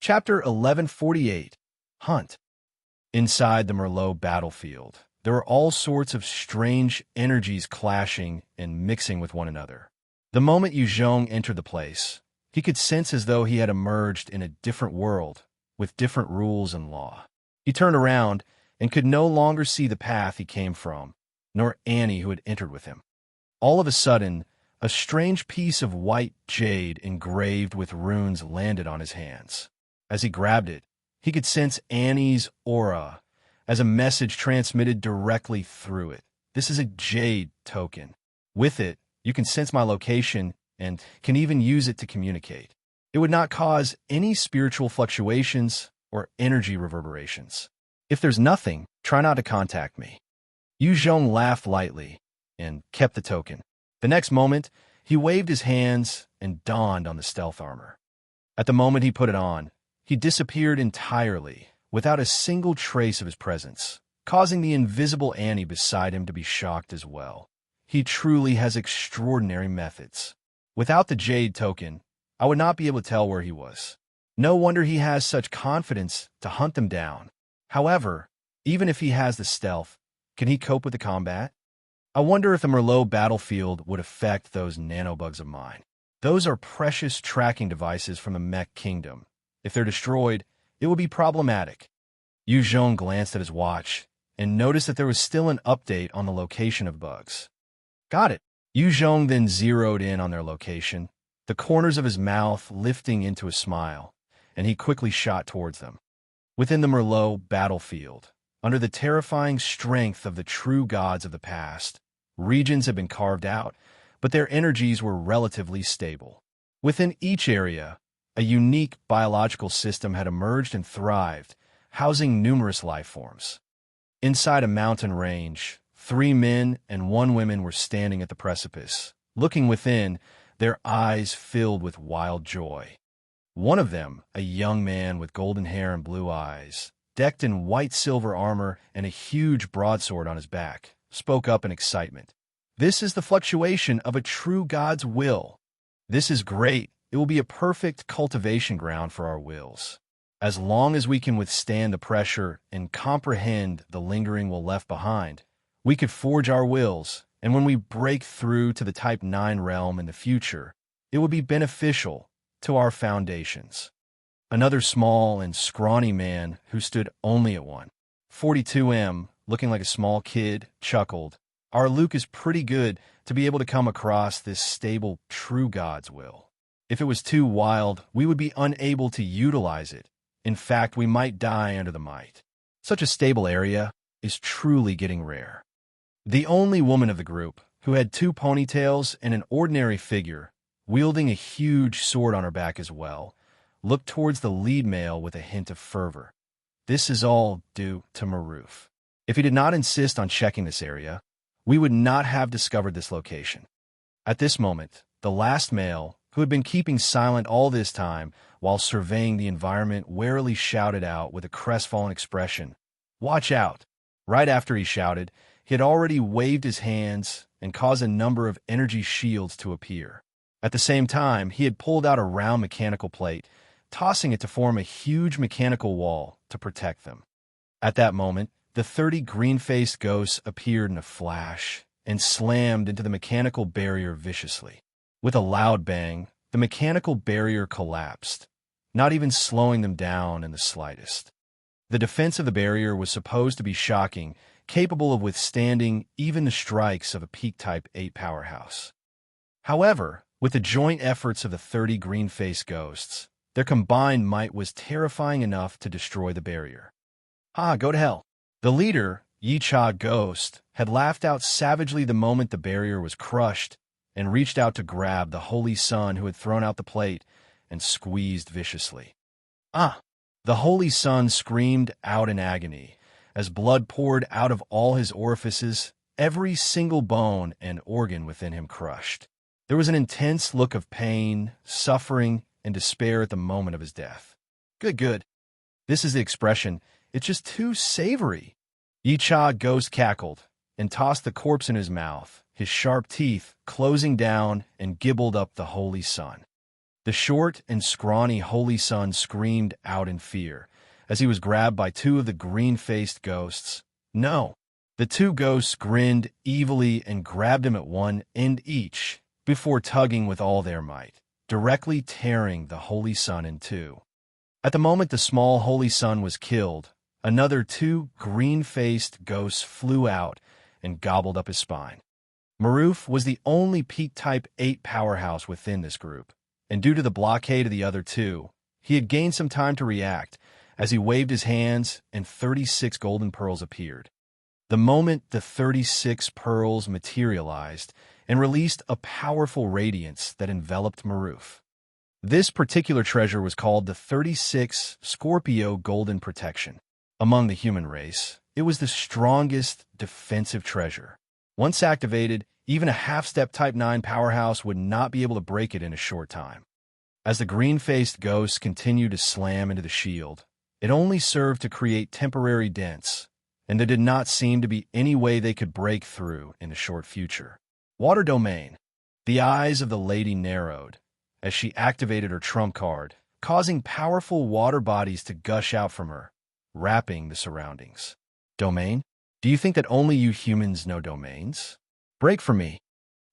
Chapter 1148. Hunt. Inside the Merlot battlefield, there were all sorts of strange energies clashing and mixing with one another. The moment Yu Zhong entered the place, he could sense as though he had emerged in a different world, with different rules and law. He turned around and could no longer see the path he came from, nor Annie who had entered with him. All of a sudden, a strange piece of white jade engraved with runes landed on his hands. As he grabbed it, he could sense Annie's aura as a message transmitted directly through it. This is a jade token. With it, you can sense my location and can even use it to communicate. It would not cause any spiritual fluctuations or energy reverberations. If there's nothing, try not to contact me. Yu Zhong laughed lightly and kept the token. The next moment, he waved his hands and donned on the stealth armor. At the moment he put it on, he disappeared entirely, without a single trace of his presence, causing the invisible Annie beside him to be shocked as well. He truly has extraordinary methods. Without the jade token, I would not be able to tell where he was. No wonder he has such confidence to hunt them down. However, even if he has the stealth, can he cope with the combat? I wonder if the Merlot battlefield would affect those nanobugs of mine. Those are precious tracking devices from the Mech Kingdom. If they're destroyed, it would be problematic. Yu Zhong glanced at his watch and noticed that there was still an update on the location of bugs. Got it. Yu Zhong then zeroed in on their location, the corners of his mouth lifting into a smile, and he quickly shot towards them. Within the Merlot battlefield, under the terrifying strength of the true gods of the past, regions had been carved out, but their energies were relatively stable. Within each area, a unique biological system had emerged and thrived, housing numerous life forms. Inside a mountain range, 3 men and 1 woman were standing at the precipice. Looking within, their eyes filled with wild joy. One of them, a young man with golden hair and blue eyes, decked in white-silver armor and a huge broadsword on his back, spoke up in excitement. "This is the fluctuation of a true god's will. This is great. It will be a perfect cultivation ground for our wills. As long as we can withstand the pressure and comprehend the lingering will left behind, we could forge our wills, and when we break through to the Type 9 realm in the future, it would be beneficial to our foundations." Another small and scrawny man who stood only at 142 looking like a small kid, chuckled. "Our Luke is pretty good to be able to come across this stable true god's will. If it was too wild, we would be unable to utilize it. In fact, we might die under the might. Such a stable area is truly getting rare." The only woman of the group, who had 2 ponytails and an ordinary figure, wielding a huge sword on her back as well, looked towards the lead male with a hint of fervor. This is all due to Maruf. If he did not insist on checking this area, we would not have discovered this location. At this moment, the last male, who had been keeping silent all this time while surveying the environment, warily shouted out with a crestfallen expression, "Watch out!" Right after he shouted, he had already waved his hands and caused a number of energy shields to appear. At the same time, he had pulled out a round mechanical plate, tossing it to form a huge mechanical wall to protect them. At that moment, the 30 green-faced ghosts appeared in a flash and slammed into the mechanical barrier viciously. With a loud bang, the mechanical barrier collapsed, not even slowing them down in the slightest. The defense of the barrier was supposed to be shocking, capable of withstanding even the strikes of a peak-type 8 powerhouse. However, with the joint efforts of the 30 green-faced ghosts, their combined might was terrifying enough to destroy the barrier. Go to hell. The leader, Yicha Ghost, had laughed out savagely the moment the barrier was crushed and reached out to grab the Holy Sun who had thrown out the plate and squeezed viciously. The Holy Sun screamed out in agony as blood poured out of all his orifices, every single bone and organ within him crushed. There was an intense look of pain, suffering, and despair at the moment of his death. Good. This is the expression. It's just too savory. Yicha Ghost cackled and tossed the corpse in his mouth, his sharp teeth closing down and gibbled up the Holy Sun. The short and scrawny Holy Son screamed out in fear as he was grabbed by two of the green-faced ghosts. No! The two ghosts grinned evilly and grabbed him at one end each before tugging with all their might, directly tearing the Holy Son in two. At the moment the small Holy Son was killed, another two green-faced ghosts flew out and gobbled up his spine. Maruf was the only Peak-type 8 powerhouse within this group, and due to the blockade of the other two, he had gained some time to react as he waved his hands and 36 golden pearls appeared. The moment the 36 pearls materialized and released a powerful radiance that enveloped Maruf. This particular treasure was called the 36 Scorpio Golden Protection. Among the human race, it was the strongest defensive treasure. Once activated, even a half-step Type 9 powerhouse would not be able to break it in a short time. As the green-faced ghosts continued to slam into the shield, it only served to create temporary dents, and there did not seem to be any way they could break through in the short future. Water Domain. The eyes of the lady narrowed as she activated her trump card, causing powerful water bodies to gush out from her, wrapping the surroundings. Domain? Do you think that only you humans know domains? Break for me.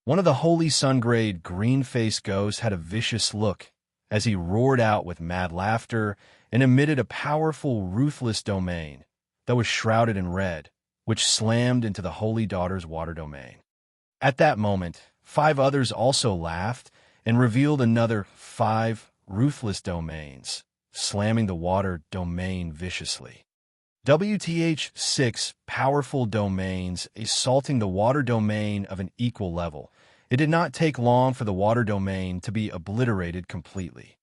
One of the Holy Sun-grade green-faced ghosts had a vicious look as he roared out with mad laughter and emitted a powerful, ruthless domain that was shrouded in red, which slammed into the Holy Daughter's water domain. At that moment, 5 others also laughed and revealed another 5 ruthless domains, slamming the water domain viciously. WTH 6 powerful domains assaulting the water domain of an equal level. It did not take long for the water domain to be obliterated completely.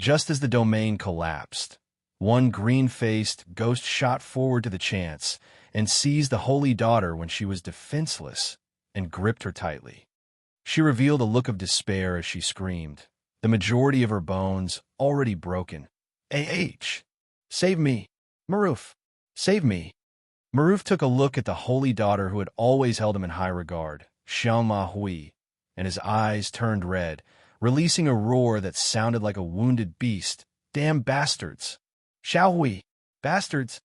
Just as the domain collapsed, one green-faced ghost shot forward to the chance and seized the Holy Daughter when she was defenseless and gripped her tightly. She revealed a look of despair as she screamed, the majority of her bones already broken. AH! Save me! Maruf! Save me! Maruf took a look at the Holy Daughter who had always held him in high regard, Xiangma Hui, and his eyes turned red, releasing a roar that sounded like a wounded beast. Damn bastards! Xiao Hui! Bastards!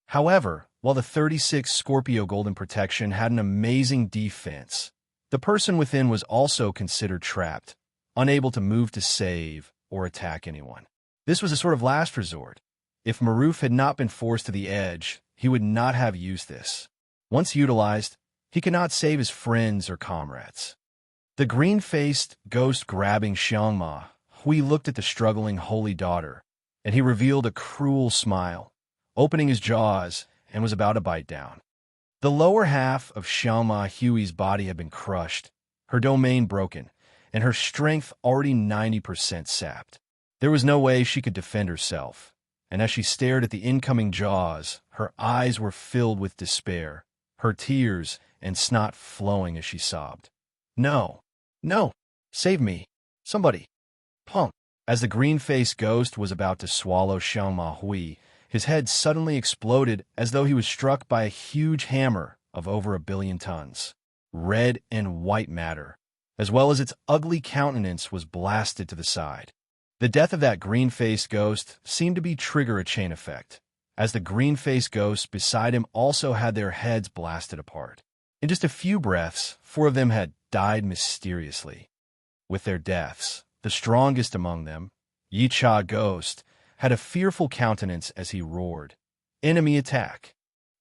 However, while the 36 Scorpio Golden Protection had an amazing defense, the person within was also considered trapped, unable to move to save or attack anyone. This was a sort of last resort. If Maruf had not been forced to the edge, he would not have used this. Once utilized, he could not save his friends or comrades. The green-faced ghost grabbing Xiangma, Hui looked at the struggling Holy Daughter, and he revealed a cruel smile, opening his jaws and was about to bite down. The lower half of Xiangma Hui's body had been crushed, her domain broken, and her strength already 90% sapped. There was no way she could defend herself, and as she stared at the incoming jaws, her eyes were filled with despair, her tears and snot flowing as she sobbed. No! No! Save me! Somebody! Pump! As the green-faced ghost was about to swallow Xiangma Hui, his head suddenly exploded as though he was struck by a huge hammer of over 1 billion tons. Red and white matter, as well as its ugly countenance, was blasted to the side. The death of that green-faced ghost seemed to be trigger a chain effect, as the green-faced ghosts beside him also had their heads blasted apart. In just a few breaths, 4 of them had died mysteriously. With their deaths, the strongest among them, Yicha Ghost, had a fearful countenance as he roared, "Enemy attack!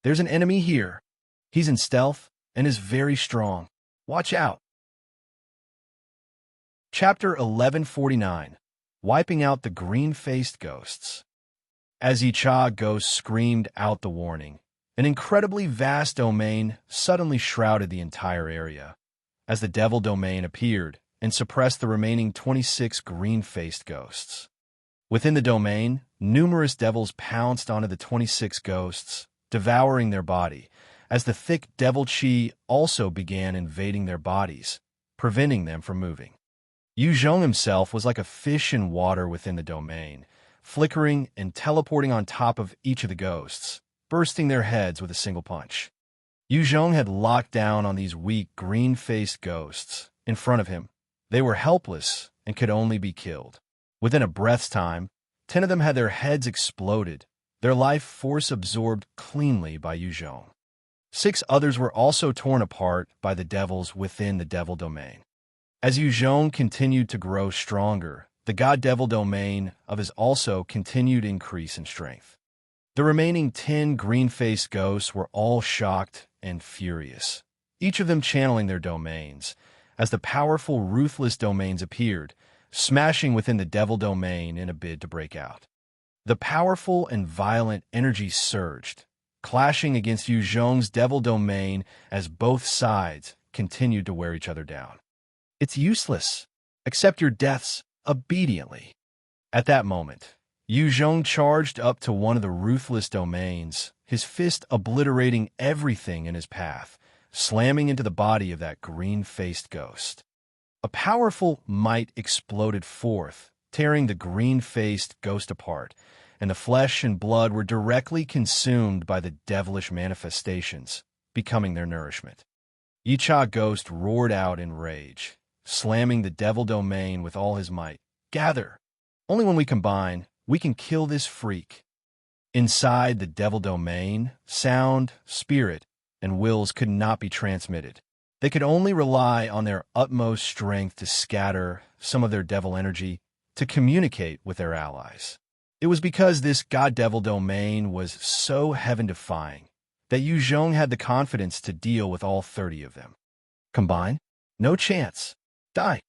There's an enemy here! He's in stealth and is very strong. Watch out!" Chapter 1149. Wiping out the green-faced ghosts. As Yicha Ghost screamed out the warning, an incredibly vast domain suddenly shrouded the entire area, as the devil domain appeared and suppressed the remaining 26 green-faced ghosts. Within the domain, numerous devils pounced onto the 26 ghosts, devouring their body, as the thick devil chi also began invading their bodies, preventing them from moving. Yu Zhong himself was like a fish in water within the domain, flickering and teleporting on top of each of the ghosts, bursting their heads with a single punch. Yu Zhong had locked down on these weak, green-faced ghosts. In front of him, they were helpless and could only be killed. Within a breath's time, 10 of them had their heads exploded, their life force absorbed cleanly by Yu Zhong. 6 others were also torn apart by the devils within the devil domain. As Yu Zhong continued to grow stronger, the god devil domain of his also continued to increase in strength. The remaining 10 green-faced ghosts were all shocked and furious, each of them channeling their domains, as the powerful, ruthless domains appeared, smashing within the devil domain in a bid to break out. The powerful and violent energy surged, clashing against Yu Zhong's devil domain as both sides continued to wear each other down. It's useless. Accept your deaths obediently. At that moment, Yu Zhong charged up to one of the ruthless domains, his fist obliterating everything in his path, slamming into the body of that green-faced ghost. A powerful might exploded forth, tearing the green-faced ghost apart, and the flesh and blood were directly consumed by the devilish manifestations, becoming their nourishment. Yicha Ghost roared out in rage, slamming the devil domain with all his might. Gather! Only when we combine, we can kill this freak. Inside the devil domain, sound, spirit, and wills could not be transmitted. They could only rely on their utmost strength to scatter some of their devil energy to communicate with their allies. It was because this god-devil domain was so heaven-defying that Yu Zhong had the confidence to deal with all 30 of them. Combine? No chance. Die.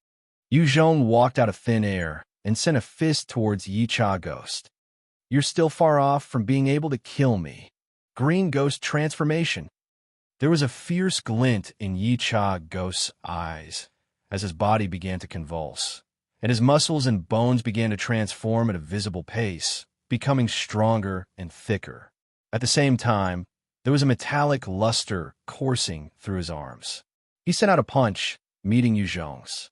Yu Zhong walked out of thin air and sent a fist towards Yicha Ghost. You're still far off from being able to kill me. Green Ghost transformation. There was a fierce glint in Yicha Ghost's eyes as his body began to convulse, and his muscles and bones began to transform at a visible pace, becoming stronger and thicker. At the same time, there was a metallic luster coursing through his arms. He sent out a punch, meeting Yu Zhong's.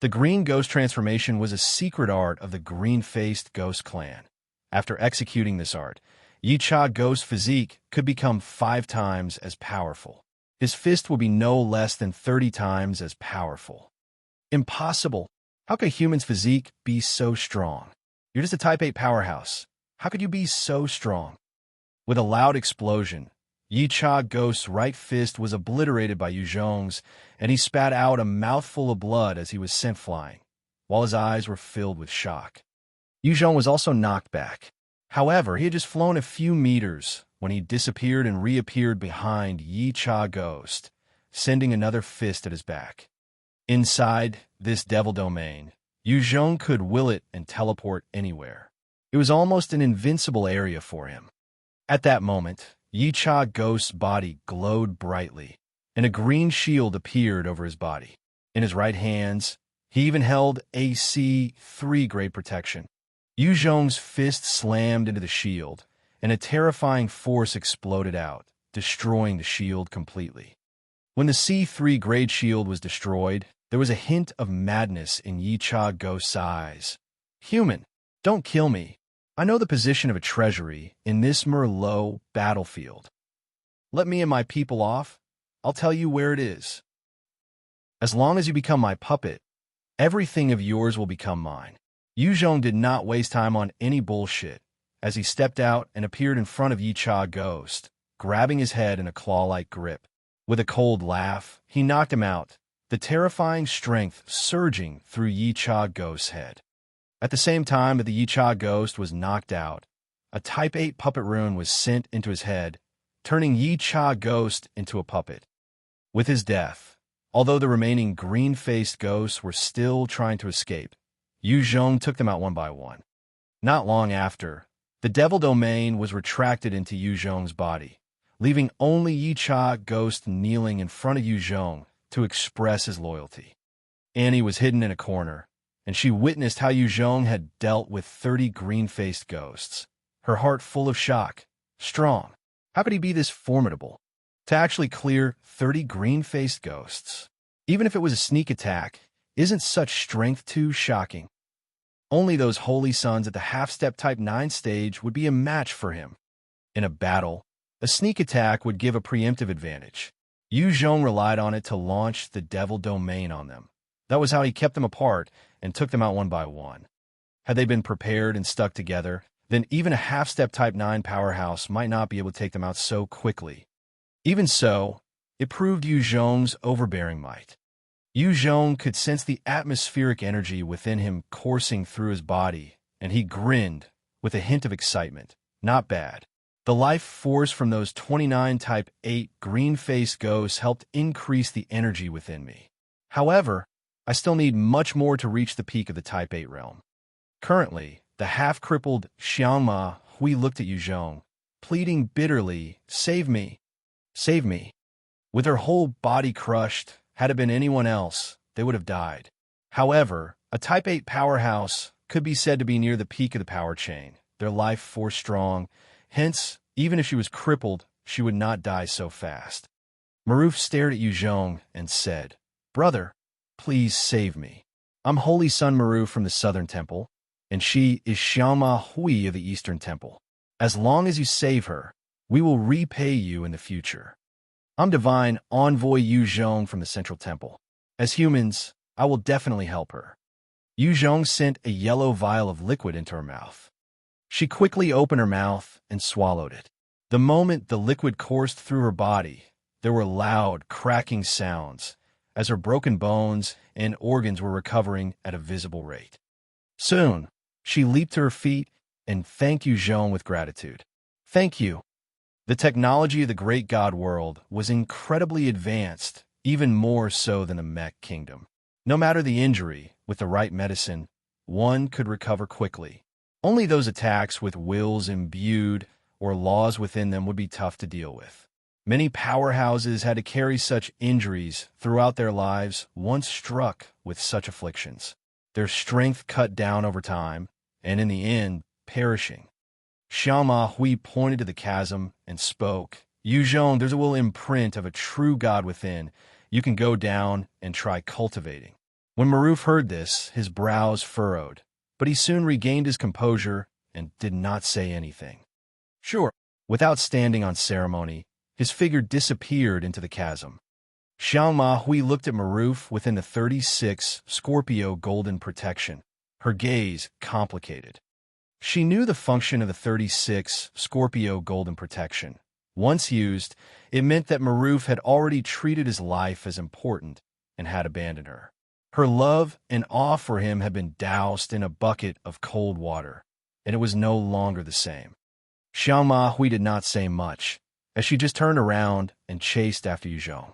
The Green Ghost transformation was a secret art of the green-faced ghost clan. After executing this art, Yicha Ghost's physique could become 5 times as powerful. His fist would be no less than 30 times as powerful. Impossible! How could a human's physique be so strong? You're just a Type 8 powerhouse. How could you be so strong? With a loud explosion, Yicha Ghost's right fist was obliterated by Yu Zhong's, and he spat out a mouthful of blood as he was sent flying, while his eyes were filled with shock. Yu Zhong was also knocked back. However, he had just flown a few meters when he disappeared and reappeared behind Yicha Ghost, sending another fist at his back. Inside this devil domain, Yu Zhong could will it and teleport anywhere. It was almost an invincible area for him. At that moment, Yicha Ghost's body glowed brightly, and a green shield appeared over his body. In his right hands, he even held AC-3 grade protection. Yu Zhong's fist slammed into the shield, and a terrifying force exploded out, destroying the shield completely. When the C3 grade shield was destroyed, there was a hint of madness in Yicha Ghost's eyes. Human, don't kill me. I know the position of a treasury in this Merlot battlefield. Let me and my people off. I'll tell you where it is. As long as you become my puppet, everything of yours will become mine. Yu Zhong did not waste time on any bullshit as he stepped out and appeared in front of Yicha Ghost, grabbing his head in a claw-like grip. With a cold laugh, he knocked him out, the terrifying strength surging through Yicha Ghost's head. At the same time that the Yicha Ghost was knocked out, a Type 8 puppet rune was sent into his head, turning Yicha Ghost into a puppet. With his death, although the remaining green-faced ghosts were still trying to escape, Yu Zhong took them out one by one. Not long after, the devil domain was retracted into Yu Zhong's body, leaving only Yicha Ghost kneeling in front of Yu Zhong to express his loyalty. Annie was hidden in a corner, and she witnessed how Yu Zhong had dealt with 30 green-faced ghosts, her heart full of shock. Strong. How could he be this formidable? To actually clear 30 green-faced ghosts, even if it was a sneak attack, isn't such strength too shocking? Only those holy sons at the half-step Type 9 stage would be a match for him. In a battle, a sneak attack would give a preemptive advantage. Yu Zhong relied on it to launch the devil domain on them. That was how he kept them apart and took them out one by one. Had they been prepared and stuck together, then even a half-step Type 9 powerhouse might not be able to take them out so quickly. Even so, it proved Yu Zhong's overbearing might. Yu Zhong could sense the atmospheric energy within him coursing through his body, and he grinned with a hint of excitement. Not bad. The life force from those 29 Type 8 green-faced ghosts helped increase the energy within me. However, I still need much more to reach the peak of the Type 8 realm. Currently, the half-crippled Xiangma Hui looked at Yu Zhong, pleading bitterly, "Save me! Save me!" With her whole body crushed, had it been anyone else, they would have died. However, a Type 8 powerhouse could be said to be near the peak of the power chain, their life force strong. Hence, even if she was crippled, she would not die so fast. Maruf stared at Yu Zhong and said, "Brother, please save me. I'm Holy Sun Maruf from the Southern Temple, and she is Xiangma Hui of the Eastern Temple. As long as you save her, we will repay you in the future. I'm Divine Envoy Yu Zhong from the Central Temple. As humans, I will definitely help her." Yu Zhong sent a yellow vial of liquid into her mouth. She quickly opened her mouth and swallowed it. The moment the liquid coursed through her body, there were loud, cracking sounds as her broken bones and organs were recovering at a visible rate. Soon, she leaped to her feet and thanked Yu Zhong with gratitude. "Thank you." The technology of the great god world was incredibly advanced, even more so than the Mech kingdom. No matter the injury, with the right medicine, one could recover quickly. Only those attacks with wills imbued or laws within them would be tough to deal with. Many powerhouses had to carry such injuries throughout their lives once struck with such afflictions. Their strength cut down over time, and in the end, perishing. Xiangma Hui pointed to the chasm and spoke. "Yu Zhong, there's a will imprint of a true god within. You can go down and try cultivating." When Maruf heard this, his brows furrowed, but he soon regained his composure and did not say anything. "Sure." Without standing on ceremony, his figure disappeared into the chasm. Xiangma Hui looked at Maruf within the 36 Scorpio golden protection, her gaze complicated. She knew the function of the 36 Scorpio golden protection. Once used, it meant that Maruf had already treated his life as important and had abandoned her. Her love and awe for him had been doused in a bucket of cold water, and it was no longer the same. Xiangma Hui did not say much, as she just turned around and chased after Yu Zhong.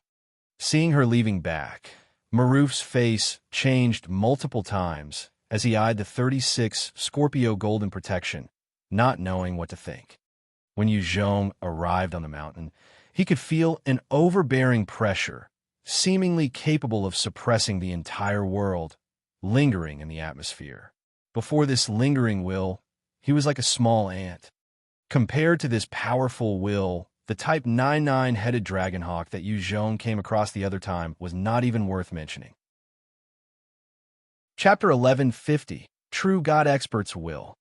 Seeing her leaving back, Maruf's face changed multiple times as he eyed the 36 Scorpio golden protection, not knowing what to think. When Yu Zhong arrived on the mountain, he could feel an overbearing pressure, seemingly capable of suppressing the entire world, lingering in the atmosphere. Before this lingering will, he was like a small ant. Compared to this powerful will, the Type 99-headed dragonhawk that Yu Zhong came across the other time was not even worth mentioning. Chapter 1150, True God Expert's Will.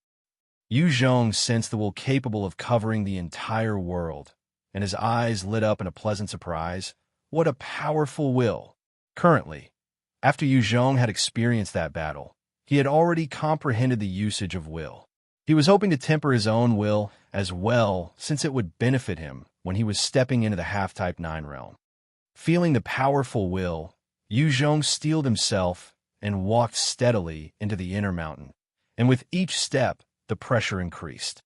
Yu Zhong sensed the will capable of covering the entire world, and his eyes lit up in a pleasant surprise. What a powerful will! Currently, after Yu Zhong had experienced that battle, he had already comprehended the usage of will. He was hoping to temper his own will as well, since it would benefit him when he was stepping into the half-Type 9 realm. Feeling the powerful will, Yu Zhong steeled himself and walked steadily into the inner mountain, and with each step, the pressure increased.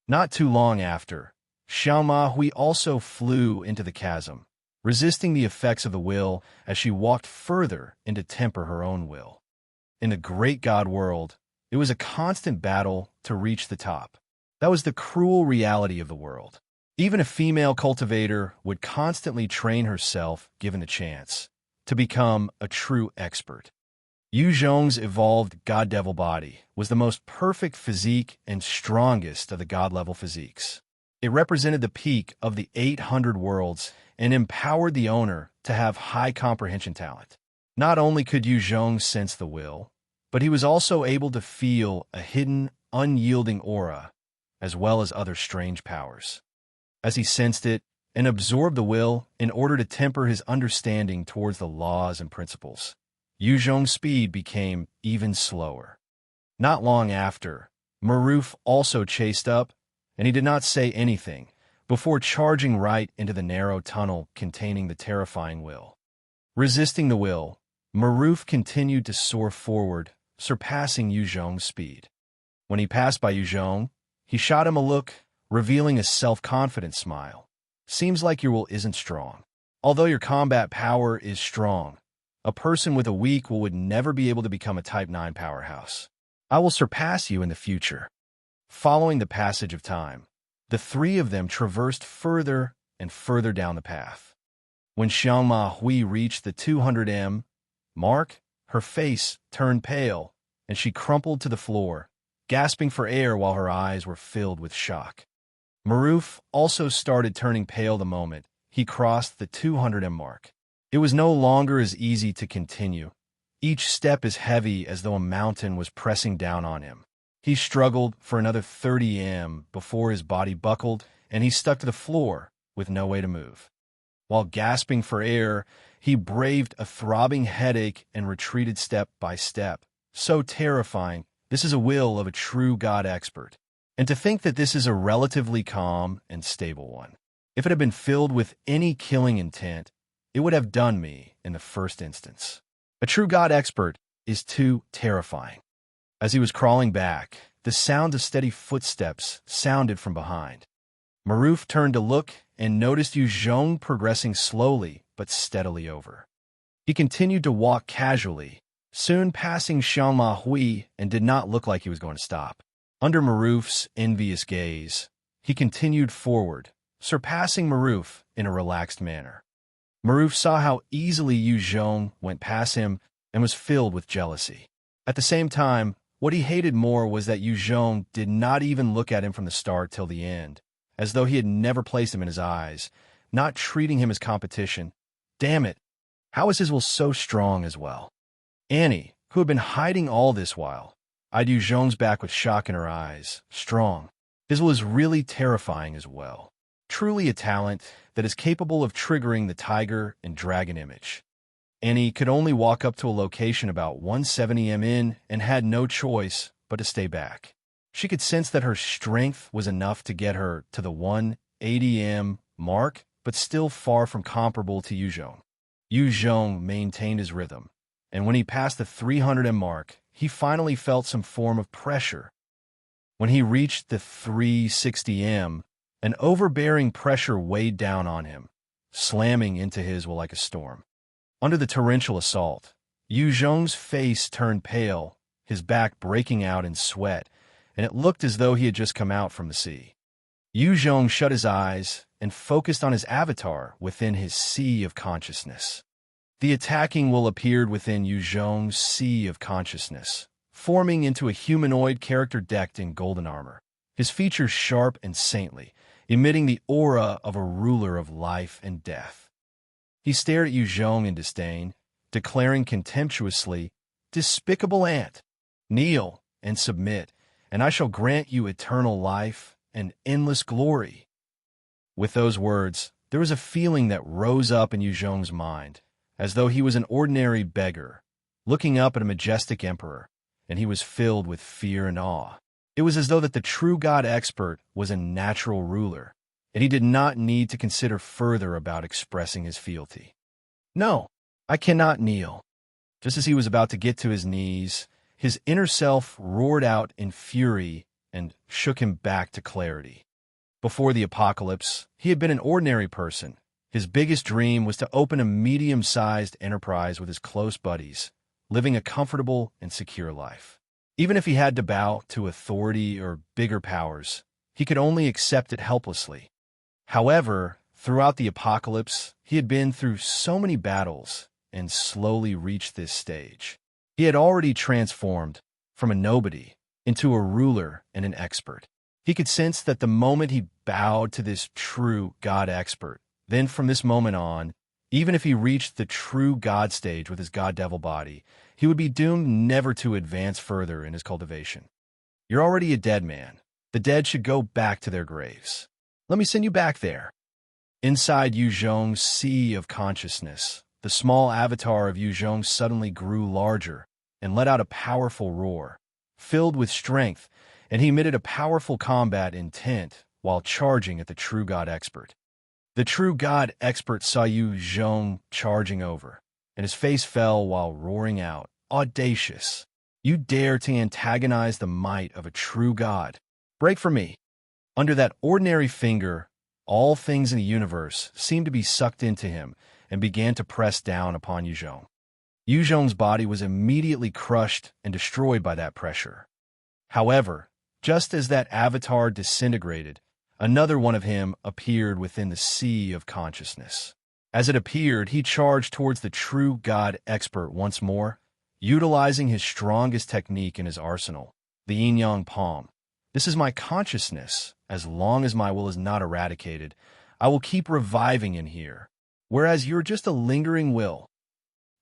Not too long after, Xiangma Hui also flew into the chasm, resisting the effects of the will as she walked further in to temper her own will. In the great god world, it was a constant battle to reach the top. That was the cruel reality of the world. Even a female cultivator would constantly train herself, given the chance, to become a true expert. Yu Zhong's evolved god-devil body was the most perfect physique and strongest of the god-level physiques. It represented the peak of the 800 worlds and empowered the owner to have high comprehension talent. Not only could Yu Zhong sense the will, but he was also able to feel a hidden, unyielding aura, as well as other strange powers. As he sensed it and absorbed the will in order to temper his understanding towards the laws and principles, Yu Zhong's speed became even slower. Not long after, Maruf also chased up, and he did not say anything before charging right into the narrow tunnel containing the terrifying will. Resisting the will, Maruf continued to soar forward, surpassing Yu Zhong's speed. When he passed by Yu Zhong, he shot him a look, revealing a self-confident smile. Seems like your will isn't strong. Although your combat power is strong, a person with a weak will would never be able to become a Type 9 powerhouse. I will surpass you in the future. Following the passage of time, the three of them traversed further and further down the path. When Xiangma Hui reached the 200 mark, her face turned pale, and she crumpled to the floor, gasping for air while her eyes were filled with shock. Maruf also started turning pale the moment he crossed the 200 mark. It was no longer as easy to continue. Each step as heavy as though a mountain was pressing down on him. He struggled for another 30 before his body buckled, and he stuck to the floor with no way to move. While gasping for air, he braved a throbbing headache and retreated step by step. So terrifying, this is a will of a true God expert. And to think that this is a relatively calm and stable one. If it had been filled with any killing intent, it would have done me in the first instance. A true God expert is too terrifying. As he was crawling back, the sound of steady footsteps sounded from behind. Maruf turned to look and noticed Yu Zhong progressing slowly but steadily over. He continued to walk casually, soon passing Xiangma Hui, and did not look like he was going to stop. Under Maruf's envious gaze, he continued forward, surpassing Maruf in a relaxed manner. Maruf saw how easily Yu Zhong went past him and was filled with jealousy. At the same time, what he hated more was that Yu Zhong did not even look at him from the start till the end, as though he had never placed him in his eyes, not treating him as competition. Damn it, how is his will so strong as well? Annie, who had been hiding all this while, eyed Yu Zhong's back with shock in her eyes. Strong. His will is really terrifying as well. Truly a talent that is capable of triggering the tiger and dragon image. Annie could only walk up to a location about 170 in and had no choice but to stay back. She could sense that her strength was enough to get her to the 180 mark, but still far from comparable to Yu Zhong. Yu Zhong maintained his rhythm, and when he passed the 300 mark, he finally felt some form of pressure. When he reached the 360 an overbearing pressure weighed down on him, slamming into his will like a storm. Under the torrential assault, Yu Zhong's face turned pale, his back breaking out in sweat, and it looked as though he had just come out from the sea. Yu Zhong shut his eyes and focused on his avatar within his sea of consciousness. The attacking will appeared within Yu Zhong's sea of consciousness, forming into a humanoid character decked in golden armor, his features sharp and saintly, emitting the aura of a ruler of life and death. He stared at Yu Zhong in disdain, declaring contemptuously, "Despicable ant! Kneel and submit, and I shall grant you eternal life and endless glory." With those words, there was a feeling that rose up in Yu Zhong's mind, as though he was an ordinary beggar, looking up at a majestic emperor, and he was filled with fear and awe. It was as though that the true God expert was a natural ruler, and he did not need to consider further about expressing his fealty. "No, I cannot kneel." Just as he was about to get to his knees, his inner self roared out in fury and shook him back to clarity. Before the apocalypse, he had been an ordinary person. His biggest dream was to open a medium-sized enterprise with his close buddies, living a comfortable and secure life. Even if he had to bow to authority or bigger powers, he could only accept it helplessly. However, throughout the apocalypse, he had been through so many battles and slowly reached this stage. He had already transformed from a nobody into a ruler and an expert. He could sense that the moment he bowed to this true God expert, then from this moment on, even if he reached the true God stage with his God-devil body, he would be doomed never to advance further in his cultivation. "You're already a dead man. The dead should go back to their graves. Let me send you back there." Inside Yu Zhong's sea of consciousness, the small avatar of Yu Zhong suddenly grew larger and let out a powerful roar, filled with strength, and he emitted a powerful combat intent while charging at the true God expert. The true God expert saw Yu Zhong charging over, and his face fell while roaring out, "Audacious! You dare to antagonize the might of a true God? Break from me!" Under that ordinary finger, all things in the universe seemed to be sucked into him and began to press down upon Yu Zhong. Yu Zhong's body was immediately crushed and destroyed by that pressure. However, just as that avatar disintegrated, another one of him appeared within the sea of consciousness. As it appeared, he charged towards the true God expert once more, utilizing his strongest technique in his arsenal, the yin-yang palm. "This is my consciousness. As long as my will is not eradicated, I will keep reviving in here. Whereas you're just a lingering will.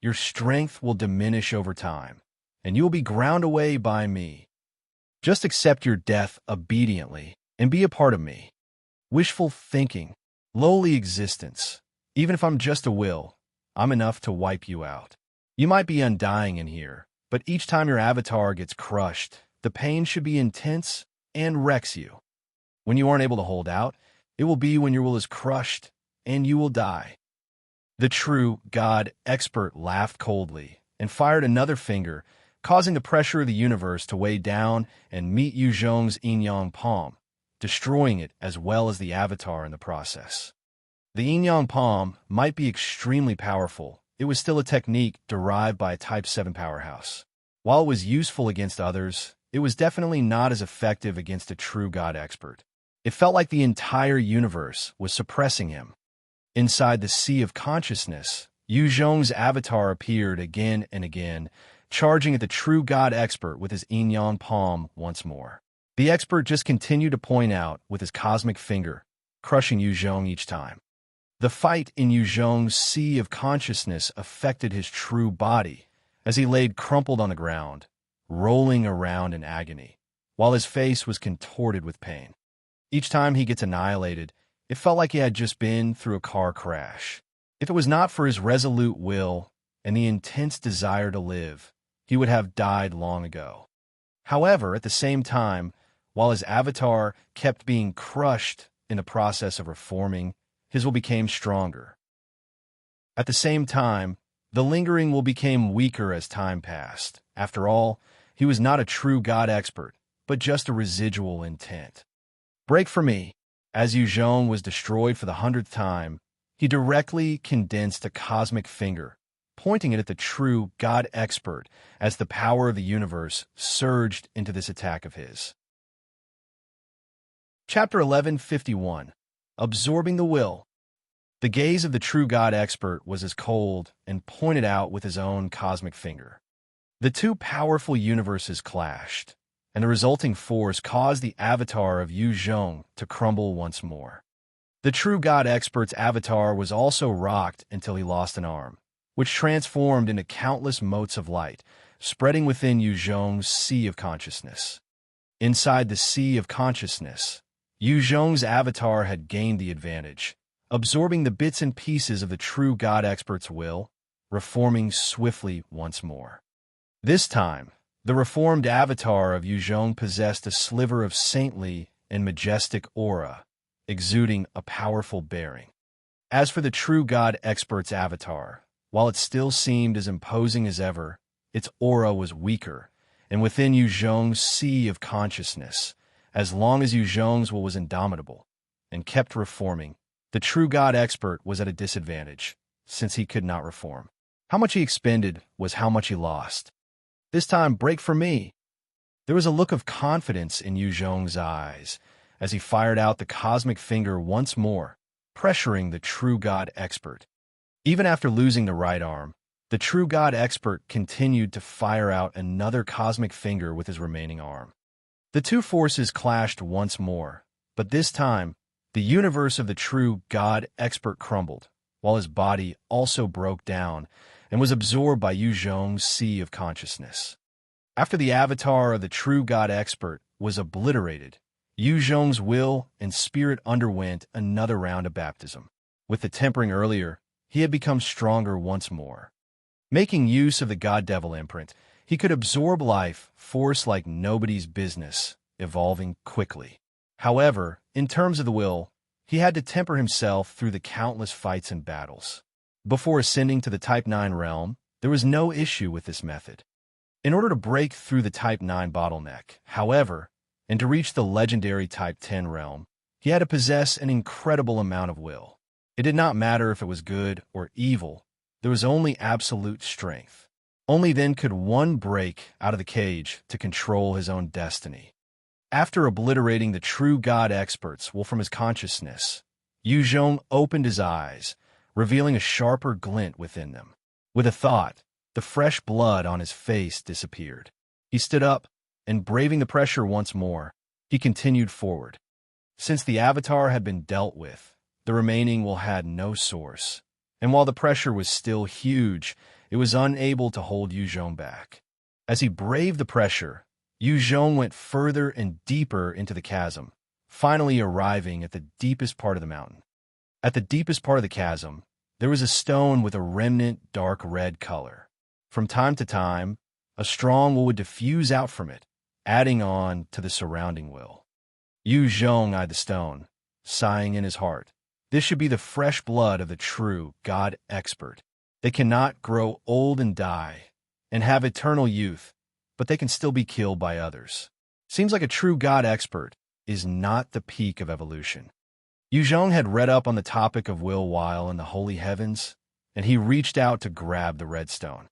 Your strength will diminish over time, and you will be ground away by me. Just accept your death obediently and be a part of me." Wishful thinking, lowly existence. Even if I'm just a will, I'm enough to wipe you out. You might be undying in here, but each time your avatar gets crushed, the pain should be intense and wrecks you. When you aren't able to hold out, it will be when your will is crushed and you will die. The true God expert laughed coldly and fired another finger, causing the pressure of the universe to weigh down and meet Yu Zhong's yin-yang palm, destroying it as well as the avatar in the process. The yin-yang palm might be extremely powerful. It was still a technique derived by a Type 7 powerhouse. While it was useful against others, it was definitely not as effective against a true God expert. It felt like the entire universe was suppressing him. Inside the sea of consciousness, Yu Zhong's avatar appeared again and again, charging at the true God expert with his yin-yang palm once more. The expert just continued to point out with his cosmic finger, crushing Yu Zhong each time. The fight in Yu Zhong's sea of consciousness affected his true body as he laid crumpled on the ground, rolling around in agony, while his face was contorted with pain. Each time he gets annihilated, it felt like he had just been through a car crash. If it was not for his resolute will and the intense desire to live, he would have died long ago. However, at the same time, while his avatar kept being crushed in the process of reforming, his will became stronger. At the same time, the lingering will became weaker as time passed. After all, he was not a true God expert, but just a residual intent. Break for me. As Yu Zhong was destroyed for the 100th time, he directly condensed a cosmic finger, pointing it at the true God expert as the power of the universe surged into this attack of his. Chapter 1151. Absorbing the Will. The gaze of the true God expert was as cold and pointed out with his own cosmic finger. The two powerful universes clashed, and the resulting force caused the avatar of Yu Zhong to crumble once more. The true God expert's avatar was also rocked until he lost an arm, which transformed into countless motes of light, spreading within Yu Zhong's sea of consciousness. Inside the sea of consciousness, Yu Zhong's avatar had gained the advantage, absorbing the bits and pieces of the true God expert's will, reforming swiftly once more. This time, the reformed avatar of Yu Zhong possessed a sliver of saintly and majestic aura, exuding a powerful bearing. As for the true God expert's avatar, while it still seemed as imposing as ever, its aura was weaker, and within Yu Zhong's sea of consciousness, as long as Yu Zhong's will was indomitable and kept reforming, the true God expert was at a disadvantage, since he could not reform. How much he expended was how much he lost. This time, break for me. There was a look of confidence in Yu Zhong's eyes as he fired out the cosmic finger once more, pressuring the true God expert. Even after losing the right arm, the true God expert continued to fire out another cosmic finger with his remaining arm. The two forces clashed once more, but this time, the universe of the true God expert crumbled, while his body also broke down and was absorbed by Yu Zhong's sea of consciousness. After the avatar of the true God expert was obliterated, Yu Zhong's will and spirit underwent another round of baptism. With the tempering earlier, he had become stronger once more. Making use of the God-Devil imprint, He could absorb life force like nobody's business, evolving quickly. However, in terms of the will, he had to temper himself through the countless fights and battles. Before ascending to the Type 9 realm, there was no issue with this method. In order to break through the Type 9 bottleneck, however, and to reach the legendary Type 10 realm, he had to possess an incredible amount of will. It did not matter if it was good or evil, there was only absolute strength. Only then could one break out of the cage to control his own destiny. After obliterating the true God experts from his consciousness, Yu Zhong opened his eyes, revealing a sharper glint within them. With a thought, the fresh blood on his face disappeared. He stood up, and braving the pressure once more, he continued forward. Since the avatar had been dealt with, the remaining will had no source, and while the pressure was still huge, it was unable to hold Yu Zhong back. As he braved the pressure, Yu Zhong went further and deeper into the chasm, finally arriving at the deepest part of the mountain. At the deepest part of the chasm, there was a stone with a remnant dark red color. From time to time, a strong will would diffuse out from it, adding on to the surrounding will. Yu Zhong eyed the stone, sighing in his heart. This should be the fresh blood of the true God expert. They cannot grow old and die, and have eternal youth, but they can still be killed by others. Seems like a true God expert is not the peak of evolution. Yu Zhong had read up on the topic of will while in the holy heavens, and he reached out to grab the red stone.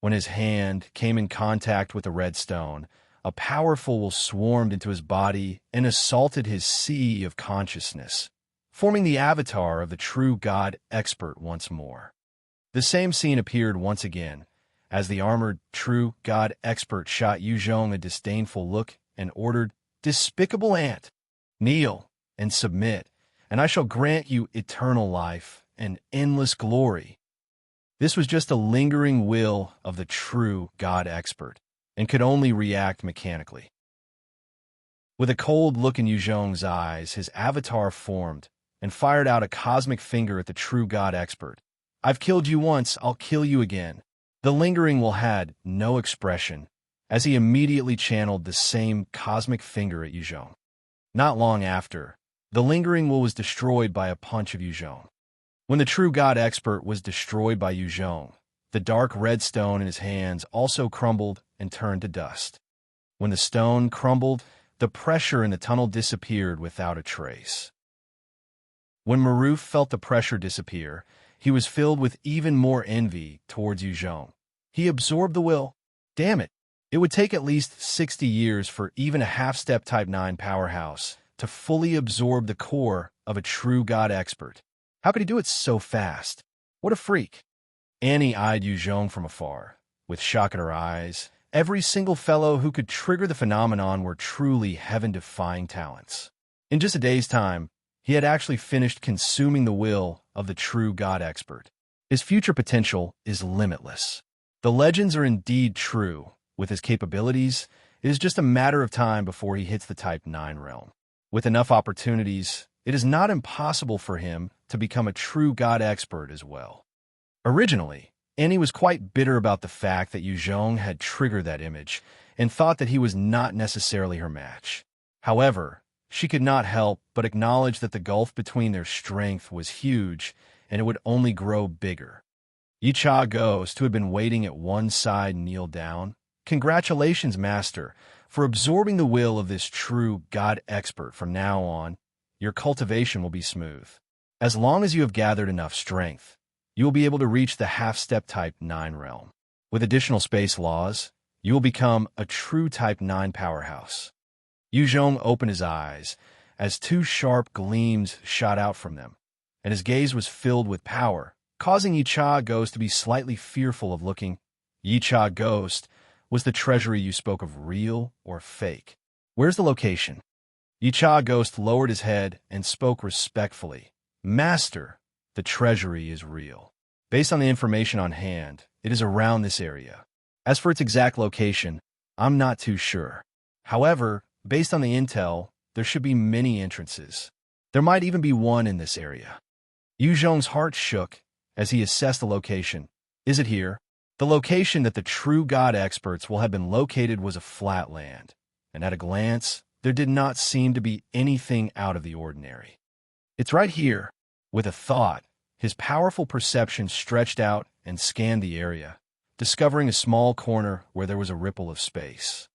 When his hand came in contact with the red stone, a powerful will swarmed into his body and assaulted his sea of consciousness, forming the avatar of the true God expert once more. The same scene appeared once again, as the armored true God expert shot Yu Zhong a disdainful look and ordered, "Despicable ant, kneel and submit, and I shall grant you eternal life and endless glory." This was just a lingering will of the true God expert, and could only react mechanically. With a cold look in Yu Zhong's eyes, his avatar formed and fired out a cosmic finger at the true God expert. "I've killed you once, I'll kill you again." The lingering will had no expression, as he immediately channeled the same cosmic finger at Yu Zhong. Not long after, the lingering will was destroyed by a punch of Yu Zhong. When the true God expert was destroyed by Yu Zhong, the dark red stone in his hands also crumbled and turned to dust. When the stone crumbled, the pressure in the tunnel disappeared without a trace. When Maruf felt the pressure disappear, he was filled with even more envy towards Yu Zhong. He absorbed the will. Damn it! It would take at least 60 years for even a half-step Type 9 powerhouse to fully absorb the core of a true God expert. How could he do it so fast? What a freak! Annie eyed Yu Zhong from afar, with shock in her eyes. Every single fellow who could trigger the phenomenon were truly heaven-defying talents. In just a day's time, he had actually finished consuming the will of the true God expert. His future potential is limitless. The legends are indeed true. With his capabilities, it is just a matter of time before he hits the Type 9 realm. With enough opportunities, it is not impossible for him to become a true God expert as well. Originally, Annie was quite bitter about the fact that Yu Zhong had triggered that image and thought that he was not necessarily her match. However, she could not help but acknowledge that the gulf between their strength was huge and it would only grow bigger. Yicha Ghost, who had been waiting at one side, kneeled down. "Congratulations, Master, for absorbing the will of this true God expert. From now on, your cultivation will be smooth. As long as you have gathered enough strength, you will be able to reach the half-step Type 9 realm. With additional space laws, you will become a true Type 9 powerhouse." Yu Zhong opened his eyes as two sharp gleams shot out from them, and his gaze was filled with power, causing Yicha Ghost to be slightly fearful of looking. "Yicha Ghost, was the treasury you spoke of real or fake? Where's the location?" Yicha Ghost lowered his head and spoke respectfully. "Master, the treasury is real. Based on the information on hand, it is around this area. As for its exact location, I'm not too sure. However, based on the intel, there should be many entrances. There might even be one in this area." Yu Zhong's heart shook as he assessed the location. "Is it here?" The location that the true god experts will have been located was a flat land, and at a glance, there did not seem to be anything out of the ordinary. It's right here. With a thought, his powerful perception stretched out and scanned the area, discovering a small corner where there was a ripple of space.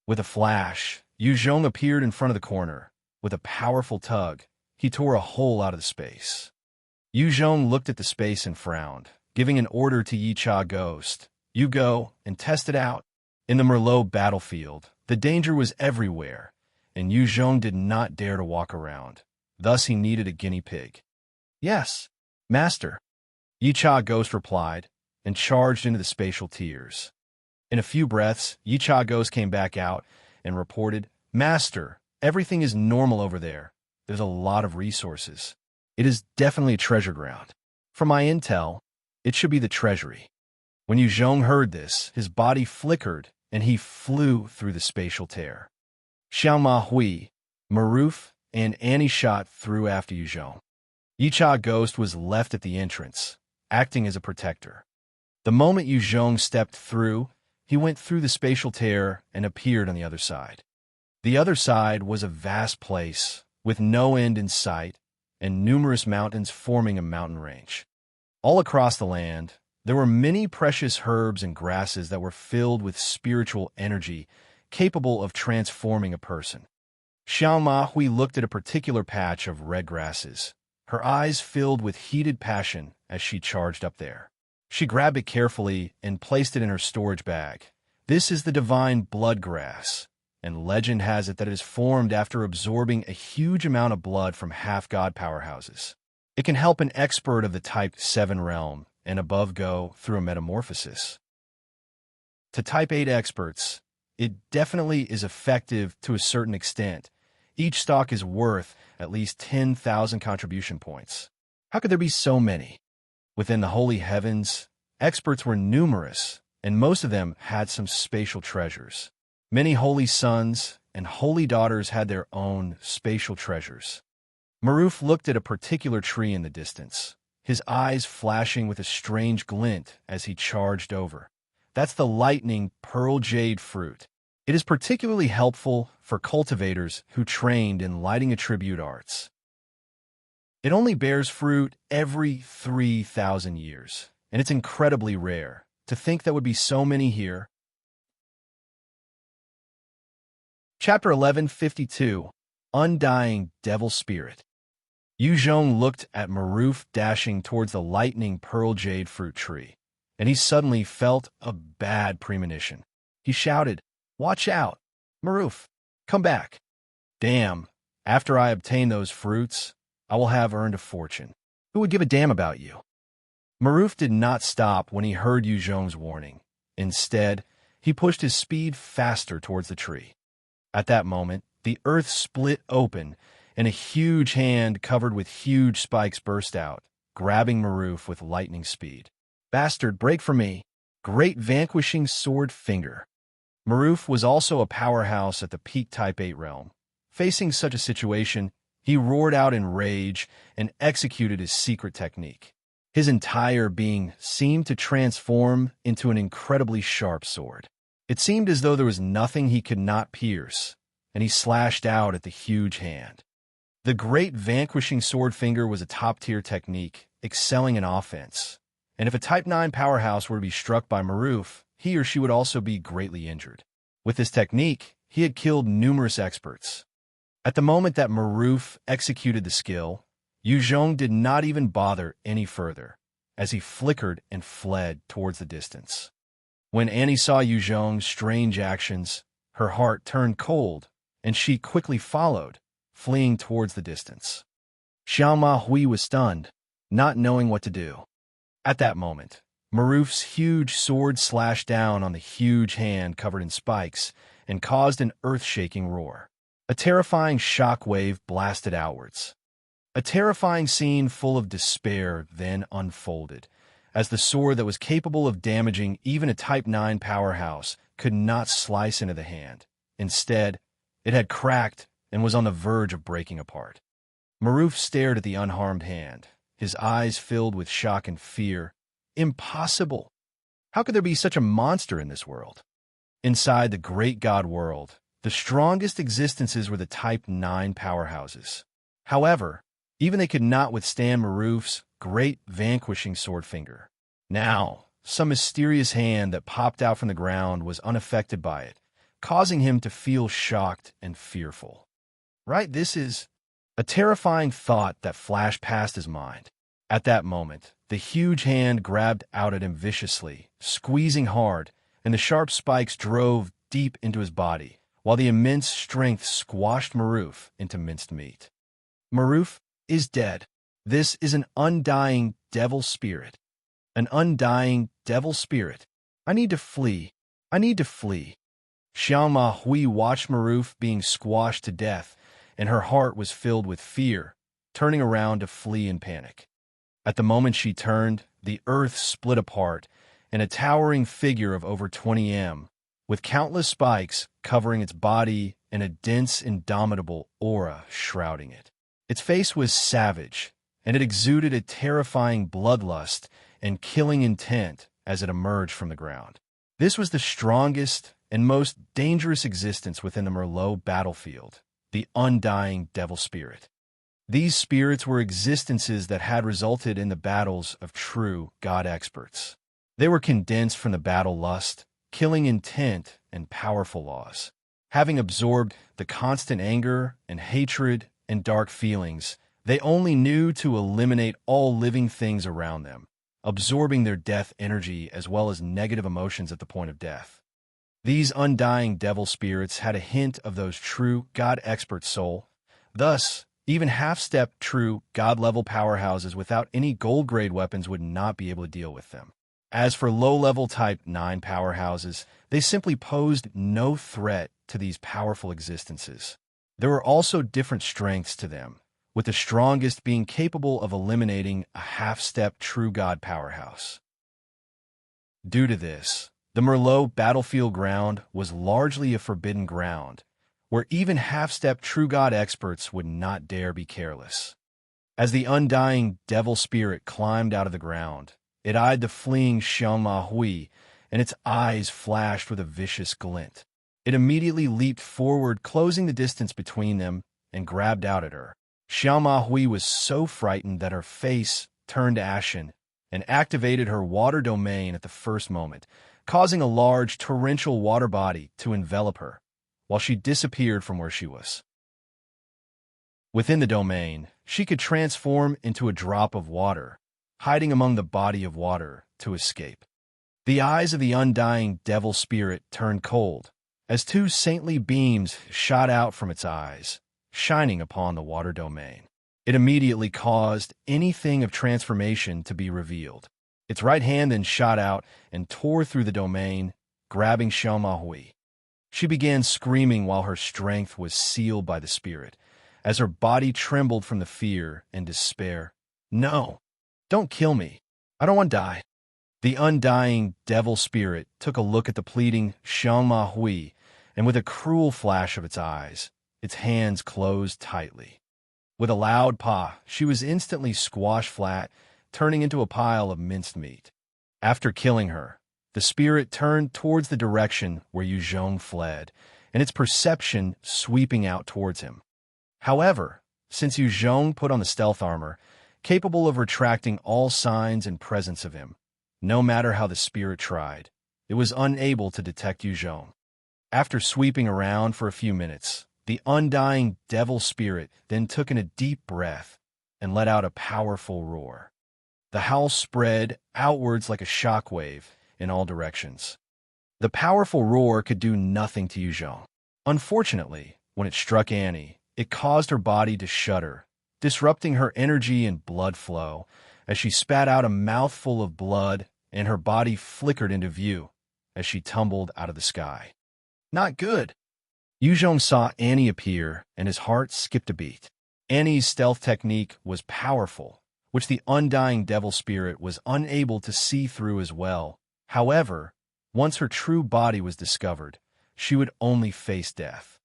With a flash, Yu Zhong appeared in front of the corner. With a powerful tug, he tore a hole out of the space. Yu Zhong looked at the space and frowned, giving an order to Yi Cha Ghost. You go and test it out. In the Merlot battlefield, the danger was everywhere, and Yu Zhong did not dare to walk around. Thus he needed a guinea pig. Yes, master, Yi Cha Ghost replied, and charged into the spatial tiers. In a few breaths, Yi Cha Ghost came back out and reported, Master, everything is normal over there. There's a lot of resources. It is definitely a treasure ground. From my intel, it should be the treasury. When Yu Zhong heard this, his body flickered, and he flew through the spatial tear. Xiao Ma Hui, Maruf, and Annie shot through after Yu Zhong. Yi Cha Ghost was left at the entrance, acting as a protector. The moment Yu Zhong stepped through, he went through the spatial tear and appeared on the other side. The other side was a vast place, with no end in sight, and numerous mountains forming a mountain range. All across the land, there were many precious herbs and grasses that were filled with spiritual energy, capable of transforming a person. Xiao Ma Hui looked at a particular patch of red grasses, her eyes filled with heated passion as she charged up there. She grabbed it carefully and placed it in her storage bag. This is the divine blood grass, and legend has it that it is formed after absorbing a huge amount of blood from half-god powerhouses. It can help an expert of the Type 7 realm and above go through a metamorphosis. To Type 8 experts, it definitely is effective to a certain extent. Each stock is worth at least 10,000 contribution points. How could there be so many? Within the holy heavens, experts were numerous, and most of them had some spatial treasures. Many holy sons and holy daughters had their own spatial treasures. Maruf looked at a particular tree in the distance, his eyes flashing with a strange glint as he charged over. That's the lightning pearl jade fruit. It is particularly helpful for cultivators who trained in lighting attribute arts. It only bears fruit every 3,000 years, and it's incredibly rare. To think that would be so many here. Chapter 1152, Undying Devil Spirit. Yu Zhong looked at Maruf dashing towards the lightning pearl jade fruit tree, and he suddenly felt a bad premonition. He shouted, Watch out! Maruf, come back! Damn, after I obtain those fruits, I will have earned a fortune. Who would give a damn about you? Maruf did not stop when he heard Yu Zhong's warning. Instead, he pushed his speed faster towards the tree. At that moment, the earth split open, and a huge hand covered with huge spikes burst out, grabbing Maruf with lightning speed. Bastard, break from me! Great vanquishing sword finger! Maruf was also a powerhouse at the peak Type 8 realm. Facing such a situation, he roared out in rage and executed his secret technique. His entire being seemed to transform into an incredibly sharp sword. It seemed as though there was nothing he could not pierce, and he slashed out at the huge hand. The great vanquishing sword finger was a top-tier technique, excelling in offense, and if a Type 9 powerhouse were to be struck by Maruf, he or she would also be greatly injured. With this technique, he had killed numerous experts. At the moment that Maruf executed the skill, Yu Zhong did not even bother any further, as he flickered and fled towards the distance. When Annie saw Yu Zhong's strange actions, her heart turned cold, and she quickly followed, fleeing towards the distance. Xiao Ma Hui was stunned, not knowing what to do. At that moment, Maruf's huge sword slashed down on the huge hand covered in spikes and caused an earth-shaking roar. A terrifying shock wave blasted outwards. A terrifying scene full of despair then unfolded, as the sword that was capable of damaging even a Type 9 powerhouse could not slice into the hand. Instead, it had cracked and was on the verge of breaking apart. Maruf stared at the unharmed hand, his eyes filled with shock and fear. Impossible! How could there be such a monster in this world? Inside the great god world, the strongest existences were the Type 9 powerhouses. However, even they could not withstand Maruf's great vanquishing sword finger. Now, some mysterious hand that popped out from the ground was unaffected by it, causing him to feel shocked and fearful. Right, this is a terrifying thought that flashed past his mind. At that moment, the huge hand grabbed out at him viciously, squeezing hard, and the sharp spikes drove deep into his body, while the immense strength squashed Maruf into minced meat. Maruf is dead. This is an undying devil spirit. An undying devil spirit. I need to flee. I need to flee. Xiao Ma Hui watched Maruf being squashed to death, and her heart was filled with fear, turning around to flee in panic. At the moment she turned, the earth split apart, and a towering figure of over 20 m, with countless spikes covering its body and a dense, indomitable aura shrouding it. Its face was savage, and it exuded a terrifying bloodlust and killing intent as it emerged from the ground. This was the strongest and most dangerous existence within the Merlot battlefield, the Undying Devil Spirit. These spirits were existences that had resulted in the battles of true God experts. They were condensed from the battle lust, killing intent, and powerful laws. Having absorbed the constant anger and hatred and dark feelings, they only knew to eliminate all living things around them, absorbing their death energy as well as negative emotions at the point of death. These undying devil spirits had a hint of those true God expert soul. Thus, even half-step true God-level powerhouses without any gold-grade weapons would not be able to deal with them. As for low-level Type 9 powerhouses, they simply posed no threat to these powerful existences. There were also different strengths to them, with the strongest being capable of eliminating a half-step true God powerhouse. Due to this, the Merlot battlefield ground was largely a forbidden ground, where even half-step true God experts would not dare be careless. As the undying devil spirit climbed out of the ground, it eyed the fleeing Xiao Ma Hui, and its eyes flashed with a vicious glint. It immediately leaped forward, closing the distance between them, and grabbed out at her. Xiao Ma Hui was so frightened that her face turned ashen and activated her water domain at the first moment, causing a large torrential water body to envelop her, while she disappeared from where she was. Within the domain, she could transform into a drop of water, hiding among the body of water to escape. The eyes of the undying devil spirit turned cold, as two saintly beams shot out from its eyes, shining upon the water domain. It immediately caused anything of transformation to be revealed. Its right hand then shot out and tore through the domain, grabbing Xiao Ma Hui. She began screaming while her strength was sealed by the spirit, as her body trembled from the fear and despair. "No, don't kill me. I don't want to die." The undying devil spirit took a look at the pleading Xiao Ma Hui, and with a cruel flash of its eyes, its hands closed tightly. With a loud paw, she was instantly squashed flat, turning into a pile of minced meat. After killing her, the spirit turned towards the direction where Yu Zhong fled, and its perception sweeping out towards him. However, since Yu Zhong put on the stealth armor, capable of retracting all signs and presence of him, no matter how the spirit tried, it was unable to detect Yu Zhong. After sweeping around for a few minutes, the undying devil spirit then took in a deep breath and let out a powerful roar. The howl spread outwards like a shockwave in all directions. The powerful roar could do nothing to Yu Zhong. Unfortunately, when it struck Annie, it caused her body to shudder, disrupting her energy and blood flow as she spat out a mouthful of blood, and her body flickered into view as she tumbled out of the sky. Not good. Yu Zhong saw Annie appear, and his heart skipped a beat. Annie's stealth technique was powerful, which the undying devil spirit was unable to see through as well. However, once her true body was discovered, she would only face death.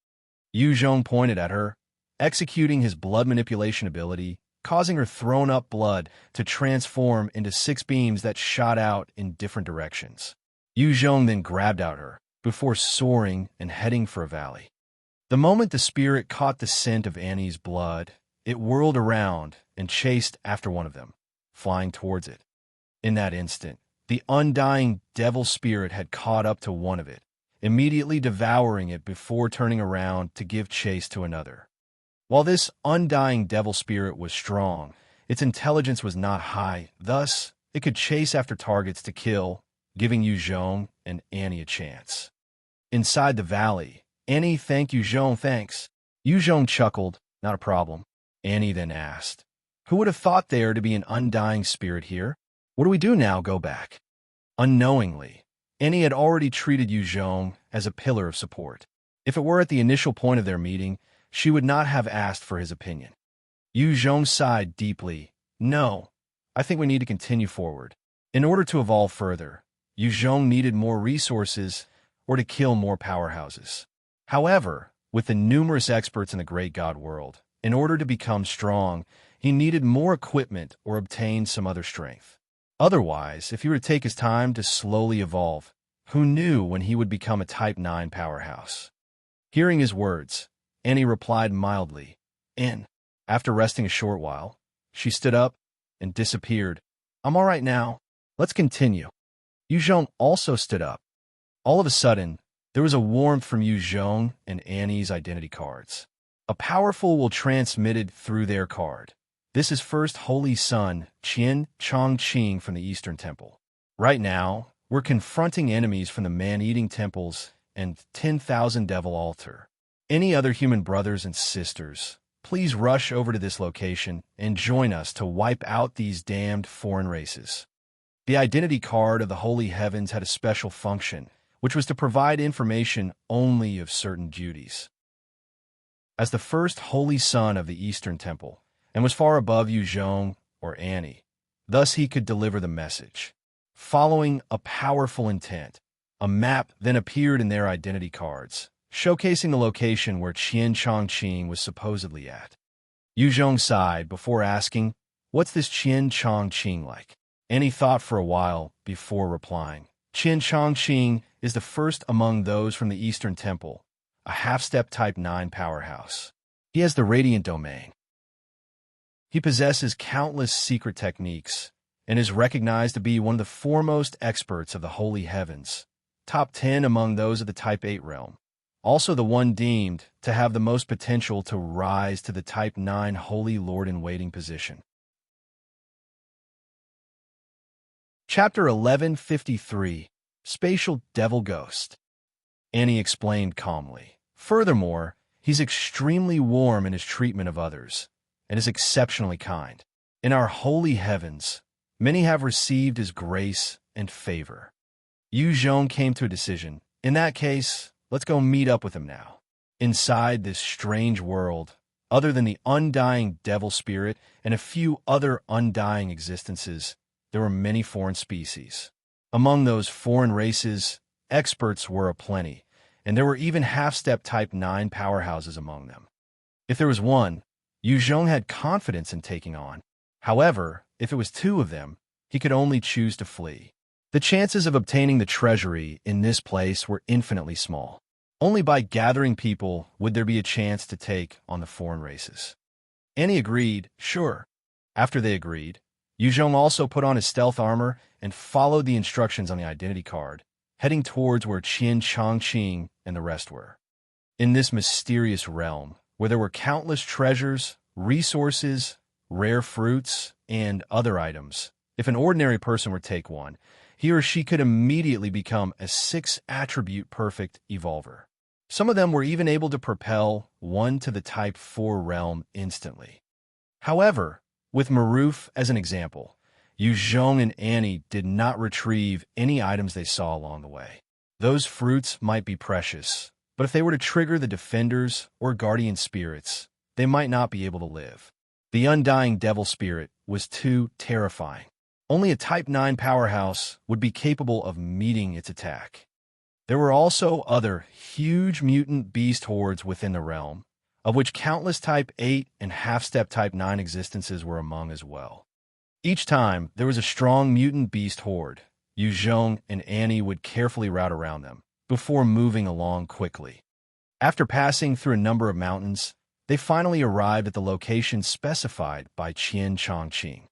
Yu Zhong pointed at her, executing his blood manipulation ability, causing her thrown-up blood to transform into 6 beams that shot out in different directions. Yu Zhong then grabbed at her, before soaring and heading for a valley. The moment the spirit caught the scent of Annie's blood, it whirled around and chased after one of them, flying towards it. In that instant, the undying devil spirit had caught up to one of it, immediately devouring it before turning around to give chase to another. While this undying devil spirit was strong, its intelligence was not high, thus, it could chase after targets to kill, giving Yu Zhong and Annie a chance. Inside the valley, Annie thanked Yu Zhong. Thanks. Yu Zhong chuckled, not a problem. Annie then asked, who would have thought there to be an undying spirit here? What do we do now? Go back. Unknowingly, Annie had already treated Yu Zhong as a pillar of support. If it were at the initial point of their meeting, she would not have asked for his opinion. Yu Zhong sighed deeply. No, I think we need to continue forward. In order to evolve further, Yu Zhong needed more resources or to kill more powerhouses. However, with the numerous experts in the great god world, in order to become strong, he needed more equipment or obtain some other strength. Otherwise, if he were to take his time to slowly evolve, who knew when he would become a Type 9 powerhouse? Hearing his words, Annie replied mildly, "In." After resting a short while, she stood up and disappeared. I'm all right now. Let's continue. Yu Zhong also stood up. All of a sudden, there was a warmth from Yu Zhong and Annie's identity cards. A powerful will transmitted through their card. This is First Holy Son, Qian Chongqing from the Eastern Temple. Right now, we're confronting enemies from the man-eating temples and 10,000 Devil Altar. Any other human brothers and sisters, please rush over to this location and join us to wipe out these damned foreign races. The identity card of the Holy Heavens had a special function, which was to provide information only of certain duties. As the first Holy Son of the Eastern Temple, and was far above Yu Zhong or Annie, thus he could deliver the message. Following a powerful intent, a map then appeared in their identity cards, showcasing the location where Qian Chongqing was supposedly at. Yu Zhong sighed before asking, "What's this Qian Chongqing like?" Annie thought for a while before replying. Qian Chongqing is the first among those from the Eastern Temple, a half-step Type 9 powerhouse. He has the Radiant Domain. He possesses countless secret techniques and is recognized to be one of the foremost experts of the Holy Heavens, top 10 among those of the Type 8 realm. Also the one deemed to have the most potential to rise to the Type 9 Holy Lord-in-Waiting position. Chapter 1153, Spatial Devil Ghost. Annie explained calmly. Furthermore, he's extremely warm in his treatment of others, and is exceptionally kind. In our holy heavens, many have received his grace and favor. Yu Zhong came to a decision. In that case, let's go meet up with him now. Inside this strange world, other than the undying devil spirit and a few other undying existences, there were many foreign species. Among those foreign races, experts were aplenty, and there were even half-step Type 9 powerhouses among them. If there was one, Yu Zhong had confidence in taking on. However, if it was 2 of them, he could only choose to flee. The chances of obtaining the treasury in this place were infinitely small. Only by gathering people would there be a chance to take on the foreign races. Annie agreed, sure. After they agreed, Yu Zhong also put on his stealth armor and followed the instructions on the identity card, heading towards where Qian Chongqing and the rest were. In this mysterious realm, where there were countless treasures, resources, rare fruits, and other items, if an ordinary person were to take one, he or she could immediately become a 6-attribute perfect evolver. Some of them were even able to propel one to the Type 4 realm instantly. However, with Maruf as an example, Yu Zhong and Annie did not retrieve any items they saw along the way. Those fruits might be precious, but if they were to trigger the defenders or guardian spirits, they might not be able to live. The undying devil spirit was too terrifying. Only a Type 9 powerhouse would be capable of meeting its attack. There were also other huge mutant beast hordes within the realm, of which countless Type 8 and half-step Type 9 existences were among as well. Each time, there was a strong mutant beast horde. Yu Zhong and Annie would carefully route around them, before moving along quickly. After passing through a number of mountains, they finally arrived at the location specified by Qian Chongqing.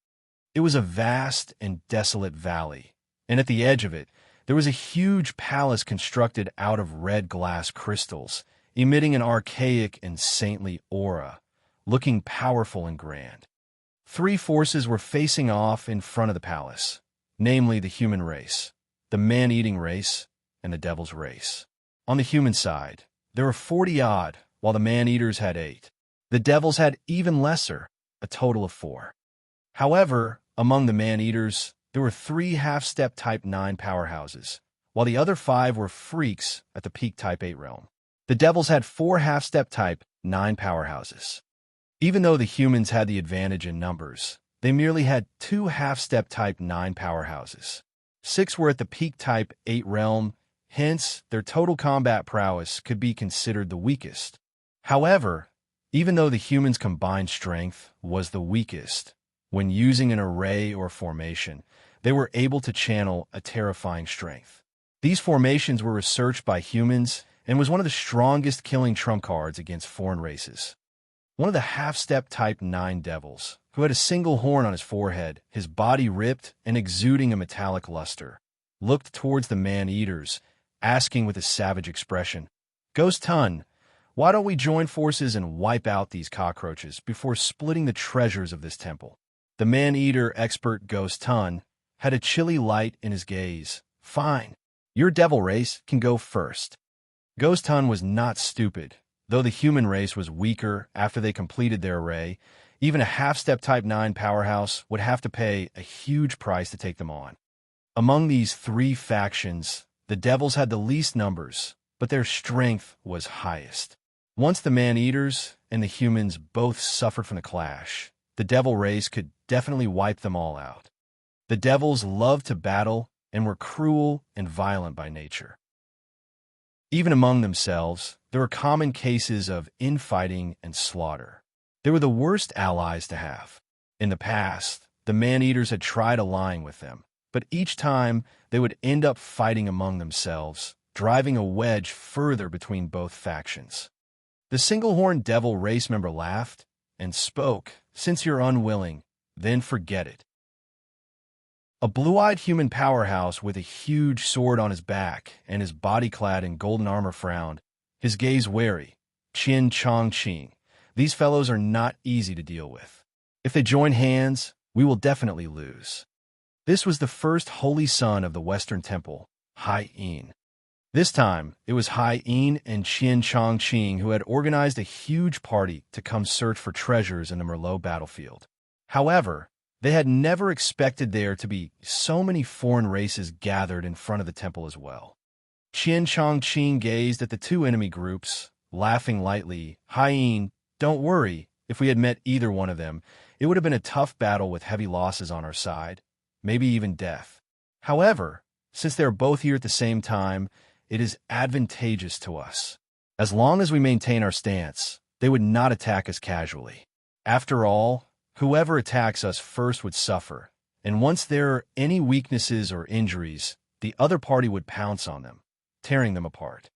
It was a vast and desolate valley, and at the edge of it, there was a huge palace constructed out of red glass crystals, emitting an archaic and saintly aura, looking powerful and grand. 3 forces were facing off in front of the palace, namely the human race, the man-eating race, and the devil's race. On the human side, there were 40-odd, while the man-eaters had 8. The devils had even lesser, a total of 4. However, among the man-eaters, there were 3 half-step Type 9 powerhouses, while the other 5 were freaks at the peak Type 8 realm. The devils had 4 half-step Type 9 powerhouses. Even though the humans had the advantage in numbers, they merely had 2 half-step Type 9 powerhouses. 6 were at the peak Type 8 realm, hence their total combat prowess could be considered the weakest. However, even though the humans' combined strength was the weakest, when using an array or formation, they were able to channel a terrifying strength. These formations were researched by humans and was one of the strongest killing trump cards against foreign races. One of the half-step Type 9 devils, who had a single horn on his forehead, his body ripped and exuding a metallic luster, looked towards the man-eaters, asking with a savage expression, "Ghost Hun, why don't we join forces and wipe out these cockroaches before splitting the treasures of this temple?" The man-eater expert Ghost Hun had a chilly light in his gaze. "Fine, your devil race can go first." Ghost Hun was not stupid. Though the human race was weaker after they completed their array, even a half-step Type 9 powerhouse would have to pay a huge price to take them on. Among these 3 factions, the devils had the least numbers, but their strength was highest. Once the man-eaters and the humans both suffered from the clash, the devil race could definitely wipe them all out. The devils loved to battle and were cruel and violent by nature. Even among themselves, there were common cases of infighting and slaughter. They were the worst allies to have. In the past, the man-eaters had tried allying with them, but each time they would end up fighting among themselves, driving a wedge further between both factions. The single-horned devil race member laughed and spoke, "Since you're unwilling, then forget it." A blue-eyed human powerhouse with a huge sword on his back and his body clad in golden armor frowned, his gaze wary. "Qian Chongqing, these fellows are not easy to deal with. If they join hands, we will definitely lose." This was the first holy son of the Western Temple, Hai Yin. This time, it was Hai Yin and Qian Chongqing who had organized a huge party to come search for treasures in the Merlot battlefield. However, they had never expected there to be so many foreign races gathered in front of the temple as well. Qian Chongqing gazed at the 2 enemy groups, laughing lightly. "Hai Yin, don't worry. If we had met either one of them, it would have been a tough battle with heavy losses on our side, maybe even death. However, since they are both here at the same time, it is advantageous to us. As long as we maintain our stance, they would not attack us casually. After all, whoever attacks us first would suffer, and once there are any weaknesses or injuries, the other party would pounce on them, tearing them apart."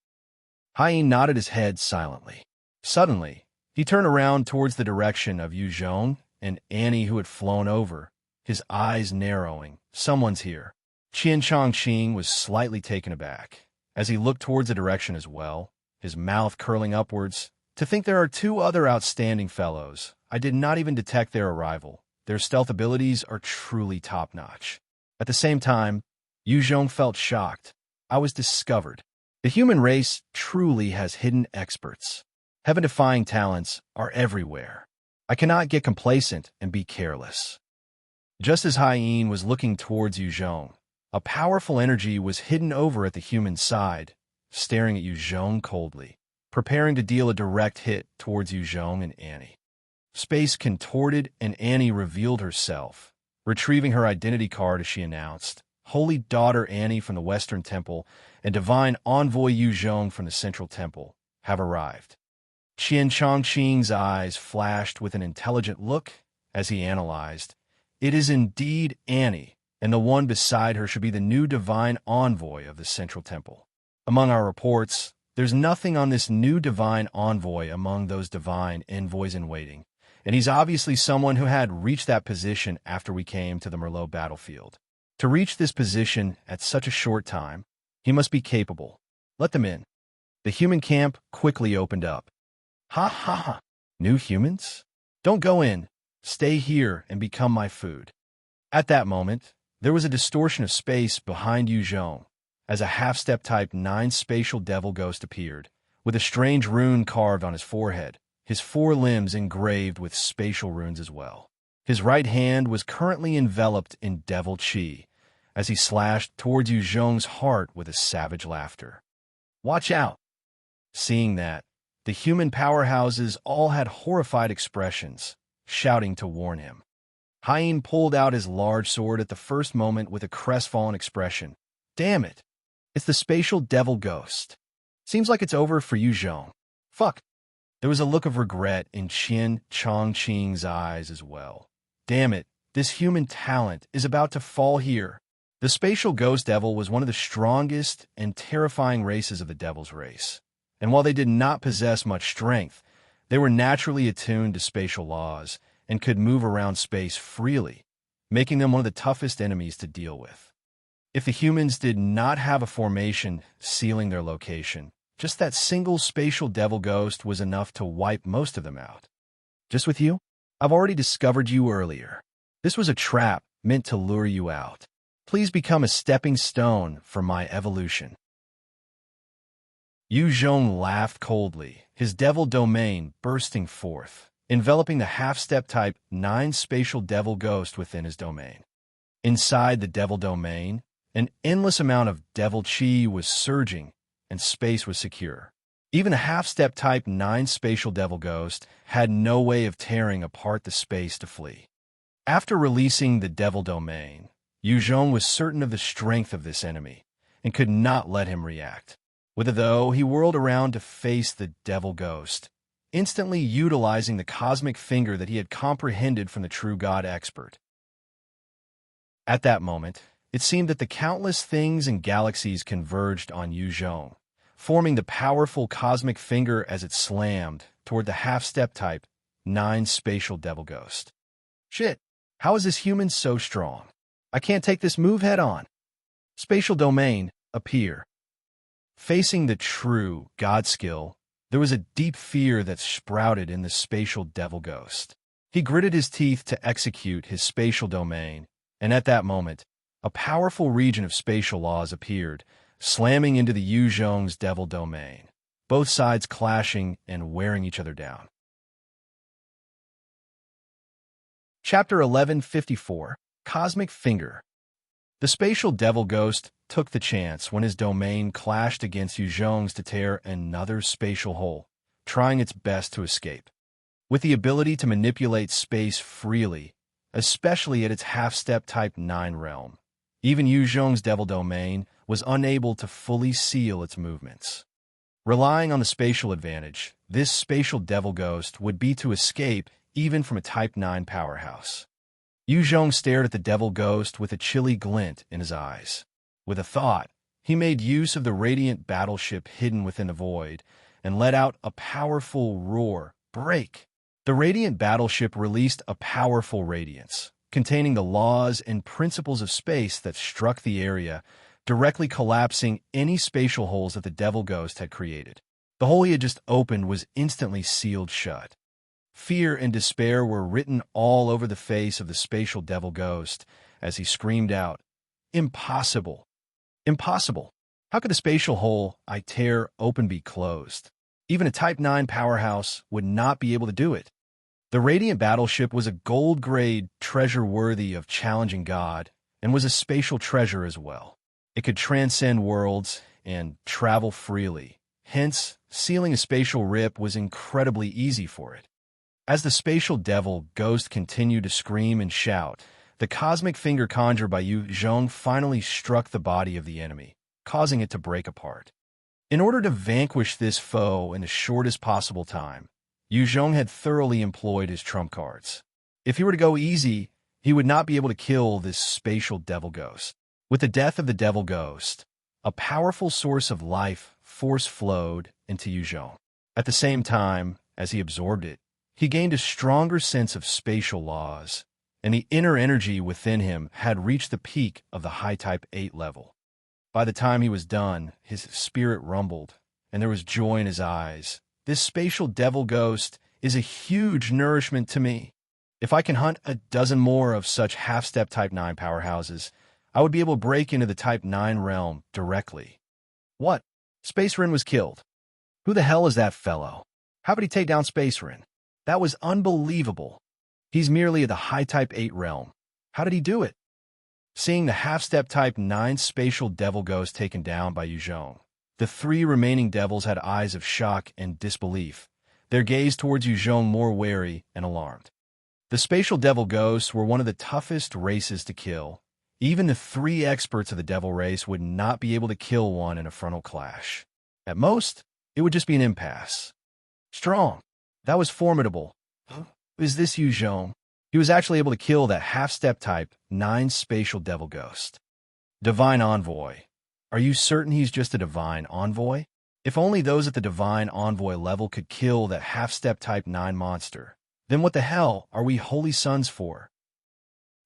Hai Yin nodded his head silently. Suddenly, he turned around towards the direction of Yu Zhong and Annie, who had flown over, his eyes narrowing. "Someone's here." Qian Chongqing was slightly taken aback, as he looked towards the direction as well, his mouth curling upwards. "To think there are 2 other outstanding fellows. I did not even detect their arrival. Their stealth abilities are truly top-notch." At the same time, Yu Zhong felt shocked. "I was discovered. The human race truly has hidden experts. Heaven-defying talents are everywhere. I cannot get complacent and be careless." Just as Hai Yin was looking towards Yu Zhong, a powerful energy was hidden over at the human side, staring at Yu Zhong coldly, preparing to deal a direct hit towards Yu Zhong and Annie. Space contorted and Annie revealed herself, retrieving her identity card as she announced, "Holy Daughter Annie from the Western Temple and Divine Envoy Yu Zhong from the Central Temple have arrived." Qian Chongqing's eyes flashed with an intelligent look as he analyzed. It is indeed Annie, and the one beside her should be the new divine envoy of the Central Temple. Among our reports, there's nothing on this new divine envoy among those divine envoys in waiting, and he's obviously someone who had reached that position after we came to the Merlot battlefield. To reach this position at such a short time, he must be capable. Let them in. The human camp quickly opened up. Ha ha ha! New humans? Don't go in. Stay here and become my food. At that moment, there was a distortion of space behind Yu Zhong, as a half-step type 9 spatial devil ghost appeared, with a strange rune carved on his forehead, his 4 limbs engraved with spatial runes as well. His right hand was currently enveloped in devil chi, as he slashed towards Yu Zhong's heart with a savage laughter. Watch out! Seeing that, the human powerhouses all had horrified expressions, shouting to warn him. Hein pulled out his large sword at the first moment with a crestfallen expression. Damn it! It's the spatial devil ghost. Seems like it's over for Yu Zhong. Fuck! There was a look of regret in Qian Chongqing's eyes as well. Damn it, this human talent is about to fall here. The spatial ghost devil was one of the strongest and terrifying races of the devil's race. And while they did not possess much strength, they were naturally attuned to spatial laws and could move around space freely, making them one of the toughest enemies to deal with. If the humans did not have a formation sealing their location, just that single spatial devil ghost was enough to wipe most of them out. Just with you? I've already discovered you earlier. This was a trap meant to lure you out. Please become a stepping stone for my evolution. Yu Zhong laughed coldly, his devil domain bursting forth, enveloping the half-step type 9 spatial devil ghost within his domain. Inside the devil domain, an endless amount of devil chi was surging, and space was secure. Even a half-step type 9 spatial devil ghost had no way of tearing apart the space to flee. After releasing the devil domain, Yu Zhong was certain of the strength of this enemy, and could not let him react. With it though, he whirled around to face the devil ghost, instantly utilizing the cosmic finger that he had comprehended from the true God expert. At that moment, it seemed that the countless things and galaxies converged on Yu Zhong, forming the powerful cosmic finger as it slammed toward the half-step type 9 spatial devil ghost. Shit, how is this human so strong? I can't take this move head-on. Spatial domain, appear. Facing the true God skill, there was a deep fear that sprouted in the spatial devil ghost. He gritted his teeth to execute his spatial domain, and at that moment, a powerful region of spatial laws appeared, slamming into the Yu Zhong's devil domain, both sides clashing and wearing each other down. Chapter 1154, Cosmic Finger. The spatial devil ghost took the chance when his domain clashed against Yu Zhong's to tear another spatial hole, trying its best to escape. With the ability to manipulate space freely, especially at its half-step type 9 realm, even Yu Zhong's devil domain was unable to fully seal its movements. Relying on the spatial advantage, this spatial devil ghost would be to escape even from a type 9 powerhouse. Yu Zhong stared at the devil ghost with a chilly glint in his eyes. With a thought, he made use of the radiant battleship hidden within the void and let out a powerful roar. Break! The radiant battleship released a powerful radiance, containing the laws and principles of space that struck the area, directly collapsing any spatial holes that the devil ghost had created. The hole he had just opened was instantly sealed shut. Fear and despair were written all over the face of the spatial devil ghost as he screamed out, "Impossible! Impossible! How could the spatial hole I tear open be closed? Even a Type 9 powerhouse would not be able to do it." The Radiant battleship was a gold-grade treasure worthy of challenging God and was a spatial treasure as well. It could transcend worlds and travel freely. Hence, sealing a spatial rip was incredibly easy for it. As the spatial devil ghost continued to scream and shout, the cosmic finger conjured by Yu Zhong finally struck the body of the enemy, causing it to break apart. In order to vanquish this foe in the shortest possible time, Yu Zhong had thoroughly employed his trump cards. If he were to go easy, he would not be able to kill this spatial devil ghost. With the death of the devil ghost, a powerful source of life force flowed into Yu Zhong. At the same time, as he absorbed it, he gained a stronger sense of spatial laws, and the inner energy within him had reached the peak of the high type 8 level. By the time he was done, his spirit rumbled, and there was joy in his eyes. This spatial devil ghost is a huge nourishment to me. If I can hunt a dozen more of such half-step Type 9 powerhouses, I would be able to break into the Type 9 realm directly. What? Space Rin was killed. Who the hell is that fellow? How did he take down Space Rin? That was unbelievable. He's merely at the high Type 8 realm. How did he do it? Seeing the half-step Type 9 spatial devil ghost taken down by Yu Zhong, the 3 remaining devils had eyes of shock and disbelief, their gaze towards Yu Zhong more wary and alarmed. The spatial devil ghosts were one of the toughest races to kill. Even the 3 experts of the devil race would not be able to kill one in a frontal clash. At most, it would just be an impasse. Strong. That was formidable. Is this Yu Zhong? He was actually able to kill that half-step Type 9 spatial devil ghost. Divine Envoy. Are you certain he's just a Divine Envoy? If only those at the Divine Envoy level could kill that half-step Type 9 monster, then what the hell are we Holy Sons for?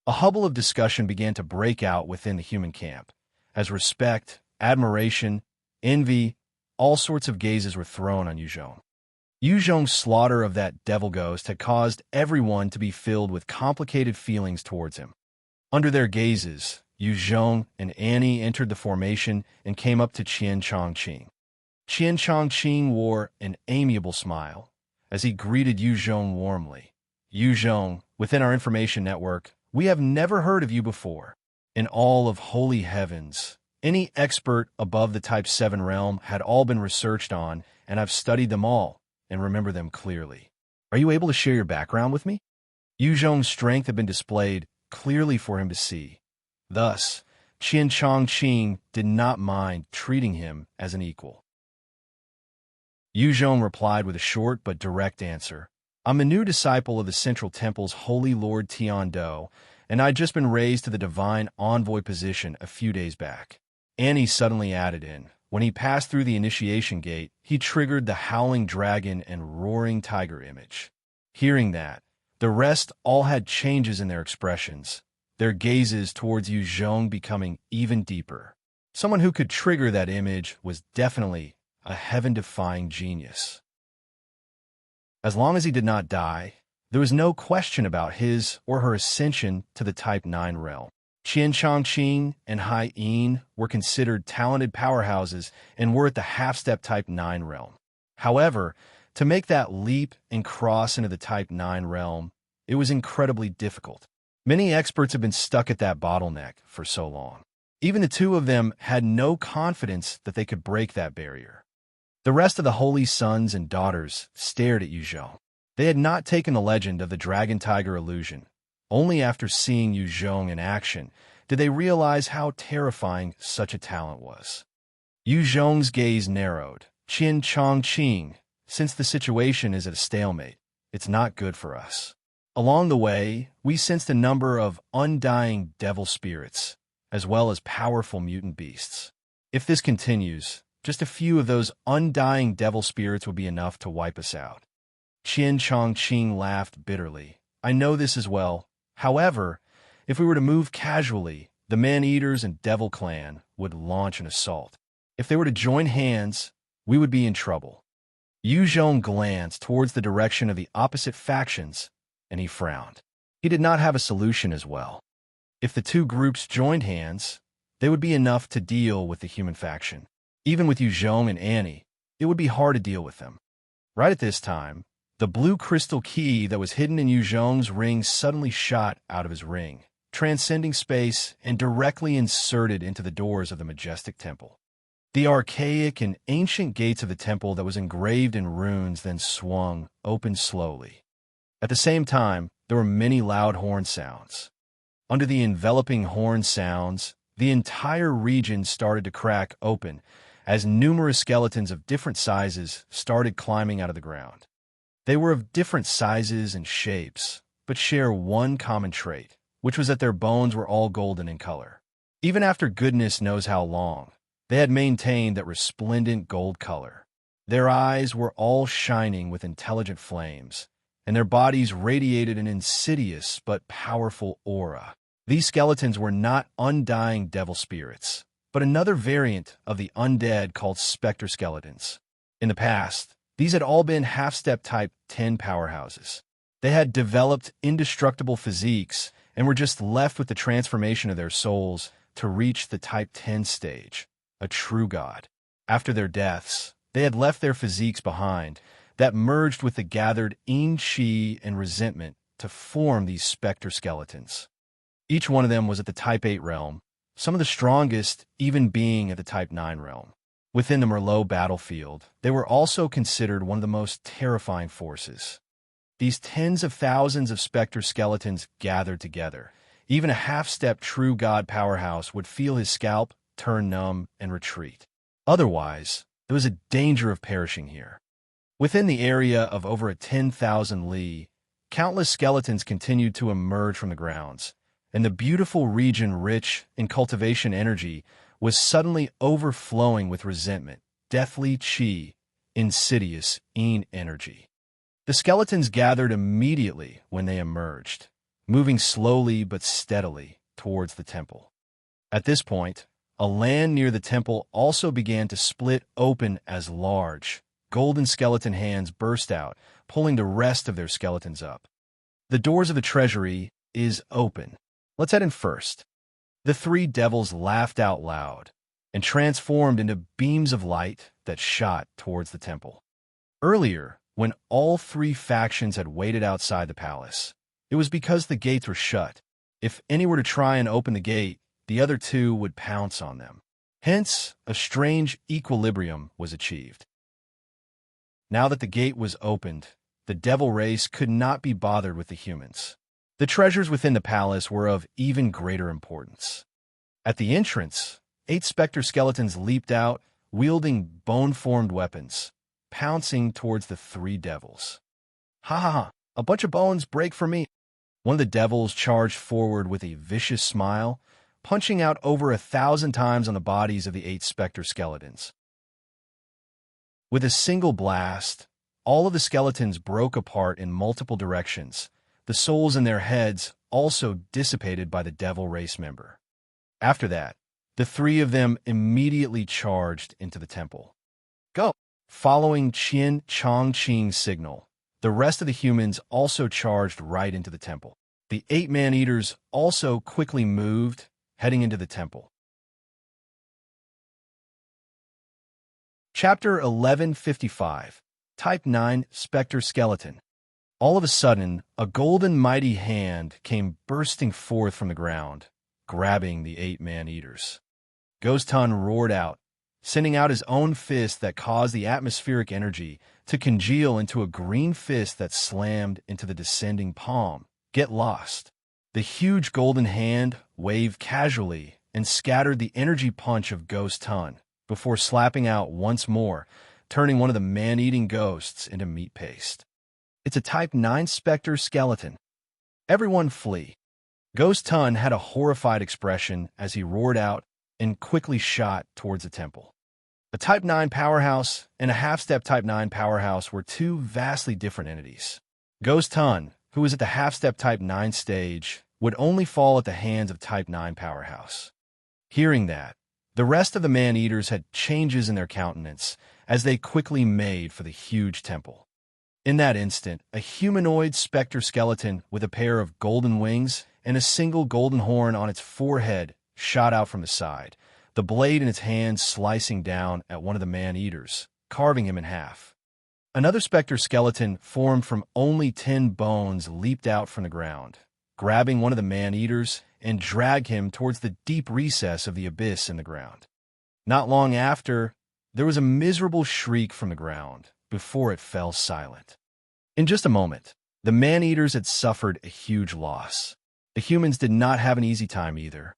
A hubble of discussion began to break out within the human camp, as respect, admiration, envy, all sorts of gazes were thrown on Yu Zhong. Yu Zhong's slaughter of that devil ghost had caused everyone to be filled with complicated feelings towards him. Under their gazes, Yu Zhong and Annie entered the formation and came up to Qian Chongqing. Qian Chongqing wore an amiable smile as he greeted Yu Zhong warmly. Yu Zhong, within our information network, we have never heard of you before. In all of holy heavens, any expert above the Type 7 realm had all been researched on, and I've studied them all and remember them clearly. Are you able to share your background with me? Yu Zhong's strength had been displayed clearly for him to see. Thus, Qian Chongqing did not mind treating him as an equal. Yu Zhong replied with a short but direct answer. I'm a new disciple of the Central Temple's Holy Lord Tian-Do, and I'd just been raised to the Divine Envoy position a few days back. Annie suddenly added in. When he passed through the initiation gate, he triggered the Howling Dragon and Roaring Tiger image. Hearing that, the rest all had changes in their expressions, their gazes towards Yu Zhong becoming even deeper. Someone who could trigger that image was definitely a heaven-defying genius. As long as he did not die, there was no question about his or her ascension to the Type 9 realm. Qian Chongqing and Hai Yin were considered talented powerhouses and were at the half-step Type 9 realm. However, to make that leap and cross into the Type 9 realm, it was incredibly difficult. Many experts have been stuck at that bottleneck for so long. Even the 2 of them had no confidence that they could break that barrier. The rest of the Holy Sons and Daughters stared at Yu Zhong. They had not taken the legend of the Dragon Tiger illusion. Only after seeing Yu Zhong in action did they realize how terrifying such a talent was. Yu Zhong's gaze narrowed. Qian Chongqing, since the situation is at a stalemate, it's not good for us. Along the way, we sensed a number of undying devil spirits, as well as powerful mutant beasts. If this continues, just a few of those undying devil spirits would be enough to wipe us out. Qian Chongqing laughed bitterly. I know this as well. However, if we were to move casually, the Man-Eaters and Devil Clan would launch an assault. If they were to join hands, we would be in trouble. Yu Zhong glanced towards the direction of the opposite factions, and he frowned. He did not have a solution as well. If the 2 groups joined hands, they would be enough to deal with the human faction. Even with Yu Zhong and Annie, it would be hard to deal with them. Right at this time, the blue crystal key that was hidden in Yu Zhong's ring suddenly shot out of his ring, transcending space and directly inserted into the doors of the majestic temple. The archaic and ancient gates of the temple that was engraved in runes then swung open slowly. At the same time, there were many loud horn sounds. Under the enveloping horn sounds, the entire region started to crack open as numerous skeletons of different sizes started climbing out of the ground. They were of different sizes and shapes, but share one common trait, which was that their bones were all golden in color. Even after goodness knows how long, they had maintained that resplendent gold color. Their eyes were all shining with intelligent flames, and their bodies radiated an insidious but powerful aura. These skeletons were not undying devil spirits, but another variant of the undead called Specter skeletons. In the past, these had all been half-step type 10 powerhouses. They had developed indestructible physiques and were just left with the transformation of their souls to reach the type 10 stage, a true god. After their deaths, they had left their physiques behind that merged with the gathered yin qi and resentment to form these Specter skeletons. Each one of them was at the type 8 realm, some of the strongest even being at the type 9 realm. Within the Merlot battlefield, they were also considered one of the most terrifying forces. These tens of thousands of Specter skeletons gathered together. Even a half-step true god powerhouse would feel his scalp turn numb and retreat. Otherwise, there was a danger of perishing here. Within the area of over a 10,000 li, countless skeletons continued to emerge from the grounds, and the beautiful region rich in cultivation energy was suddenly overflowing with resentment, deathly qi, insidious yin energy. The skeletons gathered immediately when they emerged, moving slowly but steadily towards the temple. At this point, a land near the temple also began to split open as large, golden skeleton hands burst out, pulling the rest of their skeletons up. The doors of the treasury is open. Let's head in first. The three devils laughed out loud and transformed into beams of light that shot towards the temple. Earlier, when all three factions had waited outside the palace, it was because the gates were shut. If any were to try and open the gate, the other two would pounce on them. Hence, a strange equilibrium was achieved. Now that the gate was opened, the devil race could not be bothered with the humans. The treasures within the palace were of even greater importance. At the entrance, 8 Specter skeletons leaped out, wielding bone-formed weapons, pouncing towards the 3 devils. Ha ha ha, a bunch of bones break for me. One of the devils charged forward with a vicious smile, punching out over 1,000 times on the bodies of the 8 Specter skeletons. With a single blast, all of the skeletons broke apart in multiple directions, the souls in their heads also dissipated by the devil race member. After that, the 3 of them immediately charged into the temple. Go! Following Qian Chongqing's signal, the rest of the humans also charged right into the temple. The 8 man-eaters also quickly moved, heading into the temple. Chapter 1155, Type 9 Specter Skeleton. All of a sudden, a golden mighty hand came bursting forth from the ground, grabbing the 8 man-eaters. Ghost Hun roared out, sending out his own fist that caused the atmospheric energy to congeal into a green fist that slammed into the descending palm. Get lost. The huge golden hand waved casually and scattered the energy punch of Ghost Hun before slapping out once more, turning one of the man-eating ghosts into meat paste. It's a Type 9 Specter skeleton. Everyone flee. Ghost Hun had a horrified expression as he roared out and quickly shot towards the temple. A Type 9 powerhouse and a half-step Type 9 powerhouse were 2 vastly different entities. Ghost Hun, who was at the half-step Type 9 stage, would only fall at the hands of Type 9 powerhouse. Hearing that, the rest of the man-eaters had changes in their countenance as they quickly made for the huge temple. In that instant, a humanoid Specter skeleton with a pair of golden wings and a single golden horn on its forehead shot out from the side, the blade in its hand slicing down at one of the man-eaters, carving him in half. Another Specter skeleton formed from only 10 bones leaped out from the ground, grabbing one of the man-eaters and dragged him towards the deep recess of the abyss in the ground. Not long after, there was a miserable shriek from the ground before it fell silent. In just a moment, the man-eaters had suffered a huge loss. The humans did not have an easy time either.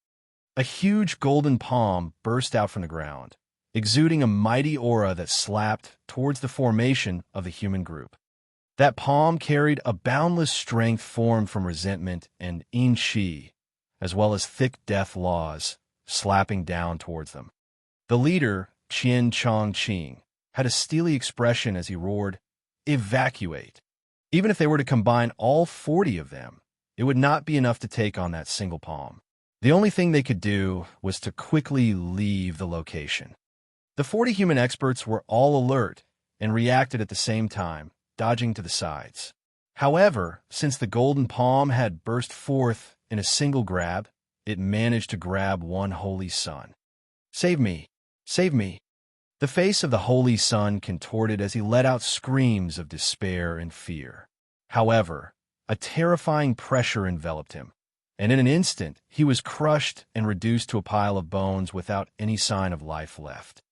A huge golden palm burst out from the ground, exuding a mighty aura that slapped towards the formation of the human group. That palm carried a boundless strength formed from resentment and yin qi, as well as thick death laws, slapping down towards them. The leader, Qian Chongqing, had a steely expression as he roared, "Evacuate!" Even if they were to combine all 40 of them, it would not be enough to take on that single palm. The only thing they could do was to quickly leave the location. The 40 human experts were all alert and reacted at the same time, dodging to the sides. However, since the golden palm had burst forth in a single grab, it managed to grab one holy sun. "Save me! Save me!" The face of the holy sun contorted as he let out screams of despair and fear. However, a terrifying pressure enveloped him, and in an instant he was crushed and reduced to a pile of bones without any sign of life left.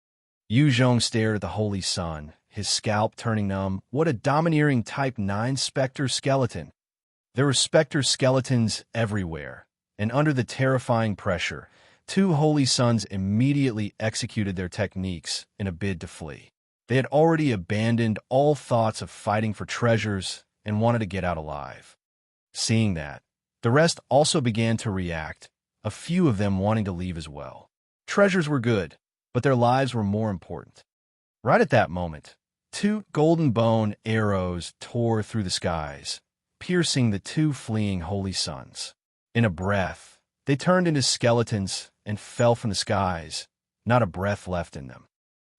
Yu Zhong stared at the holy sun, his scalp turning numb. What a domineering Type 9 Specter skeleton! There were Specter skeletons everywhere, and under the terrifying pressure, 2 holy suns immediately executed their techniques in a bid to flee. They had already abandoned all thoughts of fighting for treasures and wanted to get out alive. Seeing that, the rest also began to react, a few of them wanting to leave as well. Treasures were good, but their lives were more important. Right at that moment, 2 golden bone arrows tore through the skies, piercing the 2 fleeing holy suns. In a breath, they turned into skeletons and fell from the skies, not a breath left in them.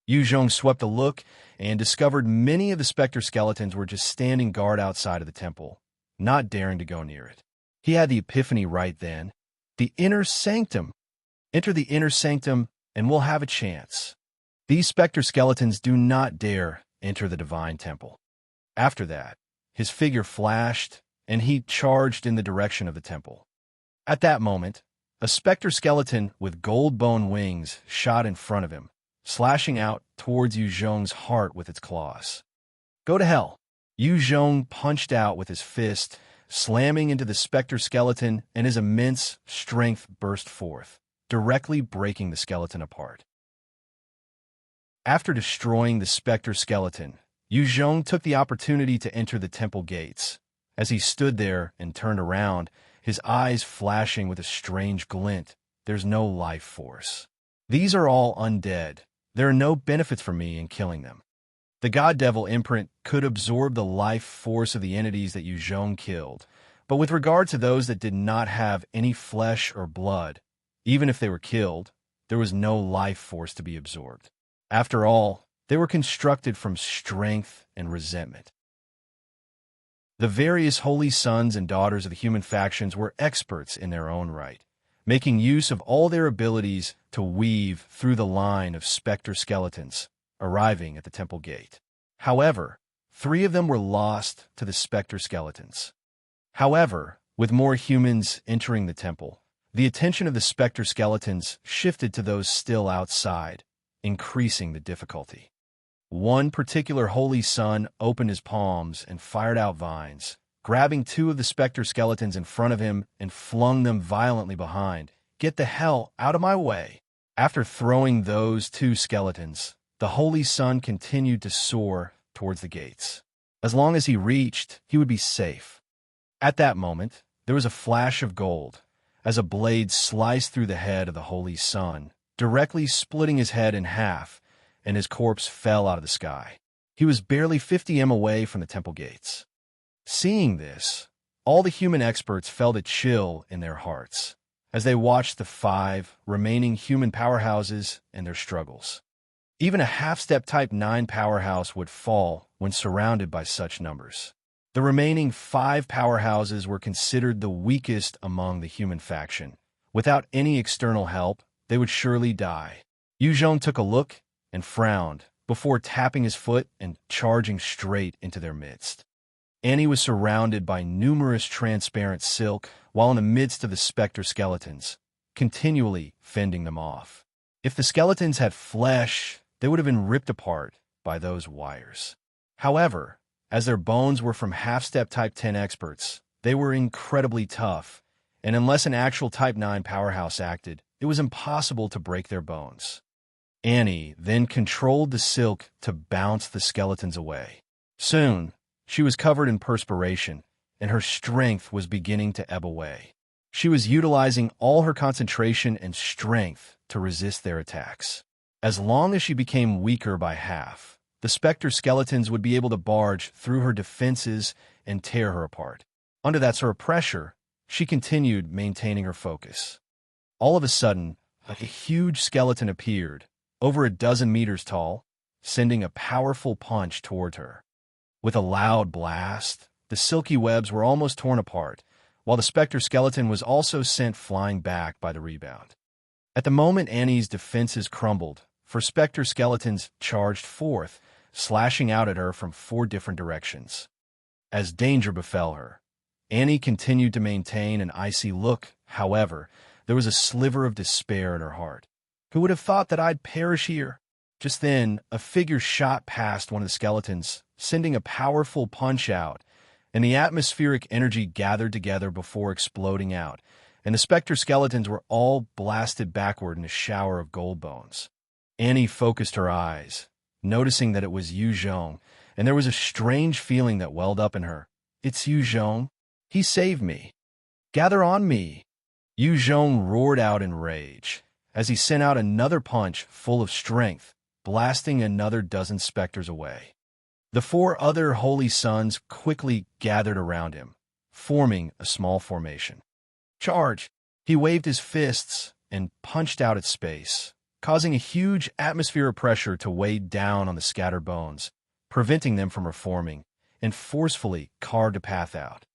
Yu Zhong swept a look and discovered many of the Specter skeletons were just standing guard outside of the temple, not daring to go near it. He had the epiphany right then. The inner sanctum. Enter the inner sanctum, and we'll have a chance. These Specter skeletons do not dare enter the divine temple. After that, his figure flashed, and he charged in the direction of the temple. At that moment, a Specter skeleton with gold bone wings shot in front of him, slashing out towards Yu Zhong's heart with its claws. "Go to hell!" Yu Zhong punched out with his fist, slamming into the Specter skeleton, and his immense strength burst forth, directly breaking the skeleton apart. After destroying the Specter skeleton, Yu Zhong took the opportunity to enter the temple gates. As he stood there and turned around, his eyes flashing with a strange glint, "There's no life force. These are all undead. There are no benefits for me in killing them." The God Devil imprint could absorb the life force of the entities that Yu Zhong killed, but with regard to those that did not have any flesh or blood, even if they were killed, there was no life force to be absorbed. After all, they were constructed from strength and resentment. The various holy sons and daughters of the human factions were experts in their own right, making use of all their abilities to weave through the line of Specter skeletons, arriving at the temple gate. However, 3 of them were lost to the Specter skeletons. However, with more humans entering the temple, the attention of the Specter skeletons shifted to those still outside, increasing the difficulty. One particular holy son opened his palms and fired out vines, grabbing 2 of the Specter skeletons in front of him and flung them violently behind. "Get the hell out of my way!" After throwing those 2 skeletons, the holy son continued to soar towards the gates. As long as he reached, he would be safe. At that moment, there was a flash of gold, as a blade sliced through the head of the holy son, directly splitting his head in half, and his corpse fell out of the sky. He was barely 50 m away from the temple gates. Seeing this, all the human experts felt a chill in their hearts as they watched the 5 remaining human powerhouses and their struggles. Even a half-step Type 9 powerhouse would fall when surrounded by such numbers. The remaining 5 powerhouses were considered the weakest among the human faction. Without any external help, they would surely die. Yu Zhong took a look and frowned before tapping his foot and charging straight into their midst. Annie was surrounded by numerous transparent silk while in the midst of the Specter skeletons, continually fending them off. If the skeletons had flesh, they would have been ripped apart by those wires. However, as their bones were from half-step Type 10 experts, they were incredibly tough, and unless an actual Type 9 powerhouse acted, it was impossible to break their bones. Annie then controlled the silk to bounce the skeletons away. Soon, she was covered in perspiration, and her strength was beginning to ebb away. She was utilizing all her concentration and strength to resist their attacks. As long as she became weaker by half, the Specter skeletons would be able to barge through her defenses and tear her apart. Under that sort of pressure, she continued maintaining her focus. All of a sudden, a huge skeleton appeared, over a dozen meters tall, sending a powerful punch toward her. With a loud blast, the silky webs were almost torn apart, while the Specter skeleton was also sent flying back by the rebound. At the moment Annie's defenses crumbled, 4 Specter skeletons charged forth, slashing out at her from 4 different directions. As danger befell her, Annie continued to maintain an icy look. However, there was a sliver of despair in her heart. Who would have thought that I'd perish here? Just then, a figure shot past one of the skeletons, sending a powerful punch out, and the atmospheric energy gathered together before exploding out, and the Specter skeletons were all blasted backward in a shower of gold bones. Annie focused her eyes, noticing that it was Yu Zhong, and there was a strange feeling that welled up in her. It's Yu Zhong. He saved me. Gather on me. Yu Zhong roared out in rage, as he sent out another punch full of strength, blasting another dozen specters away. The 4 other holy sons quickly gathered around him, forming a small formation. Charge! He waved his fists and punched out at space, causing a huge atmosphere of pressure to weigh down on the scattered bones, preventing them from reforming, and forcefully carved a path out.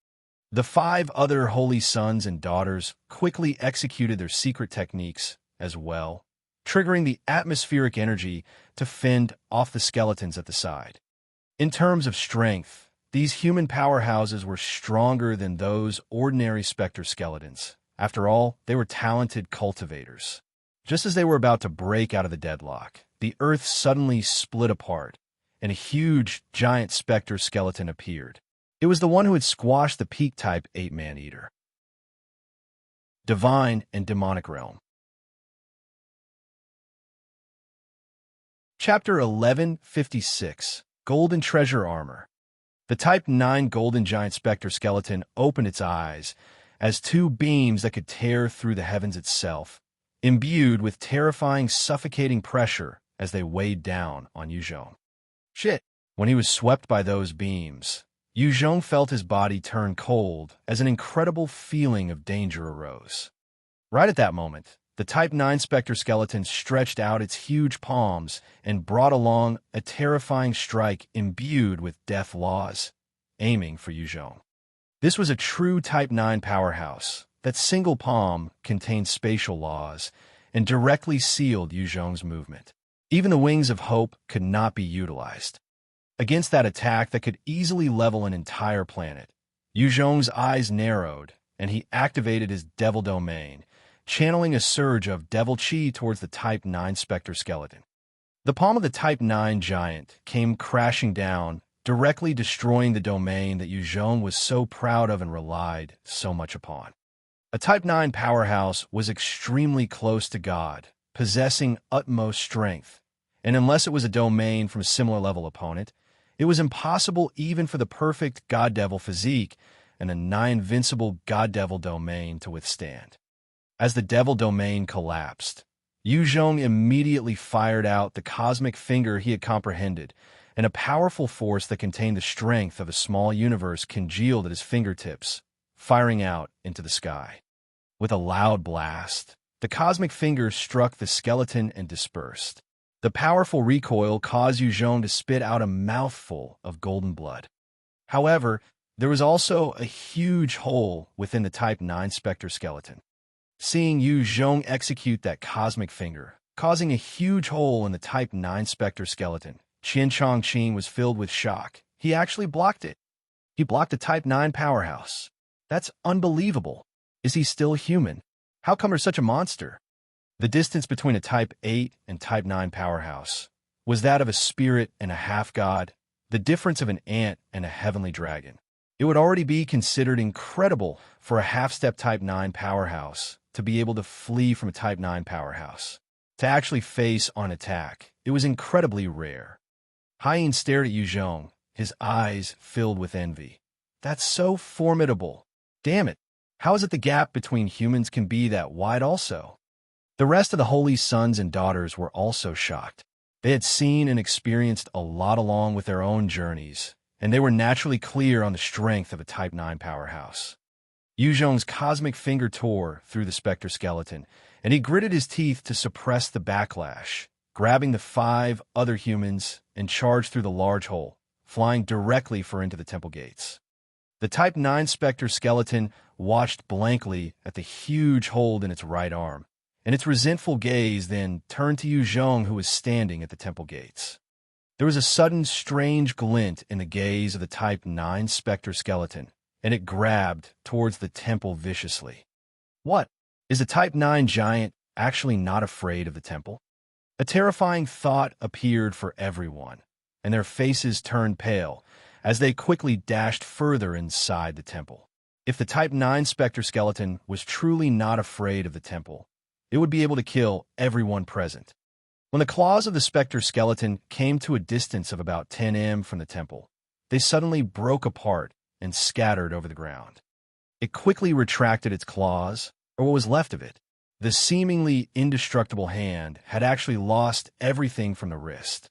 The 5 other holy sons and daughters quickly executed their secret techniques as well, triggering the atmospheric energy to fend off the skeletons at the side. In terms of strength, these human powerhouses were stronger than those ordinary Specter skeletons. After all, they were talented cultivators. Just as they were about to break out of the deadlock, the earth suddenly split apart, and a huge, giant Specter skeleton appeared. It was the one who had squashed the peak-type 8-man-eater. Divine and Demonic Realm. Chapter 1156, Golden Treasure Armor. The Type 9 Golden Giant Specter skeleton opened its eyes as 2 beams that could tear through the heavens itself, imbued with terrifying, suffocating pressure as they weighed down on Yu Zhong. Shit! When he was swept by those beams, Yu Zhong felt his body turn cold as an incredible feeling of danger arose. Right at that moment, the Type 9 Specter skeleton stretched out its huge palms and brought along a terrifying strike imbued with death laws, aiming for Yu Zhong. This was a true Type 9 powerhouse. That single palm contained spatial laws and directly sealed Yu Zhong's movement. Even the wings of hope could not be utilized. Against that attack that could easily level an entire planet, Yu Zhong's eyes narrowed, and he activated his Devil Domain, channeling a surge of Devil Chi towards the Type 9 Specter skeleton. The palm of the Type 9 giant came crashing down, directly destroying the domain that Yu Zhong was so proud of and relied so much upon. A Type 9 powerhouse was extremely close to God, possessing utmost strength, and unless it was a domain from a similar level opponent, it was impossible even for the perfect God-Devil physique and a nigh-invincible God-Devil domain to withstand. As the Devil domain collapsed, Yu Zhong immediately fired out the cosmic finger he had comprehended, and a powerful force that contained the strength of a small universe congealed at his fingertips, firing out into the sky. With a loud blast, the cosmic finger struck the skeleton and dispersed. The powerful recoil caused Yu Zhong to spit out a mouthful of golden blood. However, there was also a huge hole within the Type 9 Specter skeleton. Seeing Yu Zhong execute that cosmic finger, causing a huge hole in the Type 9 Specter skeleton, Qian Chongqing was filled with shock. He actually blocked it. He blocked a Type 9 powerhouse. That's unbelievable. Is he still human? How come there's such a monster? The distance between a Type 8 and Type 9 powerhouse was that of a spirit and a half-god, the difference of an ant and a heavenly dragon. It would already be considered incredible for a half-step Type 9 powerhouse to be able to flee from a Type 9 powerhouse. To actually face on attack, it was incredibly rare. Hien stared at Yuzhong, his eyes filled with envy. That's so formidable. Damn it. How is it the gap between humans can be that wide also? The rest of the holy sons and daughters were also shocked. They had seen and experienced a lot along with their own journeys, and they were naturally clear on the strength of a Type 9 powerhouse. Yuzhong's cosmic finger tore through the Specter skeleton, and he gritted his teeth to suppress the backlash, grabbing the 5 other humans and charged through the large hole, flying directly for into the temple gates. The Type 9 Specter skeleton watched blankly at the huge hold in its right arm, and its resentful gaze then turned to Yuzhong, who was standing at the temple gates. There was a sudden strange glint in the gaze of the Type 9 Specter skeleton, and it grabbed towards the temple viciously. What? Is a Type 9 giant actually not afraid of the temple? A terrifying thought appeared for everyone, and their faces turned pale as they quickly dashed further inside the temple. If the Type 9 Specter skeleton was truly not afraid of the temple, it would be able to kill everyone present. When the claws of the Specter skeleton came to a distance of about 10 m from the temple, they suddenly broke apart and scattered over the ground. It quickly retracted its claws, or what was left of it. The seemingly indestructible hand had actually lost everything from the wrist.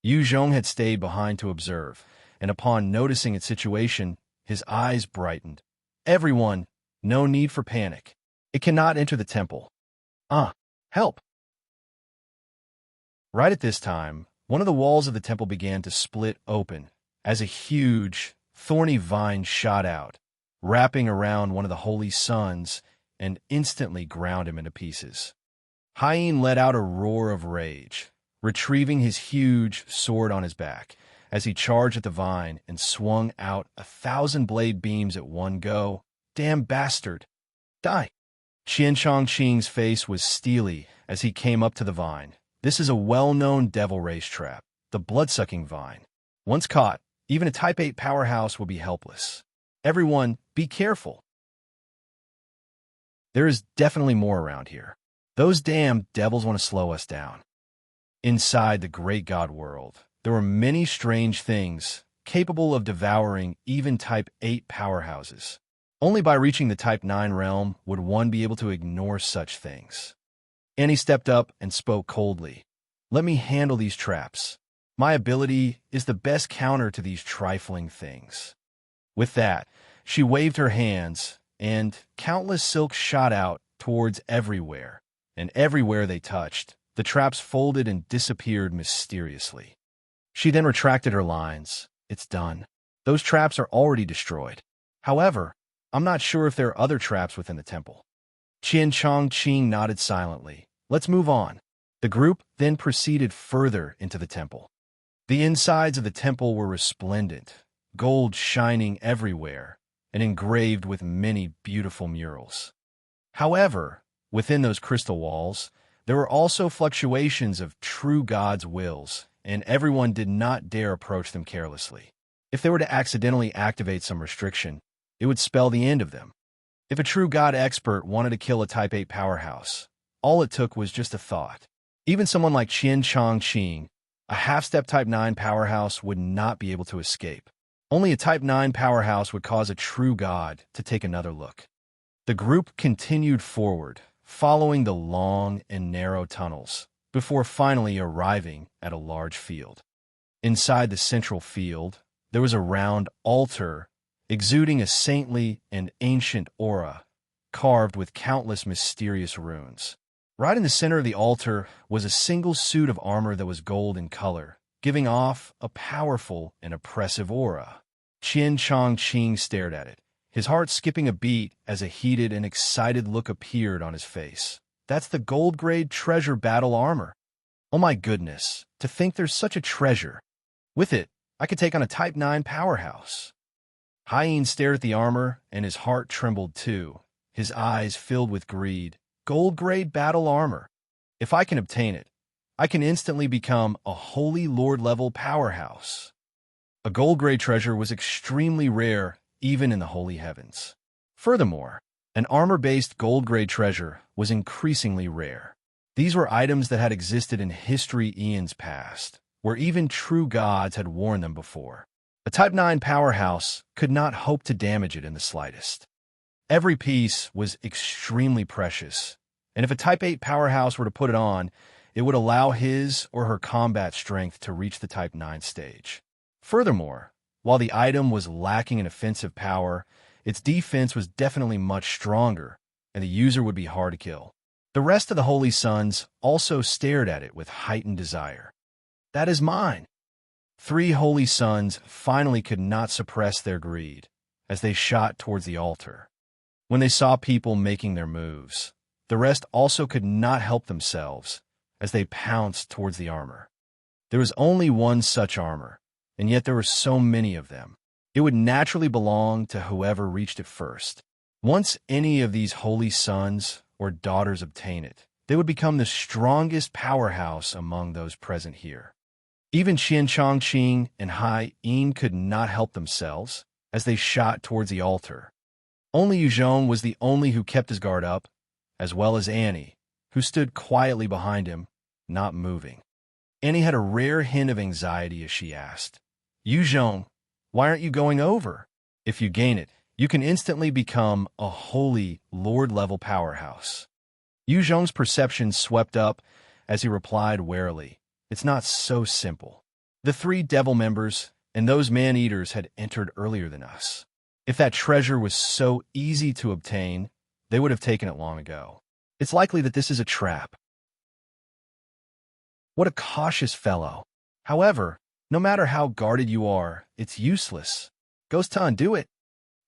Yuzhong had stayed behind to observe, and upon noticing its situation, his eyes brightened. Everyone, no need for panic. It cannot enter the temple. Help! Right at this time, one of the walls of the temple began to split open as a huge, thorny vine shot out, wrapping around one of the holy sons and instantly ground him into pieces. Hien let out a roar of rage, retrieving his huge sword on his back as he charged at the vine and swung out 1,000 blade beams at one go. Damn bastard! Die! Qianchongqing's face was steely as he came up to the vine. This is a well-known devil race trap, the blood-sucking vine. Once caught, even a Type 8 powerhouse will be helpless. Everyone, be careful. There is definitely more around here. Those damn devils want to slow us down. Inside the great god world, there were many strange things capable of devouring even Type 8 powerhouses. Only by reaching the Type 9 realm would one be able to ignore such things. Annie stepped up and spoke coldly. Let me handle these traps. My ability is the best counter to these trifling things. With that, she waved her hands, and countless silks shot out towards everywhere, and everywhere they touched, the traps folded and disappeared mysteriously. She then retracted her lines. It's done. Those traps are already destroyed. However, I'm not sure if there are other traps within the temple. Qianchongqing nodded silently. Let's move on. The group then proceeded further into the temple. The insides of the temple were resplendent, gold shining everywhere, and engraved with many beautiful murals. However, within those crystal walls, there were also fluctuations of true God's wills, and everyone did not dare approach them carelessly. If they were to accidentally activate some restriction, it would spell the end of them. If a true God expert wanted to kill a Type 8 powerhouse, all it took was just a thought. Even someone like Qianchongqing, a half-step Type 9 powerhouse, would not be able to escape. Only a Type 9 powerhouse would cause a true God to take another look. The group continued forward, following the long and narrow tunnels, before finally arriving at a large field. Inside the central field, there was a round altar exuding a saintly and ancient aura, carved with countless mysterious runes. Right in the center of the altar was a single suit of armor that was gold in color, giving off a powerful and oppressive aura. Qianchongqing stared at it, his heart skipping a beat as a heated and excited look appeared on his face. That's the gold-grade treasure battle armor. Oh my goodness, to think there's such a treasure. With it, I could take on a Type 9 powerhouse. Hien stared at the armor, and his heart trembled too, his eyes filled with greed. Gold-grade battle armor. If I can obtain it, I can instantly become a Holy Lord-level powerhouse. A gold-grade treasure was extremely rare even in the holy heavens. Furthermore, an armor-based gold-grade treasure was increasingly rare. These were items that had existed in history eons past, where even true gods had worn them before. A Type 9 powerhouse could not hope to damage it in the slightest. Every piece was extremely precious, and if a Type 8 powerhouse were to put it on, it would allow his or her combat strength to reach the Type 9 stage. Furthermore, while the item was lacking in offensive power, its defense was definitely much stronger, and the user would be hard to kill. The rest of the Holy Sons also stared at it with heightened desire. That is mine! 3 Holy Sons finally could not suppress their greed as they shot towards the altar. When they saw people making their moves, the rest also could not help themselves as they pounced towards the armor. There was only one such armor, and yet there were so many of them. It would naturally belong to whoever reached it first. Once any of these Holy Sons or daughters obtain it, they would become the strongest powerhouse among those present here. Even Qian Chongqing and Hai Yin could not help themselves as they shot towards the altar. Only Yu Zhong was the only who kept his guard up, as well as Annie, who stood quietly behind him, not moving. Annie had a rare hint of anxiety as she asked, "Yu Zhong, why aren't you going over? If you gain it, you can instantly become a holy Lord-level powerhouse." Yu Zhong's perception swept up as he replied warily, "It's not so simple. The 3 devil members and those man-eaters had entered earlier than us. If that treasure was so easy to obtain, they would have taken it long ago. It's likely that this is a trap." What a cautious fellow. However, no matter how guarded you are, it's useless. Ghost to undo it.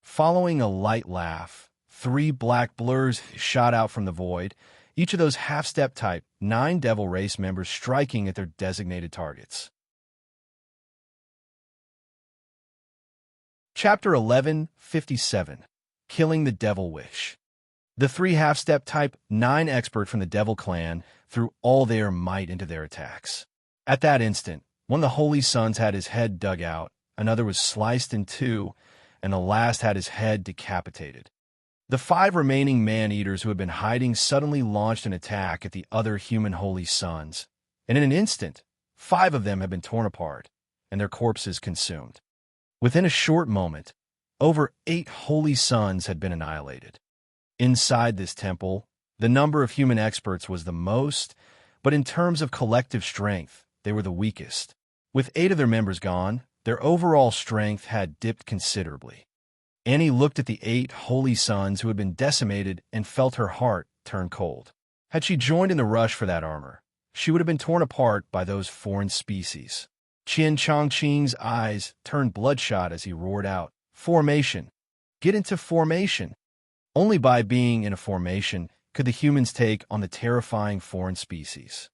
Following a light laugh, 3 black blurs shot out from the void, each of those half-step Type 9 devil race members striking at their designated targets. Chapter 11:57 Killing the Devil Wish. The 3 half-step Type 9 expert from the Devil Clan threw all their might into their attacks. At that instant, one of the Holy Sons had his head dug out, another was sliced in 2, and the last had his head decapitated. The 5 remaining man-eaters who had been hiding suddenly launched an attack at the other human Holy Sons, and in an instant, 5 of them had been torn apart, and their corpses consumed. Within a short moment, over 8 Holy Sons had been annihilated. Inside this temple, the number of human experts was the most, but in terms of collective strength, they were the weakest. With 8 of their members gone, their overall strength had dipped considerably. Annie looked at the 8 Holy Sons who had been decimated and felt her heart turn cold. Had she joined in the rush for that armor, she would have been torn apart by those foreign species. Qian Chongqing's eyes turned bloodshot as he roared out, "Formation! Get into formation!" Only by being in a formation could the humans take on the terrifying foreign species.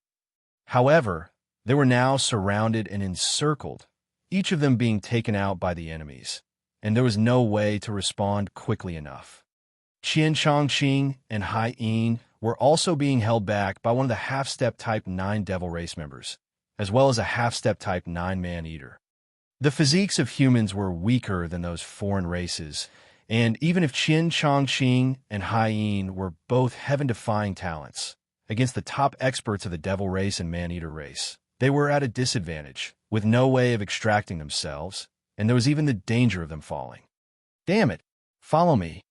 However, they were now surrounded and encircled, each of them being taken out by the enemies, and there was no way to respond quickly enough. Qian Chongqing and Hai Yin were also being held back by one of the half-step Type 9 Devil Race members, as well as a half-step Type 9 Man-Eater. The physiques of humans were weaker than those foreign races, and even if Qian Chongqing and Hai Yin were both heaven-defying talents, against the top experts of the Devil Race and Man-Eater race, they were at a disadvantage, with no way of extracting themselves, and there was even the danger of them falling. "Damn it! Follow me."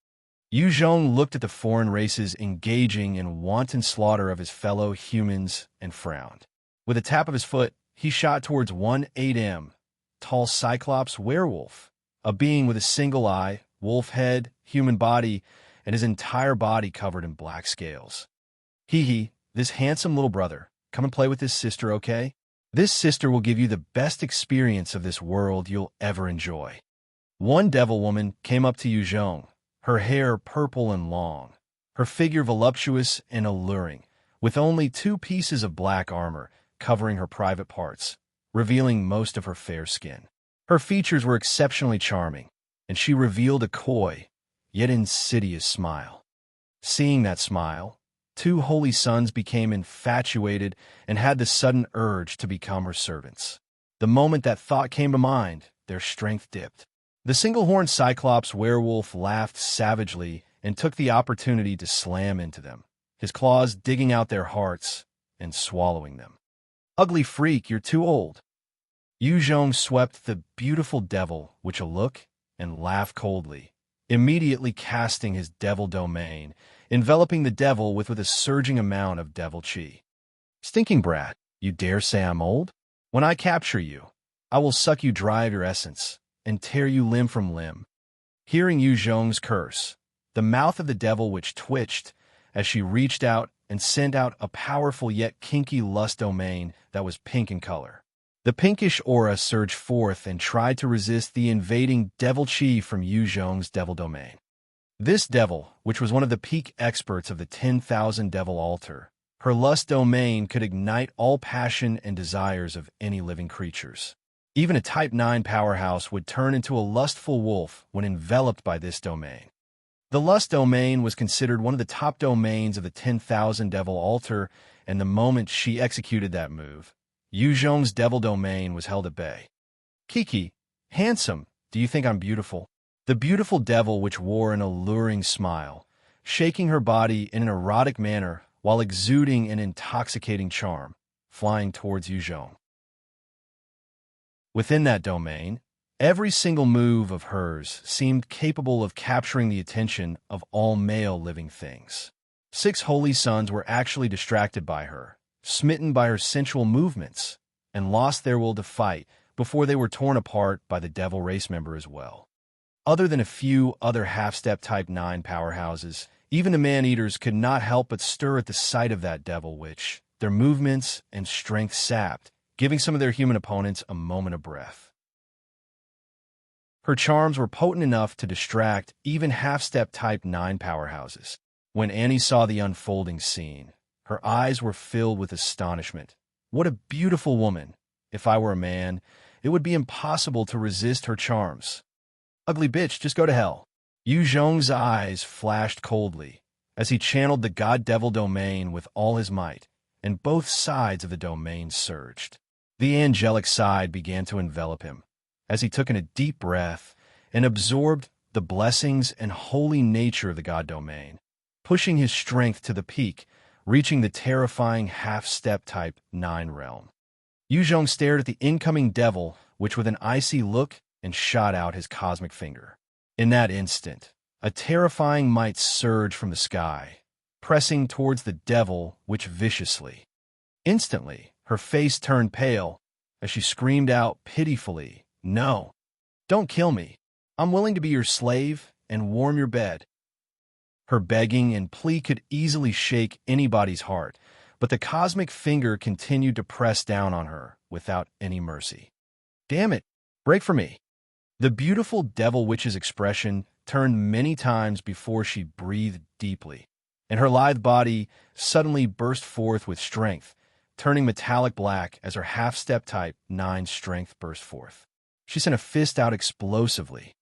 Yu Zhong looked at the foreign races engaging in wanton slaughter of his fellow humans and frowned. With a tap of his foot, he shot towards 1-8M, tall Cyclops werewolf, a being with a single eye, wolf head, human body, and his entire body covered in black scales. "Hee, this handsome little brother, come and play with this sister, okay? This sister will give you the best experience of this world you'll ever enjoy." One devil woman came up to Yu Zhong, her hair purple and long, her figure voluptuous and alluring, with only 2 pieces of black armor covering her private parts, revealing most of her fair skin. Her features were exceptionally charming, and she revealed a coy, yet insidious smile. Seeing that smile, 2 Holy Sons became infatuated and had the sudden urge to become her servants. The moment that thought came to mind, their strength dipped. The single-horned Cyclops werewolf laughed savagely and took the opportunity to slam into them, his claws digging out their hearts and swallowing them. Ugly freak, you're too old. Yu Zhong swept the beautiful devil witch a look and laughed coldly, immediately casting his devil domain, enveloping the devil with a surging amount of devil chi. Stinking brat, you dare say I'm old? When I capture you, I will suck you dry of your essence and tear you limb from limb. Hearing Yu Zhong's curse, the mouth of the devil witch twitched as she reached out and sent out a powerful yet kinky lust domain that was pink in color. The pinkish aura surged forth and tried to resist the invading devil chi from Yu Zhong's devil domain. This devil, which was one of the peak experts of the 10,000 devil altar, her lust domain could ignite all passion and desires of any living creatures. Even a Type 9 powerhouse would turn into a lustful wolf when enveloped by this domain. The lust domain was considered one of the top domains of the 10,000 devil altar, and the moment she executed that move, Yu Zhong's devil domain was held at bay. Kiki, handsome, do you think I'm beautiful? The beautiful devil which wore an alluring smile, shaking her body in an erotic manner while exuding an intoxicating charm, flying towards Yu Zhong. Within that domain, every single move of hers seemed capable of capturing the attention of all male living things. 6 holy sons were actually distracted by her, smitten by her sensual movements, and lost their will to fight before they were torn apart by the devil race member as well. Other than a few other half-step Type 9 powerhouses, even the man-eaters could not help but stir at the sight of that devil witch, their movements and strength sapped, giving some of their human opponents a moment of breath. Her charms were potent enough to distract even half-step Type 9 powerhouses. When Annie saw the unfolding scene, her eyes were filled with astonishment. What a beautiful woman! If I were a man, it would be impossible to resist her charms. Ugly bitch, just go to hell. Yu Zhong's eyes flashed coldly as he channeled the god-devil domain with all his might, and both sides of the domain surged. The angelic side began to envelop him as he took in a deep breath and absorbed the blessings and holy nature of the god domain, pushing his strength to the peak, reaching the terrifying half-step Type 9 realm. Yu Zhong stared at the incoming devil, which with an icy look and shot out his cosmic finger. In that instant, a terrifying might surged from the sky, pressing towards the devil witch viciously. Instantly, her face turned pale as she screamed out pitifully, "No, don't kill me. I'm willing to be your slave and warm your bed." Her begging and plea could easily shake anybody's heart, but the cosmic finger continued to press down on her without any mercy. "Damn it, break for me." The beautiful devil witch's expression turned many times before she breathed deeply, and her lithe body suddenly burst forth with strength, turning metallic black as her half-step Type 9 strength burst forth. She sent a fist out explosively.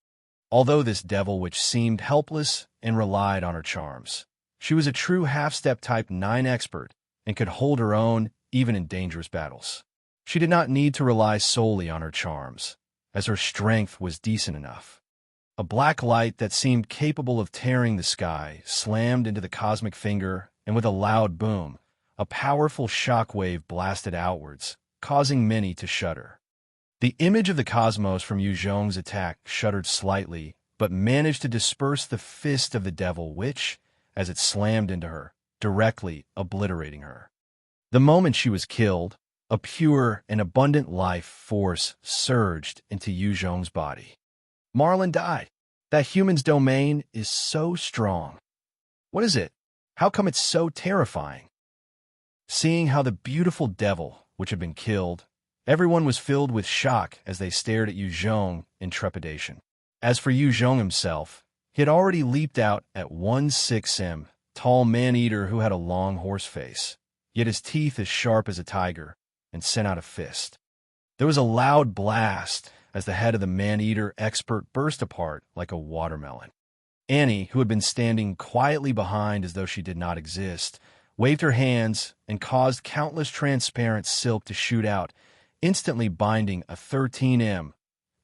Although this devil witch seemed helpless and relied on her charms, she was a true half-step Type 9 expert and could hold her own even in dangerous battles. She did not need to rely solely on her charms, as her strength was decent enough. A black light that seemed capable of tearing the sky slammed into the cosmic finger, and with a loud boom, a powerful shockwave blasted outwards, causing many to shudder. The image of the cosmos from Yu Zhong's attack shuddered slightly, but managed to disperse the fist of the devil witch as it slammed into her, directly obliterating her. The moment she was killed, a pure and abundant life force surged into Yu Zhong's body. Marlin died. That human's domain is so strong. What is it? How come it's so terrifying? Seeing how the beautiful devil, which had been killed, everyone was filled with shock as they stared at Yu Zhong in trepidation. As for Yu Zhong himself, he had already leaped out at 1'6", tall man-eater who had a long horse face, yet his teeth as sharp as a tiger, and sent out a fist. There was a loud blast as the head of the man-eater expert burst apart like a watermelon. Annie, who had been standing quietly behind as though she did not exist, waved her hands and caused countless transparent silk to shoot out, instantly binding a 13M,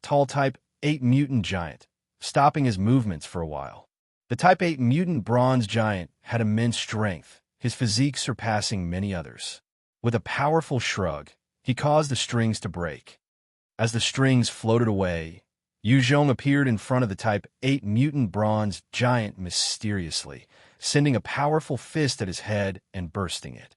tall Type 8 mutant giant, stopping his movements for a while. The Type 8 mutant bronze giant had immense strength, his physique surpassing many others. With a powerful shrug, he caused the strings to break. As the strings floated away, Yuzhong appeared in front of the Type 8 mutant bronze giant mysteriously, sending a powerful fist at his head and bursting it.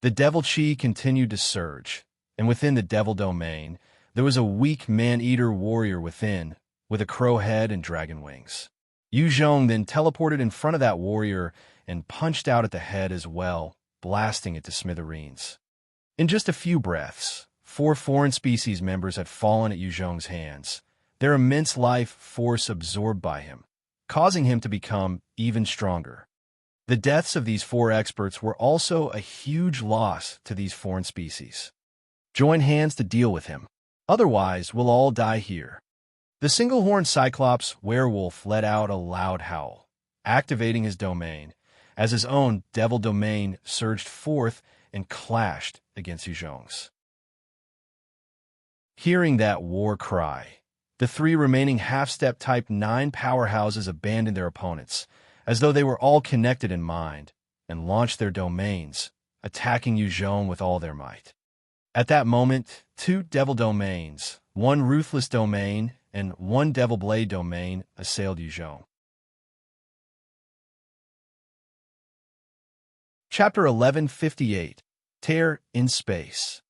The devil chi continued to surge, and within the devil domain, there was a weak man-eater warrior within, with a crow head and dragon wings. Yuzhong then teleported in front of that warrior and punched out at the head as well, blasting it to smithereens. In just a few breaths, 4 foreign species members had fallen at Yuzhong's hands, their immense life force absorbed by him, causing him to become even stronger. The deaths of these 4 experts were also a huge loss to these foreign species. Join hands to deal with him. Otherwise, we'll all die here. The single-horned Cyclops werewolf let out a loud howl, activating his domain, as his own devil domain surged forth and clashed against Yuzhong's. Hearing that war cry, the 3 remaining half-step Type 9 powerhouses abandoned their opponents, as though they were all connected in mind, and launched their domains, attacking Yuzhong with all their might. At that moment, 2 devil domains, 1 ruthless domain, and 1 devil blade domain assailed Yuzhong. Chapter 1158, Tear in Space.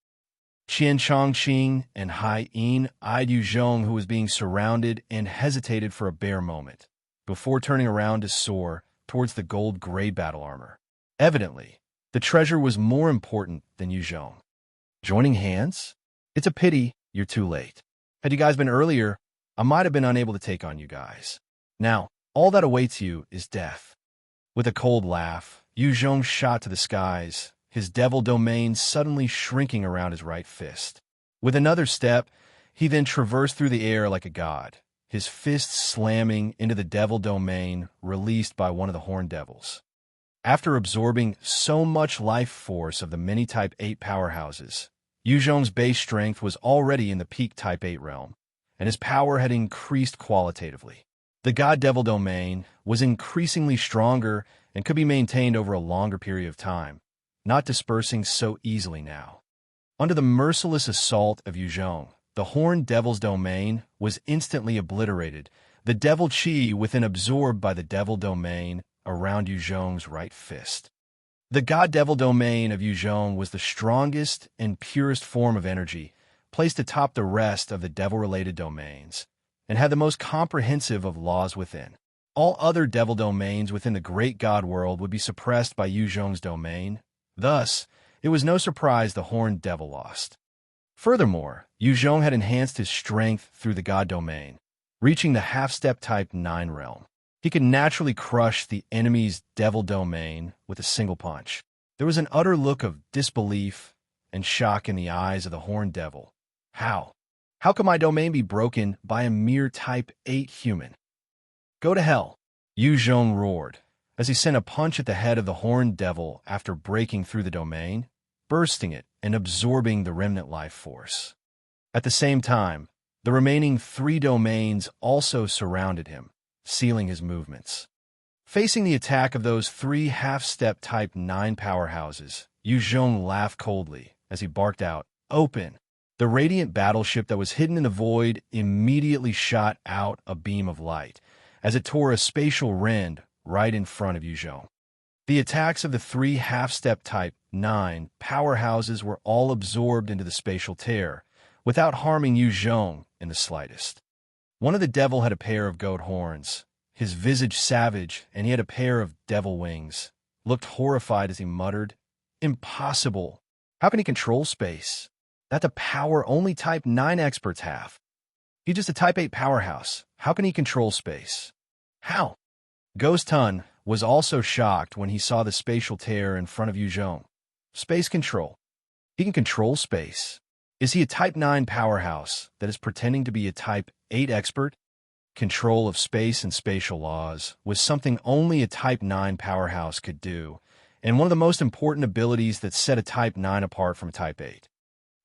Qian Chongqing and Hai Yin eyed Yuzhong, who was being surrounded, and hesitated for a bare moment, before turning around to soar towards the gold-gray battle armor. Evidently, the treasure was more important than Yuzhong. Joining hands? It's a pity you're too late. Had you guys been earlier, I might have been unable to take on you guys. Now, all that awaits you is death. With a cold laugh, Yuzhong shot to the skies, his devil domain suddenly shrinking around his right fist. With another step, he then traversed through the air like a god, his fist slamming into the devil domain released by one of the horned devils. After absorbing so much life force of the many Type 8 powerhouses, Yuzhong's base strength was already in the peak Type 8 realm, and his power had increased qualitatively. The God-Devil domain was increasingly stronger and could be maintained over a longer period of time, not dispersing so easily now. Under the merciless assault of Yuzhong, the Horned Devil's domain was instantly obliterated, the Devil Chi within absorbed by the Devil domain around Yuzhong's right fist. The God-Devil domain of Yuzhong was the strongest and purest form of energy, placed atop the rest of the devil-related domains, and had the most comprehensive of laws within. All other devil domains within the great god world would be suppressed by Yuzhong's domain. Thus, it was no surprise the Horned Devil lost. Furthermore, Yuzhong had enhanced his strength through the god domain, reaching the half-step Type 9 realm. He could naturally crush the enemy's devil domain with a single punch. There was an utter look of disbelief and shock in the eyes of the Horned Devil. How? How could my domain be broken by a mere Type 8 human? Go to hell, Yuzhong roared, as he sent a punch at the head of the Horned Devil after breaking through the domain, bursting it and absorbing the remnant life force. At the same time, the remaining 3 domains also surrounded him, sealing his movements. Facing the attack of those 3 half-step Type 9 powerhouses, Yuzhong laughed coldly as he barked out, "Open!" The radiant battleship that was hidden in the void immediately shot out a beam of light, as it tore a spatial rend right in front of Yuzhong. The attacks of the 3 half-step Type 9 powerhouses were all absorbed into the spatial tear, without harming Yuzhong in the slightest. One of the devil had a pair of goat horns, his visage savage, and he had a pair of devil wings. Looked horrified as he muttered, "Impossible! How can he control space? That's a power only Type 9 experts have. He's just a Type 8 powerhouse. How can he control space? How?" Ghost Hun was also shocked when he saw the spatial tear in front of Yuzhong. Space control. He can control space. Is he a Type 9 powerhouse that is pretending to be a Type 8 expert? Control of space and spatial laws was something only a Type 9 powerhouse could do, and one of the most important abilities that set a Type 9 apart from a Type 8.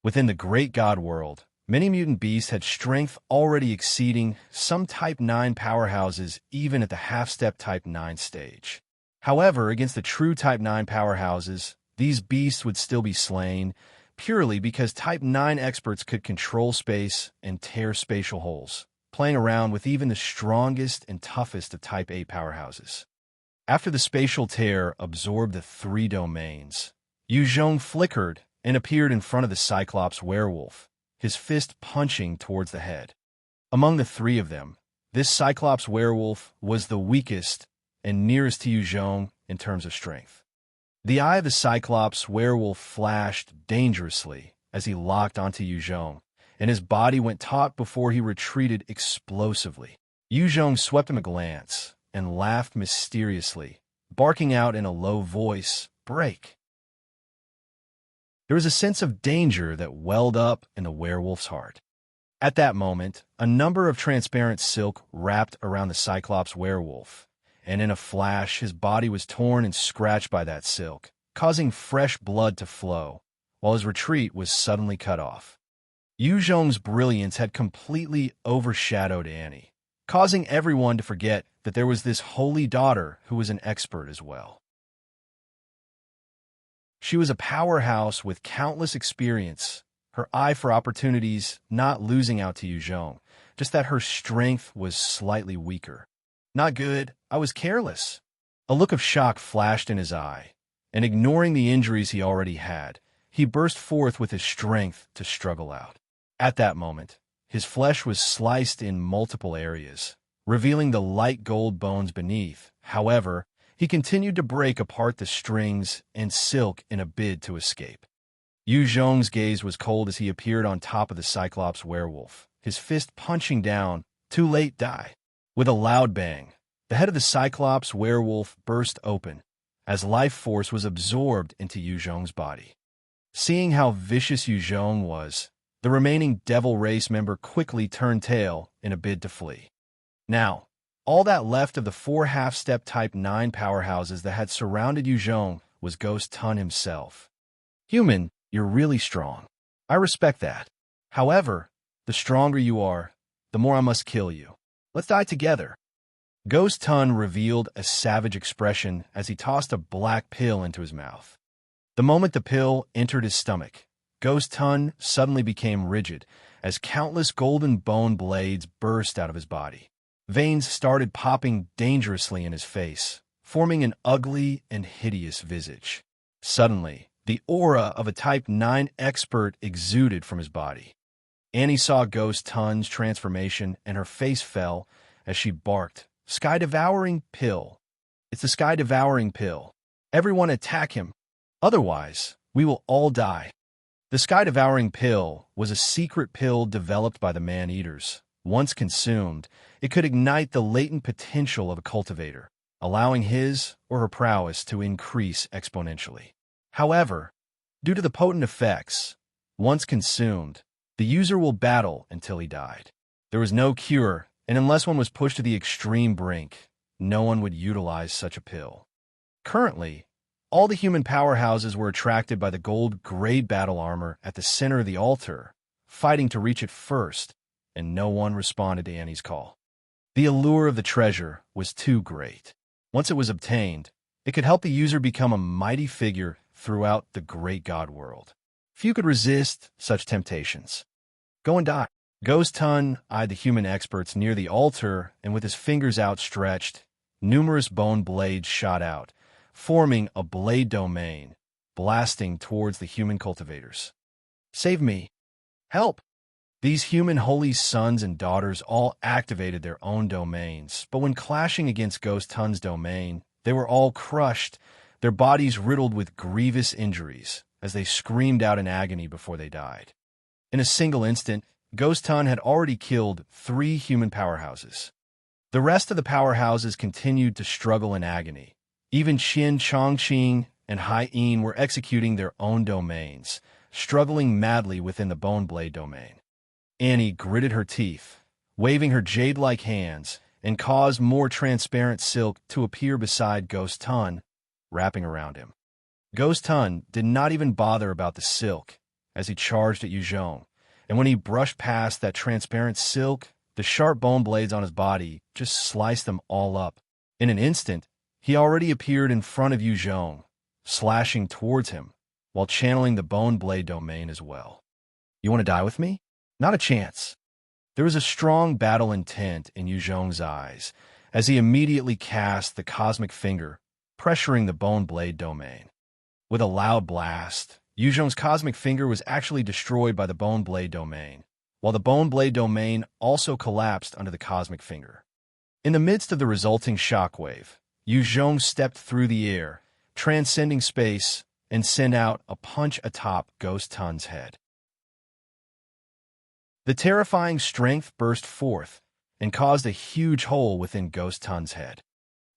Within the great god world, many mutant beasts had strength already exceeding some Type 9 powerhouses even at the half-step Type 9 stage. However, against the true Type 9 powerhouses, these beasts would still be slain, purely because Type 9 experts could control space and tear spatial holes, playing around with even the strongest and toughest of Type 8 powerhouses. After the spatial tear absorbed the 3 domains, Yu Zhong flickered and appeared in front of the Cyclops werewolf, his fist punching towards the head. Among the 3 of them, this Cyclops werewolf was the weakest and nearest to Yu Zhong in terms of strength. The eye of the Cyclops werewolf flashed dangerously as he locked onto Yu Zhong, and his body went taut before he retreated explosively. Yu Zhong swept him a glance and laughed mysteriously, barking out in a low voice, "Break!" There was a sense of danger that welled up in the werewolf's heart. At that moment, a number of transparent silk wrapped around the Cyclops werewolf, and in a flash his body was torn and scratched by that silk, causing fresh blood to flow, while his retreat was suddenly cut off. Yu Zhong's brilliance had completely overshadowed Annie, causing everyone to forget that there was this holy daughter who was an expert as well. She was a powerhouse with countless experience, her eye for opportunities not losing out to Yu Zhong, just that her strength was slightly weaker. "Not good, I was careless." A look of shock flashed in his eye, and ignoring the injuries he already had, he burst forth with his strength to struggle out. At that moment, his flesh was sliced in multiple areas, revealing the light gold bones beneath. However, he continued to break apart the strings and silk in a bid to escape. Yu Zhong's gaze was cold as he appeared on top of the Cyclops werewolf, his fist punching down. "Too late, die." With a loud bang, the head of the Cyclops werewolf burst open, as life force was absorbed into Yu Zhong's body. Seeing how vicious Yu Zhong was, the remaining Devil Race member quickly turned tail in a bid to flee. Now, all that left of the 4 half-step Type 9 powerhouses that had surrounded Yu Zhong was Ghost Tun himself. "Human, you're really strong. I respect that. However, the stronger you are, the more I must kill you. Let's die together." Ghost Tun revealed a savage expression as he tossed a black pill into his mouth. The moment the pill entered his stomach, Ghost Tun suddenly became rigid as countless golden bone blades burst out of his body. Veins started popping dangerously in his face, forming an ugly and hideous visage. Suddenly, the aura of a Type 9 expert exuded from his body. Annie saw Ghost Tun's transformation, and her face fell as she barked, "Sky-devouring pill! It's the sky-devouring pill! Everyone attack him! Otherwise, we will all die!" The sky-devouring pill was a secret pill developed by the man-eaters. Once consumed, it could ignite the latent potential of a cultivator, allowing his or her prowess to increase exponentially. However, due to the potent effects, once consumed, the user will battle until he died. There was no cure, and unless one was pushed to the extreme brink, no one would utilize such a pill. Currently, all the human powerhouses were attracted by the gold grade battle armor at the center of the altar, fighting to reach it first, and no one responded to Annie's call. The allure of the treasure was too great. Once it was obtained, it could help the user become a mighty figure throughout the great god world. Few could resist such temptations. "Go and die." Ghost Tun eyed the human experts near the altar, and with his fingers outstretched, numerous bone blades shot out, forming a blade domain, blasting towards the human cultivators. "Save me! Help!" These human holy sons and daughters all activated their own domains, but when clashing against Ghost Tun's domain, they were all crushed, their bodies riddled with grievous injuries, as they screamed out in agony before they died. In a single instant, Ghost Tun had already killed 3 human powerhouses. The rest of the powerhouses continued to struggle in agony. Even Qin Chongqing and Hai Yin were executing their own domains, struggling madly within the Bone Blade domain. Annie gritted her teeth, waving her jade-like hands, and caused more transparent silk to appear beside Ghost Tun, wrapping around him. Ghost Tun did not even bother about the silk as he charged at Yu Zhong, and when he brushed past that transparent silk, the sharp bone blades on his body just sliced them all up. In an instant, he already appeared in front of Yu Zhong, slashing towards him, while channeling the Bone Blade domain as well. You want to die with me? Not a chance. There was a strong battle intent in Yu Zhong's eyes as he immediately cast the Cosmic Finger, pressuring the Bone Blade domain. With a loud blast, Yu Zhong's Cosmic Finger was actually destroyed by the Bone Blade domain, while the Bone Blade domain also collapsed under the Cosmic Finger. In the midst of the resulting shockwave, Yu Zhong stepped through the air, transcending space, and sent out a punch atop Ghost Tun's head. The terrifying strength burst forth and caused a huge hole within Ghost Tun's head.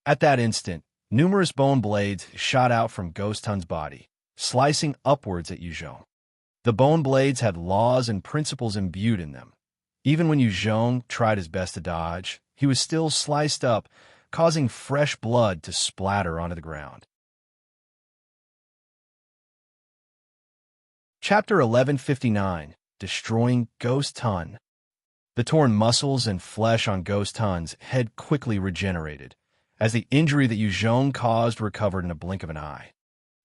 At that instant, numerous bone blades shot out from Ghost Tun's body, slicing upwards at Yu Zhong. The bone blades had laws and principles imbued in them. Even when Yu Zhong tried his best to dodge, he was still sliced up, causing fresh blood to splatter onto the ground. Chapter 1159, Destroying Ghost Tun. The torn muscles and flesh on Ghost Tun's head quickly regenerated, as the injury that Yu Zhong caused recovered in a blink of an eye.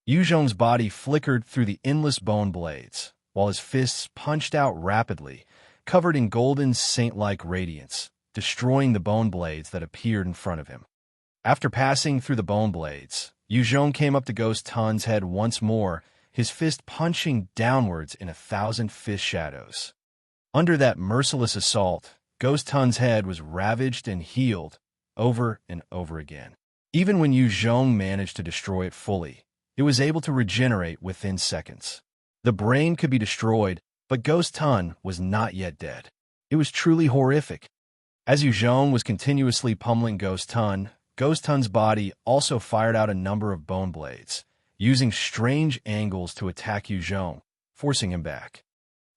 Yu Zhong's body flickered through the endless bone blades, while his fists punched out rapidly, covered in golden saint-like radiance, destroying the bone blades that appeared in front of him. After passing through the bone blades, Yu Zhong came up to Ghost Tun's head once more, his fist punching downwards in 1,000 fist shadows. Under that merciless assault, Ghost Tun's head was ravaged and healed over and over again. Even when Yu Zhong managed to destroy it fully, it was able to regenerate within seconds. The brain could be destroyed, but Ghost Tun was not yet dead. It was truly horrific. As Yu Zhong was continuously pummeling Ghost Tun's body also fired out a number of bone blades, using strange angles to attack Yu Zhong, forcing him back.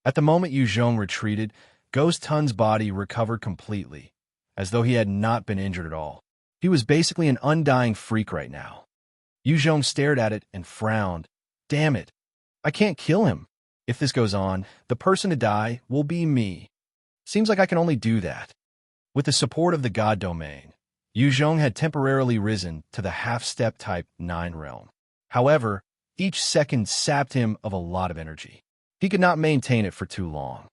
At the moment Yu Zhong retreated, Ghost Tun's body recovered completely, as though he had not been injured at all. He was basically an undying freak right now. Yu Zhong stared at it and frowned. Damn it. I can't kill him. If this goes on, the person to die will be me. Seems like I can only do that. With the support of the God Domain, Yu Zhong had temporarily risen to the half-step type 9 realm. However, each second sapped him of a lot of energy. He could not maintain it for too long.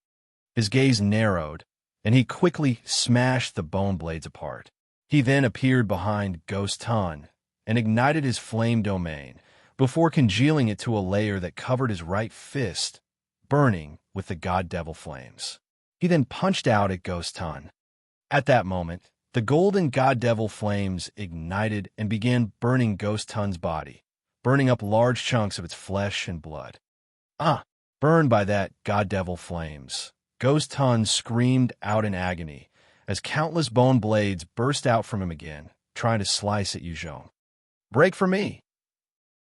His gaze narrowed, and he quickly smashed the bone blades apart. He then appeared behind Ghost Tun and ignited his flame domain before congealing it to a layer that covered his right fist, burning with the God-Devil flames. He then punched out at Ghost Tun. At that moment, the golden God-Devil flames ignited and began burning Ghost Tun's body, burning up large chunks of its flesh and blood. Burned by that God-Devil flames, Ghost Tun screamed out in agony as countless bone blades burst out from him again, trying to slice at Yu Zhong. Break for me!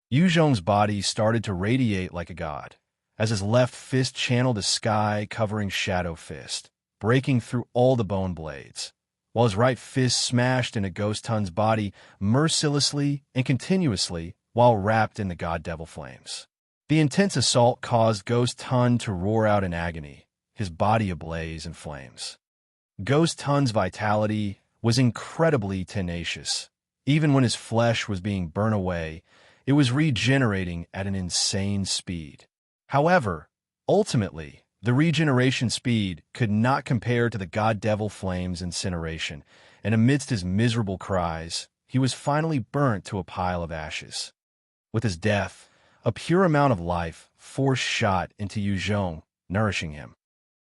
Yu Zhong's body started to radiate like a god, as his left fist channeled a sky-covering shadow fist, breaking through all the bone blades, while his right fist smashed into Ghost Tun's body mercilessly and continuously while wrapped in the God-Devil flames. The intense assault caused Ghost Tun to roar out in agony, his body ablaze in flames. Ghost Tun's vitality was incredibly tenacious. Even when his flesh was being burned away, it was regenerating at an insane speed. However, ultimately, the regeneration speed could not compare to the God-Devil flames' incineration, and amidst his miserable cries, he was finally burnt to a pile of ashes. With his death, a pure amount of life force shot into Yu Zhong, nourishing him.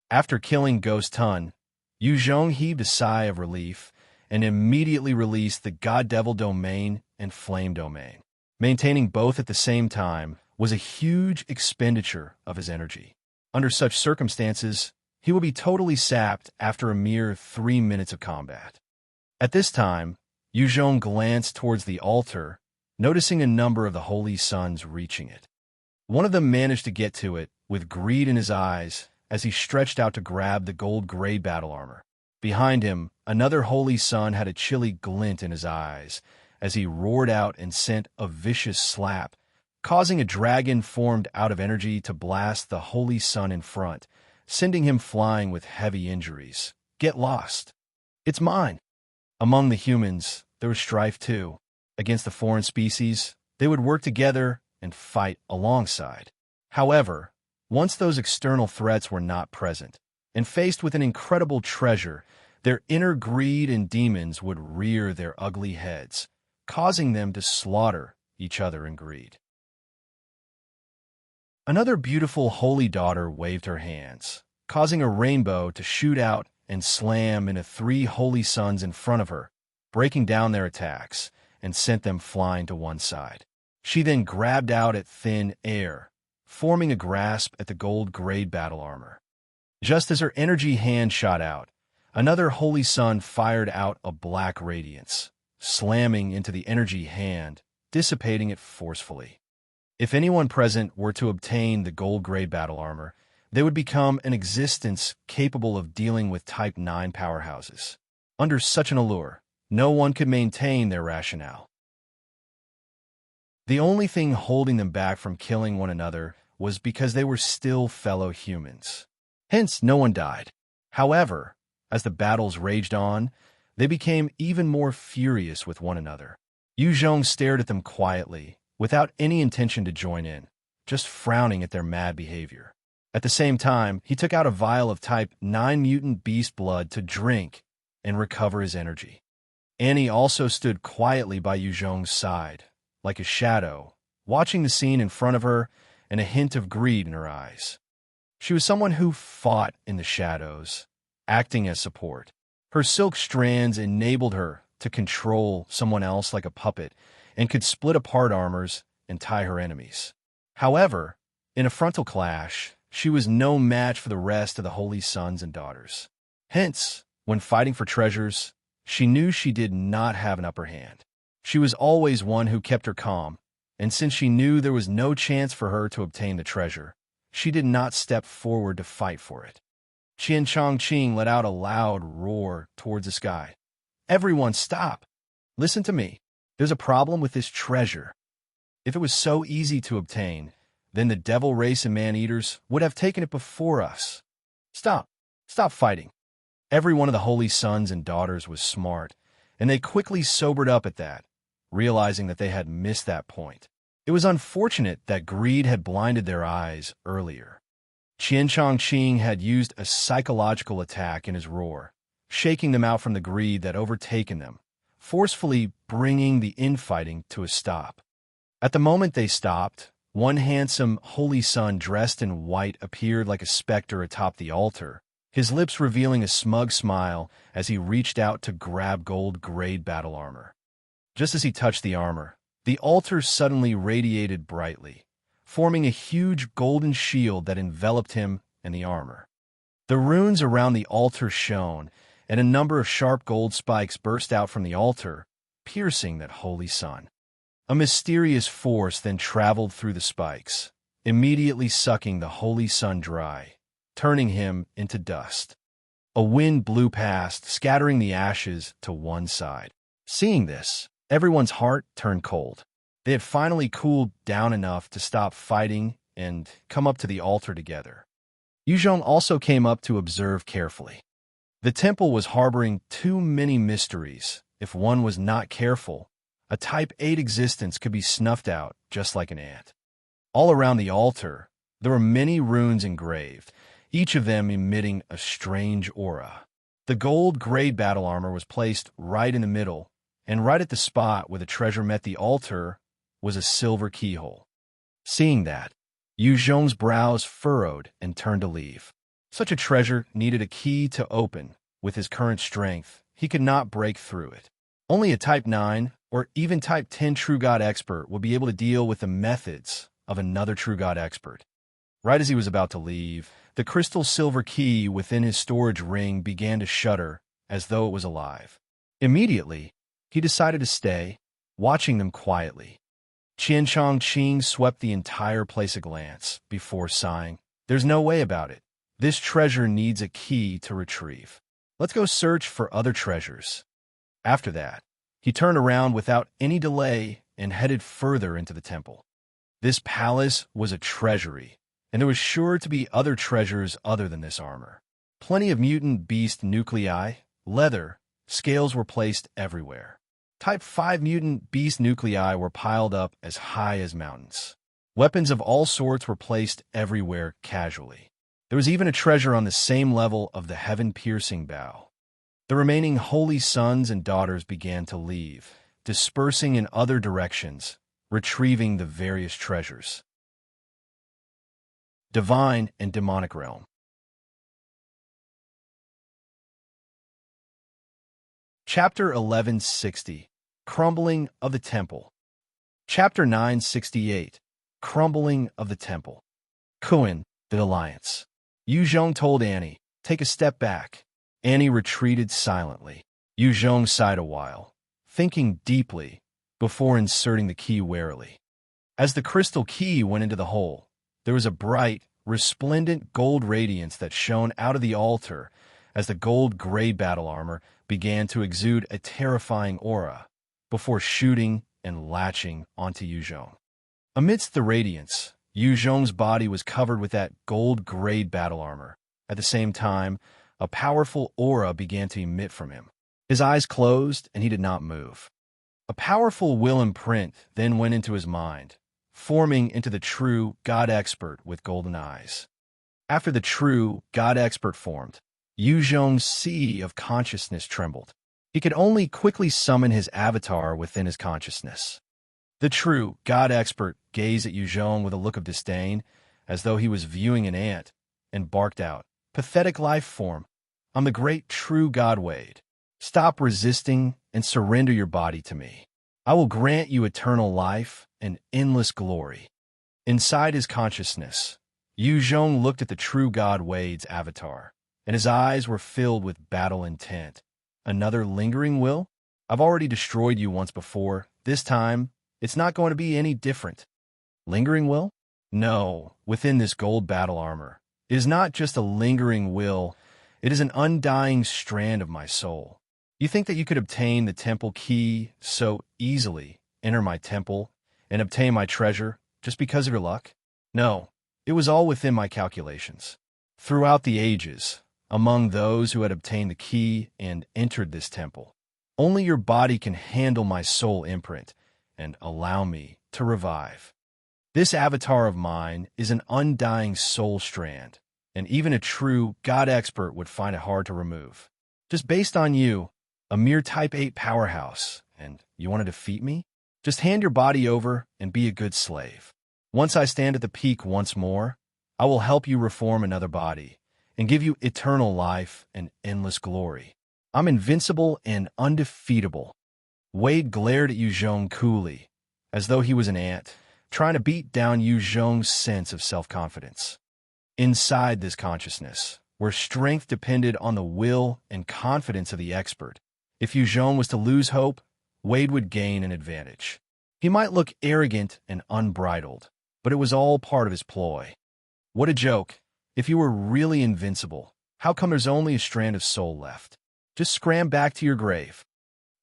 After killing Ghost Tun, Yu Zhong heaved a sigh of relief and immediately released the God-Devil domain and flame domain. Maintaining both at the same time was a huge expenditure of his energy. Under such circumstances, he would be totally sapped after a mere 3 minutes of combat. At this time, Yu Zhong glanced towards the altar, noticing a number of the holy sons reaching it. One of them managed to get to it, with greed in his eyes, as he stretched out to grab the gold-gray battle armor. Behind him, another holy son had a chilly glint in his eyes, as he roared out and sent a vicious slap, causing a dragon formed out of energy to blast the holy son in front, sending him flying with heavy injuries. Get lost. It's mine. Among the humans, there was strife too. Against the foreign species, they would work together and fight alongside. However, once those external threats were not present, and faced with an incredible treasure, their inner greed and demons would rear their ugly heads, causing them to slaughter each other in greed. Another beautiful holy daughter waved her hands, causing a rainbow to shoot out and slam into 3 holy sons in front of her, breaking down their attacks, and sent them flying to one side. She then grabbed out at thin air, forming a grasp at the gold grade battle armor. Just as her energy hand shot out, another holy sun fired out a black radiance, slamming into the energy hand, dissipating it forcefully. If anyone present were to obtain the gold grade battle armor, they would become an existence capable of dealing with Type 9 powerhouses. Under such an allure, no one could maintain their rationale. The only thing holding them back from killing one another was because they were still fellow humans. Hence, no one died. However, as the battles raged on, they became even more furious with one another. Yu Zhong stared at them quietly, without any intention to join in, just frowning at their mad behavior. At the same time, he took out a vial of Type 9 mutant beast blood to drink and recover his energy. Annie also stood quietly by Yu Zhong's side, like a shadow, watching the scene in front of her and a hint of greed in her eyes. She was someone who fought in the shadows, acting as support. Her silk strands enabled her to control someone else like a puppet and could split apart armors and tie her enemies. However, in a frontal clash, she was no match for the rest of the holy sons and daughters. Hence, when fighting for treasures, she knew she did not have an upper hand. She was always one who kept her calm, and since she knew there was no chance for her to obtain the treasure, she did not step forward to fight for it. Qian Chongqing let out a loud roar towards the sky. "Everyone stop! Listen to me. There's a problem with this treasure. If it was so easy to obtain, then the devil race and man-eaters would have taken it before us. Stop! Stop fighting." Every one of the holy sons and daughters was smart, and they quickly sobered up at that, realizing that they had missed that point. It was unfortunate that greed had blinded their eyes earlier. Qian Chongqing had used a psychological attack in his roar, shaking them out from the greed that overtaken them, forcefully bringing the infighting to a stop. At the moment they stopped, one handsome holy son dressed in white appeared like a specter atop the altar, his lips revealing a smug smile as he reached out to grab gold-grade battle armor. Just as he touched the armor, the altar suddenly radiated brightly, forming a huge golden shield that enveloped him and the armor. The runes around the altar shone, and a number of sharp gold spikes burst out from the altar, piercing that holy sun. A mysterious force then traveled through the spikes, immediately sucking the holy sun dry, turning him into dust. A wind blew past, scattering the ashes to one side. Seeing this, everyone's heart turned cold. They had finally cooled down enough to stop fighting and come up to the altar together. Yu Zhong also came up to observe carefully. The temple was harboring too many mysteries. If one was not careful, a Type 8 existence could be snuffed out just like an ant. All around the altar, there were many runes engraved, each of them emitting a strange aura. The gold-grade battle armor was placed right in the middle, and right at the spot where the treasure met the altar was a silver keyhole. Seeing that, Yu Zhong's brows furrowed and turned to leave. Such a treasure needed a key to open. With his current strength, he could not break through it. Only a Type 9 or even Type 10 True God expert would be able to deal with the methods of another True God expert. Right as he was about to leave, the crystal silver key within his storage ring began to shudder as though it was alive. Immediately, he decided to stay, watching them quietly. Qian Chongqing swept the entire place a glance before sighing. "There's no way about it. This treasure needs a key to retrieve. Let's go search for other treasures." After that, he turned around without any delay and headed further into the temple. This palace was a treasury, and there was sure to be other treasures other than this armor. Plenty of mutant beast nuclei, leather, scales were placed everywhere. Type 5 mutant beast nuclei were piled up as high as mountains. Weapons of all sorts were placed everywhere casually. There was even a treasure on the same level of the heaven-piercing bow. The remaining holy sons and daughters began to leave, dispersing in other directions, retrieving the various treasures. Divine and Demonic Realm. Chapter 1160, Crumbling of the Temple. Chapter 968, Crumbling of the Temple. Kuan, the Alliance. Yu Zhong told Annie, "Take a step back." Annie retreated silently. Yu Zhong sighed a while, thinking deeply, before inserting the key warily. As the crystal key went into the hole, there was a bright, resplendent gold radiance that shone out of the altar as the gold-gray battle armor began to exude a terrifying aura before shooting and latching onto Yu Zhong. Amidst the radiance, Yu Zhong's body was covered with that gold-gray battle armor. At the same time, a powerful aura began to emit from him. His eyes closed, and he did not move. A powerful will imprint then went into his mind, forming into the true God Expert with golden eyes. After the true God Expert formed, Yu Zhong's sea of consciousness trembled. He could only quickly summon his avatar within his consciousness. The true God Expert gazed at Yu Zhong with a look of disdain, as though he was viewing an ant, and barked out, "Pathetic life form, I'm the great true God Wade. Stop resisting and surrender your body to me. I will grant you eternal life and endless glory." Inside his consciousness, Yu Zhong looked at the true God Wade's avatar, and his eyes were filled with battle intent. "Another lingering will? I've already destroyed you once before. This time, it's not going to be any different." Lingering will? No, within this gold battle armor. It is not just a lingering will, it is an undying strand of my soul. You think that you could obtain the temple key so easily, enter my temple, and obtain my treasure just because of your luck? No, it was all within my calculations. Throughout the ages, among those who had obtained the key and entered this temple, only your body can handle my soul imprint and allow me to revive. This avatar of mine is an undying soul strand, and even a true God Expert would find it hard to remove. Just based on you, a mere Type 8 powerhouse, and you want to defeat me? Just hand your body over and be a good slave. Once I stand at the peak once more, I will help you reform another body and give you eternal life and endless glory. I'm invincible and undefeatable. Wade glared at Yu Zhong coolly, as though he was an ant, trying to beat down Yu Zhong's sense of self-confidence. Inside this consciousness, where strength depended on the will and confidence of the expert, if Yu Zhong was to lose hope, Wade would gain an advantage. He might look arrogant and unbridled, but it was all part of his ploy. What a joke. If you were really invincible, how come there's only a strand of soul left? Just scram back to your grave.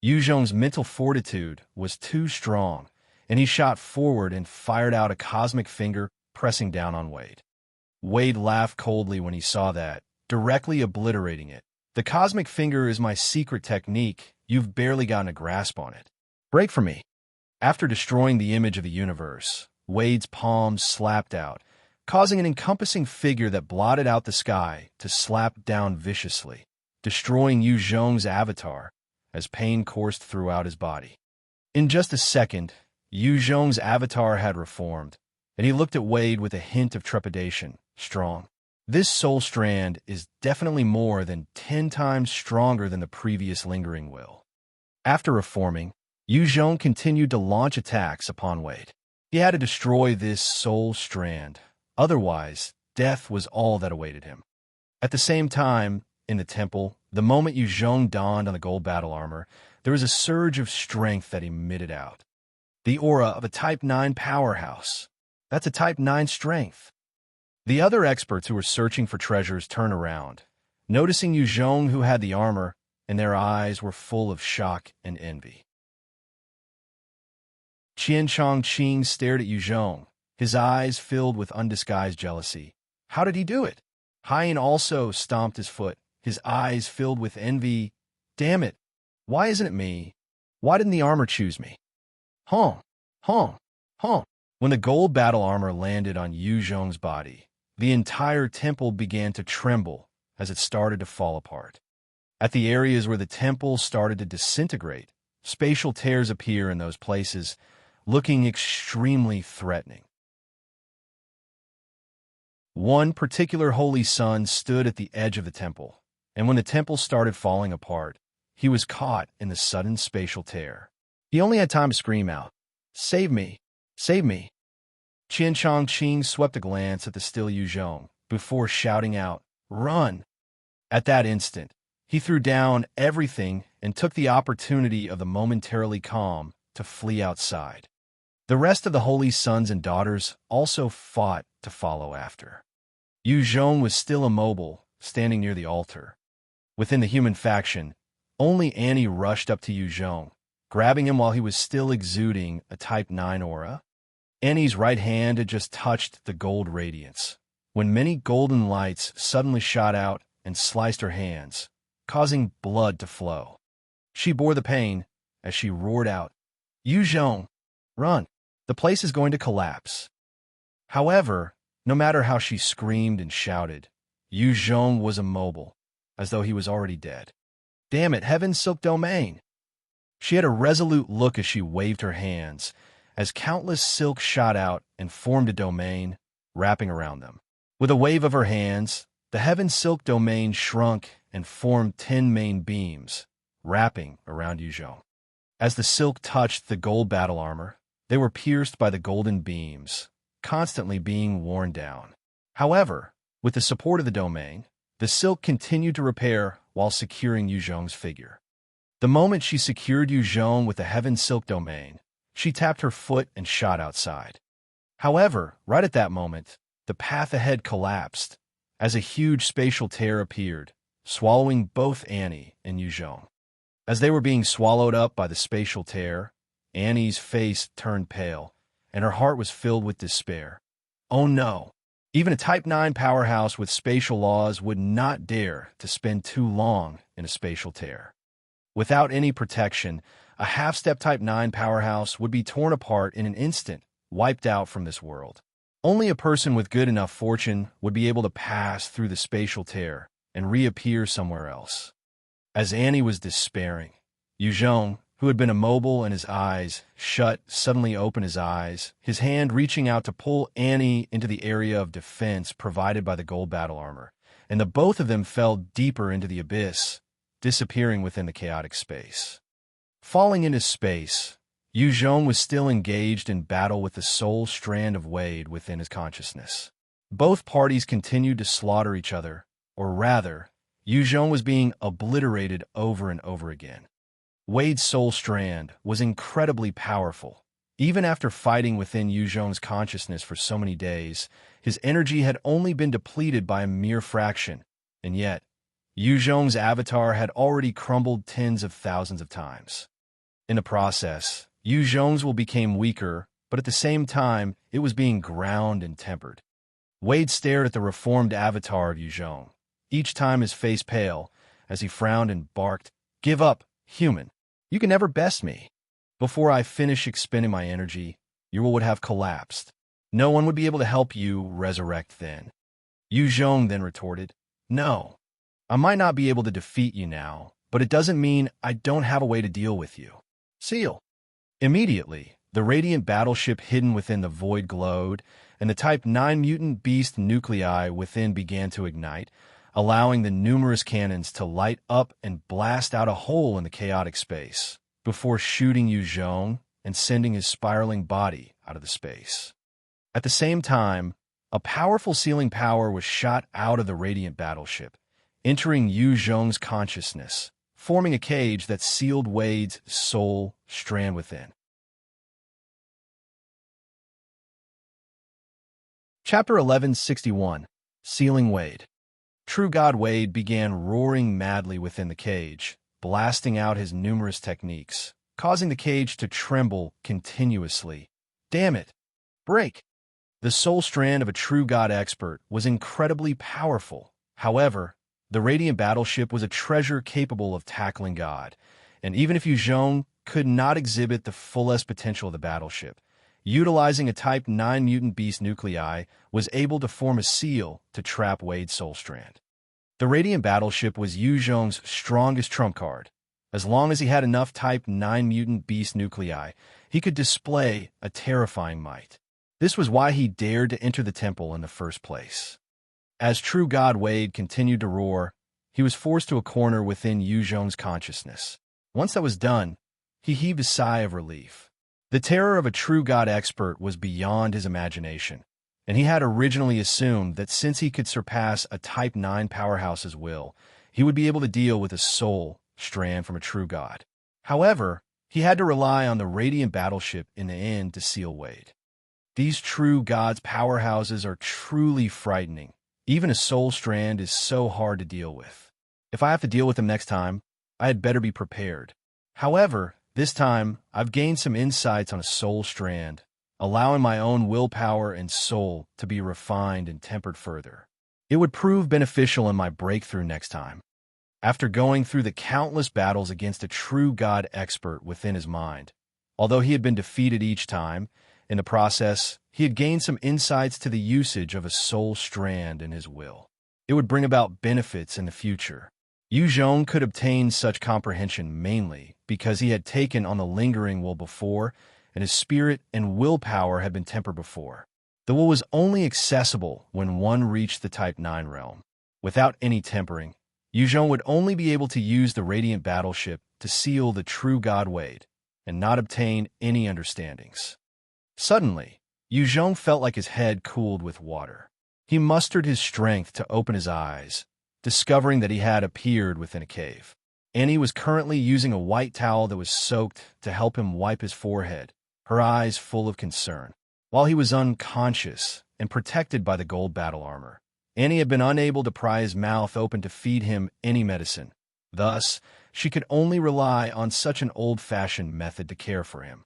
Yu Zhong's mental fortitude was too strong, and he shot forward and fired out a cosmic finger, pressing down on Wade. Wade laughed coldly when he saw that, directly obliterating it. "The cosmic finger is my secret technique. You've barely gotten a grasp on it. Break from me." After destroying the image of the universe, Wade's palms slapped out, causing an encompassing figure that blotted out the sky to slap down viciously, destroying Yu Zhong's avatar as pain coursed throughout his body. In just a second, Yu Zhong's avatar had reformed, and he looked at Wade with a hint of trepidation. "Strong. This soul strand is definitely more than 10 times stronger than the previous lingering will." After reforming, Yu Zhong continued to launch attacks upon Wade. He had to destroy this soul strand. Otherwise, death was all that awaited him. At the same time, in the temple, the moment Yu Zhong donned on the gold battle armor, there was a surge of strength that emitted out. The aura of a Type 9 powerhouse. That's a Type 9 strength. The other experts who were searching for treasures turned around, noticing Yu Zhong who had the armor, and their eyes were full of shock and envy. Qian Chongqing stared at Yu Zhong, his eyes filled with undisguised jealousy. How did he do it? Haiyan also stomped his foot, his eyes filled with envy. "Damn it! Why isn't it me? Why didn't the armor choose me?" Hong, Hong, Hong. When the gold battle armor landed on Yu Zhong's body, the entire temple began to tremble as it started to fall apart. At the areas where the temple started to disintegrate, spatial tears appear in those places, looking extremely threatening. One particular holy son stood at the edge of the temple, and when the temple started falling apart, he was caught in the sudden spatial tear. He only had time to scream out, "Save me! Save me!" Qian Chongqing swept a glance at the still Yu Zhong before shouting out, "Run!" At that instant, he threw down everything and took the opportunity of the momentarily calm to flee outside. The rest of the holy sons and daughters also fought to follow after. Yu Zhong was still immobile, standing near the altar. Within the human faction, only Annie rushed up to Yu Zhong, grabbing him while he was still exuding a Type 9 aura. Annie's right hand had just touched the gold radiance, when many golden lights suddenly shot out and sliced her hands, causing blood to flow. She bore the pain as she roared out, "Yu Zhong, run! The place is going to collapse." However, no matter how she screamed and shouted, Yu Zhong was immobile, as though he was already dead. "Damn it, Heaven's Silk Domain!" She had a resolute look as she waved her hands, as countless silk shot out and formed a domain, wrapping around them. With a wave of her hands, the Heaven's Silk Domain shrunk and formed 10 main beams, wrapping around Yu Zhong. As the silk touched the gold battle armor, they were pierced by the golden beams, constantly being worn down. However, with the support of the domain, the silk continued to repair while securing Yu Zhong's figure. The moment she secured Yu Zhong with the Heaven's Silk Domain, she tapped her foot and shot outside. However, right at that moment, the path ahead collapsed, as a huge spatial tear appeared, swallowing both Annie and Yu Zhong. As they were being swallowed up by the spatial tear, Annie's face turned pale, and her heart was filled with despair. Oh no! Even a Type 9 powerhouse with spatial laws would not dare to spend too long in a spatial tear. Without any protection, a half-step Type 9 powerhouse would be torn apart in an instant, wiped out from this world. Only a person with good enough fortune would be able to pass through the spatial tear and reappear somewhere else. As Annie was despairing, Yu Zhong, who had been immobile and his eyes shut, suddenly opened his eyes, his hand reaching out to pull Annie into the area of defense provided by the gold battle armor, and the both of them fell deeper into the abyss, disappearing within the chaotic space. Falling into space, Yu Zhong was still engaged in battle with the soul strand of Wade within his consciousness. Both parties continued to slaughter each other, or rather, Yu Zhong was being obliterated over and over again. Wade's soul strand was incredibly powerful. Even after fighting within Yu Zhong's consciousness for so many days, his energy had only been depleted by a mere fraction, and yet, Yu Zhong's avatar had already crumbled tens of thousands of times. In the process, Yu Zhong's will became weaker, but at the same time, it was being ground and tempered. Wade stared at the reformed avatar of Yu Zhong, each time his face pale, as he frowned and barked, "Give up, human. You can never best me. Before I finish expending my energy, your will would have collapsed. No one would be able to help you resurrect then." Yu Zhong then retorted, "No. I might not be able to defeat you now, but it doesn't mean I don't have a way to deal with you. Seal." Immediately, the radiant battleship hidden within the void glowed, and the Type 9 mutant beast nuclei within began to ignite, allowing the numerous cannons to light up and blast out a hole in the chaotic space, before shooting Yu Zhong and sending his spiraling body out of the space. At the same time, a powerful sealing power was shot out of the radiant battleship, entering Yu Zhong's consciousness, forming a cage that sealed Wade's soul strand within. Chapter 1161, Sealing Wade. True God Wade began roaring madly within the cage, blasting out his numerous techniques, causing the cage to tremble continuously. Damn it! Break! The soul strand of a true God expert was incredibly powerful. However, the radiant battleship was a treasure capable of tackling God, and even if Yu Zhong could not exhibit the fullest potential of the battleship, utilizing a Type 9 mutant beast nuclei, was able to form a seal to trap Wade's soul strand. The Radiant Battleship was Yu Zhong's strongest trump card. As long as he had enough Type 9 mutant beast nuclei, he could display a terrifying might. This was why he dared to enter the temple in the first place. As True God Wade continued to roar, he was forced to a corner within Yu Zhong's consciousness. Once that was done, he heaved a sigh of relief. The terror of a true god expert was beyond his imagination, and he had originally assumed that since he could surpass a Type 9 powerhouse's will, he would be able to deal with a soul strand from a true god. However, he had to rely on the Radiant Battleship in the end to seal Wade. These true gods' powerhouses are truly frightening. Even a soul strand is so hard to deal with. If I have to deal with them next time, I had better be prepared. However, this time, I've gained some insights on a soul strand, allowing my own willpower and soul to be refined and tempered further. It would prove beneficial in my breakthrough next time. After going through the countless battles against a true god expert within his mind, although he had been defeated each time, in the process, he had gained some insights to the usage of a soul strand in his will. It would bring about benefits in the future. Yu Zhong could obtain such comprehension mainly because he had taken on the lingering will before, and his spirit and willpower had been tempered before. The will was only accessible when one reached the Type 9 realm. Without any tempering, Yu Zhong would only be able to use the Radiant Battleship to seal the true God Wade, and not obtain any understandings. Suddenly, Yu Zhong felt like his head cooled with water. He mustered his strength to open his eyes, discovering that he had appeared within a cave. Annie was currently using a white towel that was soaked to help him wipe his forehead, her eyes full of concern. While he was unconscious and protected by the gold battle armor, Annie had been unable to pry his mouth open to feed him any medicine. Thus, she could only rely on such an old-fashioned method to care for him.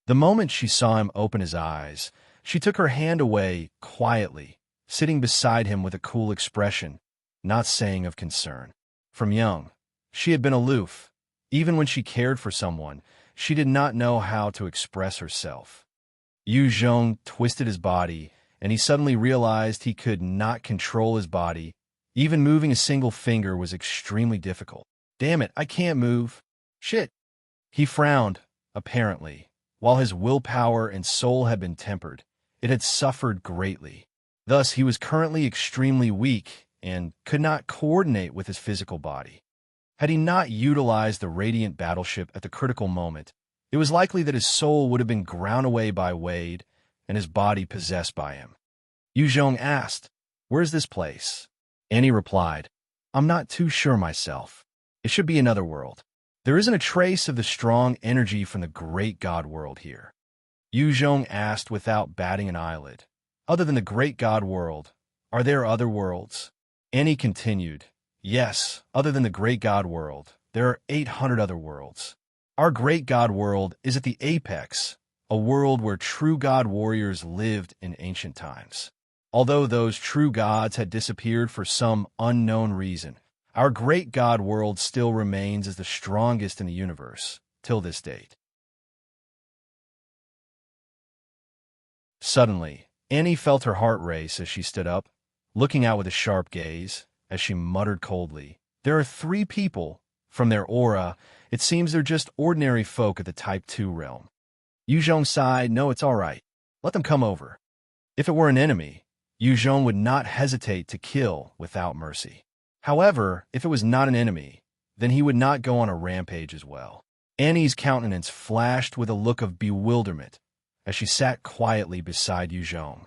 The moment she saw him open his eyes, she took her hand away quietly, sitting beside him with a cool expression, not saying of concern. From young, she had been aloof. Even when she cared for someone, she did not know how to express herself. Yu Zhong twisted his body, and he suddenly realized he could not control his body. Even moving a single finger was extremely difficult. Damn it, I can't move. Shit. He frowned, apparently. While his willpower and soul had been tempered, it had suffered greatly. Thus, he was currently extremely weak and could not coordinate with his physical body. Had he not utilized the Radiant Battleship at the critical moment, it was likely that his soul would have been ground away by Wade and his body possessed by him. Yu Zhong asked, "Where's this place?" Annie replied, "I'm not too sure myself. It should be another world. There isn't a trace of the strong energy from the great god world here." Yu Zhong asked without batting an eyelid, "Other than the great god world, are there other worlds?" Annie continued, "Yes, other than the great god world, there are 800 other worlds. Our great god world is at the apex, a world where true god warriors lived in ancient times. Although those true gods had disappeared for some unknown reason, our great god world still remains as the strongest in the universe, till this date." Suddenly, Annie felt her heart race as she stood up, looking out with a sharp gaze, as she muttered coldly, "There are 3 people. From their aura, it seems they're just ordinary folk of the Type 2 realm." Yu Zhong sighed, "No, it's all right. Let them come over." If it were an enemy, Yu Zhong would not hesitate to kill without mercy. However, if it was not an enemy, then he would not go on a rampage as well. Annie's countenance flashed with a look of bewilderment as she sat quietly beside Yu Zhong.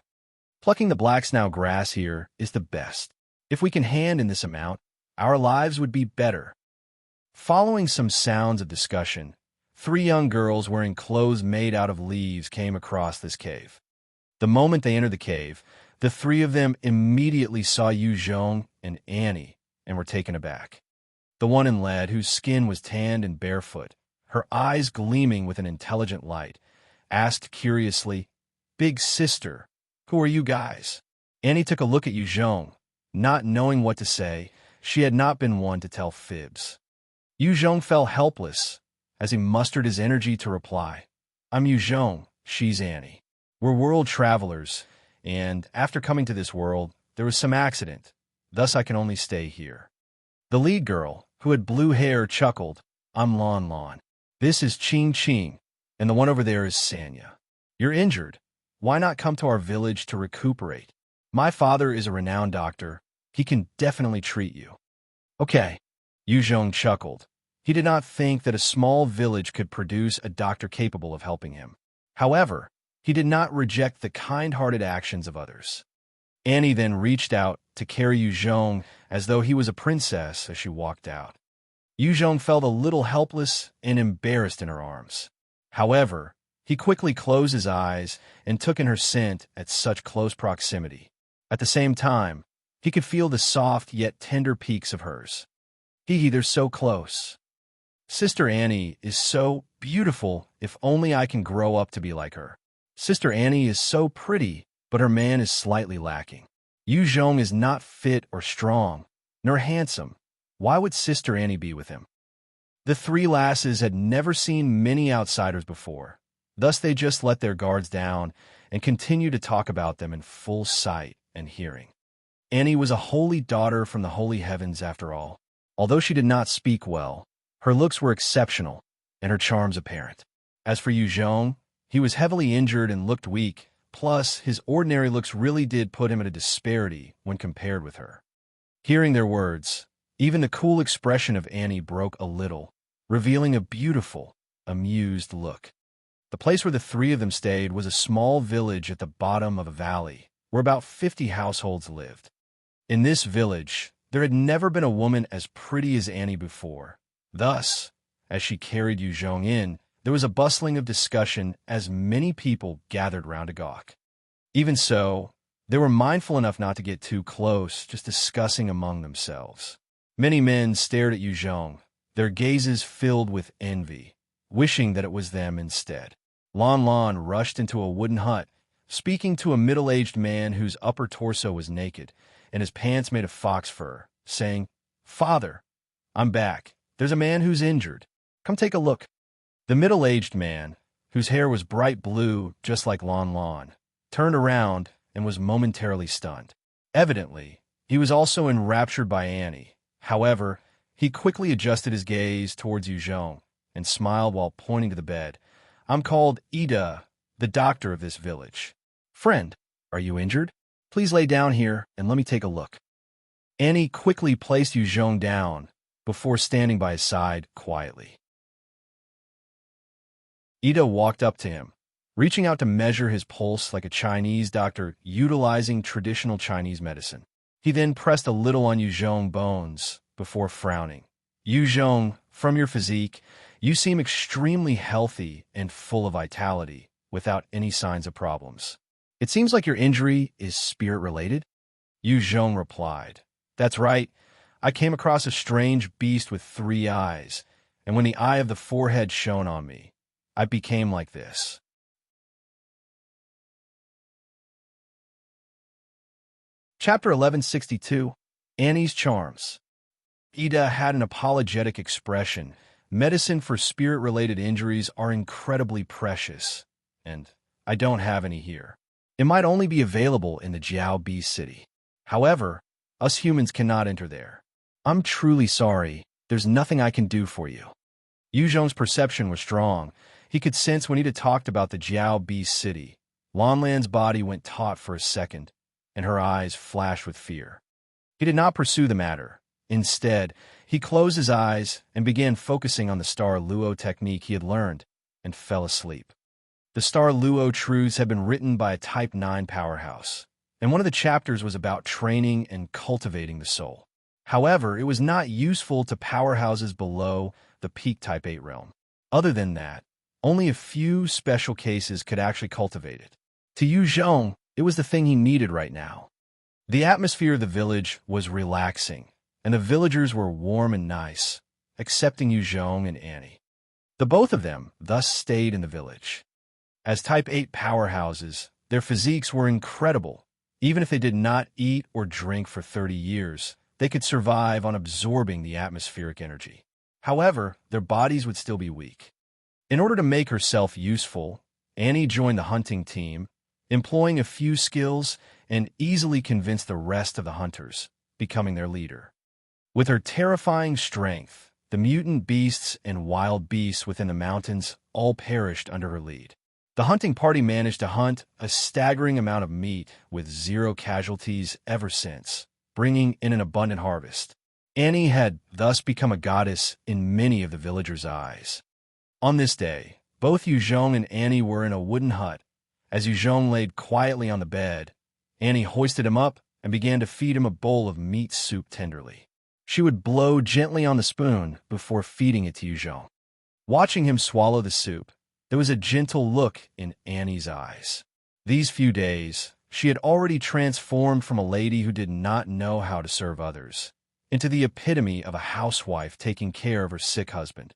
"Plucking the black snow grass here is the best. If we can hand in this amount, our lives would be better." Following some sounds of discussion, 3 young girls wearing clothes made out of leaves came across this cave. The moment they entered the cave, the 3 of them immediately saw Yu Zhong and Annie and were taken aback. The one in lead, whose skin was tanned and barefoot, her eyes gleaming with an intelligent light, asked curiously, "Big sister, who are you guys?" Annie took a look at Yu Zhong. Not knowing what to say, she had not been one to tell fibs. Yu Zhong fell helpless as he mustered his energy to reply, "I'm Yu Zhong, she's Annie." We're world travelers, and after coming to this world, there was some accident. Thus I can only stay here." The lead girl, who had blue hair, chuckled, "I'm Lon Lon. This is Ching Ching, and the one over there is Sanya. You're injured. Why not come to our village to recuperate? My father is a renowned doctor. He can definitely treat you." "Okay." Yu Zhong chuckled. He did not think that a small village could produce a doctor capable of helping him. However, he did not reject the kind-hearted actions of others. Annie then reached out to carry Yu Zhong as though he was a princess as she walked out. Yu Zhong felt a little helpless and embarrassed in her arms. However, he quickly closed his eyes and took in her scent at such close proximity. At the same time, he could feel the soft yet tender peaks of hers. They're so close. Sister Annie is so beautiful. If only I can grow up to be like her. Sister Annie is so pretty, but her man is slightly lacking. Yu Zhong is not fit or strong, nor handsome. Why would Sister Annie be with him? The three lasses had never seen many outsiders before. Thus they just let their guards down and continued to talk about them in full sight and hearing. Annie was a holy daughter from the holy heavens after all. Although she did not speak well, her looks were exceptional and her charms apparent. As for Yu Zhong, he was heavily injured and looked weak, plus his ordinary looks really did put him at a disparity when compared with her. Hearing their words, even the cool expression of Annie broke a little, revealing a beautiful, amused look. The place where the three of them stayed was a small village at the bottom of a valley, where about 50 households lived. In this village, there had never been a woman as pretty as Annie before. Thus, as she carried Yu Zhong in, there was a bustling of discussion as many people gathered round to gawk. Even so, they were mindful enough not to get too close, just discussing among themselves. Many men stared at Yu Zhong, their gazes filled with envy, wishing that it was them instead. Lon Lon rushed into a wooden hut, speaking to a middle-aged man whose upper torso was naked, and his pants made of fox fur, saying, "Father, I'm back. There's a man who's injured. Come take a look." The middle-aged man, whose hair was bright blue just like Lon Lon, turned around and was momentarily stunned. Evidently, he was also enraptured by Annie. However, he quickly adjusted his gaze towards Yu Zhong and smiled while pointing to the bed. "I'm called Ida, the doctor of this village. Friend, are you injured? Please lay down here and let me take a look." Annie quickly placed Yu Zhong down before standing by his side quietly. Ida walked up to him, reaching out to measure his pulse like a Chinese doctor utilizing traditional Chinese medicine. He then pressed a little on Yu Zhong's bones before frowning. "Yu Zhong, from your physique, you seem extremely healthy and full of vitality, without any signs of problems. It seems like your injury is spirit-related?" Yu Zhong replied, "That's right. I came across a strange beast with 3 eyes, and when the eye of the forehead shone on me, I became like this." Chapter 1162, Annie's Charms. Ida had an apologetic expression. "Medicine for spirit-related injuries are incredibly precious, and I don't have any here. It might only be available in the Jiao Bee city. However, us humans cannot enter there. I'm truly sorry. There's nothing I can do for you." Yu Zhong's perception was strong. He could sense when Ida talked about the Jiao Bee city. Lan Lan's body went taut for a second, and her eyes flashed with fear. He did not pursue the matter. Instead, he closed his eyes and began focusing on the Star Luo technique he had learned, and fell asleep. The Star Luo truths had been written by a Type 9 powerhouse, and one of the chapters was about training and cultivating the soul. However, it was not useful to powerhouses below the peak Type 8 realm. Other than that, only a few special cases could actually cultivate it. To Yu Zhong, it was the thing he needed right now. The atmosphere of the village was relaxing, and the villagers were warm and nice, excepting Yu Zhong and Annie. The both of them thus stayed in the village. As Type 8 powerhouses, their physiques were incredible. Even if they did not eat or drink for 30 years, they could survive on absorbing the atmospheric energy. However, their bodies would still be weak. In order to make herself useful, Annie joined the hunting team, employing a few skills and easily convinced the rest of the hunters, becoming their leader. With her terrifying strength, the mutant beasts and wild beasts within the mountains all perished under her lead. The hunting party managed to hunt a staggering amount of meat with 0 casualties ever since, bringing in an abundant harvest. Annie had thus become a goddess in many of the villagers' eyes. On this day, both Yu Zhong and Annie were in a wooden hut. As Yu Zhong laid quietly on the bed, Annie hoisted him up and began to feed him a bowl of meat soup tenderly. She would blow gently on the spoon before feeding it to Yu Zhong. Watching him swallow the soup, there was a gentle look in Annie's eyes. These few days, she had already transformed from a lady who did not know how to serve others into the epitome of a housewife taking care of her sick husband.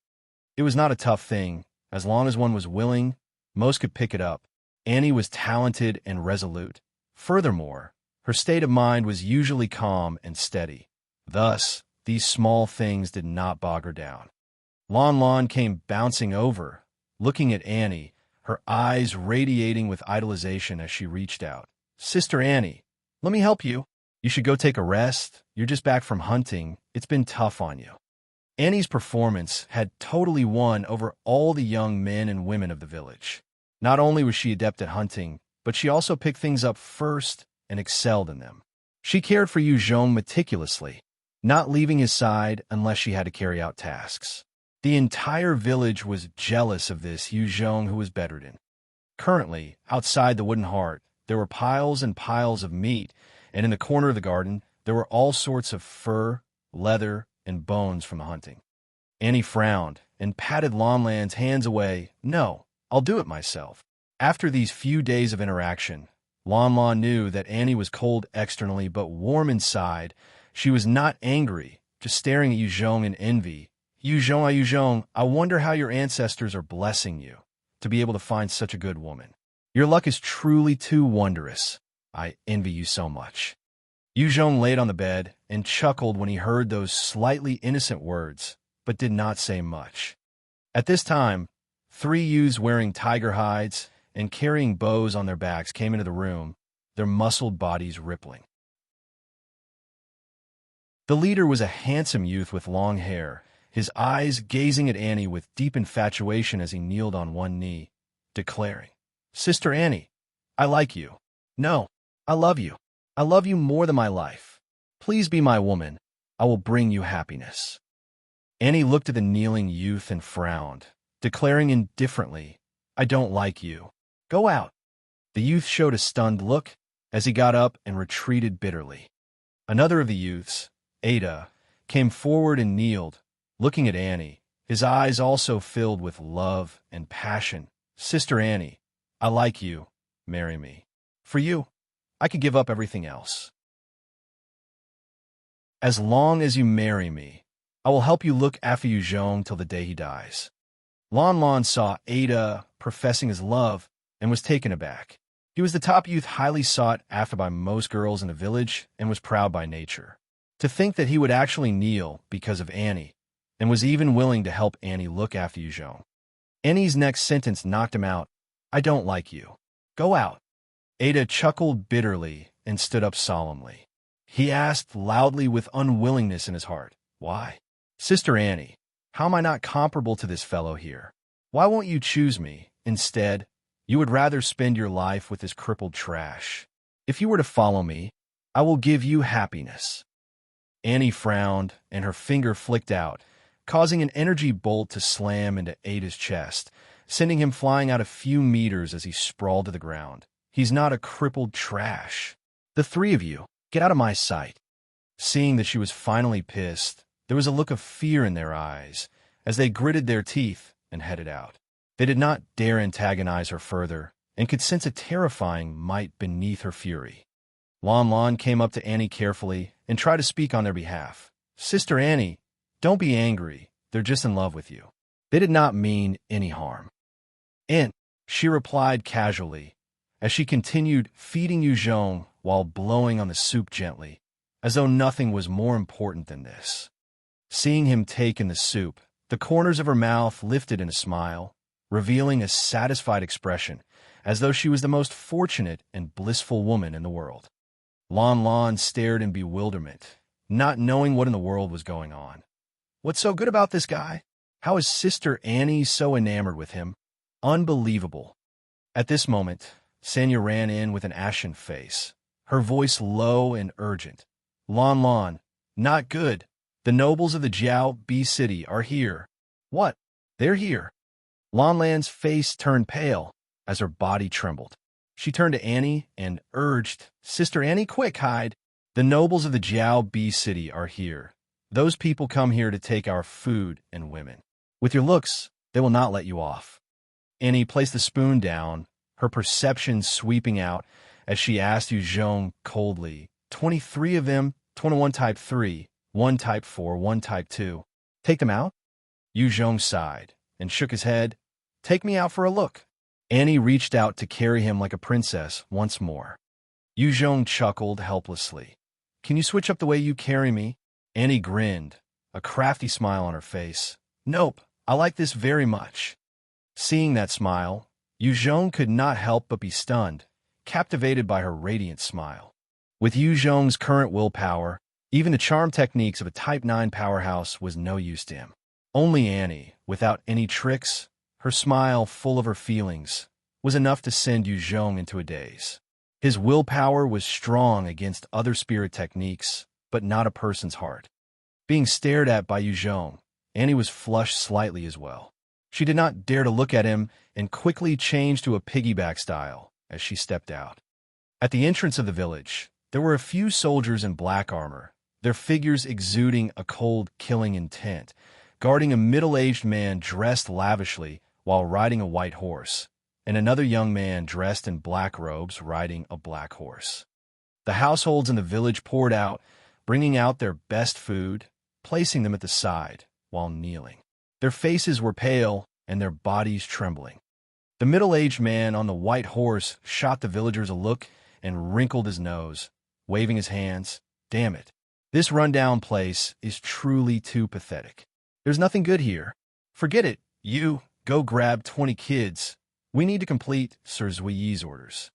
It was not a tough thing. As long as one was willing, most could pick it up. Annie was talented and resolute. Furthermore, her state of mind was usually calm and steady. Thus, these small things did not bog her down. Lon Lon came bouncing over, looking at Annie, her eyes radiating with idolization as she reached out. "Sister Annie, let me help you. You should go take a rest. You're just back from hunting. It's been tough on you." Annie's performance had totally won over all the young men and women of the village. Not only was she adept at hunting, but she also picked things up first and excelled in them. She cared for Yu Zhong meticulously, not leaving his side unless she had to carry out tasks. The entire village was jealous of this Yu Zhong who was bedridden. Currently, outside the wooden hearth, there were piles and piles of meat, and in the corner of the garden, there were all sorts of fur, leather, and bones from the hunting. Annie frowned and patted Lon Lan's hands away. "No, I'll do it myself." After these few days of interaction, Lon Lon knew that Annie was cold externally but warm inside. She was not angry, just staring at Yu Zhong in envy. Yu Zhong, I wonder how your ancestors are blessing you to be able to find such a good woman. Your luck is truly too wondrous. I envy you so much." Yu Zhong laid on the bed and chuckled when he heard those slightly innocent words, but did not say much. At this time, 3 youths wearing tiger hides and carrying bows on their backs came into the room, their muscled bodies rippling. The leader was a handsome youth with long hair, his eyes gazing at Annie with deep infatuation as he kneeled on one knee, declaring, "Sister Annie, I like you. No, I love you. I love you more than my life. Please be my woman. I will bring you happiness." Annie looked at the kneeling youth and frowned, declaring indifferently, "I don't like you. Go out." The youth showed a stunned look as he got up and retreated bitterly. Another of the youths, Ada, came forward and kneeled, looking at Annie, his eyes also filled with love and passion. "Sister Annie, I like you. Marry me. For you, I could give up everything else. As long as you marry me, I will help you look after Yu Zhong till the day he dies." Lon Lon saw Ada professing his love and was taken aback. He was the top youth highly sought after by most girls in the village and was proud by nature. To think that he would actually kneel because of Annie, and was even willing to help Annie look after Yu Zhong. Annie's next sentence knocked him out. "I don't like you. Go out." Ada chuckled bitterly and stood up solemnly. He asked loudly with unwillingness in his heart, "Why? Sister Annie, how am I not comparable to this fellow here? Why won't you choose me? Instead, you would rather spend your life with this crippled trash. If you were to follow me, I will give you happiness." Annie frowned, and her finger flicked out, causing an energy bolt to slam into Ada's chest, sending him flying out a few meters as he sprawled to the ground. "He's not a crippled trash. The 3 of you, get out of my sight." Seeing that she was finally pissed, there was a look of fear in their eyes as they gritted their teeth and headed out. They did not dare antagonize her further and could sense a terrifying might beneath her fury. Lon Lon came up to Annie carefully and tried to speak on their behalf. "Sister Annie, don't be angry. They're just in love with you. They did not mean any harm." "And," she replied casually, as she continued feeding Yu Zhong while blowing on the soup gently, as though nothing was more important than this. Seeing him take in the soup, the corners of her mouth lifted in a smile, revealing a satisfied expression, as though she was the most fortunate and blissful woman in the world. Lon Lon stared in bewilderment, not knowing what in the world was going on. What's so good about this guy? How is Sister Annie so enamored with him? Unbelievable. At this moment, Sanya ran in with an ashen face, her voice low and urgent. Lon Lon, not good. The nobles of the Jiao B city are here. What? They're here. Lon Lan's face turned pale as her body trembled. She turned to Annie and urged, Sister Annie, quick, hide. The nobles of the Jiao B city are here. Those people come here to take our food and women. With your looks, they will not let you off. Annie placed the spoon down, her perception sweeping out as she asked Yu Zhong coldly, 23 of them, 21 type 3, 1 type 4, 1 type 2. Take them out? Yu Zhong sighed and shook his head. Take me out for a look. Annie reached out to carry him like a princess once more. Yu Zhong chuckled helplessly. Can you switch up the way you carry me? Annie grinned, a crafty smile on her face. Nope, I like this very much. Seeing that smile, Yu Zhong could not help but be stunned, captivated by her radiant smile. With Yu Zhong's current willpower, even the charm techniques of a Type 9 powerhouse was no use to him. Only Annie, without any tricks, her smile full of her feelings, was enough to send Yu Zhong into a daze. His willpower was strong against other spirit techniques, but not a person's heart. Being stared at by Yu Zhong, Annie was flushed slightly as well. She did not dare to look at him and quickly changed to a piggyback style as she stepped out. At the entrance of the village, there were a few soldiers in black armor, their figures exuding a cold, killing intent, guarding a middle-aged man dressed lavishly while riding a white horse, and another young man dressed in black robes riding a black horse. The households in the village poured out, bringing out their best food, placing them at the side while kneeling. Their faces were pale and their bodies trembling. The middle-aged man on the white horse shot the villagers a look and wrinkled his nose, waving his hands. Damn it. This rundown place is truly too pathetic. There's nothing good here. Forget it. You, go grab 20 kids. We need to complete Sir Zuiyi's orders.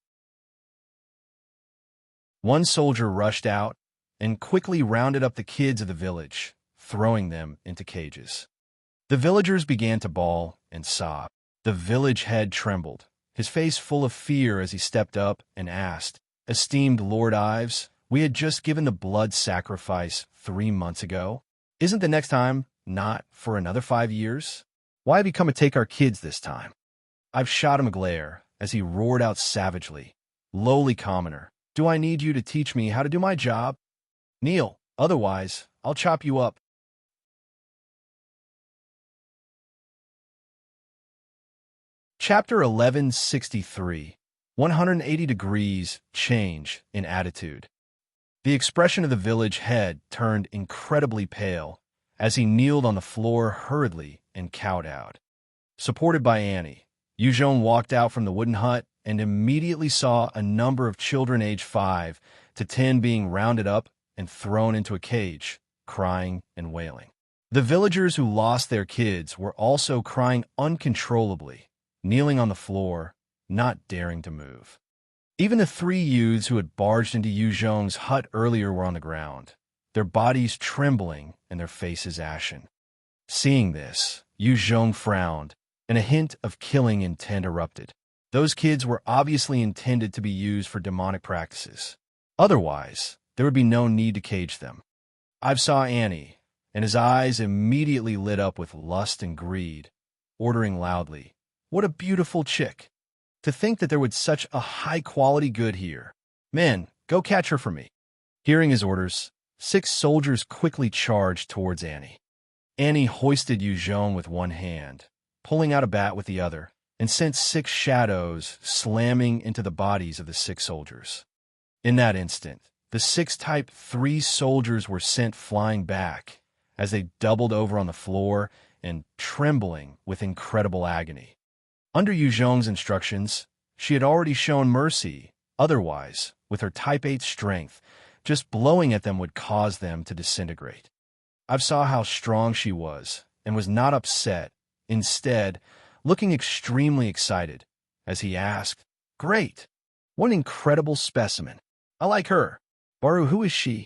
One soldier rushed out and quickly rounded up the kids of the village, throwing them into cages. The villagers began to bawl and sob. The village head trembled, his face full of fear as he stepped up and asked, Esteemed Lord Ives, we had just given the blood sacrifice 3 months ago. Isn't the next time not for another 5 years? Why have you come to take our kids this time? I've shot him a glare as he roared out savagely, Lowly commoner, do I need you to teach me how to do my job? Kneel, otherwise I'll chop you up. Chapter 1163, 180 degrees change in attitude. The expression of the village head turned incredibly pale as he kneeled on the floor hurriedly and kowtowed. Supported by Annie, Yu Zhong walked out from the wooden hut and immediately saw a number of children aged 5 to 10 being rounded up and thrown into a cage, crying and wailing. The villagers who lost their kids were also crying uncontrollably, kneeling on the floor, not daring to move. Even the 3 youths who had barged into Yu Zhong's hut earlier were on the ground, their bodies trembling and their faces ashen. Seeing this, Yu Zhong frowned, and a hint of killing intent erupted. Those kids were obviously intended to be used for demonic practices. Otherwise, there would be no need to cage them. I saw Annie, and his eyes immediately lit up with lust and greed, ordering loudly, What a beautiful chick! To think that there was such a high-quality good here. Men, go catch her for me. Hearing his orders, 6 soldiers quickly charged towards Annie. Annie hoisted Yu Zhong with one hand, pulling out a bat with the other, and sent 6 shadows slamming into the bodies of the 6 soldiers. In that instant, the 6 Type 3 soldiers were sent flying back as they doubled over on the floor and trembling with incredible agony. Under Yu Zhong's instructions, she had already shown mercy. Otherwise, with her Type 8 strength, just blowing at them would cause them to disintegrate. I saw how strong she was and was not upset, instead, looking extremely excited, as he asked, Great. What an incredible specimen. I like her. Baru, who is she?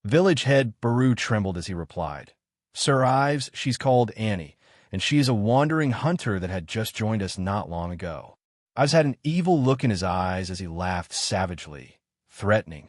Village head Baru trembled as he replied. Sir Ives, she's called Annie, and she is a wandering hunter that had just joined us not long ago. Ives had an evil look in his eyes as he laughed savagely, threatening.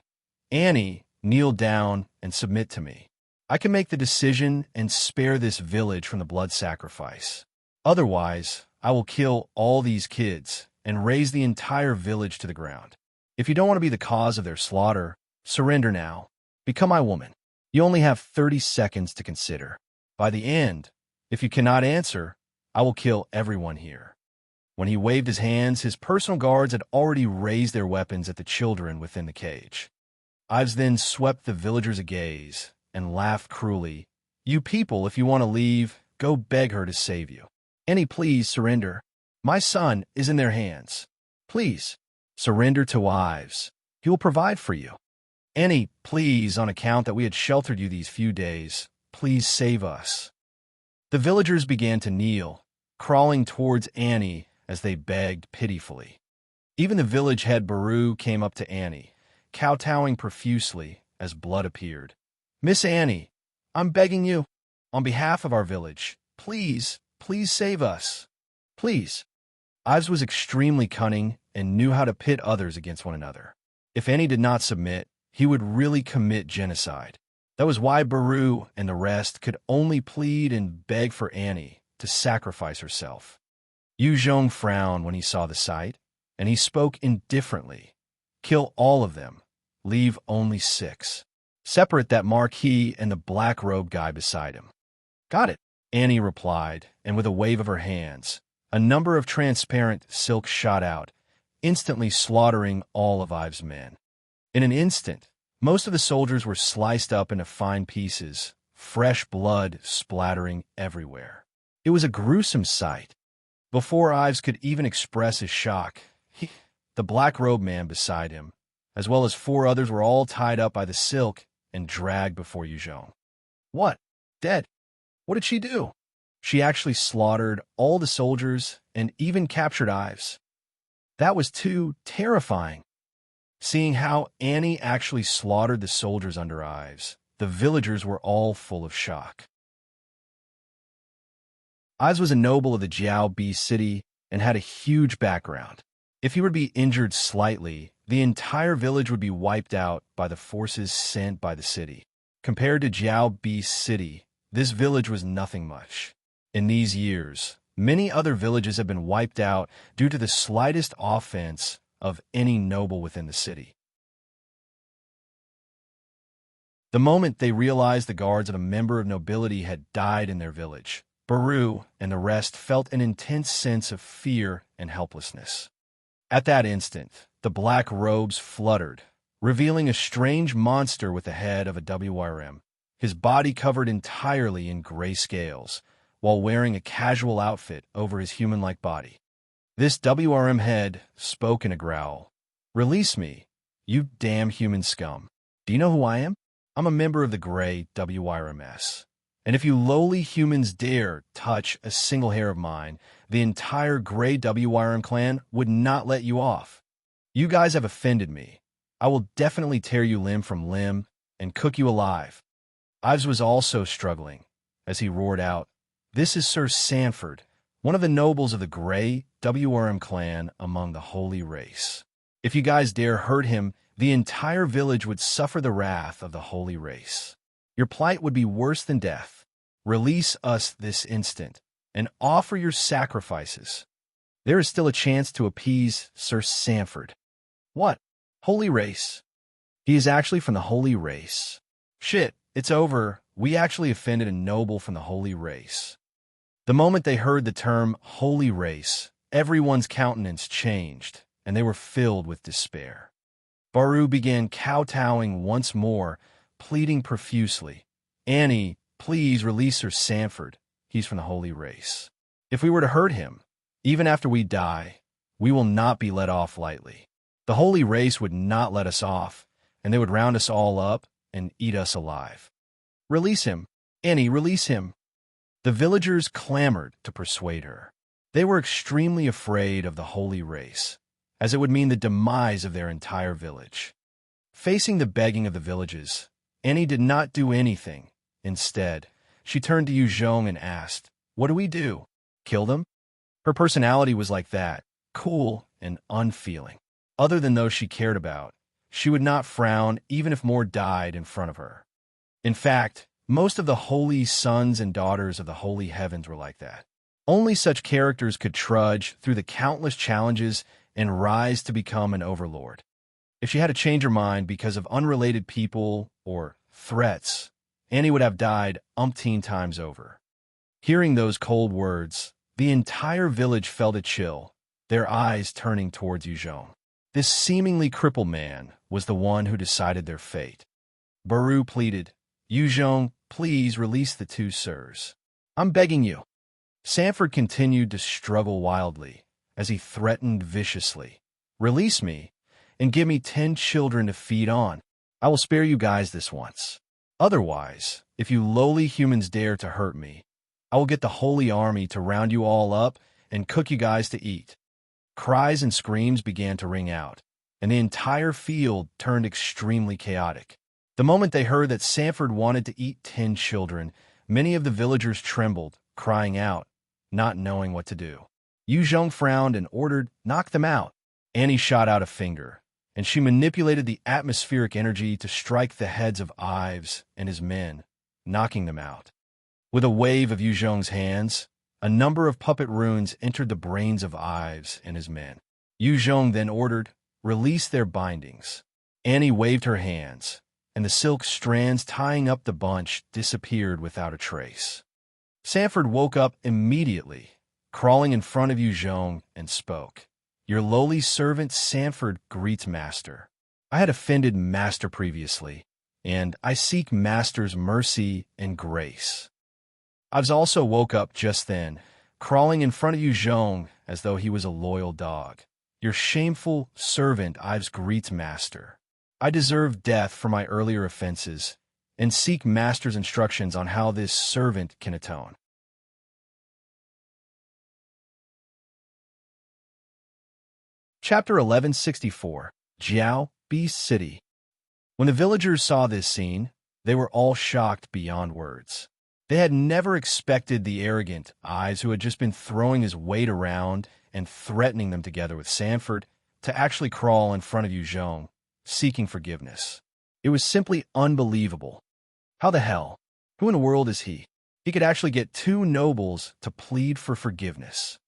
Annie, kneel down and submit to me. I can make the decision and spare this village from the blood sacrifice. Otherwise, I will kill all these kids and raze the entire village to the ground. If you don't want to be the cause of their slaughter, surrender now. Become my woman. You only have 30 seconds to consider. By the end, if you cannot answer, I will kill everyone here. When he waved his hands, his personal guards had already raised their weapons at the children within the cage. Ives then swept the villagers a gaze and laughed cruelly. You people, if you want to leave, go beg her to save you. Annie, please surrender. My son is in their hands. Please, surrender to Ives. He will provide for you. Annie, please, on account that we had sheltered you these few days, please save us. The villagers began to kneel, crawling towards Annie as they begged pitifully. Even the village head Baru came up to Annie, kowtowing profusely as blood appeared. Miss Annie, I'm begging you, on behalf of our village, please, please save us. Please. Ives was extremely cunning and knew how to pit others against one another. If Annie did not submit, he would really commit genocide. That was why Baru and the rest could only plead and beg for Annie to sacrifice herself. Yu Zhong frowned when he saw the sight, and he spoke indifferently. Kill all of them. Leave only 6. Separate that Marquis and the black-robed guy beside him. Got it, Annie replied, and with a wave of her hands, a number of transparent silk shot out, instantly slaughtering all of Ives' men. In an instant, most of the soldiers were sliced up into fine pieces, fresh blood splattering everywhere. It was a gruesome sight. Before Ives could even express his shock, the black-robed man beside him, as well as 4 others, were all tied up by the silk and dragged before Yu Zhong. What? Dead? What did she do? She actually slaughtered all the soldiers and even captured Ives. That was too terrifying. Seeing how Annie actually slaughtered the soldiers under Ives, the villagers were all full of shock. Ives was a noble of the Jiao beast city and had a huge background. If he were to be injured slightly, the entire village would be wiped out by the forces sent by the city. Compared to Jiao beast city, this village was nothing much. In these years, many other villages have been wiped out due to the slightest offense of any noble within the city. The moment they realized the guards of a member of nobility had died in their village, Baru and the rest felt an intense sense of fear and helplessness. At that instant, the black robes fluttered, revealing a strange monster with the head of a Wyrm, his body covered entirely in gray scales, while wearing a casual outfit over his human-like body. This Wyrm head spoke in a growl. Release me, you damn human scum. Do you know who I am? I'm a member of the Grey Wyrms. And if you lowly humans dare touch a single hair of mine, the entire Grey Wyrm clan would not let you off. You guys have offended me. I will definitely tear you limb from limb and cook you alive. Ives was also struggling as he roared out, This is Sir Sanford, one of the nobles of the Grey Wyrm clan among the holy race. If you guys dare hurt him, the entire village would suffer the wrath of the holy race. Your plight would be worse than death. Release us this instant, and offer your sacrifices. There is still a chance to appease Sir Sanford. What? Holy race? He is actually from the holy race. Shit, it's over. We actually offended a noble from the holy race. The moment they heard the term holy race, everyone's countenance changed, and they were filled with despair. Baru began kowtowing once more, pleading profusely. Annie, please release Sir Sanford. He's from the holy race. If we were to hurt him, even after we die, we will not be let off lightly. The holy race would not let us off, and they would round us all up and eat us alive. Release him. Annie, release him. The villagers clamored to persuade her. They were extremely afraid of the holy race, as it would mean the demise of their entire village. Facing the begging of the villages, Annie did not do anything. Instead, she turned to Yu Zhong and asked, "What do we do? Kill them?" Her personality was like that, cool and unfeeling. Other than those she cared about, she would not frown even if more died in front of her. In fact, most of the holy sons and daughters of the holy heavens were like that. Only such characters could trudge through the countless challenges and rise to become an overlord. If she had to change her mind because of unrelated people or threats, Annie would have died umpteen times over. Hearing those cold words, the entire village felt a chill, their eyes turning towards Yu Zhong. This seemingly crippled man was the one who decided their fate. Baru pleaded, "Yu Zhong, please release the two sirs. I'm begging you." Sanford continued to struggle wildly as he threatened viciously, "Release me and give me 10 children to feed on. I will spare you guys this once. Otherwise, if you lowly humans dare to hurt me, I will get the holy army to round you all up and cook you guys to eat." Cries and screams began to ring out, and the entire field turned extremely chaotic. The moment they heard that Sanford wanted to eat 10 children, many of the villagers trembled, crying out, not knowing what to do. Yu Zhong frowned and ordered, "Knock them out." Annie shot out a finger, and she manipulated the atmospheric energy to strike the heads of Ives and his men, knocking them out. With a wave of Yu Zhong's hands, a number of puppet runes entered the brains of Ives and his men. Yu Zhong then ordered, "Release their bindings." Annie waved her hands, and the silk strands tying up the bunch disappeared without a trace. Sanford woke up immediately, crawling in front of Yu Zhong, and spoke. "Your lowly servant Sanford greets Master. I had offended Master previously, and I seek Master's mercy and grace." Ives also woke up just then, crawling in front of Yu Zhong as though he was a loyal dog. "Your shameful servant Ives greets Master. I deserve death for my earlier offenses, and seek Master's instructions on how this servant can atone." Chapter 1164, Jiao, Beast City. When the villagers saw this scene, they were all shocked beyond words. They had never expected the arrogant Ives, who had just been throwing his weight around and threatening them together with Sanford, to actually crawl in front of Yu Zhong, seeking forgiveness. It was simply unbelievable. How the hell? Who in the world is he? He could actually get 2 nobles to plead for forgiveness.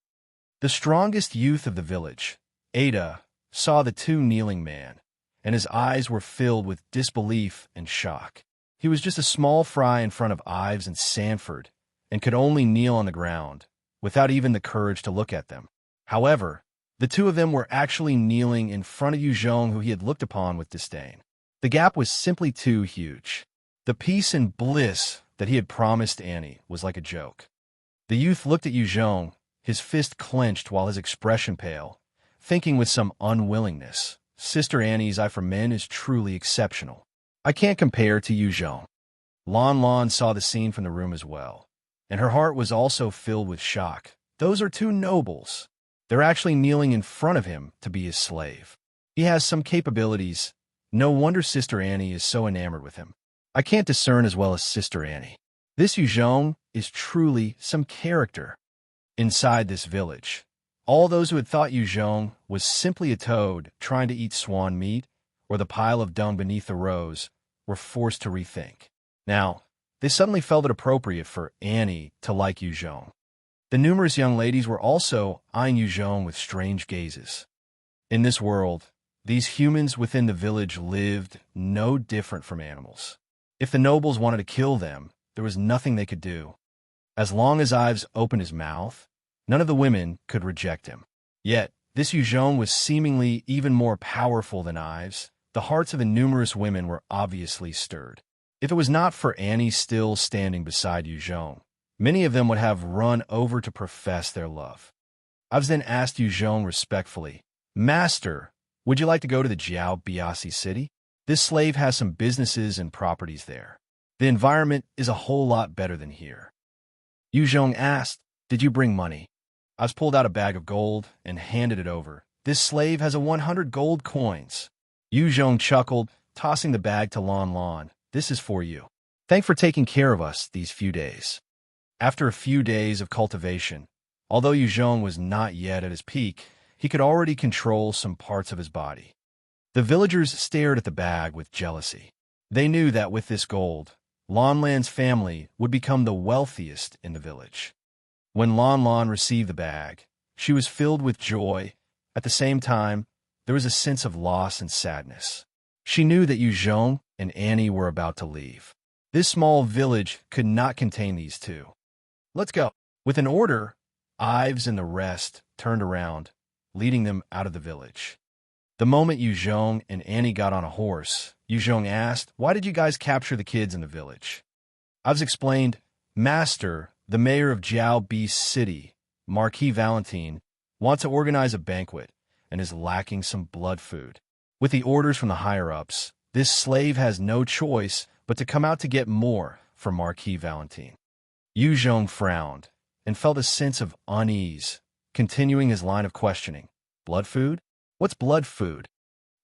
The strongest youth of the village, Ada, saw the 2 kneeling men, and his eyes were filled with disbelief and shock. He was just a small fry in front of Ives and Sanford, and could only kneel on the ground, without even the courage to look at them. However, the 2 of them were actually kneeling in front of Yu Zhong, who he had looked upon with disdain. The gap was simply too huge. The peace and bliss that he had promised Annie was like a joke. The youth looked at Yu Zhong, his fist clenched while his expression pale, thinking with some unwillingness, "Sister Annie's eye for men is truly exceptional. I can't compare to Yu Zhong." Lon Lon saw the scene from the room as well, and her heart was also filled with shock. Those are 2 nobles. They're actually kneeling in front of him to be his slave. He has some capabilities. No wonder Sister Annie is so enamored with him. I can't discern as well as Sister Annie. This Yu Zhong is truly some character. Inside this village, all those who had thought Yu Zhong was simply a toad trying to eat swan meat, or the pile of dung beneath the rose, were forced to rethink. Now, they suddenly felt it appropriate for Annie to like Yu Zhong. The numerous young ladies were also eyeing Yu Zhong with strange gazes. In this world, these humans within the village lived no different from animals. If the nobles wanted to kill them, there was nothing they could do. As long as Ives opened his mouth, none of the women could reject him. Yet, this Yu Zhong was seemingly even more powerful than Ives. The hearts of the numerous women were obviously stirred. If it was not for Annie still standing beside Yu Zhong, many of them would have run over to profess their love. Ives then asked Yu Zhong respectfully, "Master, would you like to go to the Jiao Biasi city? This slave has some businesses and properties there. The environment is a whole lot better than here." Yu Zhong asked, "Did you bring money?" Ives pulled out a bag of gold and handed it over, This slave has a 100 gold coins. Yu Zhong chuckled, tossing the bag to Lon Lon. This is for you. Thanks for taking care of us these few days. After a few days of cultivation, although Yu Zhong was not yet at his peak, he could already control some parts of his body. The villagers stared at the bag with jealousy. They knew that with this gold, Lon Lan's family would become the wealthiest in the village. When Lon Lon received the bag, she was filled with joy. At the same time, there was a sense of loss and sadness. She knew that Yu Zhong and Annie were about to leave. This small village could not contain these two. Let's go. With an order, Ives and the rest turned around, leading them out of the village. The moment Yu Zhong and Annie got on a horse, Yu Zhong asked, "Why did you guys capture the kids in the village?" Ives explained, "Master, the mayor of Jiao Beast City, Marquis Valentine, wants to organize a banquet and is lacking some blood food. With the orders from the higher-ups, this slave has no choice but to come out to get more for Marquis Valentine." Yu Zhong frowned and felt a sense of unease, continuing his line of questioning. Blood food? What's blood food?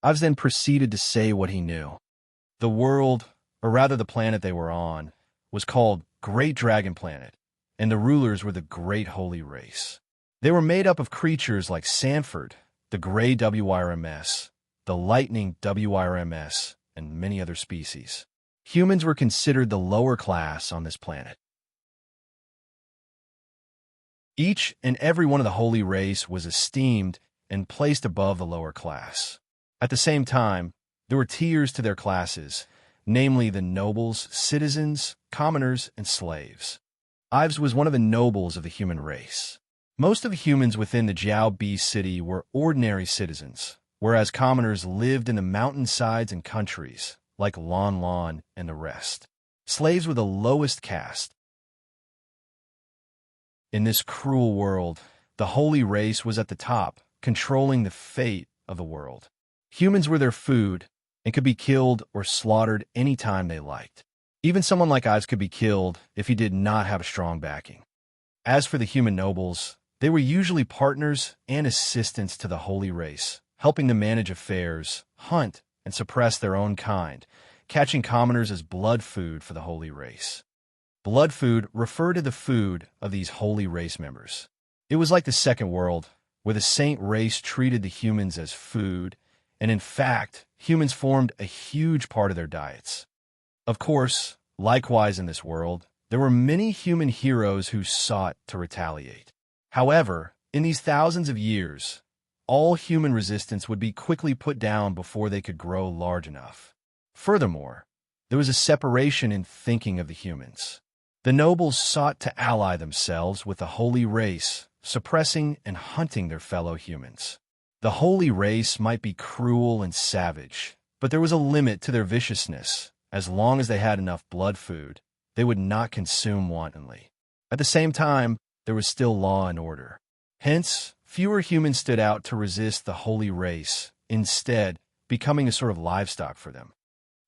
Ives then proceeded to say what he knew. The world, or rather the planet they were on, was called Great Dragon Planet, and the rulers were the Great Holy Race. They were made up of creatures like Sanford, the Gray Wyrms, the Lightning Wyrms, and many other species. Humans were considered the lower class on this planet. Each and every one of the Holy Race was esteemed and placed above the lower class. At the same time, there were tiers to their classes, namely the nobles, citizens, commoners, and slaves. Ives was one of the nobles of the human race. Most of the humans within the Jiao Beast City were ordinary citizens, whereas commoners lived in the mountainsides and countries, like Lon Lon and the rest. Slaves were the lowest caste. In this cruel world, the Holy Race was at the top, controlling the fate of the world. Humans were their food and could be killed or slaughtered any time they liked. Even someone like Ives could be killed if he did not have a strong backing. As for the human nobles, they were usually partners and assistants to the Holy Race, helping them manage affairs, hunt, and suppress their own kind, catching commoners as blood food for the Holy Race. Blood food referred to the food of these Holy Race members. It was like the Second World, where the Saint race treated the humans as food, and in fact, humans formed a huge part of their diets. Of course, likewise in this world, there were many human heroes who sought to retaliate. However, in these thousands of years, all human resistance would be quickly put down before they could grow large enough. Furthermore, there was a separation in thinking of the humans. The nobles sought to ally themselves with the Holy Race, suppressing and hunting their fellow humans. The Holy Race might be cruel and savage, but there was a limit to their viciousness. As long as they had enough blood food, they would not consume wantonly. At the same time, there was still law and order. Hence, fewer humans stood out to resist the Holy Race, instead becoming a sort of livestock for them.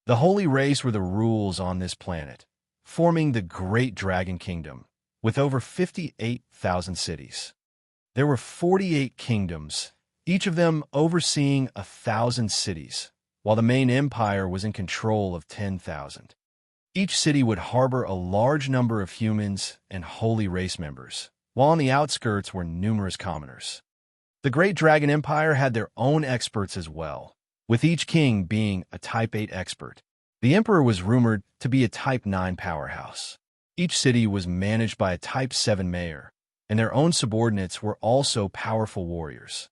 The Holy Race were the rules on this planet, forming the Great Dragon Kingdom, with over 58,000 cities. There were 48 kingdoms, each of them overseeing 1,000 cities, while the main empire was in control of 10,000. Each city would harbor a large number of humans and Holy Race members, while on the outskirts were numerous commoners. The Great Dragon Empire had their own experts as well, with each king being a Type 8 expert. The Emperor was rumored to be a Type 9 powerhouse. Each city was managed by a Type 7 mayor, and their own subordinates were also powerful warriors.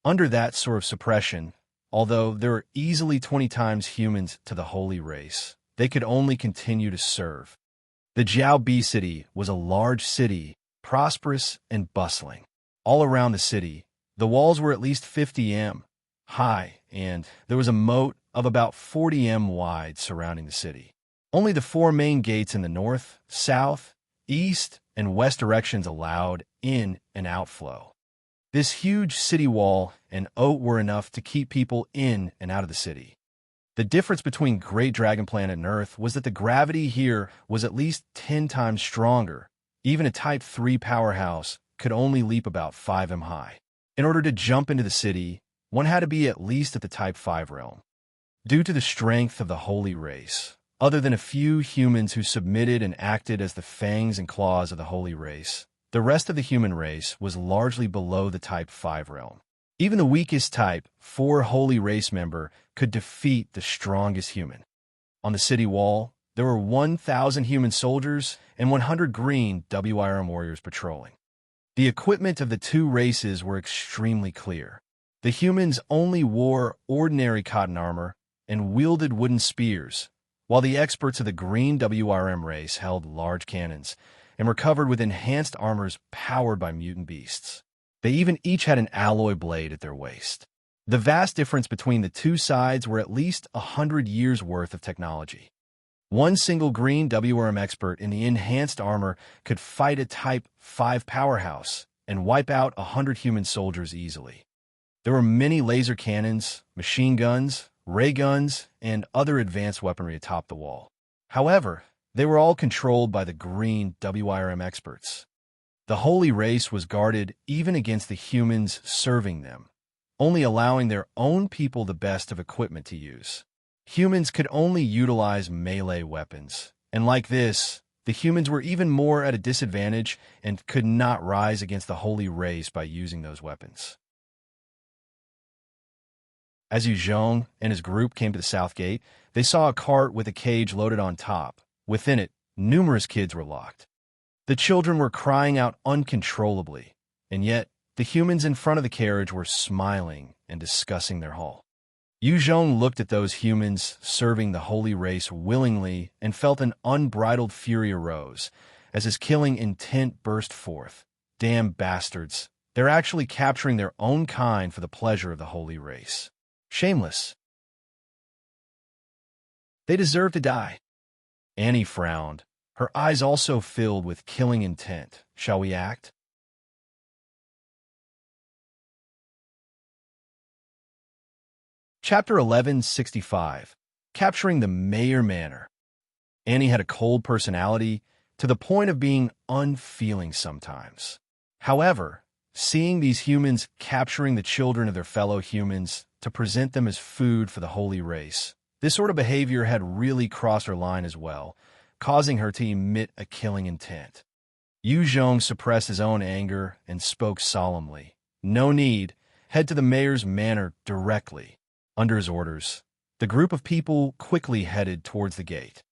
Under that sort of suppression, although there were easily 20 times humans to the Holy Race, they could only continue to serve. The Jiao B City was a large city, prosperous and bustling. All around the city, the walls were at least 50 m high, and there was a moat of about 40 m wide surrounding the city. Only the 4 main gates in the north, south, east, and west directions allowed in and outflow. This huge city wall and moat were enough to keep people in and out of the city. The difference between Great Dragon Planet and Earth was that the gravity here was at least 10 times stronger. Even a Type 3 powerhouse could only leap about 5 m high. In order to jump into the city, one had to be at least at the Type 5 realm. Due to the strength of the holy race, other than a few humans who submitted and acted as the fangs and claws of the holy race, the rest of the human race was largely below the Type 5 realm. Even the weakest Type 4 holy race member could defeat the strongest human. On the city wall, there were 1,000 human soldiers and 100 green Wyrm warriors patrolling. The equipment of the two races were extremely clear. The humans only wore ordinary cotton armor and wielded wooden spears, while the experts of the green Wyrm race held large cannons and were covered with enhanced armors powered by mutant beasts. They even each had an alloy blade at their waist. The vast difference between the two sides were at least 100 years' worth of technology. One single green Wyrm expert in the enhanced armor could fight a Type 5 powerhouse and wipe out 100 human soldiers easily. There were many laser cannons, machine guns, ray guns, and other advanced weaponry atop the wall. However, they were all controlled by the green Wyrm experts. The holy race was guarded even against the humans serving them, only allowing their own people the best of equipment to use. Humans could only utilize melee weapons, and like this, the humans were even more at a disadvantage and could not rise against the holy race by using those weapons. As Aji Hong and his group came to the south gate, they saw a cart with a cage loaded on top. Within it, numerous kids were locked. The children were crying out uncontrollably, and yet the humans in front of the carriage were smiling and discussing their haul. Aji Hong looked at those humans serving the holy race willingly and felt an unbridled fury arose as his killing intent burst forth. Damn bastards. They're actually capturing their own kind for the pleasure of the holy race. Shameless. They deserve to die. Annie frowned, her eyes also filled with killing intent. Shall we act? Chapter 1165. Capturing the Manor. Annie had a cold personality to the point of being unfeeling sometimes. However, seeing these humans capturing the children of their fellow humans to present them as food for the holy race, this sort of behavior had really crossed her line as well, causing her to emit a killing intent. Aji Hong suppressed his own anger and spoke solemnly. No need. Head to the mayor's manor directly. Under his orders, the group of people quickly headed towards the gate.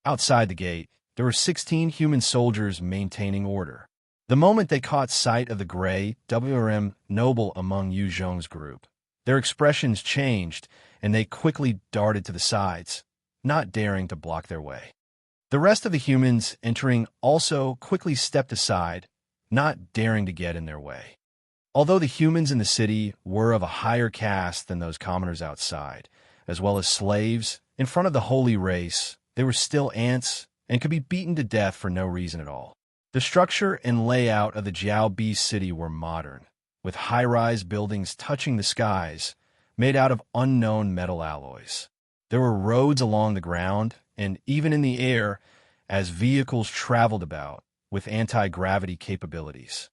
Outside the gate, there were 16 human soldiers maintaining order. The moment they caught sight of the gray Wyrm noble among Aji Hong's group, their expressions changed, and they quickly darted to the sides, not daring to block their way. The rest of the humans entering also quickly stepped aside, not daring to get in their way. Although the humans in the city were of a higher caste than those commoners outside, as well as slaves, in front of the holy race, they were still ants and could be beaten to death for no reason at all. The structure and layout of the Jiao beast city were modern, with high-rise buildings touching the skies, made out of unknown metal alloys. There were roads along the ground, and even in the air, as vehicles traveled about, with anti-gravity capabilities.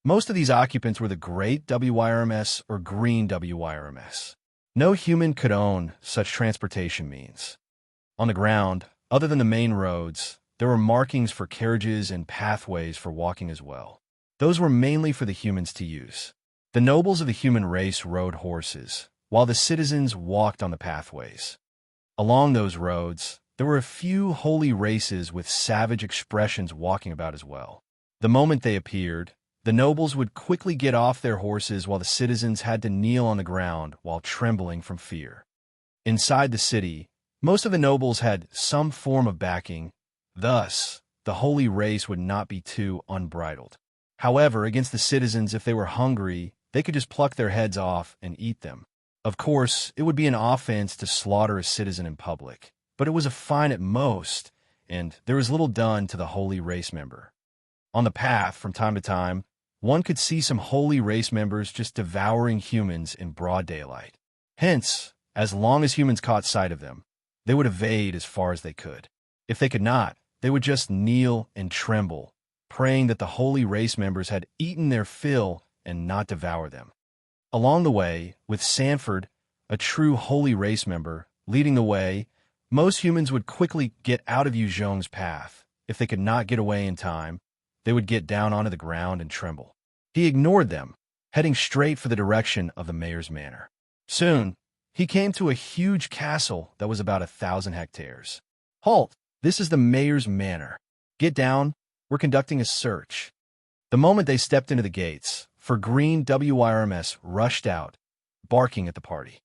Most of these occupants were the great Wyrms or green Wyrms. No human could own such transportation means. On the ground, other than the main roads, there were markings for carriages and pathways for walking as well. Those were mainly for the humans to use. The nobles of the human race rode horses, while the citizens walked on the pathways. Along those roads, there were a few holy races with savage expressions walking about as well. The moment they appeared, the nobles would quickly get off their horses while the citizens had to kneel on the ground while trembling from fear. Inside the city, most of the nobles had some form of backing, thus, the holy race would not be too unbridled. However, against the citizens, if they were hungry, they could just pluck their heads off and eat them. Of course, it would be an offense to slaughter a citizen in public, but it was a fine at most, and there was little done to the holy race member. On the path, from time to time, one could see some holy race members just devouring humans in broad daylight. Hence, as long as humans caught sight of them, they would evade as far as they could. If they could not, they would just kneel and tremble, praying that the holy race members had eaten their fill and not devour them. Along the way, with Sanford, a true holy race member, leading the way, most humans would quickly get out of Yu Zhong's path. If they could not get away in time, they would get down onto the ground and tremble. He ignored them, heading straight for the direction of the mayor's manor. Soon, he came to a huge castle that was about 1,000 hectares. "Halt! This is the mayor's manor. Get down. We're conducting a search." The moment they stepped into the gates, four green Wyrms rushed out, barking at the party.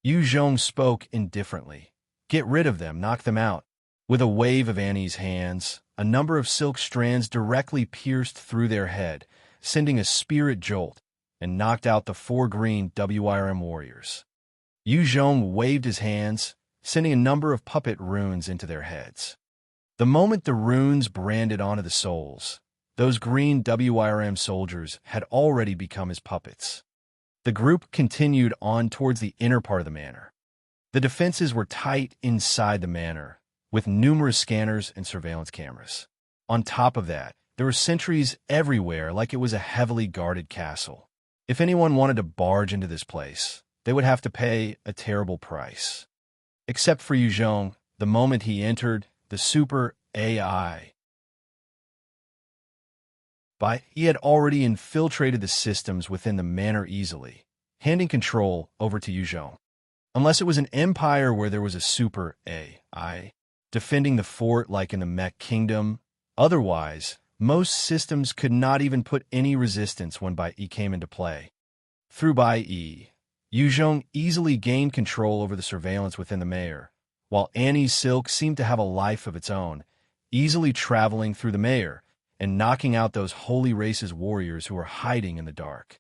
Yu Zhong spoke indifferently. "Get rid of them, knock them out." With a wave of Annie's hands, a number of silk strands directly pierced through their head, sending a spirit jolt, and knocked out the four green Wyrm warriors. Yu Zhong waved his hands, sending a number of puppet runes into their heads. The moment the runes branded onto the souls, those green Wyrm soldiers had already become his puppets. The group continued on towards the inner part of the manor. The defenses were tight inside the manor, with numerous scanners and surveillance cameras. On top of that, there were sentries everywhere like it was a heavily guarded castle. If anyone wanted to barge into this place, they would have to pay a terrible price. Except for Yu Zhong, the moment he entered, the super AI. He had already infiltrated the systems within the manor easily, handing control over to Yu Zhong. Unless it was an empire where there was a super AI defending the fort like in the Mech Kingdom, otherwise, most systems could not even put any resistance when Bai Yi came into play. Through Bai Yi, Yu Zhong easily gained control over the surveillance within the mayor, while Annie's silk seemed to have a life of its own, easily traveling through the mayor and knocking out those holy race's warriors who were hiding in the dark.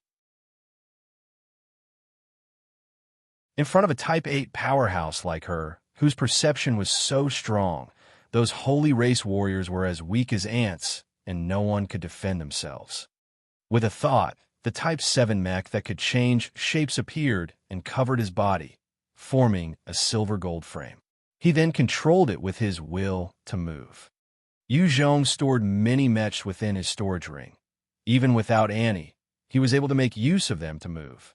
In front of a Type 8 powerhouse like her, whose perception was so strong, those holy race warriors were as weak as ants, and no one could defend themselves. With a thought, the Type 7 mech that could change shapes appeared and covered his body, forming a silver-gold frame. He then controlled it with his will to move. Yu Zhong stored many mechs within his storage ring. Even without Annie, he was able to make use of them to move.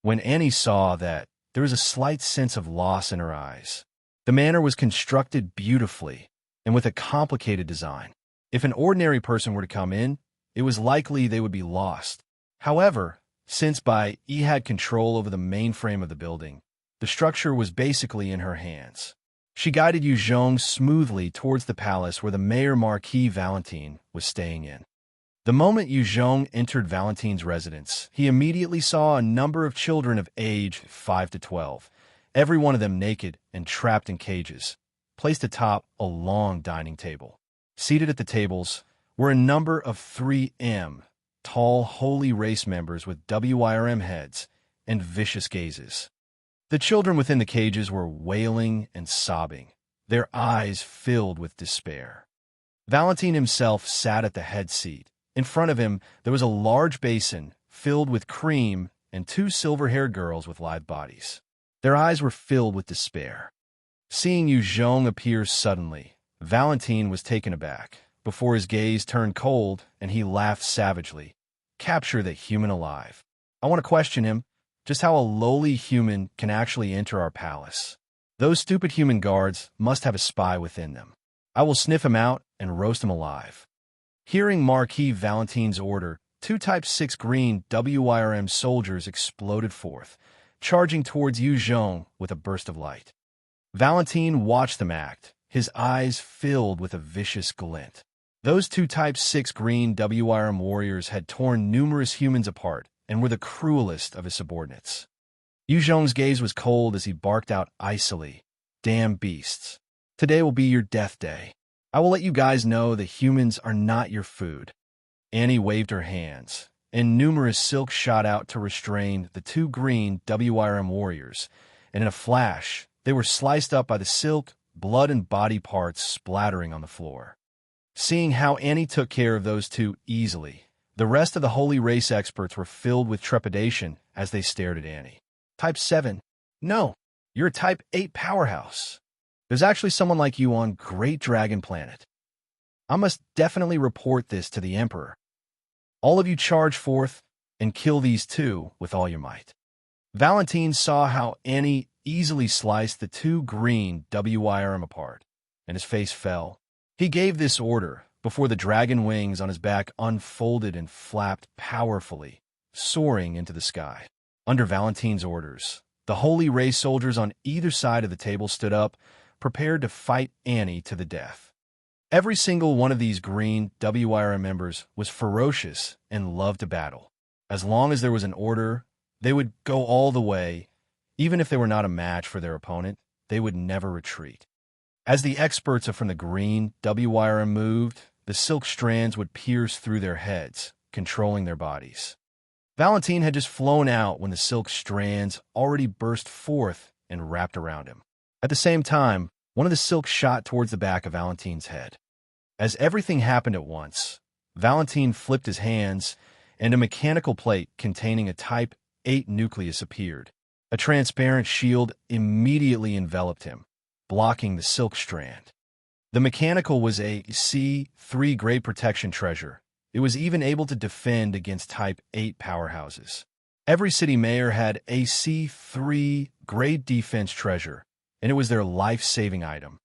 When Annie saw that, there was a slight sense of loss in her eyes. The manor was constructed beautifully and with a complicated design. If an ordinary person were to come in, it was likely they would be lost. However, since Bai Yi had control over the mainframe of the building, the structure was basically in her hands. She guided Yu Zhong smoothly towards the palace where the Mayor Marquis Valentine was staying in. The moment Yu Zhong entered Valentine's residence, he immediately saw a number of children of age 5 to 12, every one of them naked and trapped in cages, placed atop a long dining table. Seated at the tables were a number of 3M, tall holy race members with WIRM heads and vicious gazes. The children within the cages were wailing and sobbing, their eyes filled with despair. Valentine himself sat at the head seat. In front of him, there was a large basin filled with cream and two silver-haired girls with live bodies. Their eyes were filled with despair. Seeing Yu Zhong appear suddenly, Valentine was taken aback, before his gaze turned cold and he laughed savagely. "Capture the human alive. I want to question him, just how a lowly human can actually enter our palace. Those stupid human guards must have a spy within them. I will sniff him out and roast him alive." Hearing Marquis Valentine's order, two Type 6 green WIRM soldiers exploded forth, charging towards Yu Zhong with a burst of light. Valentine watched them act, his eyes filled with a vicious glint. Those two Type 6 green WIRM warriors had torn numerous humans apart and were the cruelest of his subordinates. Yu Zhong's gaze was cold as he barked out icily, "Damn beasts. Today will be your death day. I will let you guys know the humans are not your food." Annie waved her hands, and numerous silk shot out to restrain the two green WIRM warriors, and in a flash, they were sliced up by the silk, blood and body parts splattering on the floor. Seeing how Annie took care of those two easily, the rest of the holy race experts were filled with trepidation as they stared at Annie. "Type 7? No, you're a Type 8 powerhouse. There's actually someone like you on Great Dragon Planet. I must definitely report this to the Emperor. All of you charge forth, and kill these two with all your might. Valentine saw how Annie easily sliced the two green Wyrm apart, and his face fell. He gave this order before the dragon wings on his back unfolded and flapped powerfully, soaring into the sky. Under Valentine's orders, the holy race soldiers on either side of the table stood up, prepared to fight Annie to the death. Every single one of these green Wyrm members was ferocious and loved to battle. As long as there was an order, they would go all the way. Even if they were not a match for their opponent, they would never retreat. As the experts from the green Wyrm moved, the silk strands would pierce through their heads, controlling their bodies. Valentine had just flown out when the silk strands already burst forth and wrapped around him. At the same time, one of the silk shot towards the back of Valentine's head. As everything happened at once, Valentine flipped his hands, and a mechanical plate containing a Type 8 nucleus appeared. A transparent shield immediately enveloped him, blocking the silk strand. The mechanical was a C3 grade protection treasure. It was even able to defend against Type 8 powerhouses. Every city mayor had a C3 grade defense treasure, and it was their life-saving item.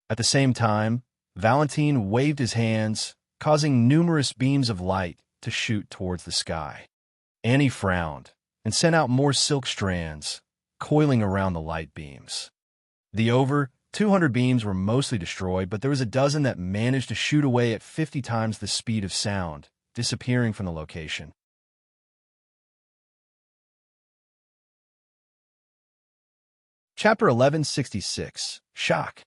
At the same time, Valentine waved his hands, causing numerous beams of light to shoot towards the sky. Annie frowned and sent out more silk strands, coiling around the light beams. The over 200 beams were mostly destroyed, but there was a dozen that managed to shoot away at 50 times the speed of sound, disappearing from the location. Chapter 1166. Shock.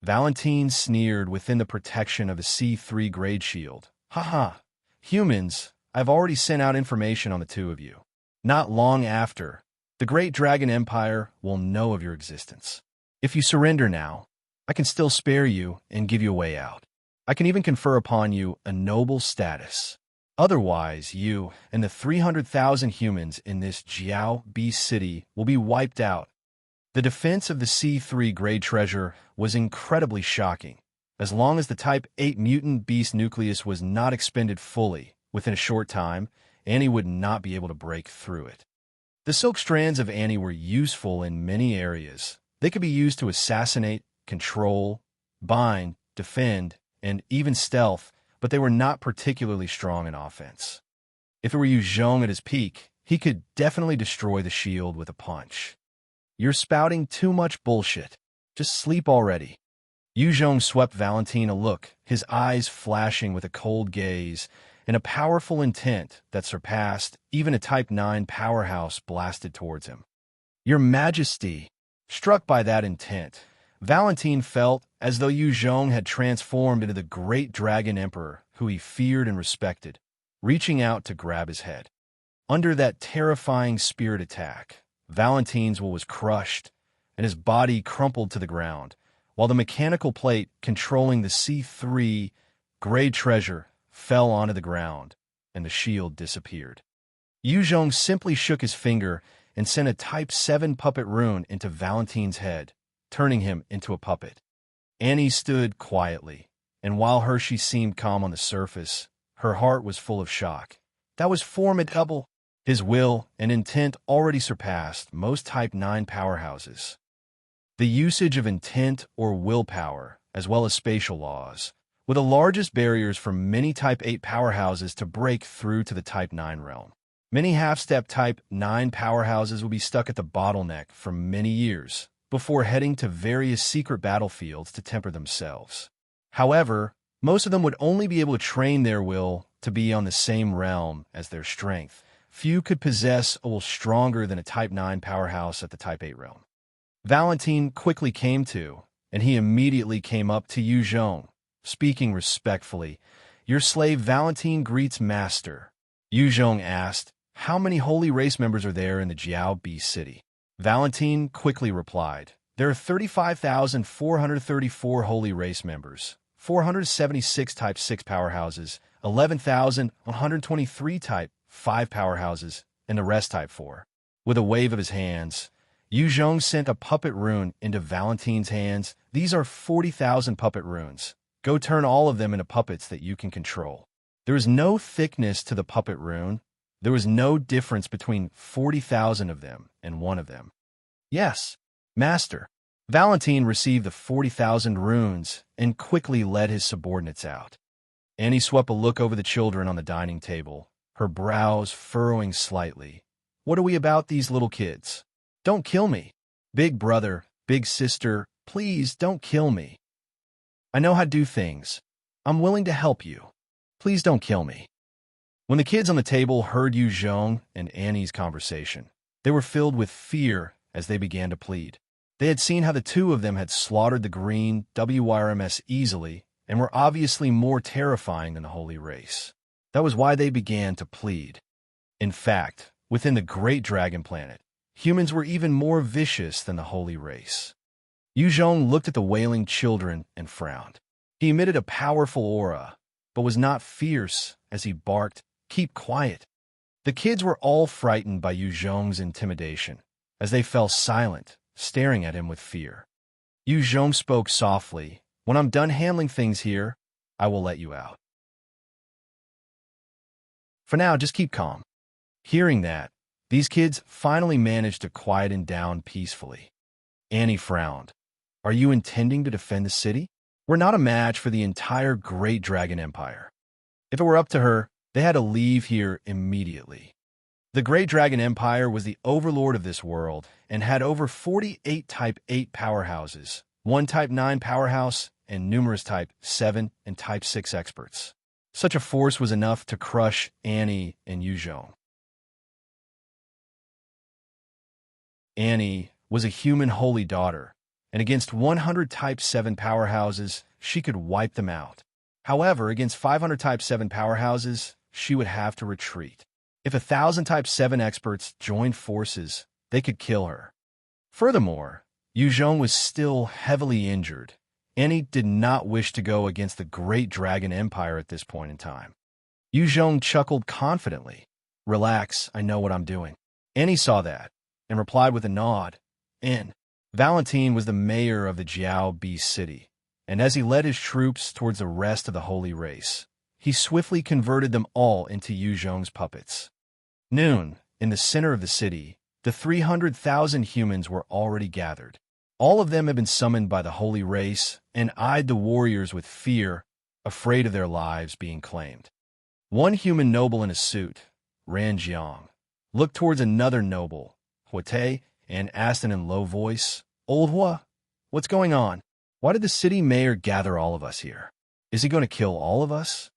Valentine sneered within the protection of a C3 grade shield. Haha, humans, I've already sent out information on the two of you. Not long after, the Great Dragon Empire will know of your existence. If you surrender now, I can still spare you and give you a way out. I can even confer upon you a noble status. Otherwise, you and the 300,000 humans in this Jiao beast city will be wiped out. The defense of the C3 grade treasure was incredibly shocking. As long as the Type 8 mutant beast nucleus was not expended fully, within a short time, Annie would not be able to break through it. The silk strands of Annie were useful in many areas. They could be used to assassinate, control, bind, defend, and even stealth, but they were not particularly strong in offense. If it were Aji Hong at his peak, he could definitely destroy the shield with a punch. You're spouting too much bullshit. Just sleep already. Aji Hong swept Valentine a look, his eyes flashing with a cold gaze and a powerful intent that surpassed even a Type 9 powerhouse blasted towards him. Your Majesty. Struck by that intent, Valentine felt as though Aji Hong had transformed into the great dragon emperor who he feared and respected, reaching out to grab his head. Under that terrifying spirit attack, Valentine's will was crushed, and his body crumpled to the ground, while the mechanical plate controlling the C3 grade treasure fell onto the ground, and the shield disappeared. Aji Hong simply shook his finger and sent a Type 7 puppet rune into Valentine's head, turning him into a puppet. Annie stood quietly, and while she seemed calm on the surface, her heart was full of shock. That was formidable. His will and intent already surpassed most Type 9 powerhouses. The usage of intent or willpower, as well as spatial laws, were the largest barriers for many Type 8 powerhouses to break through to the Type 9 realm. Many half-step Type 9 powerhouses will be stuck at the bottleneck for many years before heading to various secret battlefields to temper themselves. However, most of them would only be able to train their will to be on the same realm as their strength. Few could possess a will stronger than a Type 9 powerhouse at the Type 8 realm. Valentine quickly came to, and he immediately came up to Aji Hong, speaking respectfully. Your slave Valentine greets master. Aji Hong asked, how many holy race members are there in the Jiao beast city? Valentine quickly replied, there are 35,434 holy race members, 476 Type 6 powerhouses, 11,123 Type 5 powerhouses, and the rest Type 4. With a wave of his hands, Aji Hong sent a puppet rune into Valentine's hands. These are 40,000 puppet runes. Go turn all of them into puppets that you can control. There was no thickness to the puppet rune. There was no difference between 40,000 of them and one of them. Yes, Master. Valentine received the 40,000 runes and quickly led his subordinates out. Annie swept a look over the children on the dining table, her brows furrowing slightly. What are we about, these little kids? Don't kill me. Big brother, big sister, please don't kill me. I know how to do things. I'm willing to help you. Please don't kill me. When the kids on the table heard Yu Zhong and Annie's conversation, they were filled with fear as they began to plead. They had seen how the two of them had slaughtered the green Wyrms easily and were obviously more terrifying than the holy race. That was why they began to plead. In fact, within the Great Dragon Planet, humans were even more vicious than the holy race. Yu Zhong looked at the wailing children and frowned. He emitted a powerful aura, but was not fierce as he barked, "Keep quiet." The kids were all frightened by Yu Zhong's intimidation, as they fell silent, staring at him with fear. Yu Zhong spoke softly, "When I'm done handling things here, I will let you out. For now, just keep calm." Hearing that, these kids finally managed to quieten down peacefully. Annie frowned. "Are you intending to defend the city? We're not a match for the entire Great Dragon Empire. If it were up to her, they had to leave here immediately." The Great Dragon Empire was the overlord of this world and had over 48 Type 8 powerhouses, one Type 9 powerhouse, and numerous Type 7 and Type 6 experts. Such a force was enough to crush Annie and Yu Zhong. Annie was a human holy daughter, and against 100 Type 7 powerhouses, she could wipe them out. However, against 500 Type 7 powerhouses, she would have to retreat. If 1,000 Type 7 experts joined forces, they could kill her. Furthermore, Yu Zhong was still heavily injured. Annie did not wish to go against the Great Dragon Empire at this point in time. Yu Zhong chuckled confidently. "Relax, I know what I'm doing." Annie saw that and replied with a nod. Valentine was the mayor of the Jiao Beast City, and as he led his troops towards the rest of the holy race, he swiftly converted them all into Yu Zhong's puppets. Noon, in the center of the city, the 300,000 humans were already gathered. All of them had been summoned by the holy race and eyed the warriors with fear, afraid of their lives being claimed. One human noble in a suit, Ran Jiang, looked towards another noble, Huate, and asked in a low voice, "Old Hua, what's going on? Why did the city mayor gather all of us here? Is he going to kill all of us?"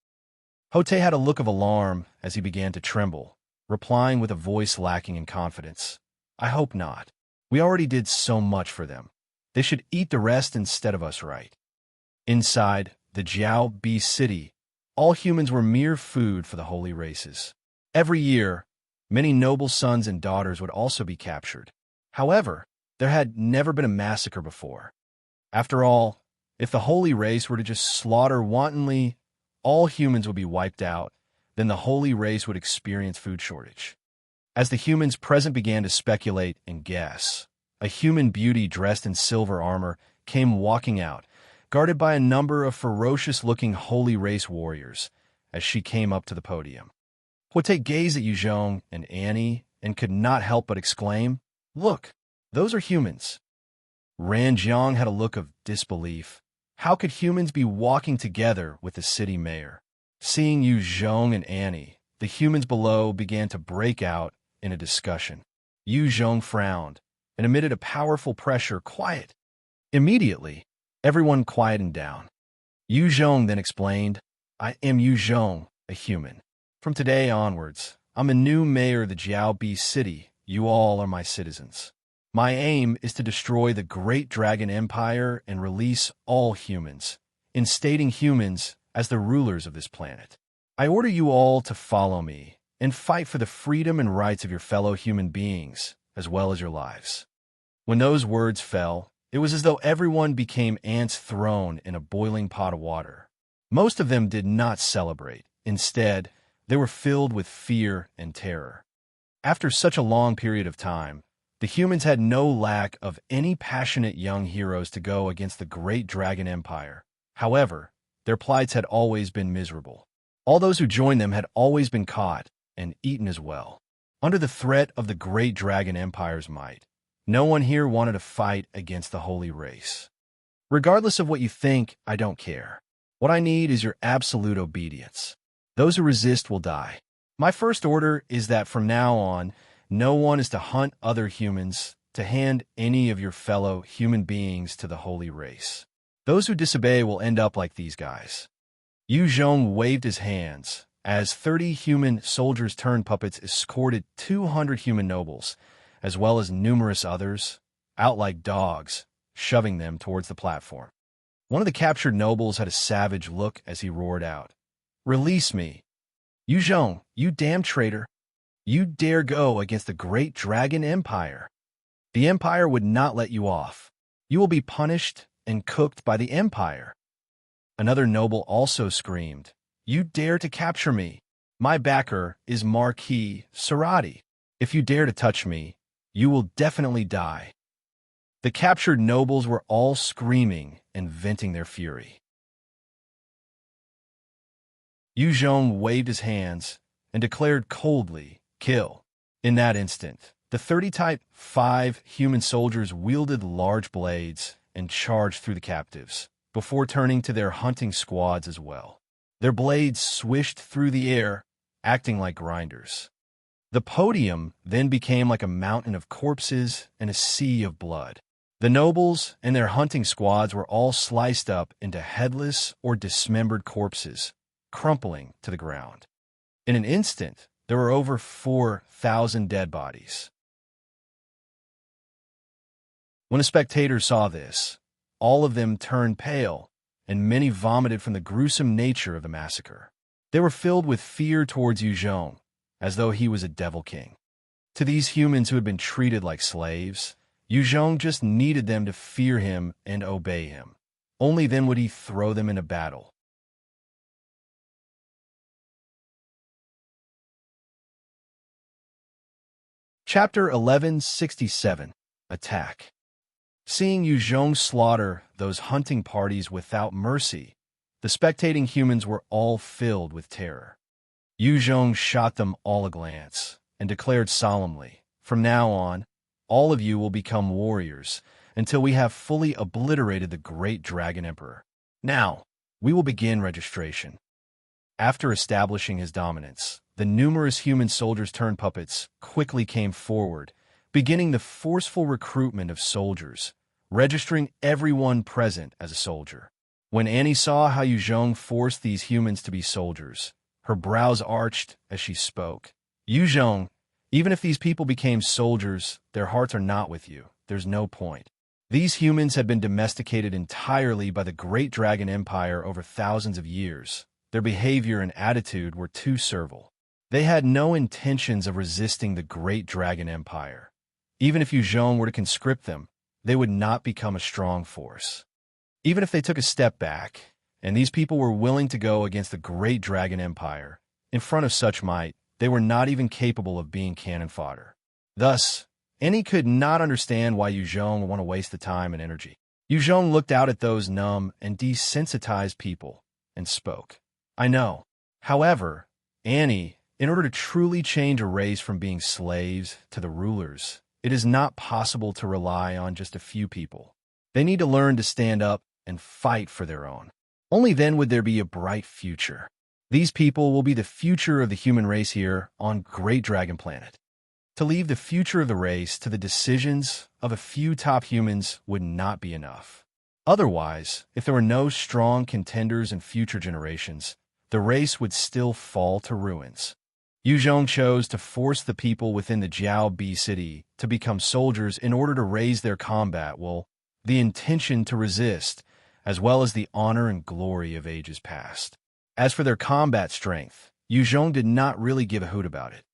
Huate had a look of alarm as he began to tremble, replying with a voice lacking in confidence, "I hope not. We already did so much for them. They should eat the rest instead of us, right?" Inside the Jiao Beast City, all humans were mere food for the holy races. Every year, many noble sons and daughters would also be captured. However, there had never been a massacre before. After all, if the holy race were to just slaughter wantonly, all humans would be wiped out, then the holy race would experience food shortage. As the humans present began to speculate and guess, a human beauty dressed in silver armor came walking out, guarded by a number of ferocious-looking holy race warriors, as she came up to the podium. Huate gazed at Yu Zhong and Annie and could not help but exclaim, "Look, those are humans." Ran Jiang had a look of disbelief. How could humans be walking together with the city mayor? Seeing Yu Zhong and Annie, the humans below began to break out in a discussion. Yu Zhong frowned and emitted a powerful pressure, "Quiet." Immediately, everyone quietened down. Yu Zhong then explained, "I am Yu Zhong, a human. From today onwards, I'm a new mayor of the Jiao Beast City. You all are my citizens. My aim is to destroy the Great Dragon Empire and release all humans, instating humans as the rulers of this planet. I order you all to follow me and fight for the freedom and rights of your fellow human beings, as well as your lives." When those words fell, it was as though everyone became ants thrown in a boiling pot of water. Most of them did not celebrate. Instead, they were filled with fear and terror. After such a long period of time, the humans had no lack of any passionate young heroes to go against the Great Dragon Empire. However, their plights had always been miserable. All those who joined them had always been caught and eaten as well. Under the threat of the great dragon empire's might, no one here wanted to fight against the holy race. Regardless of what you think, I don't care. What I need is your absolute obedience. Those who resist will die. My first order is that from now on, no one is to hunt other humans, to hand any of your fellow human beings to the holy race. Those who disobey will end up like these guys. Yu Zhong waved his hands as 30 human soldiers turned puppets escorted 200 human nobles, as well as numerous others, out like dogs, shoving them towards the platform. One of the captured nobles had a savage look as he roared out, "Release me! Yu Zhong, you damn traitor! You dare go against the great dragon empire! The empire would not let you off. You will be punished and cooked by the empire." Another noble also screamed, "You dare to capture me! My backer is Marquis Sarati. If you dare to touch me, you will definitely die." The captured nobles were all screaming and venting their fury. Yu Zhong waved his hands and declared coldly, "Kill." In that instant, the 30 Type 5 human soldiers wielded large blades and charged through the captives, before turning to their hunting squads as well. Their blades swished through the air, acting like grinders. The podium then became like a mountain of corpses and a sea of blood. The nobles and their hunting squads were all sliced up into headless or dismembered corpses, crumpling to the ground. In an instant, there were over 4,000 dead bodies. When the spectators saw this, all of them turned pale, and many vomited from the gruesome nature of the massacre. They were filled with fear towards Yu Zhong, as though he was a devil king. To these humans who had been treated like slaves, Yu Zhong just needed them to fear him and obey him. Only then would he throw them into battle. Chapter 1167, Attack. Seeing Yu Zhong slaughter those hunting parties without mercy, the spectating humans were all filled with terror. Yu Zhong shot them all a glance and declared solemnly, "From now on, all of you will become warriors until we have fully obliterated the great dragon emperor. Now, we will begin registration." After establishing his dominance, the numerous human soldiers turned puppets quickly came forward, beginning the forceful recruitment of soldiers, registering everyone present as a soldier. When Annie saw how Yu Zhong forced these humans to be soldiers, her brows arched as she spoke. "Yu Zhong, even if these people became soldiers, their hearts are not with you. There's no point. These humans had been domesticated entirely by the great dragon empire over thousands of years. Their behavior and attitude were too servile. They had no intentions of resisting the great dragon empire. Even if Yu Zhong were to conscript them, they would not become a strong force. Even if they took a step back, and these people were willing to go against the great dragon empire, in front of such might, they were not even capable of being cannon fodder. Thus, Annie could not understand why Yu Zhong would want to waste the time and energy. Yu Zhong looked out at those numb and desensitized people and spoke. "I know. However, Annie, in order to truly change a race from being slaves to the rulers, it is not possible to rely on just a few people. They need to learn to stand up and fight for their own. Only then would there be a bright future. These people will be the future of the human race here on Great Dragon Planet. To leave the future of the race to the decisions of a few top humans would not be enough. Otherwise, if there were no strong contenders in future generations, the race would still fall to ruins." Yu Zhong chose to force the people within the Jiao B city to become soldiers in order to raise their combat will, the intention to resist, as well as the honor and glory of ages past. As for their combat strength, Yu Zhong did not really give a hoot about it.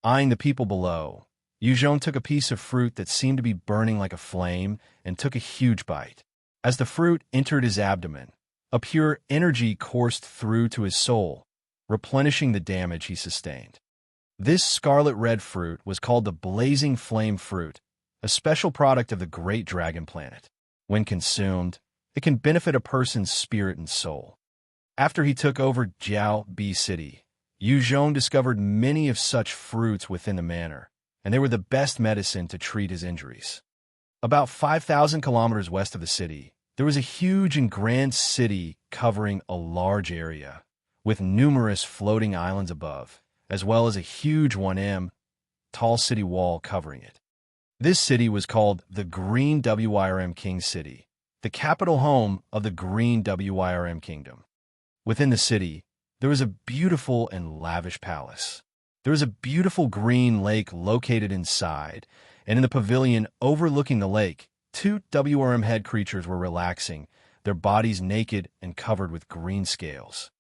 Eyeing the people below, Yu Zhong took a piece of fruit that seemed to be burning like a flame and took a huge bite. As the fruit entered his abdomen, a pure energy coursed through to his soul, replenishing the damage he sustained. This scarlet-red fruit was called the Blazing Flame Fruit, a special product of the Great Dragon Planet. When consumed, it can benefit a person's spirit and soul. After he took over Jiao B City, Yu Zhong discovered many of such fruits within the manor, and they were the best medicine to treat his injuries. About 5,000 kilometers west of the city, there was a huge and grand city covering a large area, with numerous floating islands above, as well as a huge 1m tall city wall covering it. This city was called the Green Wyrm King City, the capital home of the Green Wyrm Kingdom. Within the city, there was a beautiful and lavish palace. There was a beautiful green lake located inside, and in the pavilion overlooking the lake, two Wyrm head creatures were relaxing, their bodies naked and covered with green scales.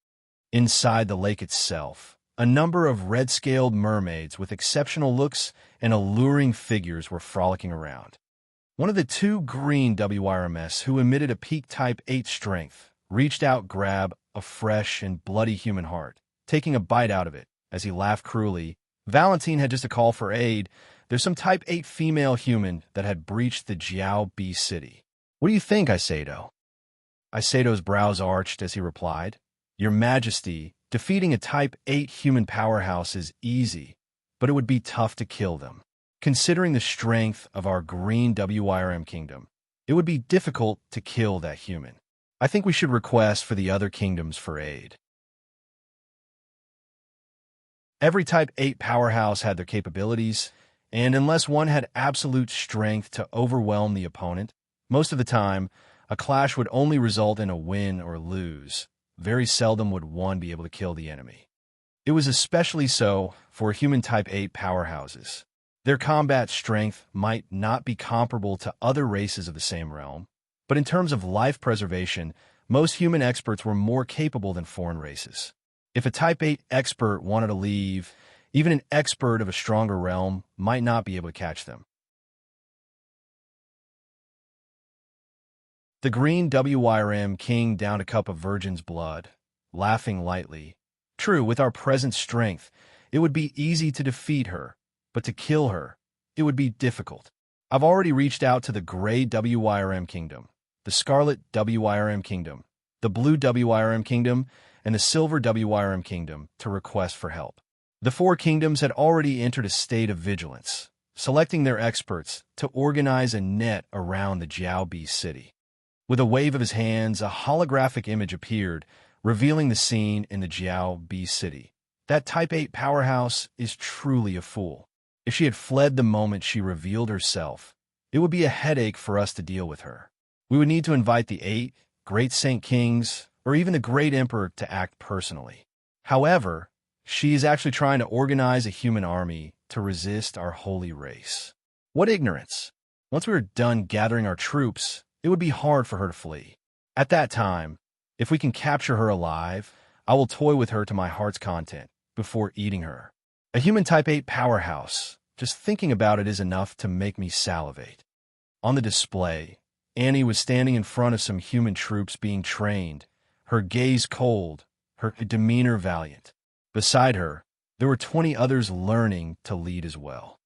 Inside the lake itself, a number of red-scaled mermaids with exceptional looks and alluring figures were frolicking around. One of the two green Wyrms, who emitted a peak Type 8 strength, reached out, grabbed a fresh and bloody human heart, taking a bite out of it as he laughed cruelly. Valentine had just a call for aid. There's some Type 8 female human that had breached the Jiao B City. What do you think, Aisato? Aisato's brows arched as he replied, Your Majesty, defeating a Type 8 human powerhouse is easy, but it would be tough to kill them. Considering the strength of our Green Wyrm Kingdom, it would be difficult to kill that human. I think we should request for the other kingdoms for aid. Every Type 8 powerhouse had their capabilities, and unless one had absolute strength to overwhelm the opponent, most of the time, a clash would only result in a win or lose. Very seldom would one be able to kill the enemy. It was especially so for human Type 8 powerhouses. Their combat strength might not be comparable to other races of the same realm, but in terms of life preservation, most human experts were more capable than foreign races. If a Type 8 expert wanted to leave, even an expert of a stronger realm might not be able to catch them. The Green Wyrm King downed a cup of virgin's blood, laughing lightly. True, with our present strength, it would be easy to defeat her, but to kill her, it would be difficult. I've already reached out to the Gray Wyrm Kingdom, the Scarlet Wyrm Kingdom, the Blue Wyrm Kingdom, and the Silver Wyrm Kingdom to request for help. The four kingdoms had already entered a state of vigilance, selecting their experts to organize a net around the Jiao B City. With a wave of his hands, a holographic image appeared, revealing the scene in the Jiao B City. That Type 8 powerhouse is truly a fool. If she had fled the moment she revealed herself, it would be a headache for us to deal with her. We would need to invite the 8 great Saint Kings or even the great Emperor to act personally. However, she is actually trying to organize a human army to resist our holy race. What ignorance! Once we are done gathering our troops, it would be hard for her to flee. At that time, if we can capture her alive, I will toy with her to my heart's content before eating her. A human Type 8 powerhouse, just thinking about it is enough to make me salivate. On the display, Annie was standing in front of some human troops being trained, her gaze cold, her demeanor valiant. Beside her, there were 20 others learning to lead as well.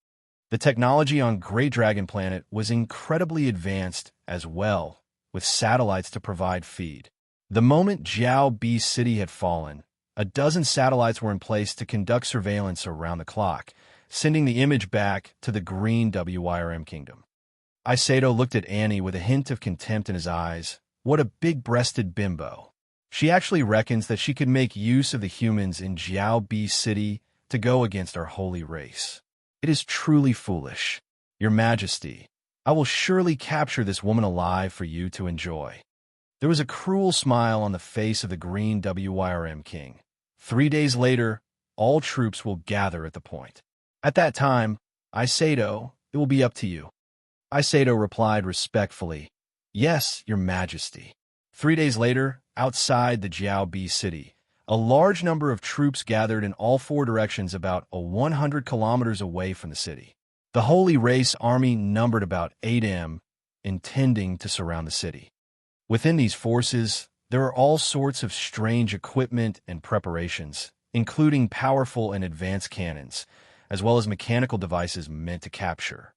The technology on Great Dragon Planet was incredibly advanced as well, with satellites to provide feed. The moment Jiao B City had fallen, a dozen satellites were in place to conduct surveillance around the clock, sending the image back to the Green Wyrm Kingdom. Aisato looked at Annie with a hint of contempt in his eyes. What a big-breasted bimbo. She actually reckons that she could make use of the humans in Jiao B City to go against our holy race. It is truly foolish. Your Majesty, I will surely capture this woman alive for you to enjoy. There was a cruel smile on the face of the Green Wyrm King. 3 days later, all troops will gather at the point. At that time, Aisato, it will be up to you. Aisato replied respectfully, Yes, Your Majesty. 3 days later, outside the Jiao B City, a large number of troops gathered in all four directions about 100 kilometers away from the city. The Holy Race army numbered about 8M, intending to surround the city. Within these forces, there are all sorts of strange equipment and preparations, including powerful and advanced cannons, as well as mechanical devices meant to capture.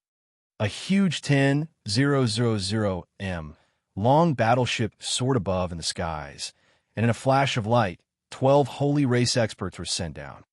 A huge 10,000M long battleship soared above in the skies, and in a flash of light, 12 holy race experts were sent down.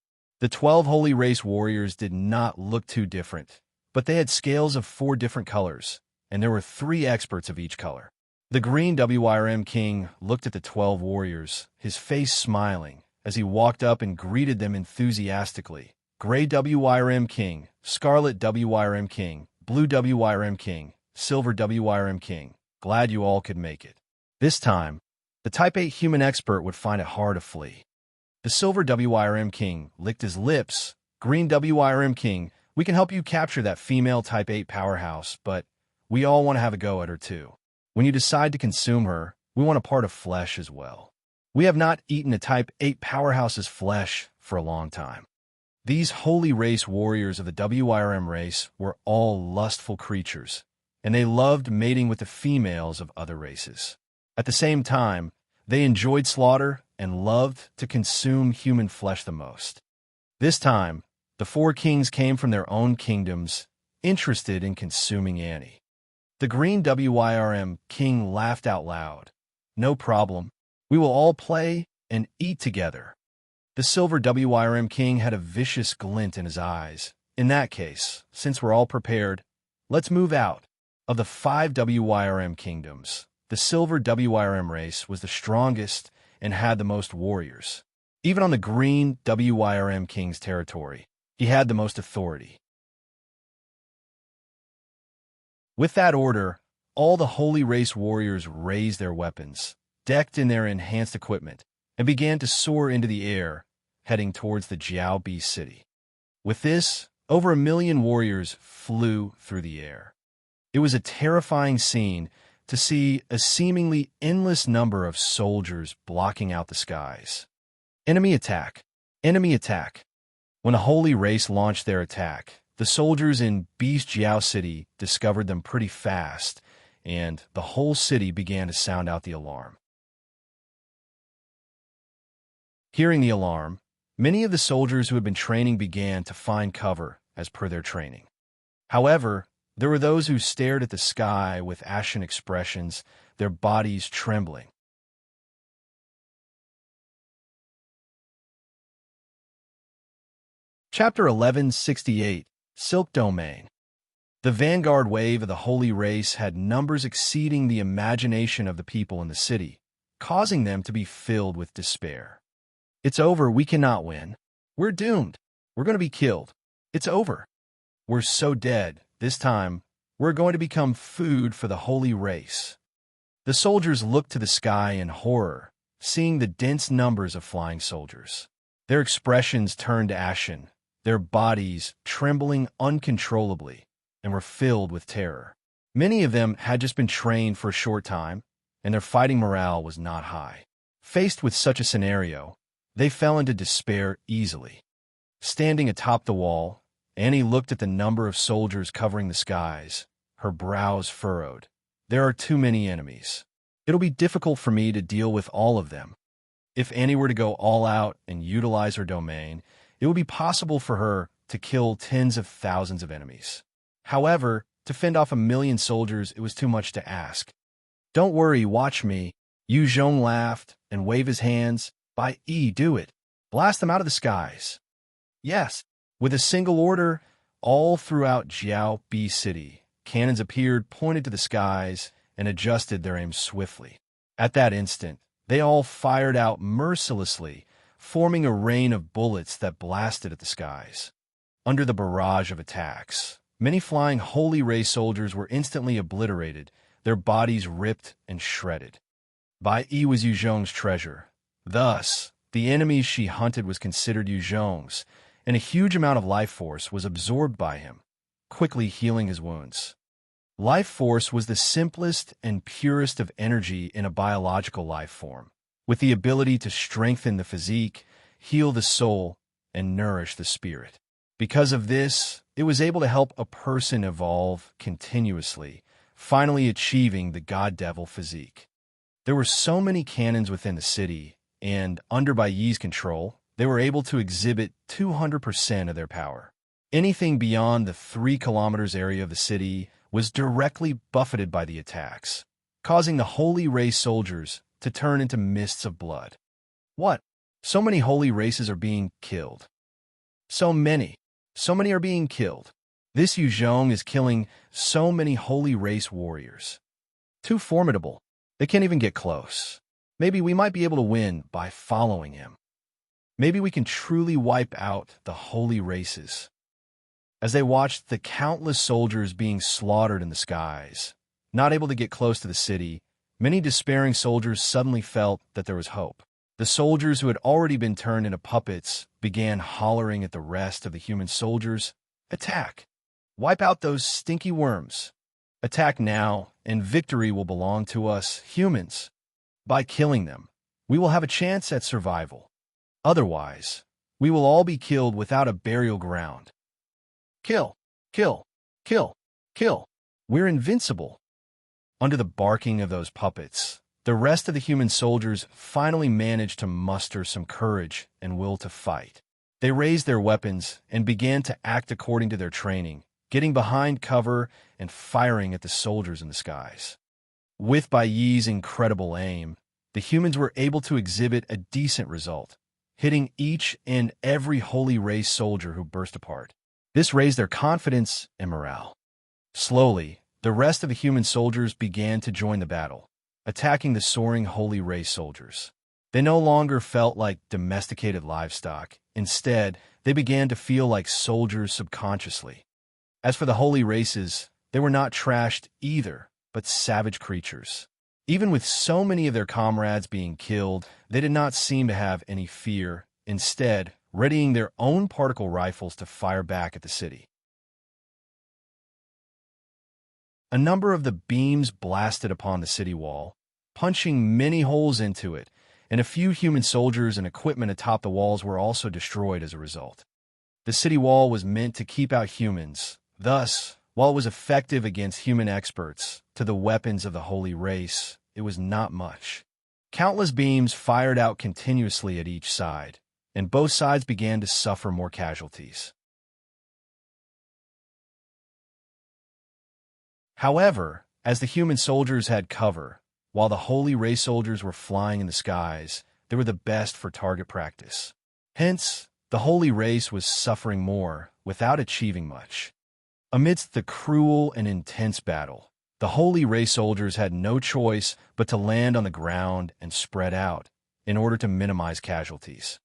The 12 holy race warriors did not look too different, but they had scales of 4 different colors, and there were 3 experts of each color. The green Wyrm king looked at the 12 warriors, his face smiling, as he walked up and greeted them enthusiastically. Gray Wyrm king, scarlet Wyrm king, blue Wyrm king, silver Wyrm king, glad you all could make it. This time, the Type 8 human expert would find it hard to flee. The silver Wyrm king licked his lips. Green Wyrm king, we can help you capture that female Type 8 powerhouse, but we all want to have a go at her too. When you decide to consume her, we want a part of flesh as well. We have not eaten a Type 8 powerhouse's flesh for a long time. These holy race warriors of the Wyrm race were all lustful creatures, and they loved mating with the females of other races. At the same time, they enjoyed slaughter and loved to consume human flesh the most. This time, the 4 kings came from their own kingdoms, interested in consuming Annie. The green Wyrm king laughed out loud. No problem. We will all play and eat together. The silver Wyrm king had a vicious glint in his eyes. In that case, since we're all prepared, let's move out. Of the 5 Wyrm kingdoms, the silver Wyrm race was the strongest and had the most warriors. Even on the green Wyrm king's territory, he had the most authority. With that order, all the holy race warriors raised their weapons, decked in their enhanced equipment, and began to soar into the air, heading towards the Jiao beast city. With this, over 1 million warriors flew through the air. It was a terrifying scene to see a seemingly endless number of soldiers blocking out the skies. Enemy attack! Enemy attack! When a holy race launched their attack, the soldiers in Beast Jiao City discovered them pretty fast, and the whole city began to sound out the alarm. Hearing the alarm, many of the soldiers who had been training began to find cover as per their training. However, there were those who stared at the sky with ashen expressions, their bodies trembling. Chapter 1168, Silk Domain. The vanguard wave of the holy race had numbers exceeding the imagination of the people in the city, causing them to be filled with despair. It's over, we cannot win. We're doomed. We're going to be killed. It's over. We're so dead. This time, we're going to become food for the holy race. The soldiers looked to the sky in horror, seeing the dense numbers of flying soldiers. Their expressions turned ashen, their bodies trembling uncontrollably, and were filled with terror. Many of them had just been trained for a short time, and their fighting morale was not high. Faced with such a scenario, they fell into despair easily. Standing atop the wall, Annie looked at the number of soldiers covering the skies, her brows furrowed. There are too many enemies. It'll be difficult for me to deal with all of them. If Annie were to go all out and utilize her domain, it would be possible for her to kill tens of thousands of enemies. However, to fend off 1 million soldiers, it was too much to ask. Don't worry, watch me. Yu Zhong laughed and waved his hands. By E, do it. Blast them out of the skies. Yes. With a single order, all throughout Jiao B City, cannons appeared, pointed to the skies, and adjusted their aim swiftly. At that instant, they all fired out mercilessly, forming a rain of bullets that blasted at the skies. Under the barrage of attacks, many flying holy race soldiers were instantly obliterated, their bodies ripped and shredded. Bai Yi was Yu Zhong's treasure. Thus, the enemy she hunted was considered Yu Zhong's, and a huge amount of life force was absorbed by him, quickly healing his wounds. Life force was the simplest and purest of energy in a biological life form, with the ability to strengthen the physique, heal the soul, and nourish the spirit. Because of this, it was able to help a person evolve continuously, finally achieving the god-devil physique. There were so many cannons within the city, and under Bai Yi's control, they were able to exhibit 200% of their power. Anything beyond the 3 kilometers area of the city was directly buffeted by the attacks, causing the holy race soldiers to turn into mists of blood. What? So many holy races are being killed. So many. So many are being killed. This Yuzhong is killing so many holy race warriors. Too formidable. They can't even get close. Maybe we might be able to win by following him. Maybe we can truly wipe out the holy races. As they watched the countless soldiers being slaughtered in the skies, not able to get close to the city, many despairing soldiers suddenly felt that there was hope. The soldiers who had already been turned into puppets began hollering at the rest of the human soldiers, "Attack! Wipe out those stinky worms! Attack now, and victory will belong to us, humans. By killing them, we will have a chance at survival. Otherwise, we will all be killed without a burial ground. Kill! Kill! Kill! Kill! We're invincible!" Under the barking of those puppets, the rest of the human soldiers finally managed to muster some courage and will to fight. They raised their weapons and began to act according to their training, getting behind cover and firing at the soldiers in the skies. With Bai Yi's incredible aim, the humans were able to exhibit a decent result, hitting each and every holy race soldier who burst apart. This raised their confidence and morale. Slowly, the rest of the human soldiers began to join the battle, attacking the soaring holy race soldiers. They no longer felt like domesticated livestock. Instead, they began to feel like soldiers subconsciously. As for the holy races, they were not trashed either, but savage creatures. Even with so many of their comrades being killed, they did not seem to have any fear, instead readying their own particle rifles to fire back at the city. A number of the beams blasted upon the city wall, punching many holes into it, and a few human soldiers and equipment atop the walls were also destroyed as a result. The city wall was meant to keep out humans. Thus, while it was effective against human experts, to the weapons of the holy race, it was not much. Countless beams fired out continuously at each side, and both sides began to suffer more casualties. However, as the human soldiers had cover, while the holy race soldiers were flying in the skies, they were the best for target practice. Hence, the holy race was suffering more without achieving much. Amidst the cruel and intense battle, the holy race soldiers had no choice but to land on the ground and spread out in order to minimize casualties.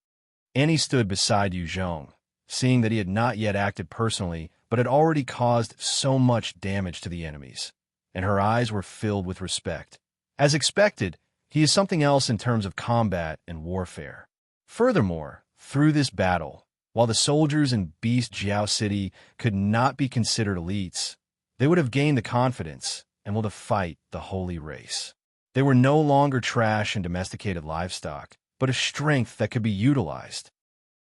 Annie stood beside Yuzhong, seeing that he had not yet acted personally but had already caused so much damage to the enemies, and her eyes were filled with respect. As expected, he is something else in terms of combat and warfare. Furthermore, through this battle, while the soldiers in Beast Jiao City could not be considered elites, they would have gained the confidence and will to fight the holy race. They were no longer trash and domesticated livestock, but a strength that could be utilized.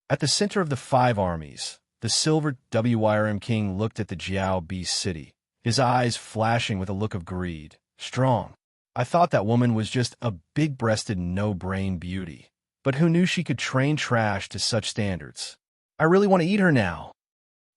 At the center of the 5 armies, the silver Wyrm king looked at the Jiao Beast City, his eyes flashing with a look of greed. Strong. I thought that woman was just a big-breasted, no-brain beauty. But who knew she could train trash to such standards? I really want to eat her now.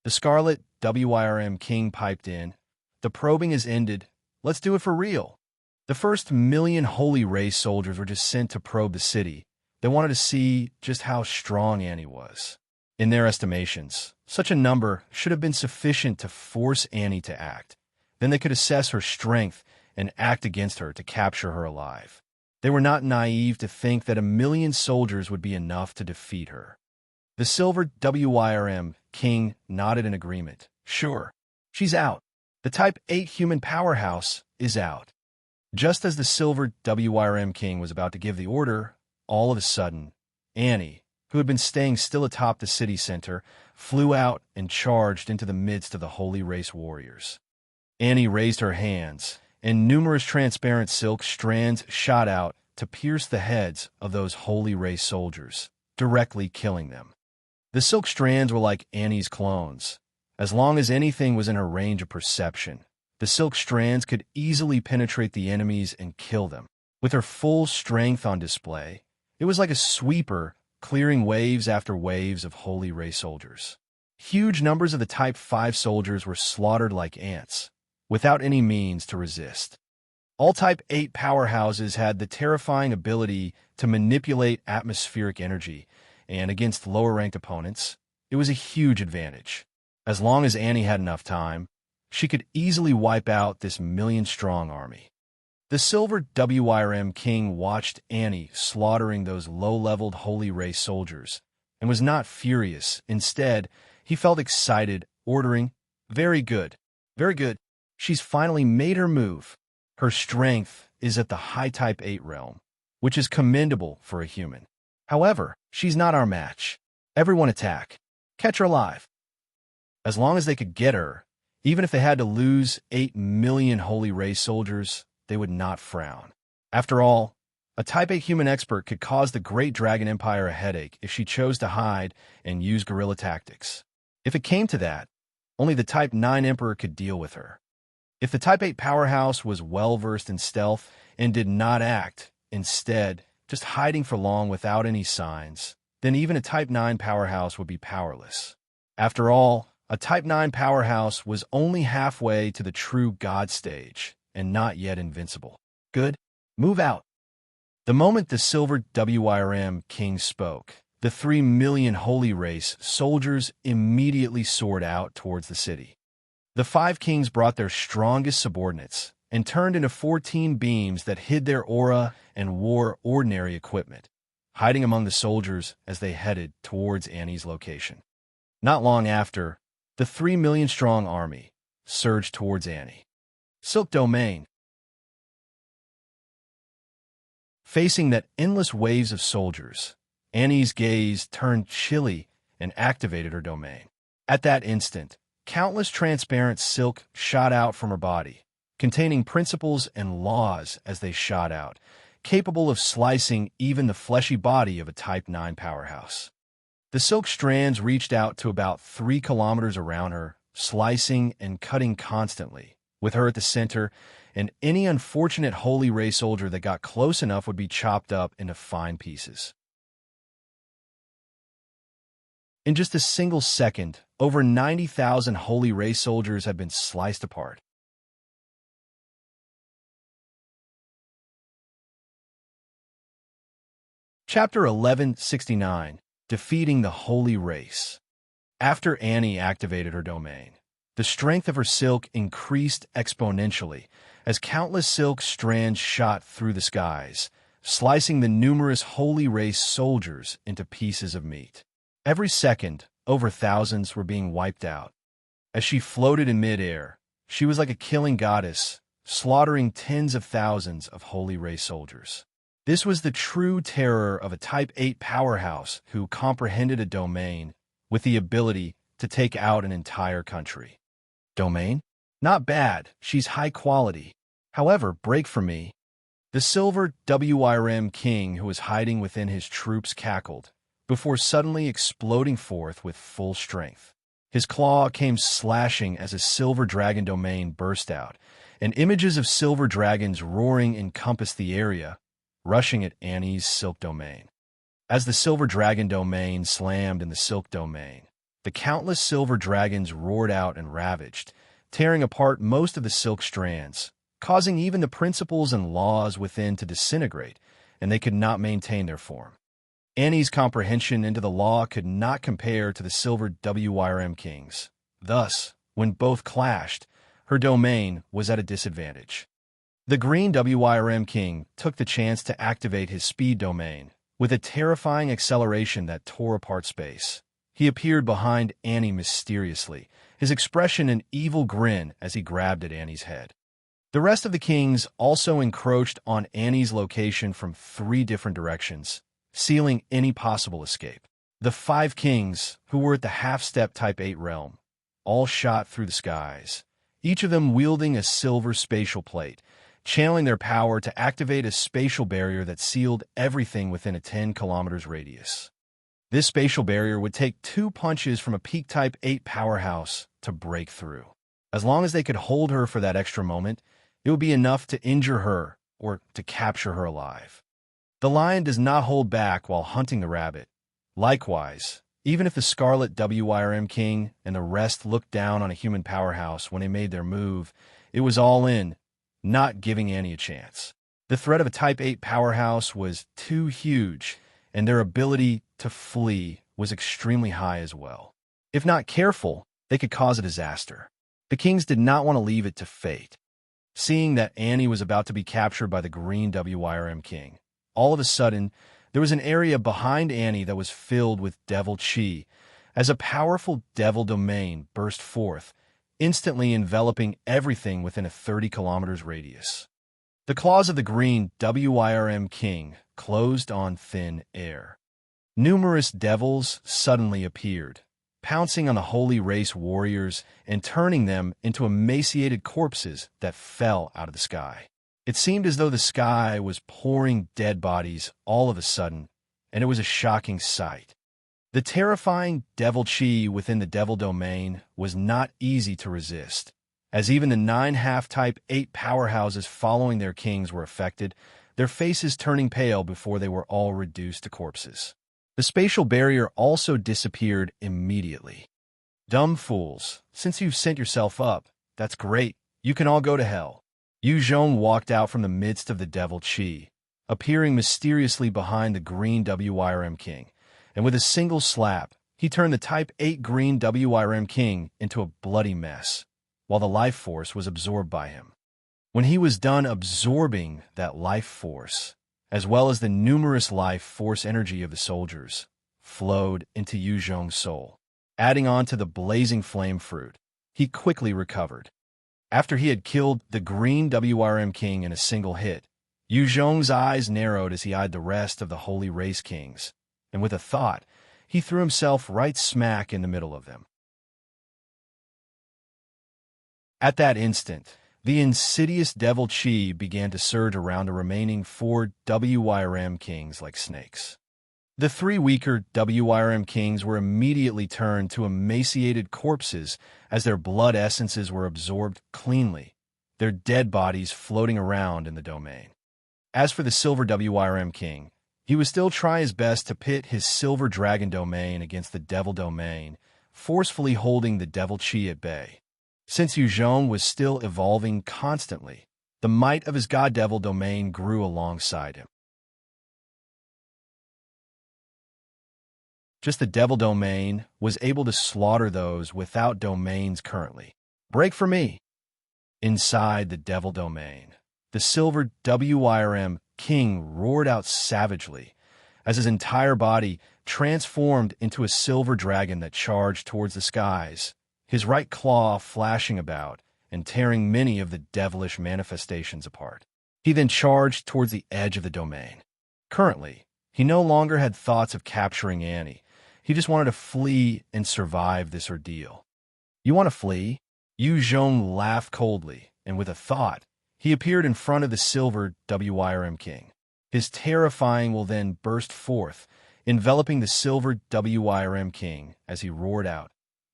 The scarlet Wyrm king piped in. The probing is ended. Let's do it for real. The first 1,000,000 holy race soldiers were just sent to probe the city. They wanted to see just how strong Annie was. In their estimations, such a number should have been sufficient to force Annie to act. Then they could assess her strength and act against her to capture her alive. They were not naive to think that 1,000,000 soldiers would be enough to defeat her. The silver Wyrm king nodded in agreement. Sure, she's out. The Type 8 human powerhouse is out. Just as the silver Wyrm king was about to give the order, all of a sudden, Annie, who had been staying still atop the city center, flew out and charged into the midst of the holy race warriors. Annie raised her hands, and numerous transparent silk strands shot out to pierce the heads of those holy race soldiers, directly killing them. The silk strands were like Annie's clones. As long as anything was in her range of perception, the silk strands could easily penetrate the enemies and kill them. With her full strength on display, it was like a sweeper clearing waves after waves of holy race soldiers. Huge numbers of the Type 5 soldiers were slaughtered like ants, without any means to resist. All Type 8 powerhouses had the terrifying ability to manipulate atmospheric energy, and against lower-ranked opponents, it was a huge advantage. As long as Annie had enough time, she could easily wipe out this million-strong army. The Silver Wyrm king watched Annie slaughtering those low-leveled holy race soldiers, and was not furious. Instead, he felt excited, ordering, "Very good, very good. She's finally made her move. Her strength is at the high Type 8 realm, which is commendable for a human. However, she's not our match. Everyone attack. Catch her alive." As long as they could get her, even if they had to lose 8 million holy race soldiers, they would not frown. After all, a Type 8 human expert could cause the Great Dragon Empire a headache if she chose to hide and use guerrilla tactics. If it came to that, only the Type 9 Emperor could deal with her. If the Type 8 powerhouse was well-versed in stealth and did not act, instead, just hiding for long without any signs, then even a Type 9 powerhouse would be powerless. After all, a Type 9 powerhouse was only halfway to the true God stage, and not yet invincible. Good. Move out. The moment the Silver Wyrm king spoke, the 3 million holy race soldiers immediately soared out towards the city. The 5 kings brought their strongest subordinates and turned into 14 beams that hid their aura and wore ordinary equipment, hiding among the soldiers as they headed towards Annie's location. Not long after, the 3 million-strong army surged towards Annie. Silk Domain. Facing that endless waves of soldiers, Annie's gaze turned chilly and activated her domain. At that instant, countless transparent silk shot out from her body, containing principles and laws as they shot out, capable of slicing even the fleshy body of a Type 9 powerhouse. The silk strands reached out to about 3 kilometers around her, slicing and cutting constantly, with her at the center, and any unfortunate holy race soldier that got close enough would be chopped up into fine pieces. In just a single second, over 90,000 holy race soldiers had been sliced apart. Chapter 1169, Defeating the Holy Race. After Annie activated her domain, the strength of her silk increased exponentially as countless silk strands shot through the skies, slicing the numerous holy race soldiers into pieces of meat. Every second, over thousands were being wiped out. As she floated in midair, she was like a killing goddess, slaughtering tens of thousands of holy race soldiers. This was the true terror of a Type 8 powerhouse who comprehended a domain with the ability to take out an entire country. Domain? Not bad, she's high quality. However, break for me. The Silver Wyrm king who was hiding within his troops cackled, before suddenly exploding forth with full strength. His claw came slashing as a silver dragon domain burst out, and images of silver dragons roaring encompassed the area, rushing at Annie's silk domain. As the silver dragon domain slammed in the silk domain, the countless silver dragons roared out and ravaged, tearing apart most of the silk strands, causing even the principles and laws within to disintegrate, and they could not maintain their form. Annie's comprehension into the law could not compare to the Silver Wyrm king's. Thus, when both clashed, her domain was at a disadvantage. The Green Wyrm king took the chance to activate his speed domain with a terrifying acceleration that tore apart space. He appeared behind Annie mysteriously, his expression an evil grin as he grabbed at Annie's head. The rest of the kings also encroached on Annie's location from 3 different directions, sealing any possible escape. The 5 kings, who were at the half-step Type 8 realm, all shot through the skies, each of them wielding a silver spatial plate, channeling their power to activate a spatial barrier that sealed everything within a 10 kilometers radius. This spatial barrier would take 2 punches from a peak Type 8 powerhouse to break through. As long as they could hold her for that extra moment, it would be enough to injure her or to capture her alive. The lion does not hold back while hunting the rabbit. Likewise, even if the Scarlet Wyrm king and the rest looked down on a human powerhouse when they made their move, it was all in, not giving Annie a chance. The threat of a Type 8 powerhouse was too huge, and their ability to flee was extremely high as well. If not careful, they could cause a disaster. The kings did not want to leave it to fate. Seeing that Annie was about to be captured by the green Wyrm king, all of a sudden, there was an area behind Annie that was filled with devil chi, as a powerful devil domain burst forth, instantly enveloping everything within a 30 kilometers radius. The claws of the green Wyrm king closed on thin air. Numerous devils suddenly appeared, pouncing on the holy race warriors and turning them into emaciated corpses that fell out of the sky. It seemed as though the sky was pouring dead bodies all of a sudden, and it was a shocking sight. The terrifying devil chi within the devil domain was not easy to resist, as even the 9 half-type 8 powerhouses following their kings were affected, their faces turning pale before they were all reduced to corpses. The spatial barrier also disappeared immediately. Dumb fools, since you've sent yourself up, that's great, you can all go to hell. Yu Zhong walked out from the midst of the devil chi, appearing mysteriously behind the green Wyrm king, and with a single slap, he turned the Type 8 green Wyrm king into a bloody mess, while the life force was absorbed by him. When he was done absorbing that life force, as well as the numerous life force energy of the soldiers, flowed into Yu Zhong's soul. Adding on to the blazing flame fruit, he quickly recovered. After he had killed the green Wyrm king in a single hit, Yu Zhong's eyes narrowed as he eyed the rest of the holy race kings, and with a thought, he threw himself right smack in the middle of them. At that instant, the insidious devil chi began to surge around the remaining 4 Wyrm kings like snakes. The 3 weaker Wyrm kings were immediately turned to emaciated corpses as their blood essences were absorbed cleanly, their dead bodies floating around in the domain. As for the silver Wyrm king, he would still try his best to pit his silver dragon domain against the devil domain, forcefully holding the devil chi at bay. Since Yu Zhong was still evolving constantly, the might of his god devil domain grew alongside him. Just the devil domain was able to slaughter those without domains currently. Break for me! Inside the devil domain, the silver Wyrm king roared out savagely as his entire body transformed into a silver dragon that charged towards the skies, his right claw flashing about and tearing many of the devilish manifestations apart. He then charged towards the edge of the domain. Currently, he no longer had thoughts of capturing Annie. He just wanted to flee and survive this ordeal. You want to flee? Yu Zhong laughed coldly, and with a thought, he appeared in front of the silver Wyrm king. His terrifying will then burst forth, enveloping the silver Wyrm king as he roared out,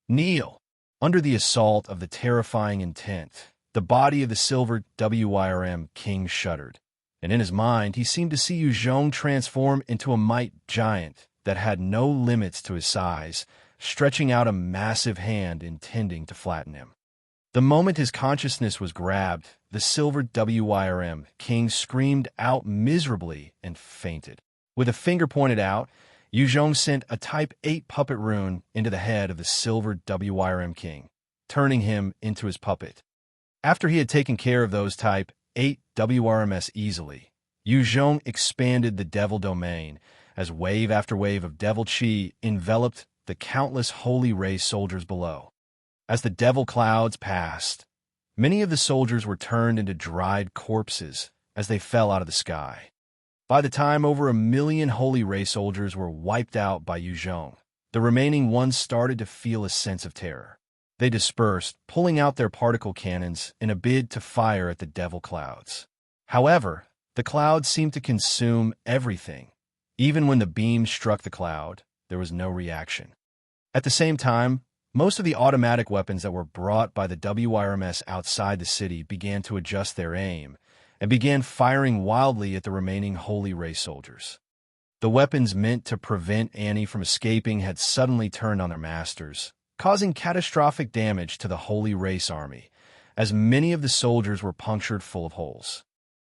"Kneel!" Under the assault of the terrifying intent, the body of the silver Wyrm king shuddered, and in his mind he seemed to see Yu Zhong transform into a might giant that had no limits to his size, stretching out a massive hand intending to flatten him. The moment his consciousness was grabbed, the silver Wyrm king screamed out miserably and fainted. With a finger pointed out, Yu Zhong sent a Type 8 puppet rune into the head of the silver Wyrm king, turning him into his puppet. After he had taken care of those Type 8 WRMs easily, Yu Zhong expanded the devil domain as wave after wave of devil chi enveloped the countless holy race soldiers below. As the devil clouds passed, many of the soldiers were turned into dried corpses as they fell out of the sky. By the time over 1 million holy race soldiers were wiped out by Yu Zhong, the remaining ones started to feel a sense of terror. They dispersed, pulling out their particle cannons in a bid to fire at the devil clouds. However, the clouds seemed to consume everything. Even when the beam struck the cloud, there was no reaction. At the same time, most of the automatic weapons that were brought by the WRMS outside the city began to adjust their aim and began firing wildly at the remaining holy race soldiers. The weapons meant to prevent Annie from escaping had suddenly turned on their masters, causing catastrophic damage to the holy race army, as many of the soldiers were punctured full of holes.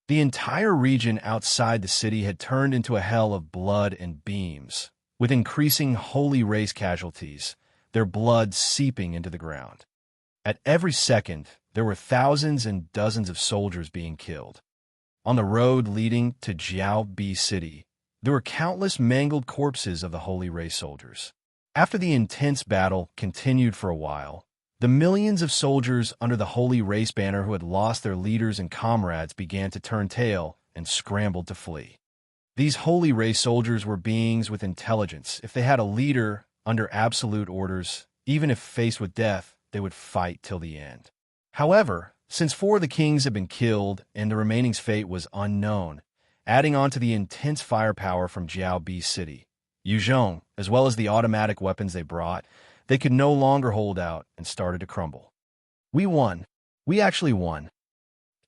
The entire region outside the city had turned into a hell of blood and beams, with increasing holy race casualties, their blood seeping into the ground. At every second, there were thousands and dozens of soldiers being killed. On the road leading to Jiao city, there were countless mangled corpses of the holy race soldiers. After the intense battle continued for a while, the millions of soldiers under the holy race banner who had lost their leaders and comrades began to turn tail and scrambled to flee. These holy race soldiers were beings with intelligence. If they had a leader under absolute orders, even if faced with death, they would fight till the end. However, since 4 of the kings had been killed and the remaining's fate was unknown, adding on to the intense firepower from Jiao city, Yuzhong, as well as the automatic weapons they brought, they could no longer hold out and started to crumble. We won. We actually won.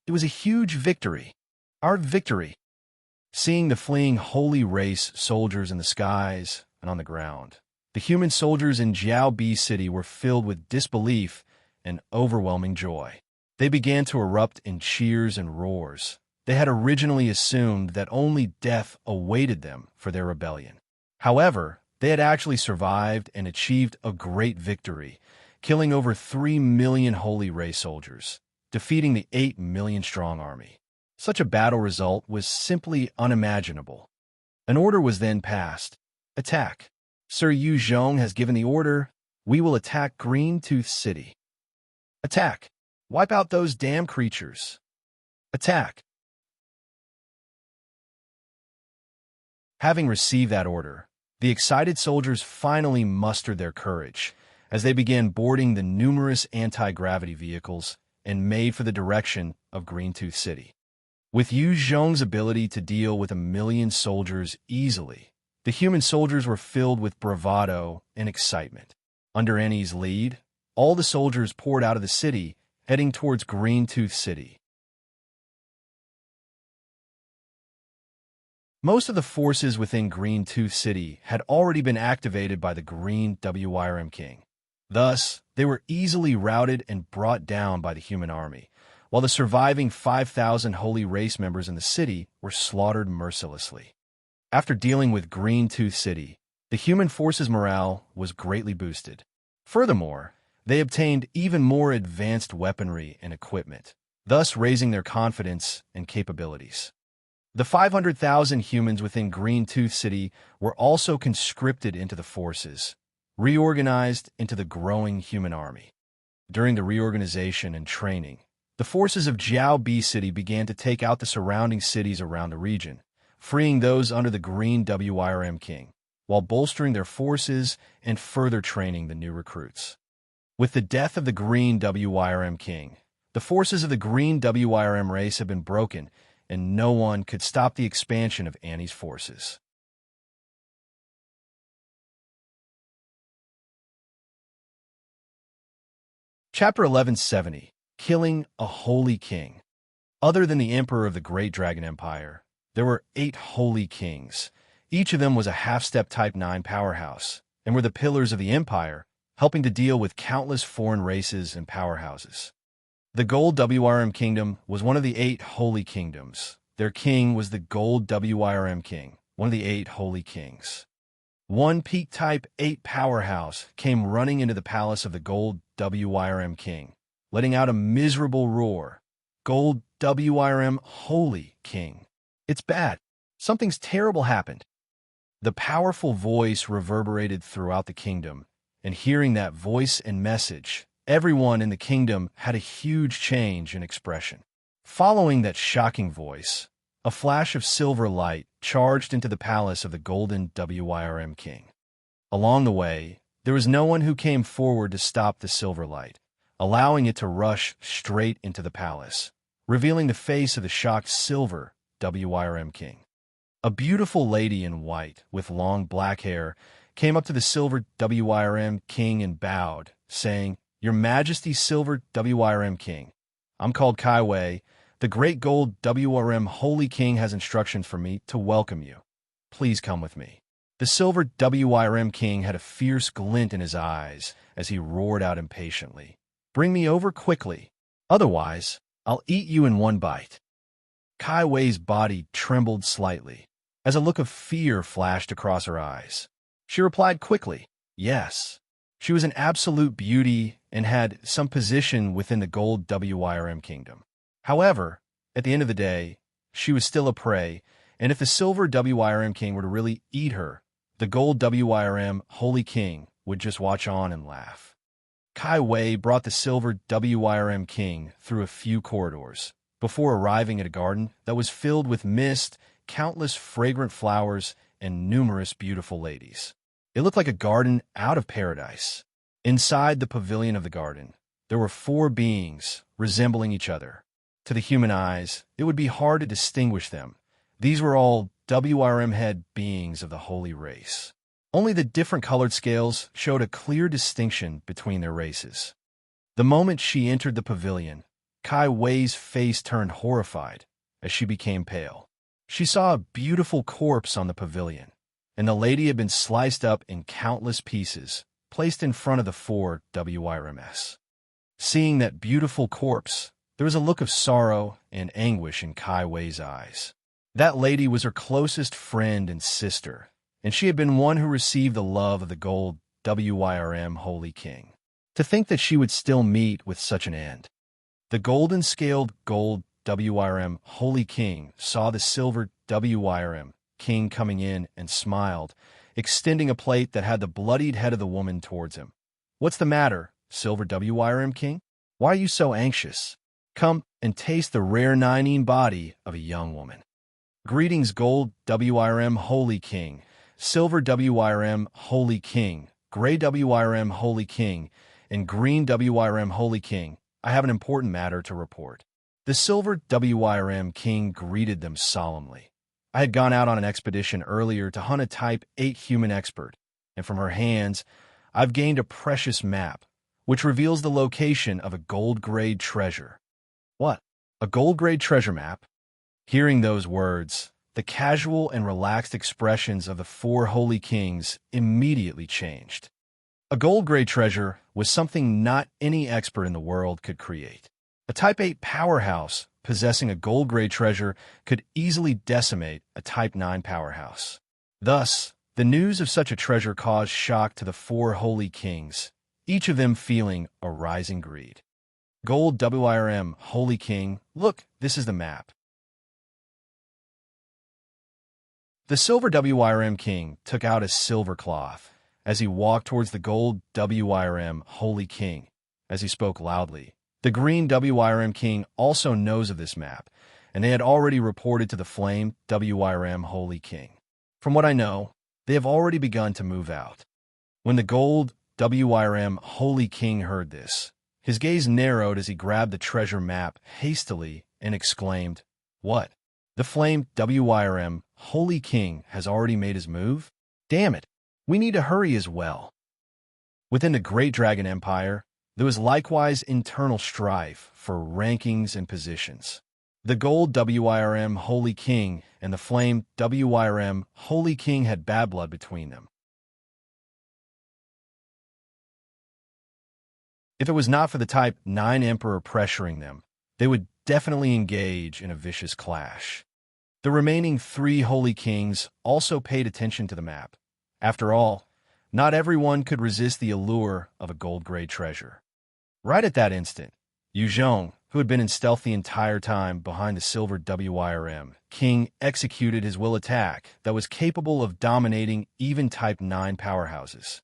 It was a huge victory. Our victory. Seeing the fleeing holy race soldiers in the skies and on the ground, the human soldiers in Jiao city were filled with disbelief and overwhelming joy. They began to erupt in cheers and roars. They had originally assumed that only death awaited them for their rebellion. However, they had actually survived and achieved a great victory, killing over 3 million holy race soldiers, defeating the 8 million strong army. Such a battle result was simply unimaginable. An order was then passed. Attack. Sir Yu Zhong has given the order. We will attack Green Tooth City. Attack. Wipe out those damn creatures. Attack. Having received that order, the excited soldiers finally mustered their courage as they began boarding the numerous anti-gravity vehicles and made for the direction of Green Tooth City. With Yu Zhong's ability to deal with 1 million soldiers easily, the human soldiers were filled with bravado and excitement. Under Annie's lead, all the soldiers poured out of the city, heading towards Green Tooth City. Most of the forces within Green Tooth City had already been activated by the Green Wyrm King. Thus, they were easily routed and brought down by the human army, while the surviving 5,000 holy race members in the city were slaughtered mercilessly. After dealing with Green Tooth City, the human forces' morale was greatly boosted. Furthermore, they obtained even more advanced weaponry and equipment, thus raising their confidence and capabilities. The 500,000 humans within Green Tooth City were also conscripted into the forces, reorganized into the growing human army. During the reorganization and training, the forces of Jiao City began to take out the surrounding cities around the region, freeing those under the Green Wyrm King, while bolstering their forces and further training the new recruits. With the death of the Green Wyrm King, the forces of the Green Wyrm race have been broken, and no one could stop the expansion of Annie's forces. Chapter 1170. Killing a Holy King. Other than the Emperor of the Great Dragon Empire, there were 8 holy kings. Each of them was a half-step Type 9 powerhouse, and were the pillars of the empire, helping to deal with countless foreign races and powerhouses. The Gold Wyrm Kingdom was one of the 8 holy kingdoms. Their king was the Gold Wyrm King, one of the 8 holy kings. One peak Type 8 powerhouse came running into the palace of the Gold Wyrm King, letting out a miserable roar. Gold Wyrm Holy King. It's bad. Something's terrible happened. The powerful voice reverberated throughout the kingdom, and hearing that voice and message, everyone in the kingdom had a huge change in expression. Following that shocking voice, a flash of silver light charged into the palace of the Golden Wyrm King. Along the way, there was no one who came forward to stop the silver light, allowing it to rush straight into the palace, revealing the face of the shocked silver Wyrm King. A beautiful lady in white, with long black hair, came up to the silver Wyrm King and bowed, saying, "Your Majesty, silver Wyrm King, I'm called Kai Wei. The great gold Wyrm Holy King has instructions for me to welcome you. Please come with me." The silver Wyrm King had a fierce glint in his eyes as he roared out impatiently, "Bring me over quickly." Otherwise, I'll eat you in one bite. Kai Wei's body trembled slightly, as a look of fear flashed across her eyes. She replied quickly, yes. She was an absolute beauty and had some position within the gold Wyrm kingdom. However, at the end of the day, she was still a prey, and if the silver Wyrm king were to really eat her, the gold Wyrm holy king would just watch on and laugh. Kai Wei brought the silver Wyrm king through a few corridors, before arriving at a garden that was filled with mist, countless fragrant flowers, and numerous beautiful ladies. It looked like a garden out of paradise. Inside the pavilion of the garden, there were 4 beings resembling each other. To the human eyes, it would be hard to distinguish them. These were all Wyrm head beings of the holy race. Only the different colored scales showed a clear distinction between their races. The moment she entered the pavilion, Kai Wei's face turned horrified as she became pale. She saw a beautiful corpse on the pavilion, and the lady had been sliced up in countless pieces, placed in front of the 4 Wyrms. Seeing that beautiful corpse, there was a look of sorrow and anguish in Kai Wei's eyes. That lady was her closest friend and sister, and she had been one who received the love of the gold Wyrm Holy King. To think that she would still meet with such an end. The golden-scaled gold Wyrm Holy King saw the silver Wyrm King coming in and smiled, extending a plate that had the bloodied head of the woman towards him. What's the matter, silver Wyrm King? Why are you so anxious? Come and taste the rare 19 body of a young woman. Greetings, gold Wyrm Holy King, silver Wyrm Holy King, gray Wyrm Holy King, and green Wyrm Holy King. I have an important matter to report. The silver Wyrm King greeted them solemnly. I had gone out on an expedition earlier to hunt a Type 8 human expert, and from her hands, I've gained a precious map, which reveals the location of a gold-grade treasure. What? A gold-grade treasure map? Hearing those words, the casual and relaxed expressions of the 4 holy kings immediately changed. A gold-grade treasure was something not any expert in the world could create. A Type 8 powerhouse possessing a gold-grade treasure could easily decimate a Type 9 powerhouse. Thus, the news of such a treasure caused shock to the 4 holy kings, each of them feeling a rising greed. Gold Wyrm Holy King, look, this is the map. The silver Wyrm King took out a silver cloth as he walked towards the gold Wyrm Holy King, as he spoke loudly. The green Wyrm King also knows of this map, and they had already reported to the flame Wyrm Holy King. From what I know, they have already begun to move out. When the gold Wyrm Holy King heard this, his gaze narrowed as he grabbed the treasure map hastily and exclaimed, "What? The flame Wyrm Holy King has already made his move? Damn it, we need to hurry as well." Within the Great Dragon Empire, there was likewise internal strife for rankings and positions. The gold Wyrm Holy King and the flame Wyrm Holy King had bad blood between them. If it was not for the Type 9 Emperor pressuring them, they would definitely engage in a vicious clash. The remaining 3 holy kings also paid attention to the map. After all, not everyone could resist the allure of a gold-grade treasure. Right at that instant, Yuzhong, who had been in stealth the entire time behind the silver Wyrm King, executed his will attack that was capable of dominating even Type 9 powerhouses.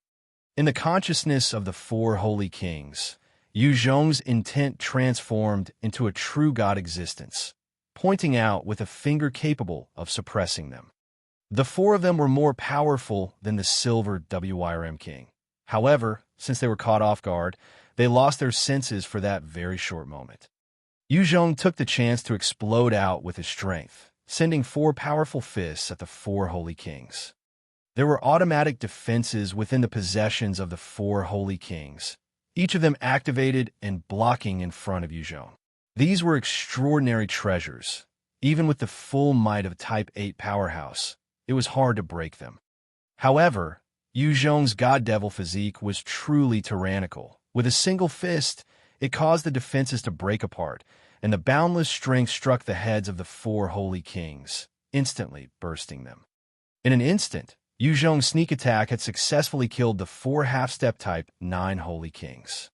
In the consciousness of the 4 holy kings, Yuzhong's intent transformed into a true god existence, pointing out with a finger capable of suppressing them. The 4 of them were more powerful than the silver Wyrm King. However, since they were caught off guard, they lost their senses for that very short moment. Yuzhong took the chance to explode out with his strength, sending 4 powerful fists at the 4 holy kings. There were automatic defenses within the possessions of the 4 holy kings, each of them activated and blocking in front of Yuzhong. These were extraordinary treasures. Even with the full might of a Type 8 powerhouse, it was hard to break them. However, Yuzhong's god devil physique was truly tyrannical. With a single fist, It caused the defenses to break apart, and the boundless strength struck the heads of the four holy kings, instantly bursting them. In an instant, Yu Zhong's sneak attack had successfully killed the four half-step type 9 holy kings.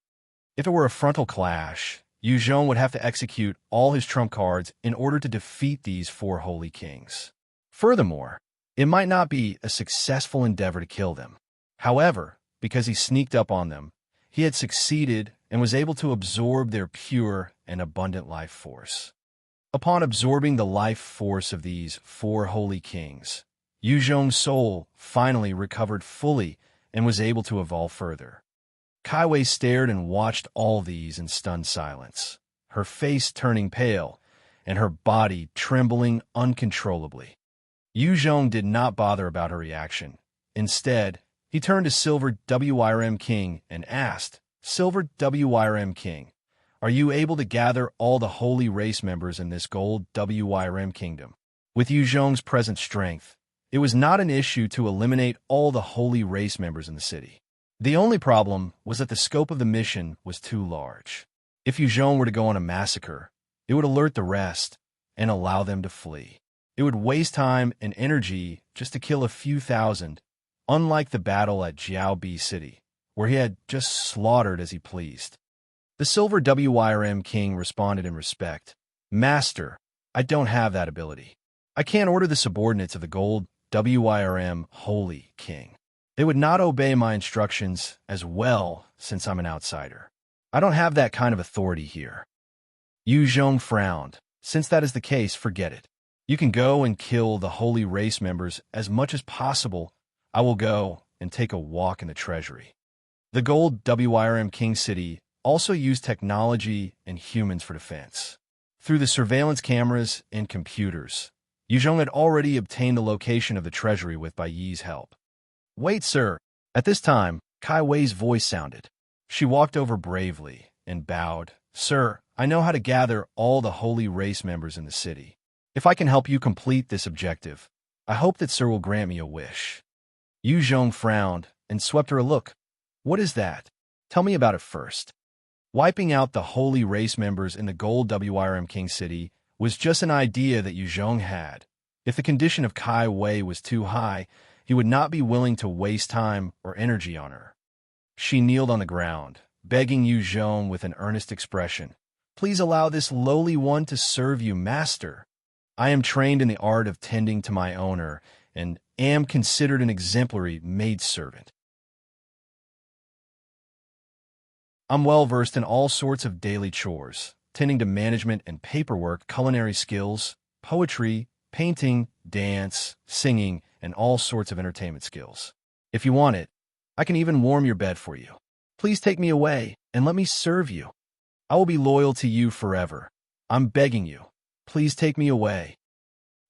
If it were a frontal clash, Yu Zhong would have to execute all his trump cards in order to defeat these four holy kings. Furthermore, it might not be a successful endeavor to kill them. However, because he sneaked up on them, he had succeeded and was able to absorb their pure and abundant life force. Upon absorbing the life force of these four holy kings, Yu Zhong's soul finally recovered fully and was able to evolve further. Kai Wei stared and watched all these in stunned silence, her face turning pale and her body trembling uncontrollably. Yu Zhong did not bother about her reaction. Instead, he turned to Silver Wyrm King and asked, "Silver Wyrm King, are you able to gather all the holy race members in this gold Wyrm kingdom?" With Yu Zhong's present strength, it was not an issue to eliminate all the holy race members in the city. The only problem was that the scope of the mission was too large. If Yu Zhong were to go on a massacre, it would alert the rest and allow them to flee. It would waste time and energy just to kill a few thousand, unlike the battle at Jiao B City, where he had just slaughtered as he pleased. The Silver Wyrm King responded in respect, "Master, I don't have that ability. I can't order the subordinates of the gold Wyrm Holy King. They would not obey my instructions as well since I'm an outsider. I don't have that kind of authority here." Yu Zhong frowned. "Since that is the case, forget it. You can go and kill the holy race members as much as possible. I will go and take a walk in the treasury." The gold Wyrm King City also used technology and humans for defense. Through the surveillance cameras and computers, Yu Zhong had already obtained the location of the treasury with Bai Yi's help. "Wait, sir." At this time, Kai Wei's voice sounded. She walked over bravely and bowed. "Sir, I know how to gather all the holy race members in the city. If I can help you complete this objective, I hope that sir will grant me a wish." Yu Zhong frowned and swept her a look. "What is that? Tell me about it first." Wiping out the holy race members in the gold Wyrm King City was just an idea that Yu Zhong had. If the condition of Kai Wei was too high, he would not be willing to waste time or energy on her. She kneeled on the ground, begging Yu Zhong with an earnest expression, "Please allow this lowly one to serve you, master. I am trained in the art of tending to my owner and am considered an exemplary maidservant. I'm well versed in all sorts of daily chores, tending to management and paperwork, culinary skills, poetry, painting, dance, singing, and all sorts of entertainment skills. If you want it, I can even warm your bed for you. Please take me away and let me serve you. I will be loyal to you forever. I'm begging you. Please take me away."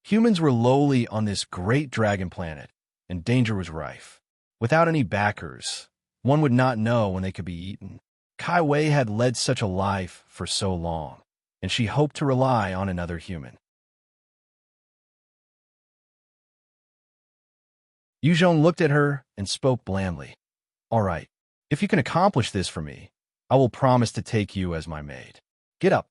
Humans were lowly on this great dragon planet, and danger was rife. Without any backers, one would not know when they could be eaten. Kai Wei had led such a life for so long, and she hoped to rely on another human. Yu Zhong looked at her and spoke blandly. "All right, if you can accomplish this for me, I will promise to take you as my maid. Get up."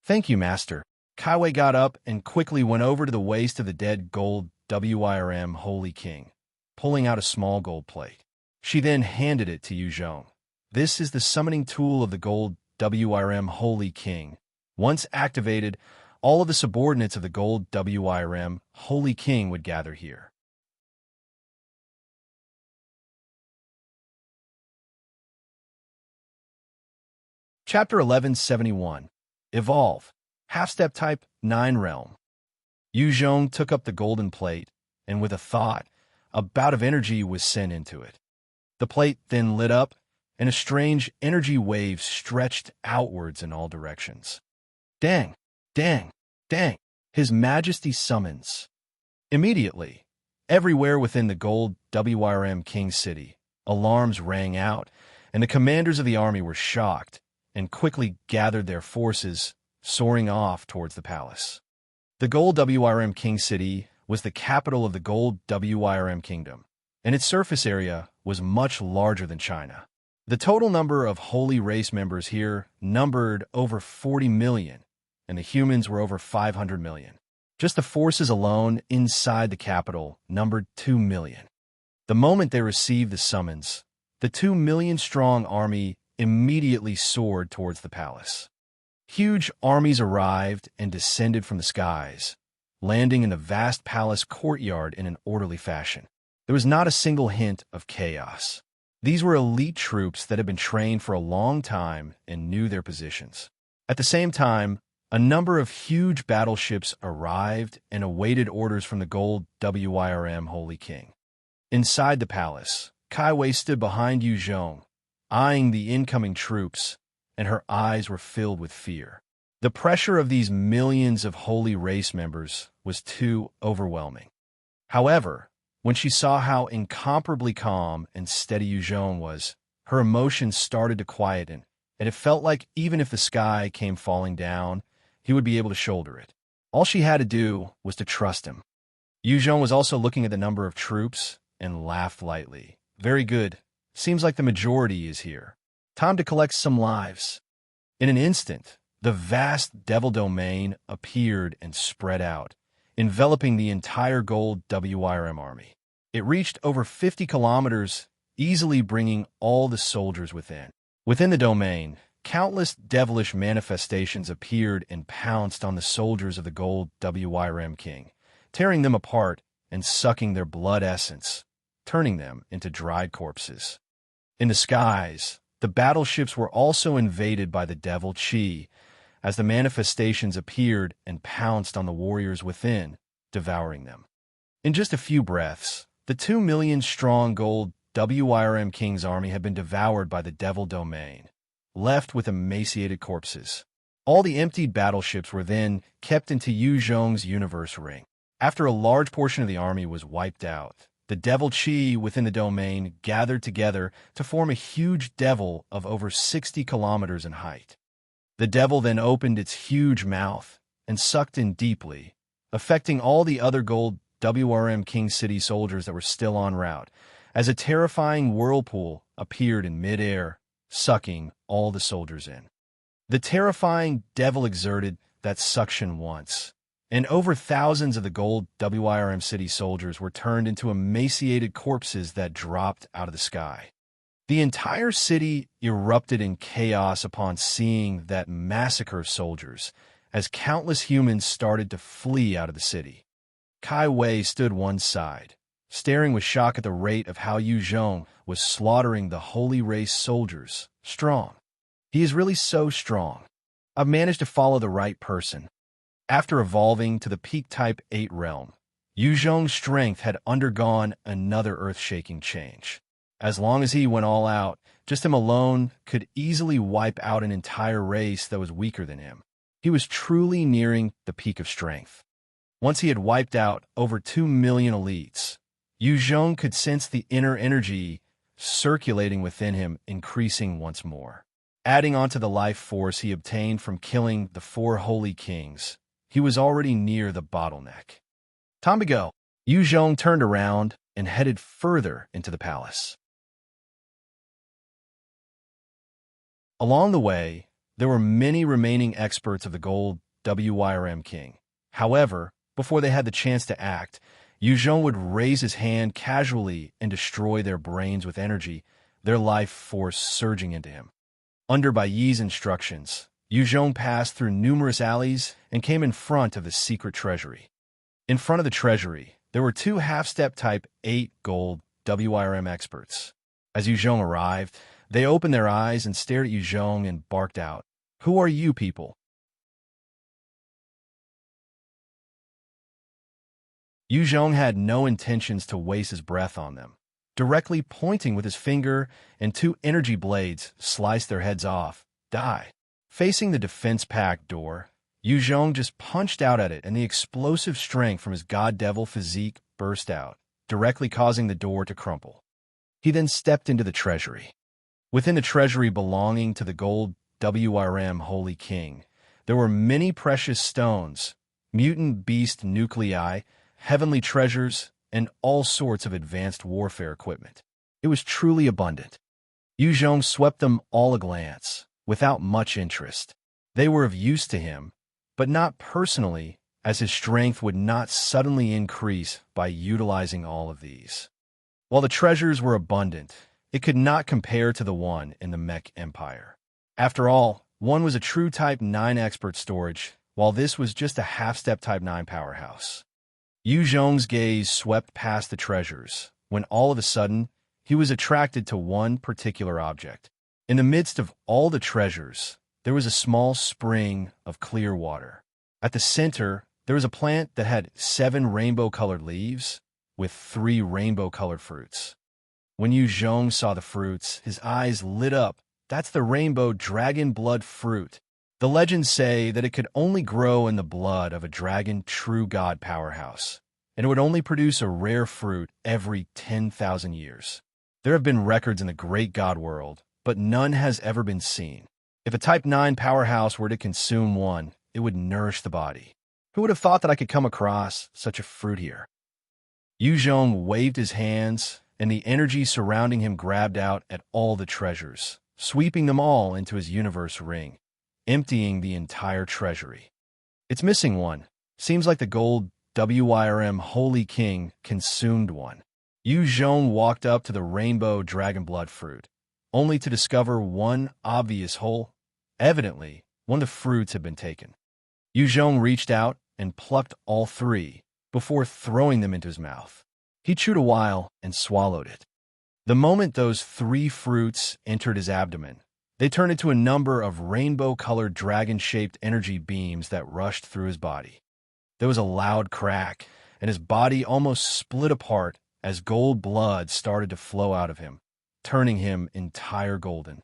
"Thank you, master." Kai Wei got up and quickly went over to the waist of the dead gold Wyrm Holy King, pulling out a small gold plate. She then handed it to Yu Zhong. "This is the summoning tool of the gold Wyrm Holy King. Once activated, all of the subordinates of the gold Wyrm Holy King would gather here. Chapter 1171. Evolve. Half-Step Type 9 Realm. Yu Zhong took up the golden plate, and with a thought, a bout of energy was sent into it. The plate then lit up, and a strange energy wave stretched outwards in all directions. "Dang! Dang! Dang! His Majesty summons." Immediately, everywhere within the gold Wyrm King City, alarms rang out, and the commanders of the army were shocked and quickly gathered their forces, soaring off towards the palace. The gold Wyrm King City was the capital of the gold Wyrm Kingdom, and its surface area was much larger than China. The total number of holy race members here numbered over 40 million, and the humans were over 500 million. Just the forces alone inside the capital numbered 2 million. The moment they received the summons, the 2 million-strong army immediately soared towards the palace. Huge armies arrived and descended from the skies, landing in the vast palace courtyard in an orderly fashion. There was not a single hint of chaos. These were elite troops that had been trained for a long time and knew their positions. At the same time, a number of huge battleships arrived and awaited orders from the gold Wyrm Holy King. Inside the palace, Kai Wei stood behind Yu Zhong, eyeing the incoming troops, and her eyes were filled with fear. The pressure of these millions of holy race members was too overwhelming. However, when she saw how incomparably calm and steady Yu Zhong was, her emotions started to quieten, and it felt like even if the sky came falling down, he would be able to shoulder it. All she had to do was to trust him. Yu Zhong was also looking at the number of troops and laughed lightly. Very good. Seems like the majority is here. Time to collect some lives. In an instant, the vast devil domain appeared and spread out, enveloping the entire gold Wyrm army. It reached over 50 kilometers, easily bringing all the soldiers within. Within the domain, countless devilish manifestations appeared and pounced on the soldiers of the gold Wyrm king, tearing them apart and sucking their blood essence, turning them into dried corpses. In the skies, the battleships were also invaded by the devil Qi, as the manifestations appeared and pounced on the warriors within, devouring them. In just a few breaths, the 2 million-strong gold Wyrm king's army had been devoured by the devil domain, left with emaciated corpses. All the emptied battleships were then kept into Yu Zhong's universe ring. After a large portion of the army was wiped out, the devil Qi within the domain gathered together to form a huge devil of over 60 kilometers in height. The devil then opened its huge mouth and sucked in deeply, affecting all the other gold Wyrm King City soldiers that were still en route, as a terrifying whirlpool appeared in midair, sucking all the soldiers in. The terrifying devil exerted that suction once, and over thousands of the gold Wyrm City soldiers were turned into emaciated corpses that dropped out of the sky. The entire city erupted in chaos upon seeing that massacre of soldiers, as countless humans started to flee out of the city. Kai Wei stood one side, staring with shock at the rate of how Yu Zhong was slaughtering the holy race soldiers. Strong. He is really so strong. I've managed to follow the right person. After evolving to the peak type 8 realm, Yu Zhong's strength had undergone another earth-shaking change. As long as he went all out, just him alone could easily wipe out an entire race that was weaker than him. He was truly nearing the peak of strength. Once he had wiped out over 2 million elites, Yu Zhong could sense the inner energy circulating within him increasing once more. Adding onto the life force he obtained from killing the 4 holy kings, he was already near the bottleneck. Time to go. Yu Zhong turned around and headed further into the palace. Along the way, there were many remaining experts of the gold Wyrm king. However, before they had the chance to act, Yu Zhong would raise his hand casually and destroy their brains with energy, their life force surging into him. Under Bai Yi's instructions, Yu Zhong passed through numerous alleys and came in front of the secret treasury. In front of the treasury, there were 2 half-step type 8 gold Wyrm experts. As Yu Zhong arrived, they opened their eyes and stared at Yu Zhong and barked out, "Who are you people?" Yu Zhong had no intentions to waste his breath on them. Directly pointing with his finger, and 2 energy blades sliced their heads off. Die. Facing the defense-packed door, Yu Zhong just punched out at it, and the explosive strength from his god-devil physique burst out, directly causing the door to crumple. He then stepped into the treasury. Within the treasury belonging to the gold Wyrm Holy King, there were many precious stones, mutant beast nuclei, heavenly treasures, and all sorts of advanced warfare equipment. It was truly abundant. Yu Zhong swept them all a glance, without much interest. They were of use to him, but not personally, as his strength would not suddenly increase by utilizing all of these. While the treasures were abundant, it could not compare to the one in the Mech Empire. After all, one was a true Type 9 expert storage, while this was just a half-step Type 9 powerhouse. Yu Zhong's gaze swept past the treasures, when all of a sudden, he was attracted to one particular object. In the midst of all the treasures, there was a small spring of clear water. At the center, there was a plant that had 7 rainbow-colored leaves, with 3 rainbow-colored fruits. When Yu Zhong saw the fruits, his eyes lit up. That's the rainbow dragon blood fruit. The legends say that it could only grow in the blood of a dragon true god powerhouse, and it would only produce a rare fruit every 10,000 years. There have been records in the great god world, but none has ever been seen. If a Type 9 powerhouse were to consume one, it would nourish the body. Who would have thought that I could come across such a fruit here? Yu Zhong waved his hands, and the energy surrounding him grabbed out at all the treasures, sweeping them all into his universe ring, emptying the entire treasury. It's missing one. Seems like the gold Wyrm Holy King consumed one. Yu Zhong walked up to the rainbow dragon blood fruit, only to discover one obvious hole. Evidently, one of the fruits had been taken. Yu Zhong reached out and plucked all 3 before throwing them into his mouth. He chewed a while and swallowed it. The moment those 3 fruits entered his abdomen, they turned into a number of rainbow-colored dragon-shaped energy beams that rushed through his body. There was a loud crack, and his body almost split apart as gold blood started to flow out of him, turning him entire golden.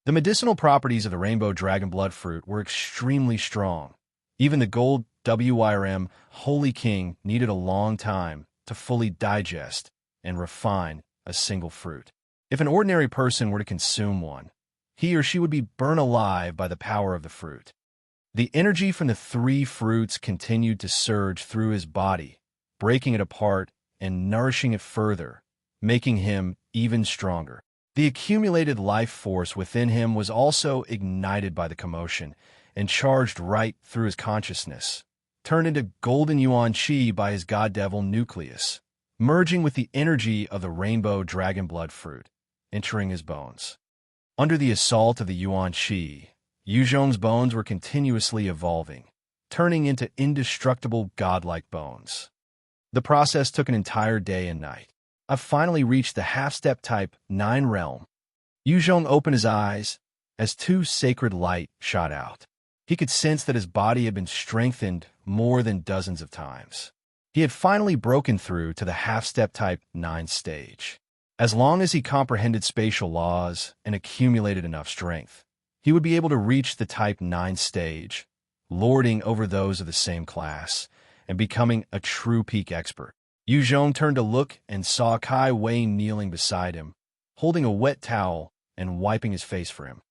The medicinal properties of the rainbow dragon blood fruit were extremely strong. Even the gold Wyrm Holy King needed a long time to fully digest and refine a single fruit. If an ordinary person were to consume one, he or she would be burned alive by the power of the fruit. The energy from the 3 fruits continued to surge through his body, breaking it apart and nourishing it further, making him even stronger. The accumulated life force within him was also ignited by the commotion and charged right through his consciousness, turned into golden yuan qi by his god devil nucleus, merging with the energy of the rainbow dragon blood fruit, entering his bones. Under the assault of the yuan qi, Yu Zhong's bones were continuously evolving, turning into indestructible godlike bones. The process took an entire day and night. I've finally reached the half-step Type 9 realm. Yu Zhong opened his eyes as 2 sacred light shot out. He could sense that his body had been strengthened more than dozens of times. He had finally broken through to the half-step Type 9 stage. As long as he comprehended spatial laws and accumulated enough strength, he would be able to reach the Type 9 stage, lording over those of the same class, and becoming a true peak expert. Yu Zhong turned to look and saw Kai Wei kneeling beside him, holding a wet towel and wiping his face for him.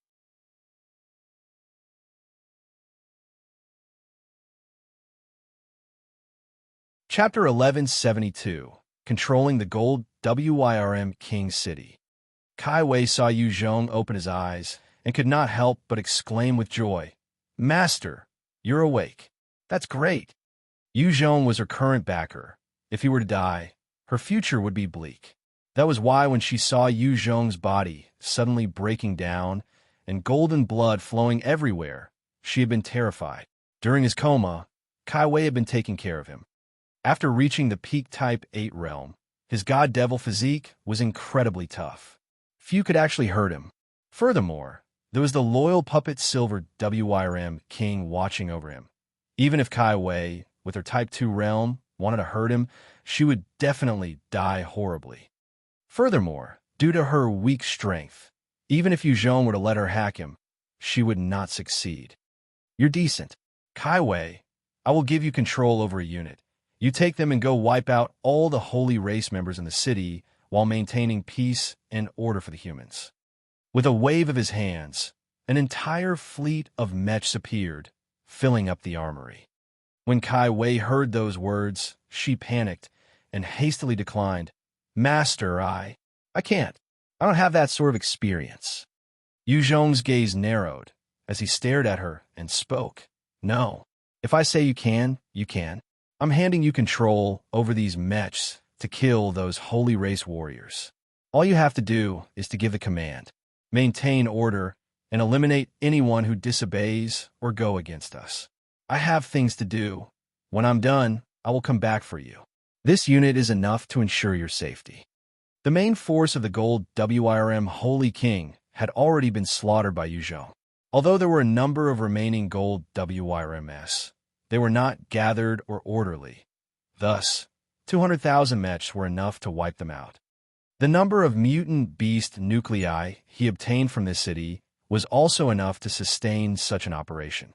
Chapter 1172, Controlling the Gold Wyrm King City. Kai Wei saw Yu Zhong open his eyes and could not help but exclaim with joy, "Master, you're awake. That's great." Yu Zhong was her current backer. If he were to die, her future would be bleak. That was why when she saw Yu Zhong's body suddenly breaking down and golden blood flowing everywhere, she had been terrified. During his coma, Kai Wei had been taking care of him. After reaching the peak Type 8 realm, his god devil physique was incredibly tough. Few could actually hurt him. Furthermore, there was the loyal puppet Silver Wyrm King watching over him. Even if Kai Wei, with her Type 2 realm, wanted to hurt him, she would definitely die horribly. Furthermore, due to her weak strength, even if Yu Zhong were to let her hack him, she would not succeed. "You're decent. Kai Wei, I will give you control over a unit. You take them and go wipe out all the holy race members in the city while maintaining peace and order for the humans." With a wave of his hands, an entire fleet of mechs appeared, filling up the armory. When Kai Wei heard those words, she panicked and hastily declined. "Master, I can't. I don't have that sort of experience. Yu Zhong's gaze narrowed as he stared at her and spoke. No. If I say you can, you can. I'm handing you control over these mechs to kill those holy race warriors. All you have to do is to give the command, maintain order, and eliminate anyone who disobeys or go against us. I have things to do. When I'm done, I will come back for you. This unit is enough to ensure your safety. The main force of the gold Wyrm Holy King had already been slaughtered by Yu Zhong. Although there were a number of remaining gold Wyrms, they were not gathered or orderly. Thus, 200,000 mechs were enough to wipe them out. The number of mutant beast nuclei he obtained from this city was also enough to sustain such an operation.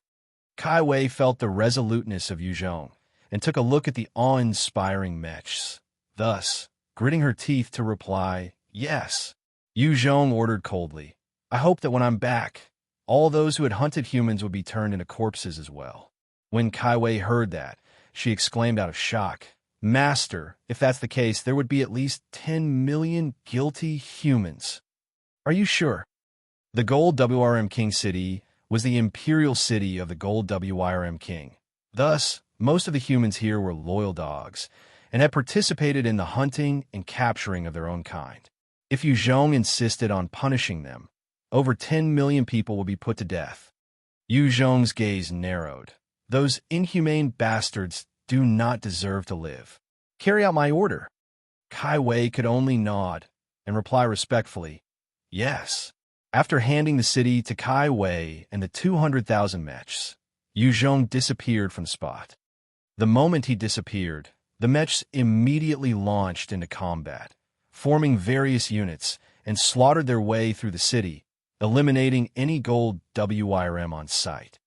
Kai Wei felt the resoluteness of Yu Zhong and took a look at the awe-inspiring mechs, thus gritting her teeth to reply, yes. Yu Zhong ordered coldly, I hope that when I'm back, all those who had hunted humans would be turned into corpses as well. When Kai Wei heard that, she exclaimed out of shock, Master, if that's the case, there would be at least 10 million guilty humans. Are you sure? The Gold Wyrm King City was the imperial city of the Gold Wyrm King. Thus, most of the humans here were loyal dogs and had participated in the hunting and capturing of their own kind. If Yu Zhong insisted on punishing them, over 10 million people would be put to death. Yu Zhong's gaze narrowed. Those inhumane bastards do not deserve to live. Carry out my order. Kai Wei could only nod and reply respectfully, yes. After handing the city to Kai Wei and the 200,000 mechs, Yu Zhong disappeared from the spot. The moment he disappeared, the mechs immediately launched into combat, forming various units and slaughtered their way through the city, eliminating any gold Wyrm on sight.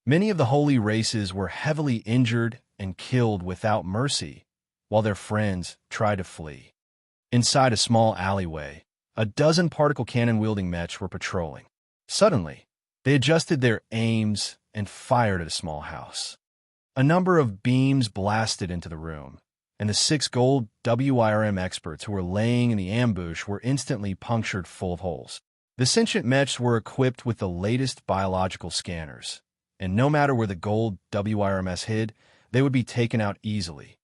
Many of the holy races were heavily injured and killed without mercy, while their friends tried to flee. Inside a small alleyway, a dozen particle cannon-wielding mechs were patrolling. Suddenly, they adjusted their aims and fired at a small house. A number of beams blasted into the room, and the 6 gold Wyrm experts who were laying in the ambush were instantly punctured full of holes. The sentient mechs were equipped with the latest biological scanners, and no matter where the gold Wyrms hid, they would be taken out easily.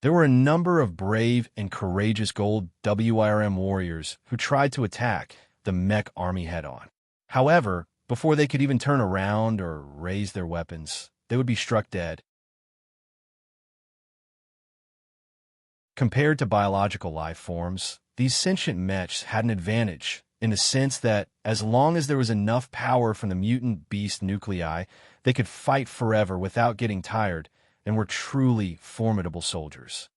There were a number of brave and courageous gold Wyrm warriors who tried to attack the mech army head-on. However, before they could even turn around or raise their weapons, they would be struck dead. Compared to biological life forms, these sentient mechs had an advantage in the sense that as long as there was enough power from the mutant beast nuclei, they could fight forever without getting tired and were truly formidable soldiers.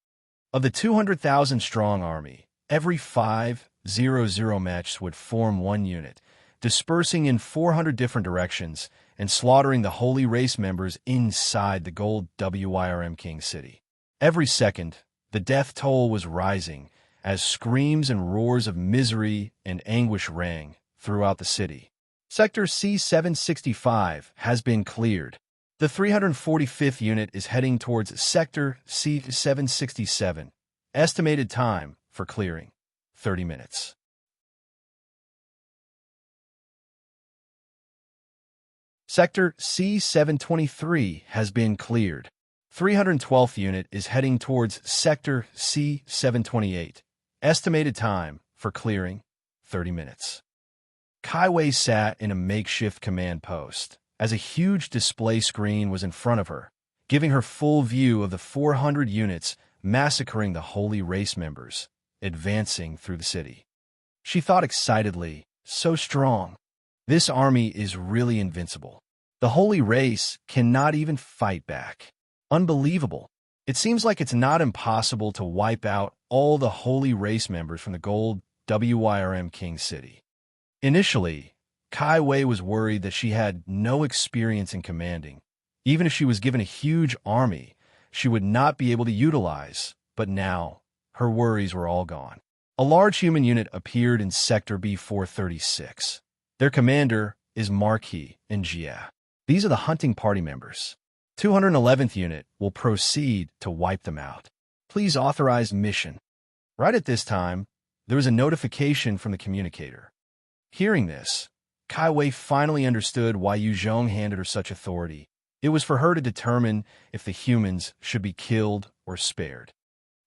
Of the 200,000-strong army, every 500 mechs would form one unit, dispersing in 400 different directions and slaughtering the holy race members inside the gold Wyrm King City. Every second, the death toll was rising as screams and roars of misery and anguish rang throughout the city. Sector C-765 has been cleared. The 345th unit is heading towards Sector C-767. Estimated time for clearing, 30 minutes. Sector C-723 has been cleared. 312th unit is heading towards Sector C-728. Estimated time for clearing, 30 minutes. Kai Wei sat in a makeshift command post as a huge display screen was in front of her, giving her full view of the 400 units massacring the holy race members, advancing through the city. She thought excitedly, so strong. This army is really invincible. The holy race cannot even fight back. Unbelievable. It seems like it's not impossible to wipe out all the holy race members from the gold Wyrm King City. Initially, Kai Wei was worried that she had no experience in commanding. Even if she was given a huge army, she would not be able to utilize, but now her worries were all gone. A large human unit appeared in Sector B-436. Their commander is Marquis and Jiao. These are the hunting party members. 211th unit will proceed to wipe them out. Please authorize mission. Right at this time, there was a notification from the communicator. Hearing this, Kai Wei finally understood why Yu Zhong handed her such authority. It was for her to determine if the humans should be killed or spared.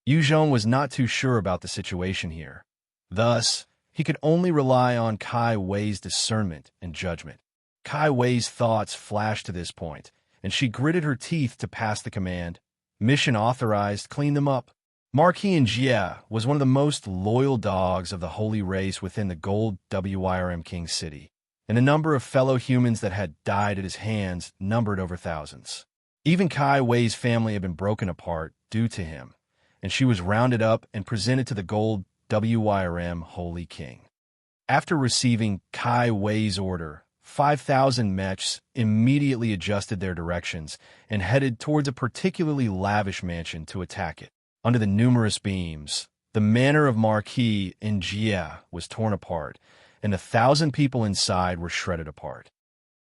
Yu Zhong was not too sure about the situation here. Thus, he could only rely on Kai Wei's discernment and judgment. Kai Wei's thoughts flashed to this point, and she gritted her teeth to pass the command. Mission authorized, clean them up. Marquis and Jiao was one of the most loyal dogs of the holy race within the gold Wyrm King City, and the number of fellow humans that had died at his hands numbered over thousands. Even Kai Wei's family had been broken apart due to him, and she was rounded up and presented to the gold Wyrm Holy King. After receiving Kai Wei's order, 5,000 mechs immediately adjusted their directions and headed towards a particularly lavish mansion to attack it. Under the numerous beams, the manor of Marquis and Jiao was torn apart, and 1,000 people inside were shredded apart.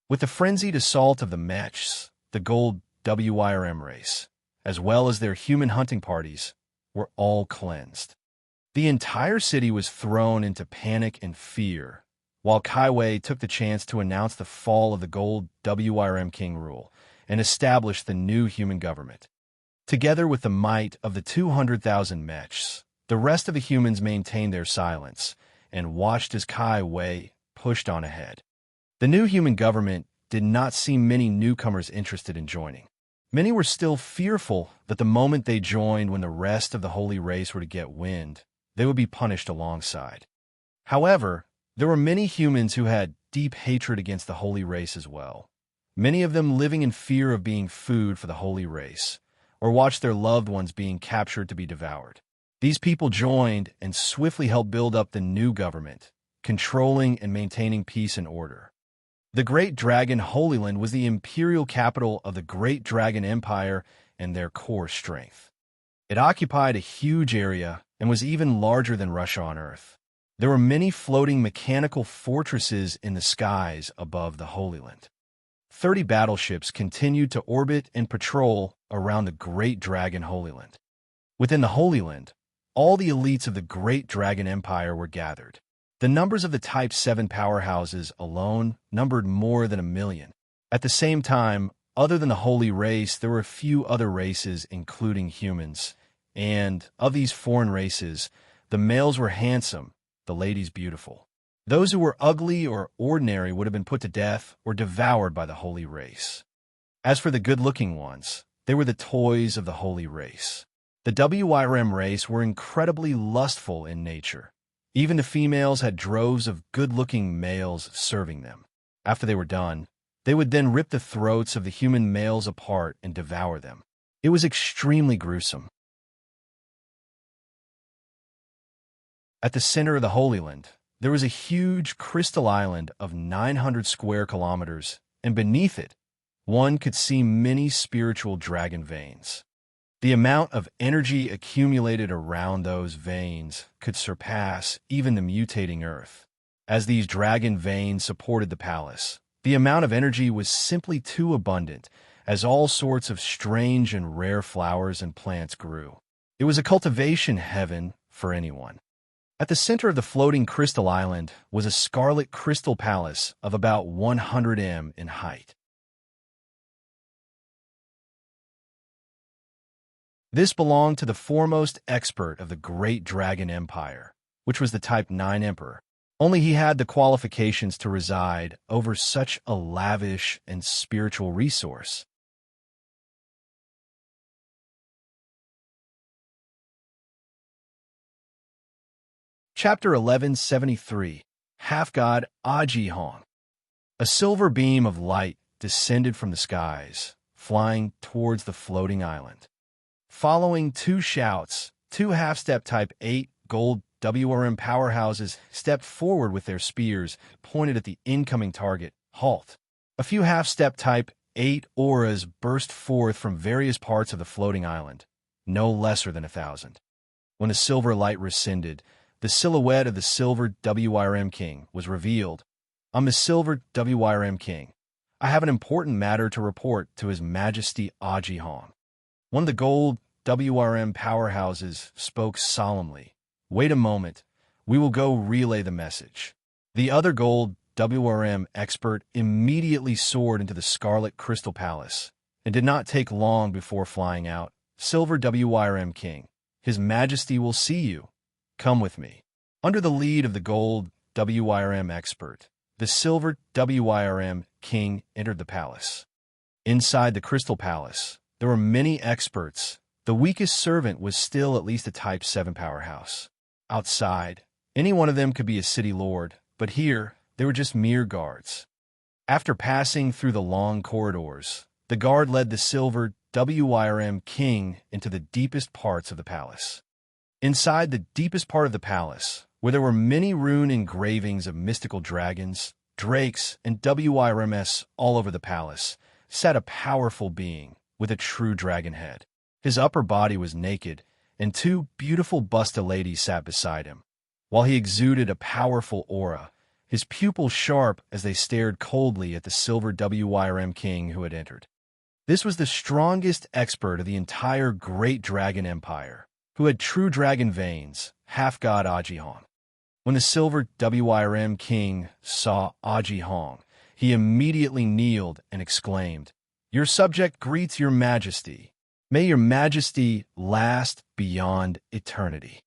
With the frenzied assault of the mechs, the gold Wyrm race, as well as their human hunting parties, were all cleansed. The entire city was thrown into panic and fear, while Kai Wei took the chance to announce the fall of the gold Wyrm King rule and establish the new human government. Together with the might of the 200,000 mechs, the rest of the humans maintained their silence and watched as Kai Wei pushed on ahead. The new human government did not see many newcomers interested in joining. Many were still fearful that the moment they joined when the rest of the holy race were to get wind, they would be punished alongside. However, there were many humans who had deep hatred against the holy race as well, many of them living in fear of being food for the holy race, or watched their loved ones being captured to be devoured. These people joined and swiftly helped build up the new government, controlling and maintaining peace and order. The Great Dragon Holy Land was the imperial capital of the Great Dragon Empire and their core strength. It occupied a huge area and was even larger than Russia on Earth. There were many floating mechanical fortresses in the skies above the Holy Land. 30 battleships continued to orbit and patrol around the Great Dragon Holy Land. Within the Holy Land, all the elites of the Great Dragon Empire were gathered. The numbers of the Type 7 powerhouses alone numbered more than 1 million. At the same time, other than the holy race, there were a few other races, including humans. And, of these foreign races, the males were handsome, the ladies beautiful. Those who were ugly or ordinary would have been put to death or devoured by the holy race. As for the good-looking ones, they were the toys of the holy race. The Wyrm race were incredibly lustful in nature. Even the females had droves of good-looking males serving them. After they were done, they would then rip the throats of the human males apart and devour them. It was extremely gruesome. At the center of the Holy Land, there was a huge crystal island of 900 square kilometers, and beneath it, one could see many spiritual dragon veins. The amount of energy accumulated around those veins could surpass even the mutating Earth. As these dragon veins supported the palace, the amount of energy was simply too abundant, as all sorts of strange and rare flowers and plants grew. It was a cultivation heaven for anyone. At the center of the floating crystal island was a scarlet crystal palace of about 100 m in height. This belonged to the foremost expert of the Great Dragon Empire, which was the Type 9 Emperor. Only he had the qualifications to reside over such a lavish and spiritual resource. Chapter 1173, Half-God Aji Hong. A silver beam of light descended from the skies, flying towards the floating island. Following two shouts, two half-step Type 8 gold Wyrm powerhouses stepped forward with their spears pointed at the incoming target. Halt! A few half-step Type 8 auras burst forth from various parts of the floating island, no lesser than 1,000. When the silver light rescinded, the silhouette of the silver Wyrm King was revealed. I'm the silver Wyrm King. I have an important matter to report to His Majesty Aji Hong. One of the gold Wyrm powerhouses spoke solemnly. Wait a moment. We will go relay the message." The other gold Wyrm expert immediately soared into the Scarlet Crystal Palace and did not take long before flying out. "Silver Wyrm King, His Majesty will see you. Come with me." Under the lead of the gold Wyrm expert, the Silver Wyrm King entered the palace. Inside the Crystal Palace, there were many experts. The weakest servant was still at least a Type 7 powerhouse. Outside, any one of them could be a city lord, but here, they were just mere guards. After passing through the long corridors, the guard led the Silver Wyrm King into the deepest parts of the palace. Inside the deepest part of the palace, where there were many rune engravings of mystical dragons, drakes, and Wyrms all over the palace, sat a powerful being with a true dragon head. His upper body was naked, and two beautiful busta ladies sat beside him. While he exuded a powerful aura, his pupils sharp as they stared coldly at the Silver Wyrm King who had entered. This was the strongest expert of the entire Great Dragon Empire, who had true dragon veins, half-god Aji Hong. When the Silver Wyrm King saw Aji Hong, he immediately kneeled and exclaimed, "Your subject greets your majesty. May your majesty last beyond eternity."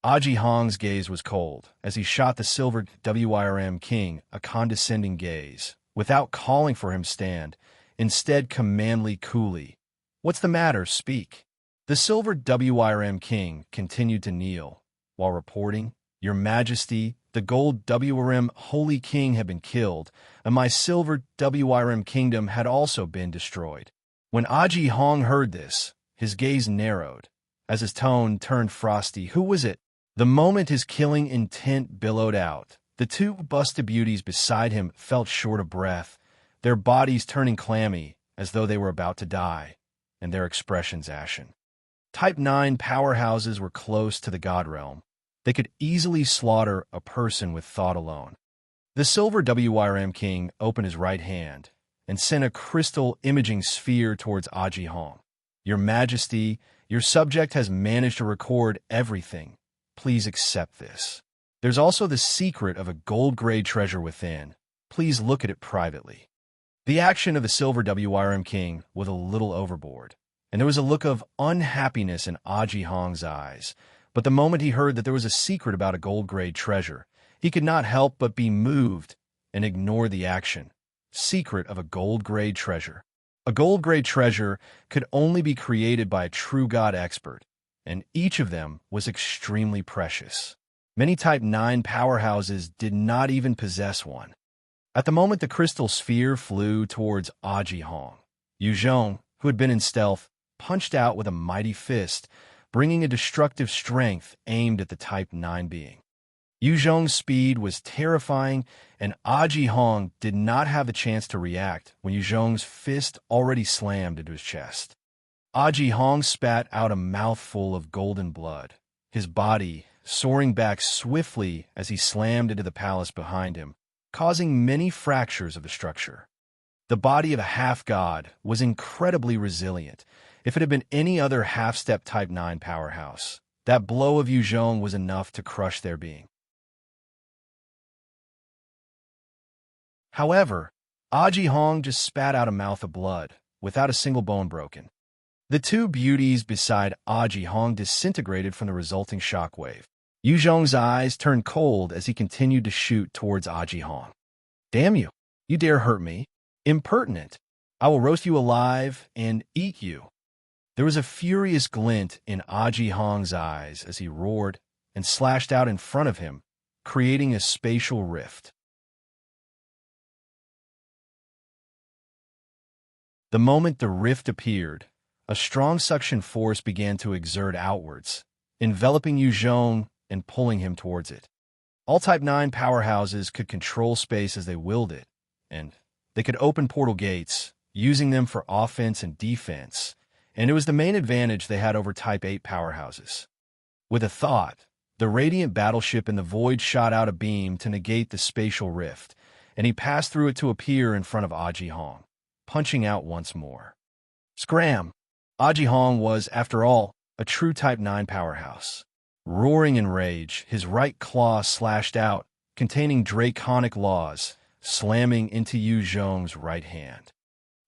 Aji Hong's gaze was cold as he shot the Silver Wyrm King a condescending gaze, without calling for him stand, instead commandly coolly, "What's the matter? Speak." The Silver Wyrm King continued to kneel, while reporting, "Your majesty, the gold Wyrm Holy King had been killed, and my Silver Wyrm Kingdom had also been destroyed." When Aji Hong heard this, his gaze narrowed, as his tone turned frosty. "Who was it?" The moment his killing intent billowed out, the two busta beauties beside him felt short of breath, their bodies turning clammy as though they were about to die, and their expressions ashen. Type 9 powerhouses were close to the god realm. They could easily slaughter a person with thought alone. The Silver Wyrm King opened his right hand and sent a crystal imaging sphere towards Aji Hong. "Your Majesty, your subject has managed to record everything. Please accept this. There's also the secret of a gold-grade treasure within. Please look at it privately." The action of the Silver Wyrm King was a little overboard, and there was a look of unhappiness in Aji Hong's eyes. But the moment he heard that there was a secret about a gold-grade treasure, he could not help but be moved and ignore the action. Secret of a gold-grade treasure. A gold-grade treasure could only be created by a true god expert, and each of them was extremely precious. Many Type 9 powerhouses did not even possess one. At the moment the crystal sphere flew towards Aji Hong, Yu Zhong, who had been in stealth, punched out with a mighty fist, bringing a destructive strength aimed at the Type 9 being. Yu Zhong's speed was terrifying, and Aji Hong did not have the chance to react when Yu Zhong's fist already slammed into his chest. Aji Hong spat out a mouthful of golden blood, his body soaring back swiftly as he slammed into the palace behind him, causing many fractures of the structure. The body of a half-god was incredibly resilient. If it had been any other half-step Type 9 powerhouse, that blow of Yu Zhong was enough to crush their being. However, Aji Hong just spat out a mouth of blood, without a single bone broken. The two beauties beside Aji Hong disintegrated from the resulting shockwave. Yu Zhong's eyes turned cold as he continued to shoot towards Aji Hong. "Damn you! You dare hurt me? Impertinent! I will roast you alive and eat you." There was a furious glint in Aji Hong's eyes as he roared and slashed out in front of him, creating a spatial rift. The moment the rift appeared, a strong suction force began to exert outwards, enveloping Yu Zhong and pulling him towards it. All Type 9 powerhouses could control space as they willed it, and they could open portal gates, using them for offense and defense, and it was the main advantage they had over Type 8 powerhouses. With a thought, the Radiant battleship in the void shot out a beam to negate the spatial rift, and he passed through it to appear in front of Aji Hong, punching out once more. Scram! Aji Hong was, after all, a true Type 9 powerhouse. Roaring in rage, his right claw slashed out, containing draconic laws, slamming into Yu Zhong's right hand.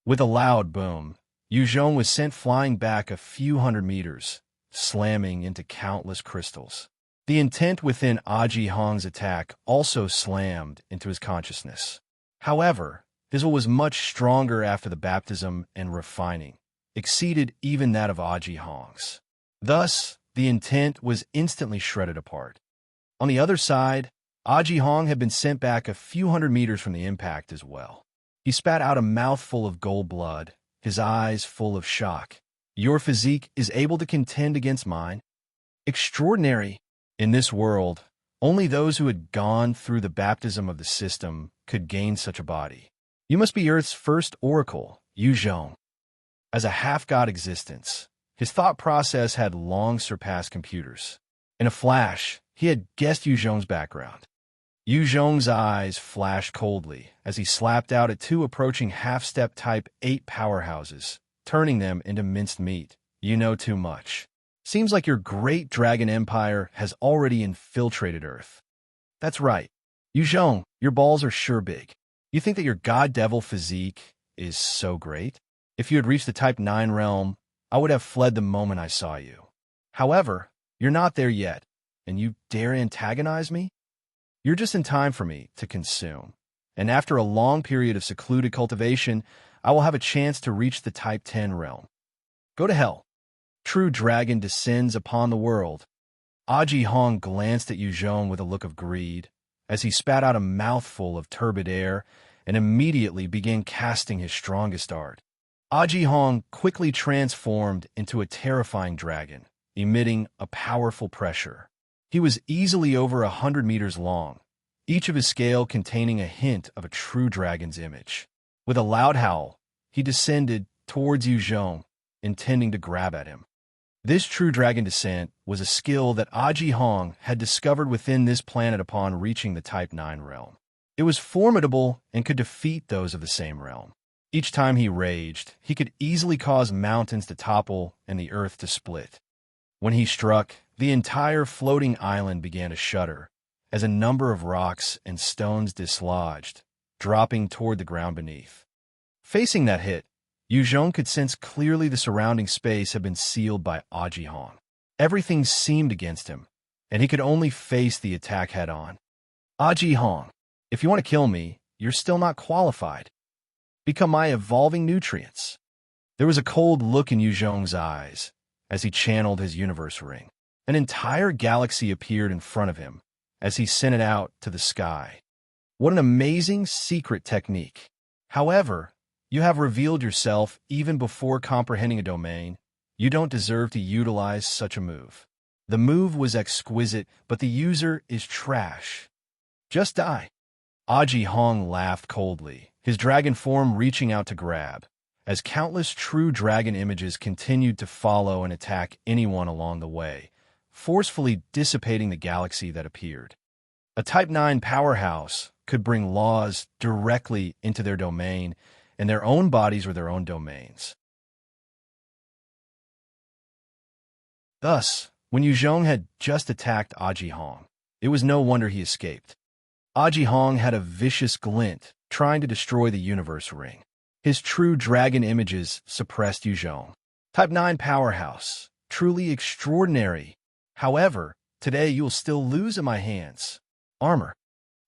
With a loud boom, Yu Zhong was sent flying back a few hundred meters, slamming into countless crystals. The intent within Aji Hong's attack also slammed into his consciousness. However, his will was much stronger after the baptism and refining, exceeded even that of Aji Hong's. Thus, the intent was instantly shredded apart. On the other side, Aji Hong had been sent back a few hundred meters from the impact as well. He spat out a mouthful of gold blood, his eyes full of shock. "Your physique is able to contend against mine? Extraordinary! In this world, only those who had gone through the baptism of the system could gain such a body. You must be Earth's first oracle, Yu Zhong." As a half-god existence, his thought process had long surpassed computers. In a flash, he had guessed Yu Zhong's background. Yu Zhong's eyes flashed coldly as he slapped out at two approaching half-step Type 8 powerhouses, turning them into minced meat. "You know too much. Seems like your great dragon empire has already infiltrated Earth." "That's right. Yu Zhong, your balls are sure big. You think that your god-devil physique is so great? If you had reached the Type 9 realm, I would have fled the moment I saw you. However, you're not there yet, and you dare antagonize me? You're just in time for me to consume. And after a long period of secluded cultivation, I will have a chance to reach the Type 10 realm. Go to hell." True dragon descends upon the world. Aji Hong glanced at Yu Zhong with a look of greed, as he spat out a mouthful of turbid air and immediately began casting his strongest art. Aji Hong quickly transformed into a terrifying dragon, emitting a powerful pressure. He was easily over 100 meters long, each of his scale containing a hint of a true dragon's image. With a loud howl, he descended towards Yu Zhong, intending to grab at him. This true dragon descent was a skill that Aji Hong had discovered within this planet upon reaching the Type 9 realm. It was formidable and could defeat those of the same realm. Each time he raged, he could easily cause mountains to topple and the earth to split. When he struck, the entire floating island began to shudder, as a number of rocks and stones dislodged, dropping toward the ground beneath. Facing that hit, Yu Zhong could sense clearly the surrounding space had been sealed by Aji Hong. Everything seemed against him, and he could only face the attack head-on. "Aji Hong, if you want to kill me, you're still not qualified. Become my evolving nutrients." There was a cold look in Yu Zhong's eyes as he channeled his universe ring. An entire galaxy appeared in front of him as he sent it out to the sky. What an amazing secret technique. However, you have revealed yourself even before comprehending a domain. You don't deserve to utilize such a move. The move was exquisite, but the user is trash. Just die. Aji Hong laughed coldly, his dragon form reaching out to grab, as countless true dragon images continued to follow and attack anyone along the way, forcefully dissipating the galaxy that appeared. A Type 9 powerhouse could bring laws directly into their domain, and their own bodies were their own domains. Thus, when Yu Zhong had just attacked Aji Hong, it was no wonder he escaped. Aji Hong had a vicious glint, trying to destroy the universe ring. His true dragon images suppressed Yu Zhong. Type 9 powerhouse, truly extraordinary. However, today you will still lose in my hands. Armor.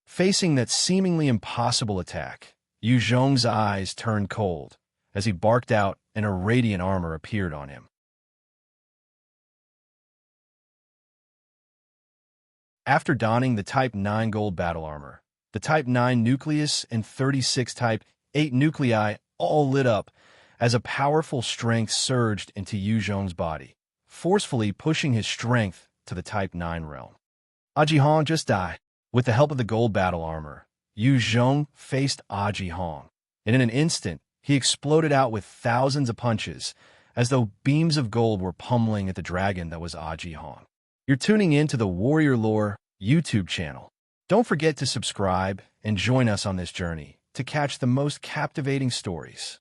Facing that seemingly impossible attack, Yu Zhong's eyes turned cold as he barked out and a radiant armor appeared on him. After donning the Type 9 gold battle armor, the Type 9 nucleus and 36 Type 8 nuclei all lit up as a powerful strength surged into Yu Zhong's body, forcefully pushing his strength to the Type 9 realm. Aji Hong, just die. With the help of the gold battle armor, Yu Zhong faced Aji Hong, and in an instant, he exploded out with thousands of punches, as though beams of gold were pummeling at the dragon that was Aji Hong. You're tuning in to the Warrior Lore YouTube channel. Don't forget to subscribe and join us on this journey to catch the most captivating stories.